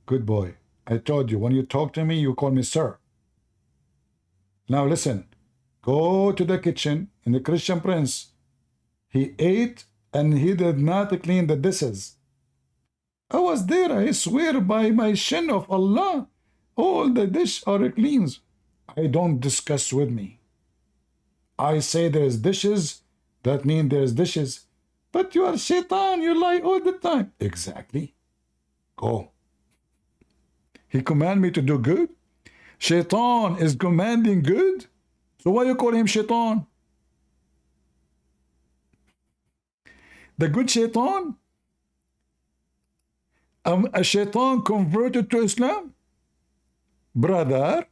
[SPEAKER 2] Good boy. I told you, when you talk to me, you call me sir. Now listen. Go to the kitchen in the Christian Prince. He ate and he did not clean the dishes. I was there. I swear by my shin of Allah, all the dish are clean. I don't discuss with me. I say there's dishes, that means there's dishes. But you are shaitan, you lie all the time. Exactly. Go. He command me to do good. Shaitan is commanding good. So why you call him shaitan? The good shaitan? A shaitan converted to Islam? Brother.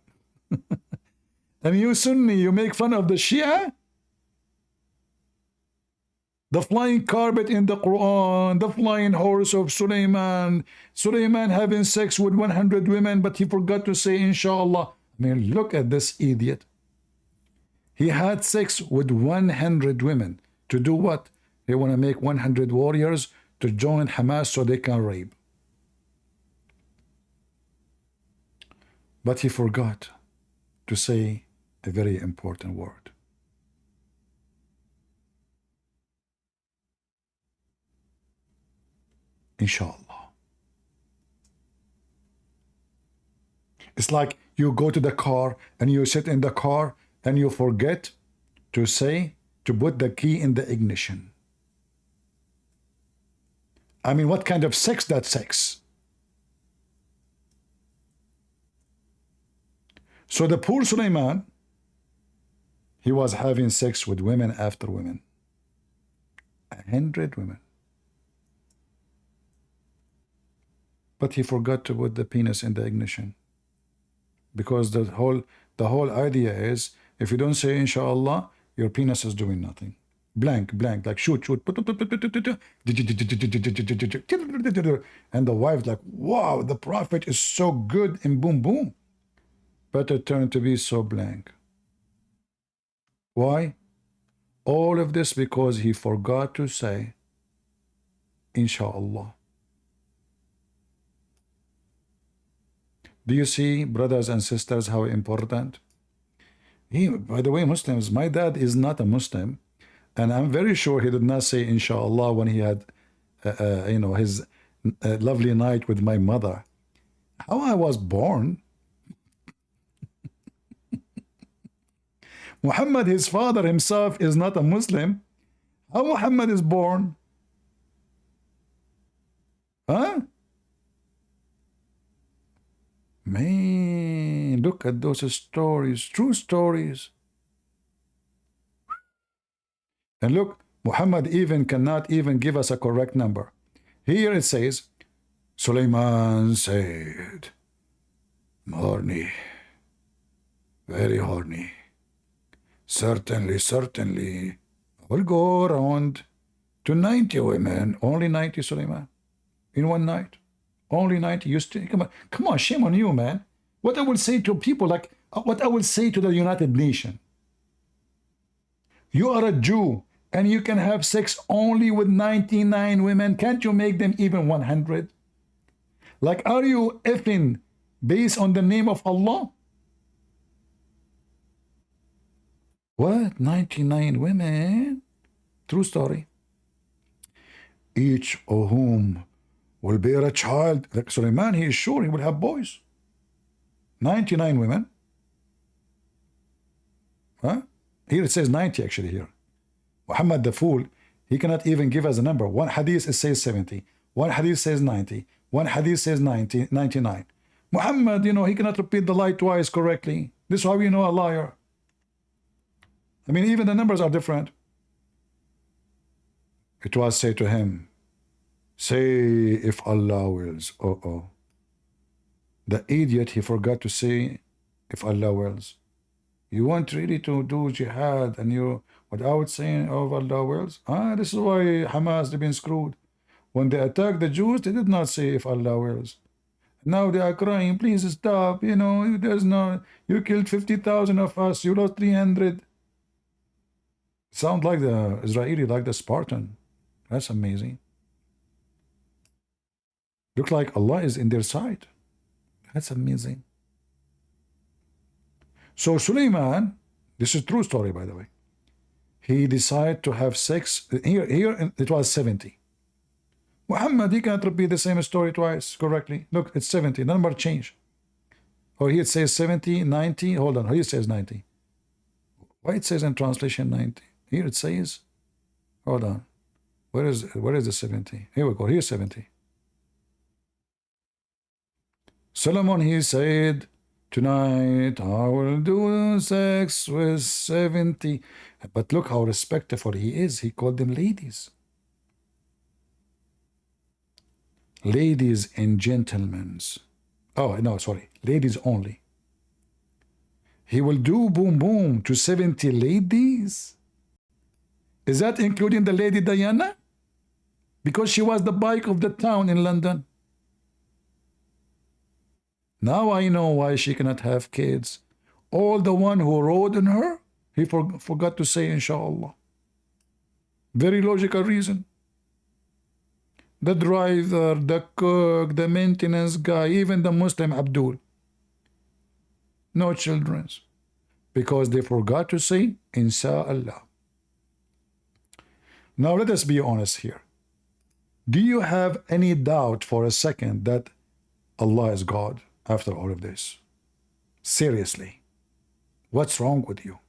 [SPEAKER 2] And you Sunni, you make fun of the Shia? The flying carpet in the Quran, the flying horse of Sulaiman, Sulaiman having sex with 100 women, but he forgot to say inshallah. I mean, look at this idiot. He had sex with 100 women. To do what? They want to make 100 warriors to join Hamas so they can rape. But he forgot to say a very important word. Inshallah. It's like You go to the car and you sit in the car and you forget to say, to put the key in the ignition. I mean, what kind of sex that's sex? So the poor Sulaiman, he was having sex with women after women. 100 women. But he forgot to put the penis in the ignition. Because the whole idea is, if you don't say inshallah, your penis is doing nothing. Blank, like shoot. And the wife's like, wow, the prophet is so good, and boom, boom. But it turned to be so blank. Why? All of this because he forgot to say inshallah. Do you see, brothers and sisters, how important? By the way, Muslims, my dad is not a Muslim, and I'm very sure he did not say inshallah when he had his lovely night with my mother. How I was born, Muhammad, his father himself, is not a Muslim. How Muhammad is born? Huh? Man, look at those stories, true stories. And look, Muhammad even cannot even give us a correct number. Here it says, Sulaiman said, horny, very horny. Certainly, I will go around to 90 women, only 90, Sulaiman, in one night. Only 90. You still, come on, shame on you, man. What I will say to people, like what I will say to the United Nations. You are a Jew and you can have sex only with 99 women. Can't you make them even 100? Like, are you effing based on the name of Allah? What? 99 women? True story. Each of whom will bear a child. Like Sulaiman, he is sure he will have boys. 99 women. Huh? Here it says 90 actually here. Muhammad the fool, he cannot even give us a number. One hadith it says 70. One hadith says 90. One hadith says 99. Muhammad, he cannot repeat the lie twice correctly. This is how we know a liar. I mean, even the numbers are different. It was said to him, say if Allah wills. The idiot, he forgot to say if Allah wills. You want really to do jihad and you without saying oh Allah wills? This is why Hamas, they've been screwed. When they attacked the Jews, they did not say if Allah wills. Now they are crying, please stop, there's no, you killed 50,000 of us, you lost 300. Sound like the Israeli, like the Spartan. That's amazing. Look like Allah is in their side. That's amazing. So Sulaiman, this is a true story by the way. He decided to have sex. Here it was 70. Muhammad, he can't repeat the same story twice correctly. Look, it's 70. The number changed. Or here it says 70, 90. Hold on. Here it says 90. Why it says in translation 90? Here it says, hold on. Where is the 70? Here we go. Here's 70. Solomon, he said, tonight I will do sex with 70. But look how respectful he is. He called them ladies. Ladies and gentlemen. Oh, no, sorry. Ladies only. He will do boom boom to 70 ladies. Is that including the Lady Diana? Because she was the bike of the town in London. Now I know why she cannot have kids. All the one who rode on her, he forgot to say inshallah. Very logical reason. The driver, the cook, the maintenance guy, even the Muslim Abdul. No children. Because they forgot to say inshallah. Now let us be honest here. Do you have any doubt for a second that Allah is God after all of this? Seriously. What's wrong with you?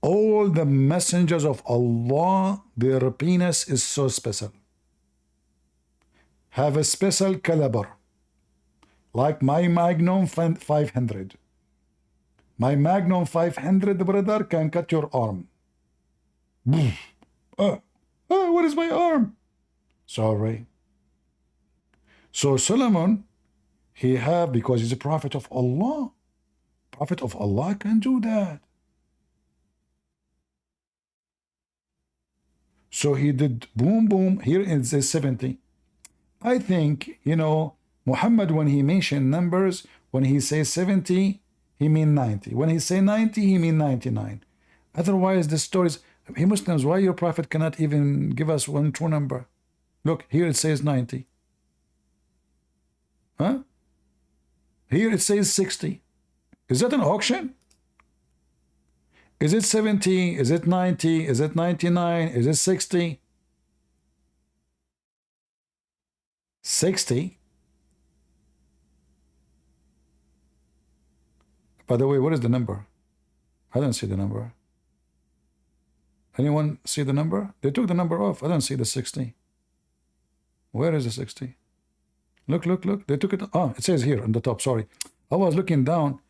[SPEAKER 2] All the messengers of Allah, their penis is so special. Have a special caliber. Like my Magnum 500. My Magnum 500, brother, can cut your arm. What is my arm? Sorry. So Solomon, he have, because he's a prophet of Allah. Prophet of Allah can do that. So he did boom, boom. Here it says 70. I think, you know, Muhammad, when he mentioned numbers, when he says 70, he mean 90. When he say 90, he mean 99. Otherwise, the stories, hey Muslims, why your prophet cannot even give us one true number? Look, here it says 90. Huh? Here it says 60. Is that an auction? Is it 70? Is it 90? Is it 99? Is it 60? 60? By the way, what is the number? I don't see the number. Anyone see the number? They took the number off. I don't see the 60. Where is the 60? Look, look, look. They took it. Oh, it says here on the top. Sorry. I was looking down.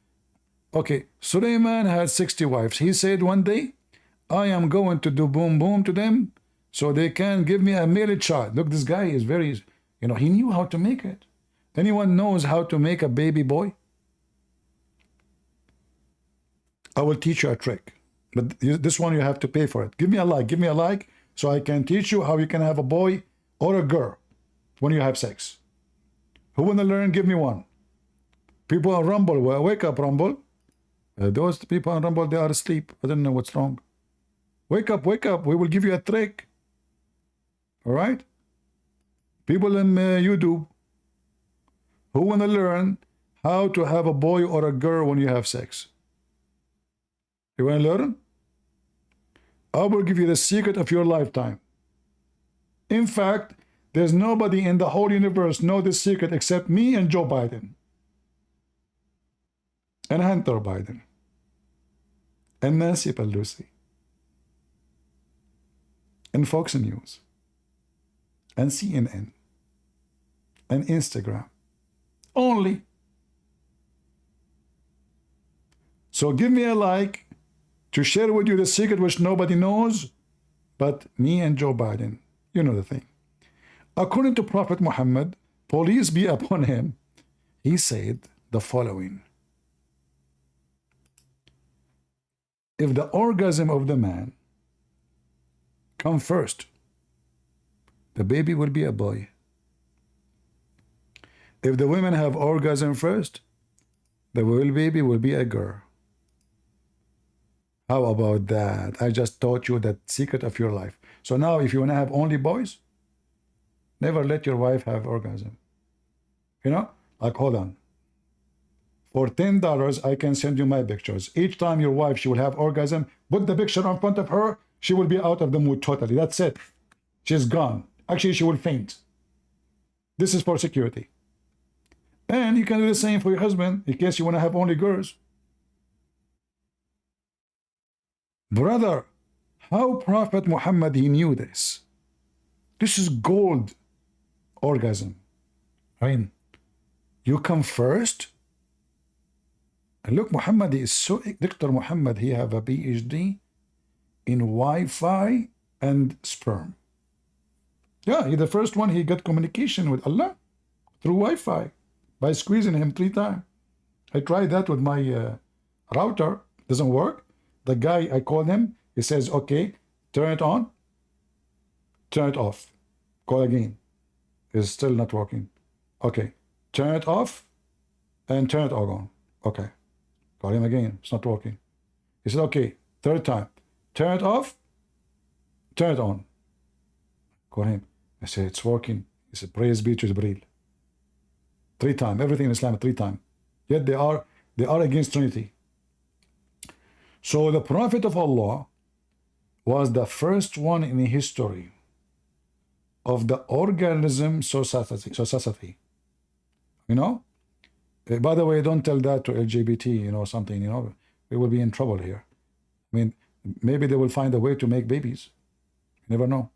[SPEAKER 2] Okay. Suleiman had 60 wives. He said one day, I am going to do boom, boom to them so they can give me a male child. Look, this guy is very, you know, he knew how to make it. Anyone knows how to make a baby boy? I will teach you a trick. But this one you have to pay for it. Give me a like. Give me a like so I can teach you how you can have a boy or a girl when you have sex. Who want to learn? Give me one. People on Rumble, well, wake up, Rumble. Those people on Rumble, they are asleep. I don't know what's wrong. Wake up, wake up. We will give you a trick. All right? People in YouTube who want to learn how to have a boy or a girl when you have sex. You want to learn? I will give you the secret of your lifetime. In fact, there's nobody in the whole universe know this secret except me and Joe Biden. And Hunter Biden. And Nancy Pelosi. And Fox News. And CNN. And Instagram. Only. So give me a like to share with you the secret which nobody knows but me and Joe Biden. You know the thing. According to Prophet Muhammad, peace be upon him, he said the following. If the orgasm of the man come first, the baby will be a boy. If the women have orgasm first, the baby will be a girl. How about that? I just taught you the secret of your life. So now if you want to have only boys, never let your wife have orgasm. You know, like, hold on. For $10, I can send you my pictures. Each time your wife, she will have orgasm, put the picture in front of her, she will be out of the mood totally. That's it. She's gone. Actually, she will faint. This is for security. And you can do the same for your husband in case you want to have only girls. Brother, how Prophet Muhammad, he knew this. This is gold orgasm. I mean, you come first. And look, Muhammad is so, Dr. Muhammad, he have a PhD in Wi-Fi and sperm. Yeah, he the first one, he got communication with Allah through Wi-Fi by squeezing him 3 times. I tried that with my router, doesn't work. The guy, I called him, he says, okay, turn it on, turn it off. Call again. It's still not working. Okay, turn it off and turn it on. Okay, call him again, it's not working. He said, okay, 3rd time, turn it off, turn it on. Call him. I said, it's working. He said, praise be to Jibreel. 3 times, everything in Islam 3 times. Yet they are against Trinity. So the Prophet of Allah was the first one in history of the organism society. You know? By the way, don't tell that to LGBT, you know, something, you know. We will be in trouble here. I mean, maybe they will find a way to make babies. You never know.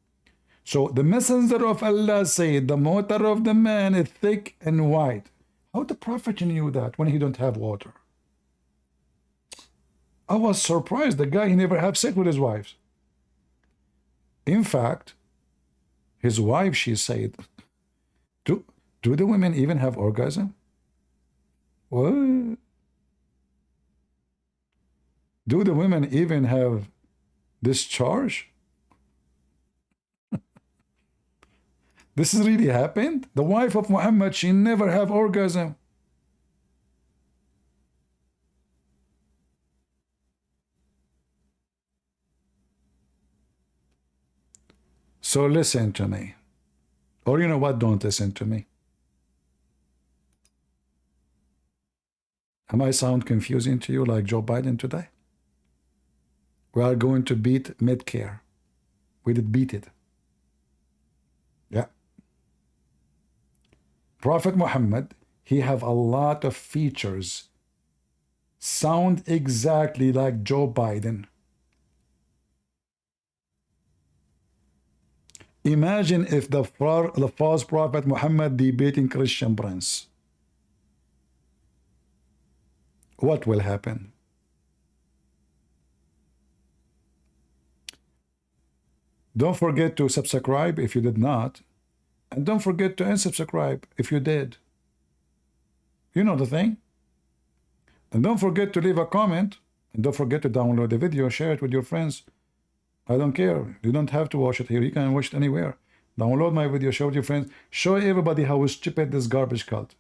[SPEAKER 2] So the messenger of Allah said, the motor of the man is thick and wide. How the prophet knew that when he don't have water? I was surprised. The guy, he never have sex with his wives. In fact, his wife, she said, do the women even have orgasm? What? Do the women even have discharge? This has really happened? The wife of Muhammad, she never have orgasm. So listen to me. Or you know what? Don't listen to me. Am I sound confusing to you like Joe Biden today? We are going to beat Medicare. We did beat it. Yeah. Prophet Muhammad, he have a lot of features. Sound exactly like Joe Biden. Imagine if the false prophet Muhammad debating Christian prince. What will happen? Don't forget to subscribe if you did not. And don't forget to unsubscribe if you did. You know the thing. And don't forget to leave a comment. And don't forget to download the video, share it with your friends. I don't care. You don't have to watch it here. You can watch it anywhere. Download my video, share it with your friends. Show everybody how stupid this garbage cult.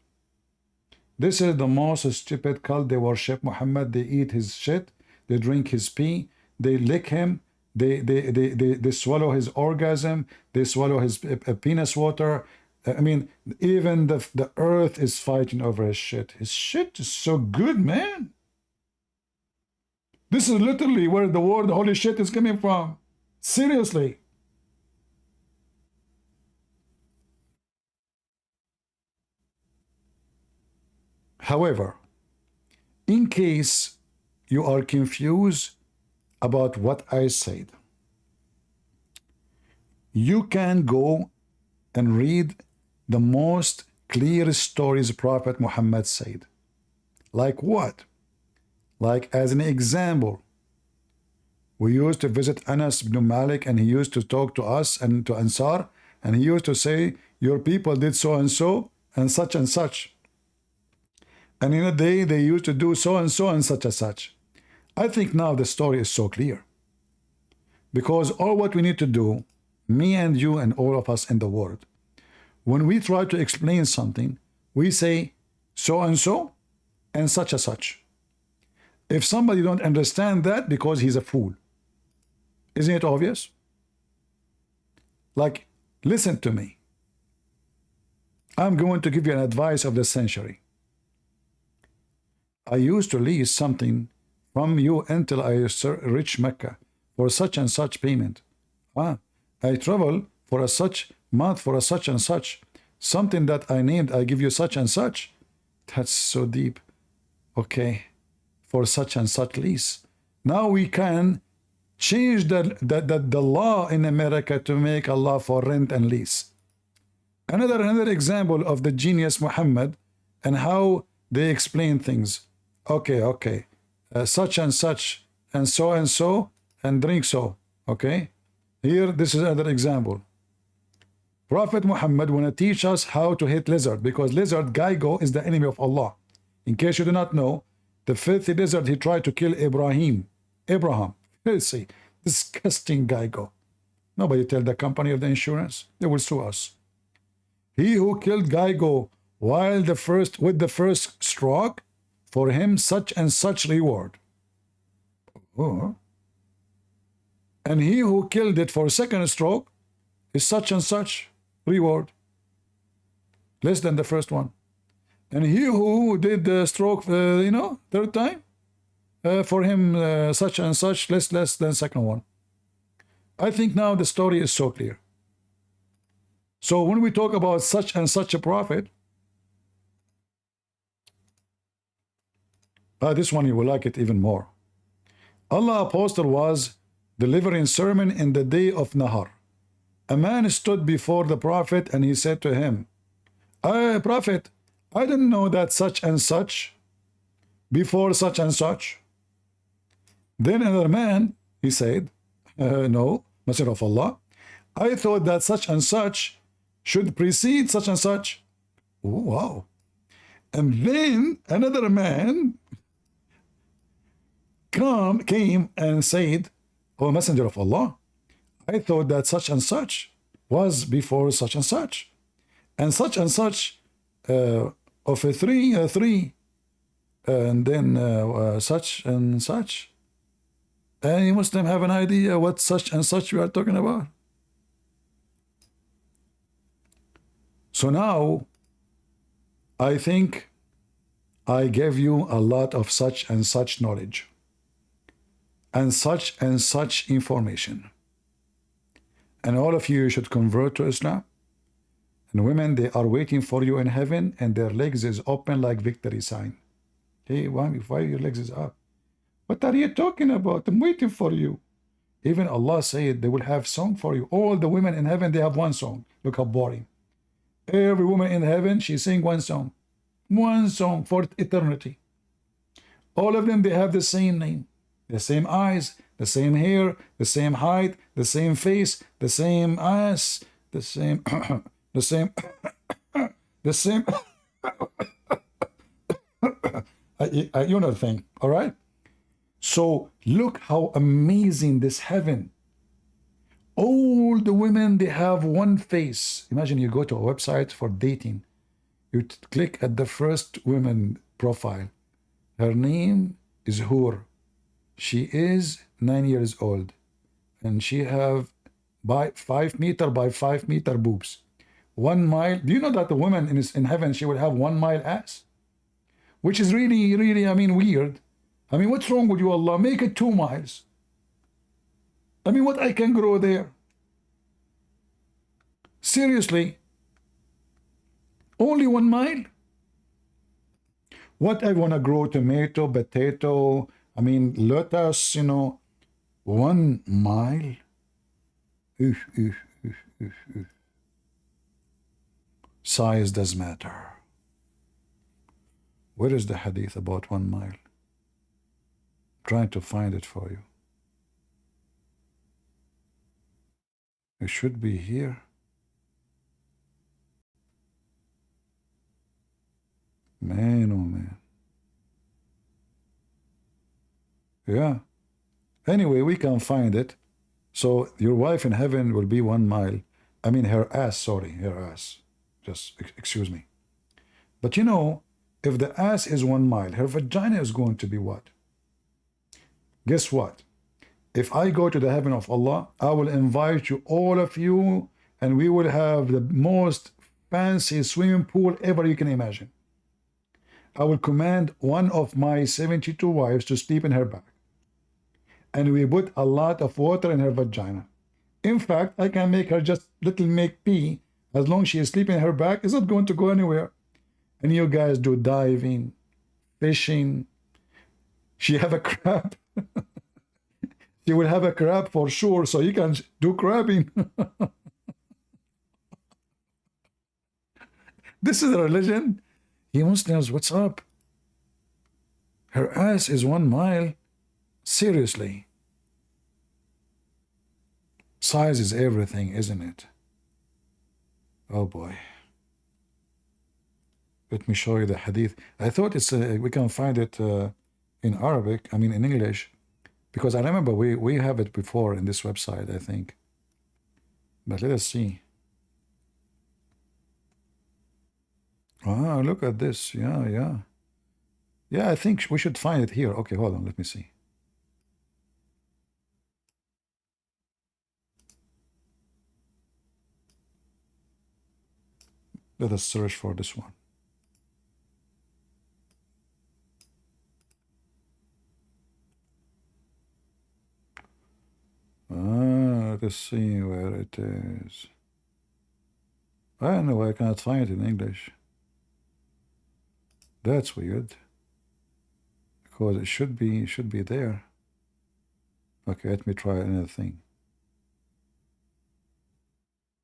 [SPEAKER 2] This is the most stupid cult. They worship Muhammad. They eat his shit. They drink his pee. They lick him. They swallow his orgasm. They swallow his penis water. I mean, even the earth is fighting over his shit. His shit is so good, man. This is literally where the word holy shit is coming from. Seriously. However, in case you are confused about what I said, you can go and read the most clear stories Prophet Muhammad said. Like what? Like as an example, we used to visit Anas ibn Malik and he used to talk to us and to Ansar and he used to say, your people did so and such and such. And in a day they used to do so and such and such. I think now the story is so clear. Because all what we need to do, me and you and all of us in the world, when we try to explain something, we say so and such and such. If somebody don't understand that, because he's a fool. Isn't it obvious? Like, listen to me. I'm going to give you an advice of the century. I used to lease something from you until I reach Mecca for such and such payment. I travel for a such month for a such and such. Something that I named, I give you such and such. That's so deep. Okay. For such and such lease. Now we can change the law in America to make a law for rent and lease. Another example of the genius Muhammad and how they explain things. Okay. Such and such and so and drink so. Okay. Here, this is another example. Prophet Muhammad want to teach us how to hit lizard because lizard, Geigo, is the enemy of Allah. In case you do not know, the filthy lizard, he tried to kill Abraham. Let's see, disgusting Geigo. Nobody tell the company of the insurance. They will sue us. He who killed Geigo with the first stroke, for him such and such reward. Oh. And he who killed it for second stroke is such and such reward. Less than the first one. And he who did the stroke, third time, for him such and such, less than second one. I think now the story is so clear. So when we talk about such and such a prophet, This one you will like it even more. Allah apostle was delivering sermon in the day of Nahar. A man stood before the Prophet and he said to him, Prophet, I didn't know that such and such before such and such. Then another man, he said, no, Messenger of Allah, I thought that such and such should precede such and such. Oh, wow. And then another man came and said, O Messenger of Allah, I thought that such and such was before such and such of a three, and then such and such. Any Muslim have an idea what such and such we are talking about? So now, I think I gave you a lot of such and such knowledge and such information. And all of you should convert to Islam. And women, they are waiting for you in heaven and their legs is open like victory sign. Hey, why your legs is up? What are you talking about? I'm waiting for you. Even Allah said they will have song for you. All the women in heaven, they have one song. Look how boring. Every woman in heaven, she sing one song. One song for eternity. All of them, they have the same name. The same eyes, the same hair, the same height, the same face, the same ass, the same, the same, the same. You know the thing, all right? So look how amazing this heaven. All the women, they have one face. Imagine you go to a website for dating. You click at the first woman profile. Her name is Hur. She is 9 years old. And she have 5 meter by 5 meter boobs. 1 mile. Do you know that the woman in heaven, she will have 1 mile ass? Which is really, really, I mean, weird. I mean, what's wrong with you, Allah? Make it 2 miles. I mean, what I can grow there? Seriously? Only 1 mile? What I want to grow tomato, potato, I mean, lettuce, you know, 1 mile? Size does matter. Where is the hadith about 1 mile? Trying to find it for you. It should be here. Man, oh man. Yeah. Anyway, we can find it. So your wife in heaven will be 1 mile. I mean, her ass, sorry, her ass. Just excuse me. But you know, if the ass is 1 mile, her vagina is going to be what? Guess what? If I go to the heaven of Allah, I will invite you, all of you, and we will have the most fancy swimming pool ever you can imagine. I will command one of my 72 wives to sleep in her back. And we put a lot of water in her vagina. In fact, I can make her just little make pee. As long as she is sleeping in her back, it's not going to go anywhere. And you guys do diving, fishing. She have a crab. She will have a crab for sure, so you can do crabbing. This is a religion. You Muslims, what's up? Her ass is 1 mile. Seriously. Size is everything, isn't it? Oh boy. Let me show you the hadith. I thought it's we can find it in Arabic, I mean in English, because I remember we have it before in this website, I think. But let us see. Ah, look at this. Yeah. Yeah, I think we should find it here. Okay, hold on, let me see. Let us search for this one. Let us see where it is. I know I cannot find it in English. That's weird. because it should be there. Okay, let me try another thing.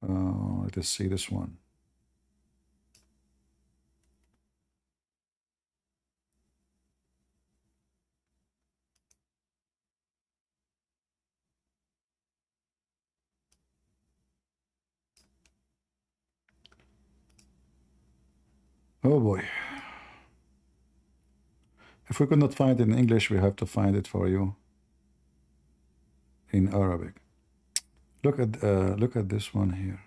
[SPEAKER 2] Let us see this one. Oh boy. If we could not find it in English, we have to find it for you in Arabic. Look at this one here.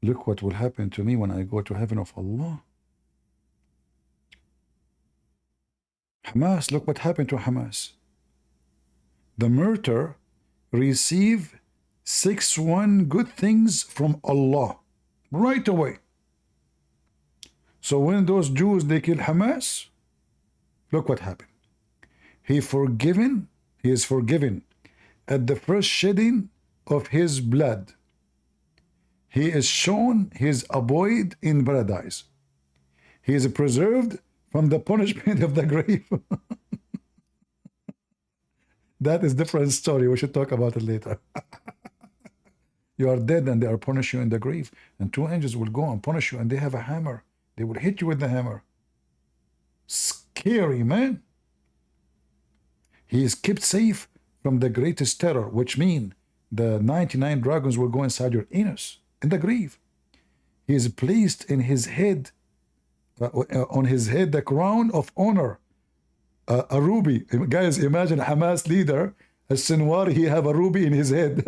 [SPEAKER 2] Look what will happen to me when I go to heaven of Allah. Hamas, look what happened to Hamas. The murderer received 6-1 good things from Allah right away. So when those Jews, they kill Hamas, look what happened. He is forgiven at the first shedding of his blood. He is shown his abode in paradise. He is preserved from the punishment of the grave. That is a different story. We should talk about it later. You are dead and they are punishing you in the grave. And 2 angels will go and punish you, and they have a hammer. They will hit you with the hammer. Scary, man. He is kept safe from the greatest terror, which means the 99 dragons will go inside your anus, in the grave. He is placed in his head, on his head, the crown of honor, a ruby. Guys, imagine Hamas leader, a Sinwar, he have a ruby in his head.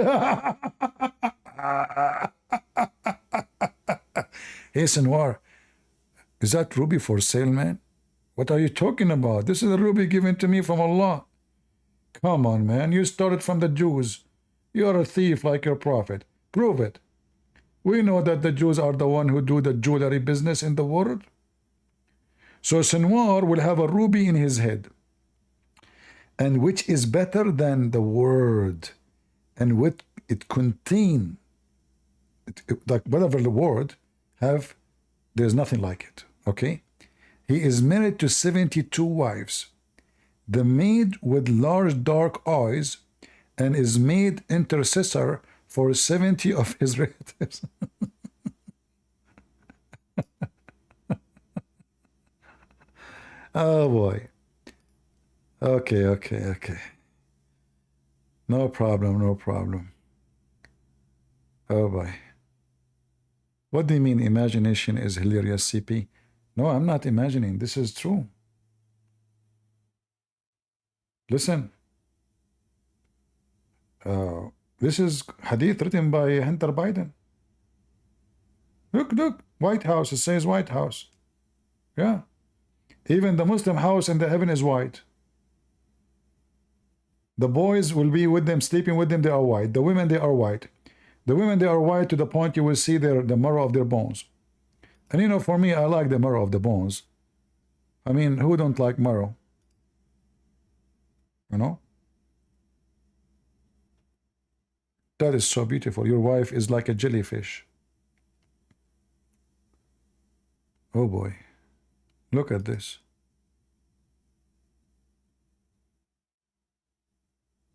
[SPEAKER 2] Hey, Sinwar, is that ruby for sale, man? What are you talking about? This is a ruby given to me from Allah. Come on, man. You started from the Jews. You're a thief like your prophet. Prove it. We know that the Jews are the one who do the jewelry business in the world. So Sinwar will have a ruby in his head, and which is better than the word, and what it contain, like whatever the word have, there's nothing like it. Okay, he is married to 72 wives, the maid with large dark eyes, and is made intercessor for 70 of his relatives. Oh boy. Okay. No problem. Oh boy. What do you mean imagination is hilarious, CP? No, I'm not imagining. This is true. Listen. This is hadith written by Hunter Biden. Look. White House. It says White House. Yeah. Even the Muslim house in the heaven is white. The boys will be with them, sleeping with them, they are white. The women, they are white. The women, they are white to the point you will see the marrow of their bones. And you know, for me, I like the marrow of the bones. I mean, who don't like marrow? You know? That is so beautiful. Your wife is like a jellyfish. Oh boy. Look at this.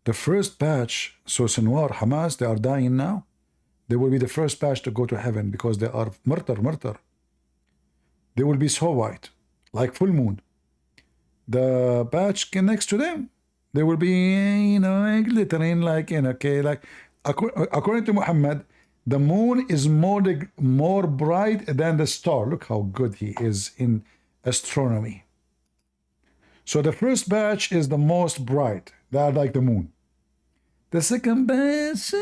[SPEAKER 2] The first batch, so Sinwar, Hamas, they are dying now. They will be the first batch to go to heaven because they are murder. They will be so white, like full moon. The batch next to them, they will be, you know, glittering like, you know, okay, like, according to Mohammed, the moon is more bright than the star. Look how good he is in astronomy. So the first batch is the most bright. They are like the moon. The second batch,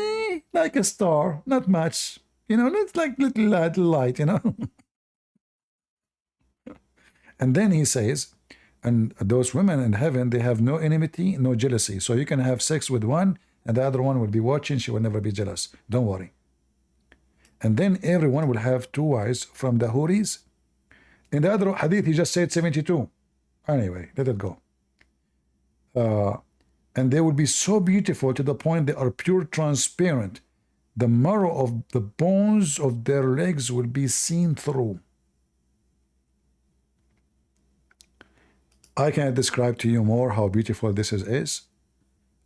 [SPEAKER 2] like a star, not much. You know, it's like little light, you know. And then he says, and those women in heaven, they have no enmity, no jealousy. So you can have sex with one, and the other one will be watching. She will never be jealous. Don't worry. And then everyone will have 2 wives from the Houris. In the other hadith, he just said 72. Anyway, let it go. And they will be so beautiful to the point they are pure transparent. The marrow of the bones of their legs will be seen through. I can't describe to you more how beautiful this is.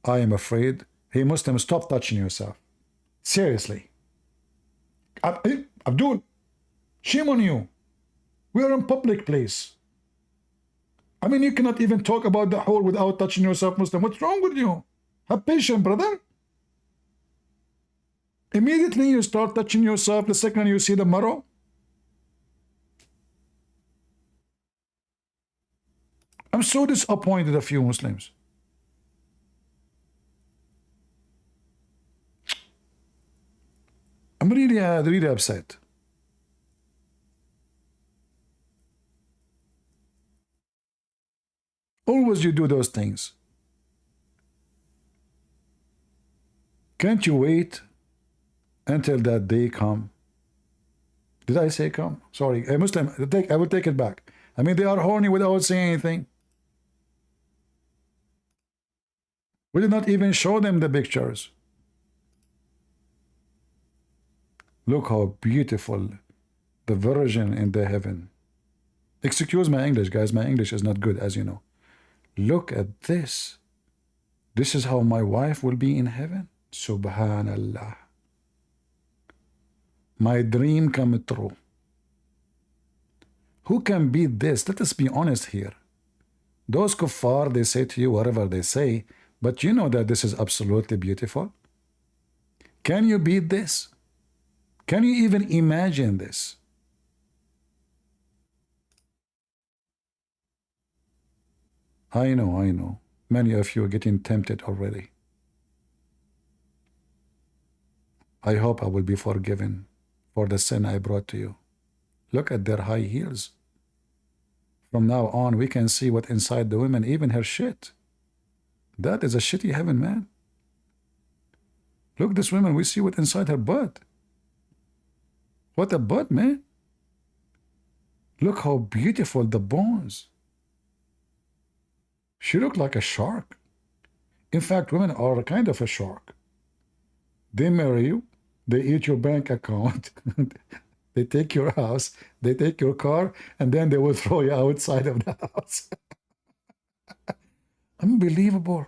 [SPEAKER 2] I am afraid. Hey, Muslims, stop touching yourself. Seriously. Abdul, shame on you. We are in public place. I mean, you cannot even talk about the hole without touching yourself, Muslim. What's wrong with you? Have patience, brother. Immediately you start touching yourself the second you see the marrow. I'm so disappointed of you Muslims. I'm really upset. Always you do those things. Can't you wait until that day come? Did I say come? Sorry, a Muslim, I will take it back. I mean, they are horny without saying anything. We did not even show them the pictures. Look how beautiful the Virgin in the heaven. Excuse my English, guys. My English is not good, as you know. Look at this. This is how my wife will be in heaven. Subhanallah. My dream come true. Who can beat this? Let us be honest here. Those kuffar, they say to you whatever they say, but you know that this is absolutely beautiful. Can you beat this? Can you even imagine this? I know. Many of you are getting tempted already. I hope I will be forgiven for the sin I brought to you. Look at their high heels. From now on, we can see what inside the women, even her shit. That is a shitty heaven, man. Look, this woman, we see what inside her butt. What a butt, man. Look how beautiful the bones. She looked like a shark. In fact, women are kind of a shark. They marry you, they eat your bank account, they take your house, they take your car, and then they will throw you outside of the house. Unbelievable.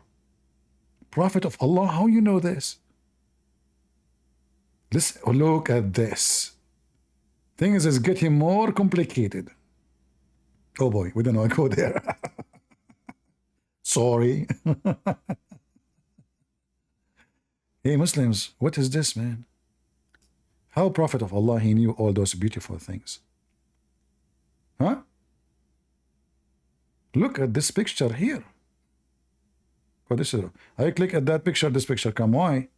[SPEAKER 2] Prophet of Allah, how you know this? Listen, look at this. Things is getting more complicated. Oh boy, we don't want to go there. Sorry. Hey Muslims, what is this, man? How Prophet of Allah, he knew all those beautiful things? Huh? Look at this picture here. Oh, this is, I click at that picture, this picture come. Why?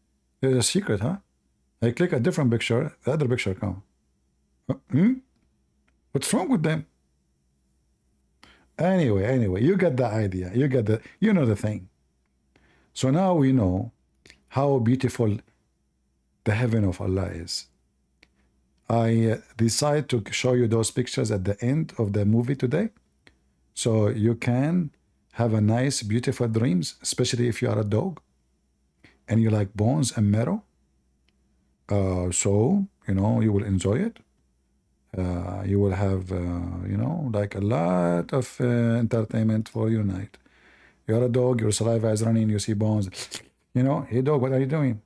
[SPEAKER 2] There's a secret, huh? I click a different picture, the other picture come. What's wrong with them? Anyway, you get the idea. You know the thing. So now we know how beautiful the heaven of Allah is. I decide to show you those pictures at the end of the movie today, so you can have a nice, beautiful dreams, especially if you are a dog and you like bones and marrow. So, you will enjoy it. You will have, like a lot of entertainment for your night. You're a dog, your saliva is running, you see bones. Hey dog, what are you doing?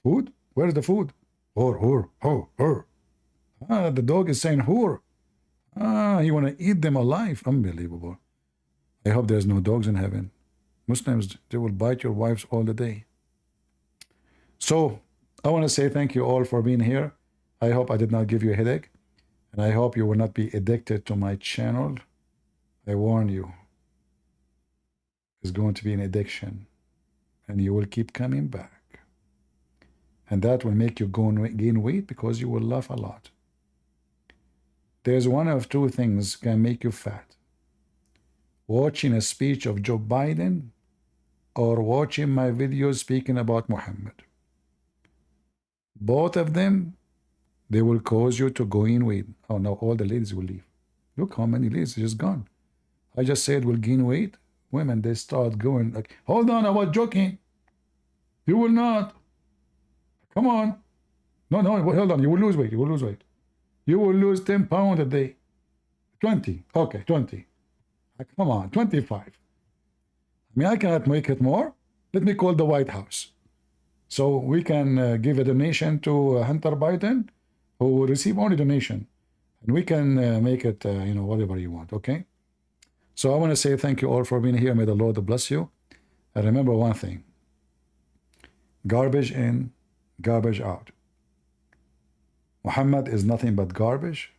[SPEAKER 2] Food? Where's the food? Whore. The dog is saying whore. You want to eat them alive. Unbelievable. I hope there's no dogs in heaven. Muslims, they will bite your wives all the day. So, I want to say thank you all for being here. I hope I did not give you a headache. And I hope you will not be addicted to my channel. I warn you. It's going to be an addiction. And you will keep coming back. And that will make you gain weight because you will laugh a lot. There's one of two things can make you fat. Watching a speech of Joe Biden or watching my videos speaking about Mohammed. Both of them, they will cause you to gain weight. Oh, now all the ladies will leave. Look how many ladies are just gone. I just said will gain weight. Women, they start going like, hold on, I was joking. You will not. Come on. No, hold on. You will lose weight. You will lose 10 pounds a day. 20. Okay, 20. Come on, 25. I mean, I cannot make it more. Let me call the White House. So we can give a donation to Hunter Biden, who will receive only donation. And we can make it, you know, whatever you want, okay? So I want to say thank you all for being here. May the Lord bless you. And remember one thing. Garbage in, garbage out. Muhammad is nothing but garbage.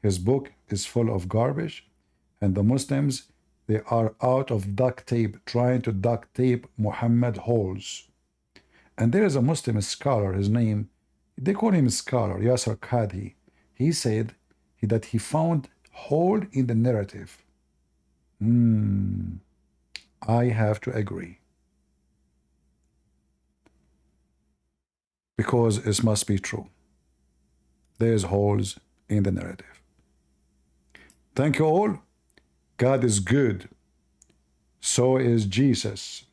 [SPEAKER 2] His book is full of garbage. And the Muslims, they are out of duct tape, trying to duct tape Muhammad holes. And there is a Muslim scholar, his name, they call him scholar, Yasser Qadhi. He said that he found hole in the narrative. I have to agree. Because it must be true. There's holes in the narrative. Thank you all. God is good. So is Jesus.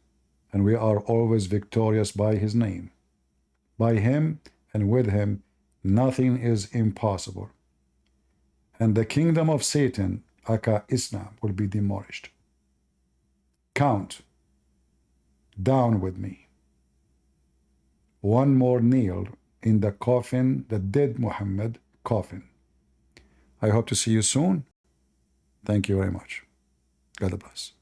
[SPEAKER 2] And we are always victorious by his name. By him and with him, nothing is impossible. And the kingdom of Satan, aka Islam, will be demolished. Count down with me. One more nail in the coffin, the dead Muhammad coffin. I hope to see you soon. Thank you very much. God bless.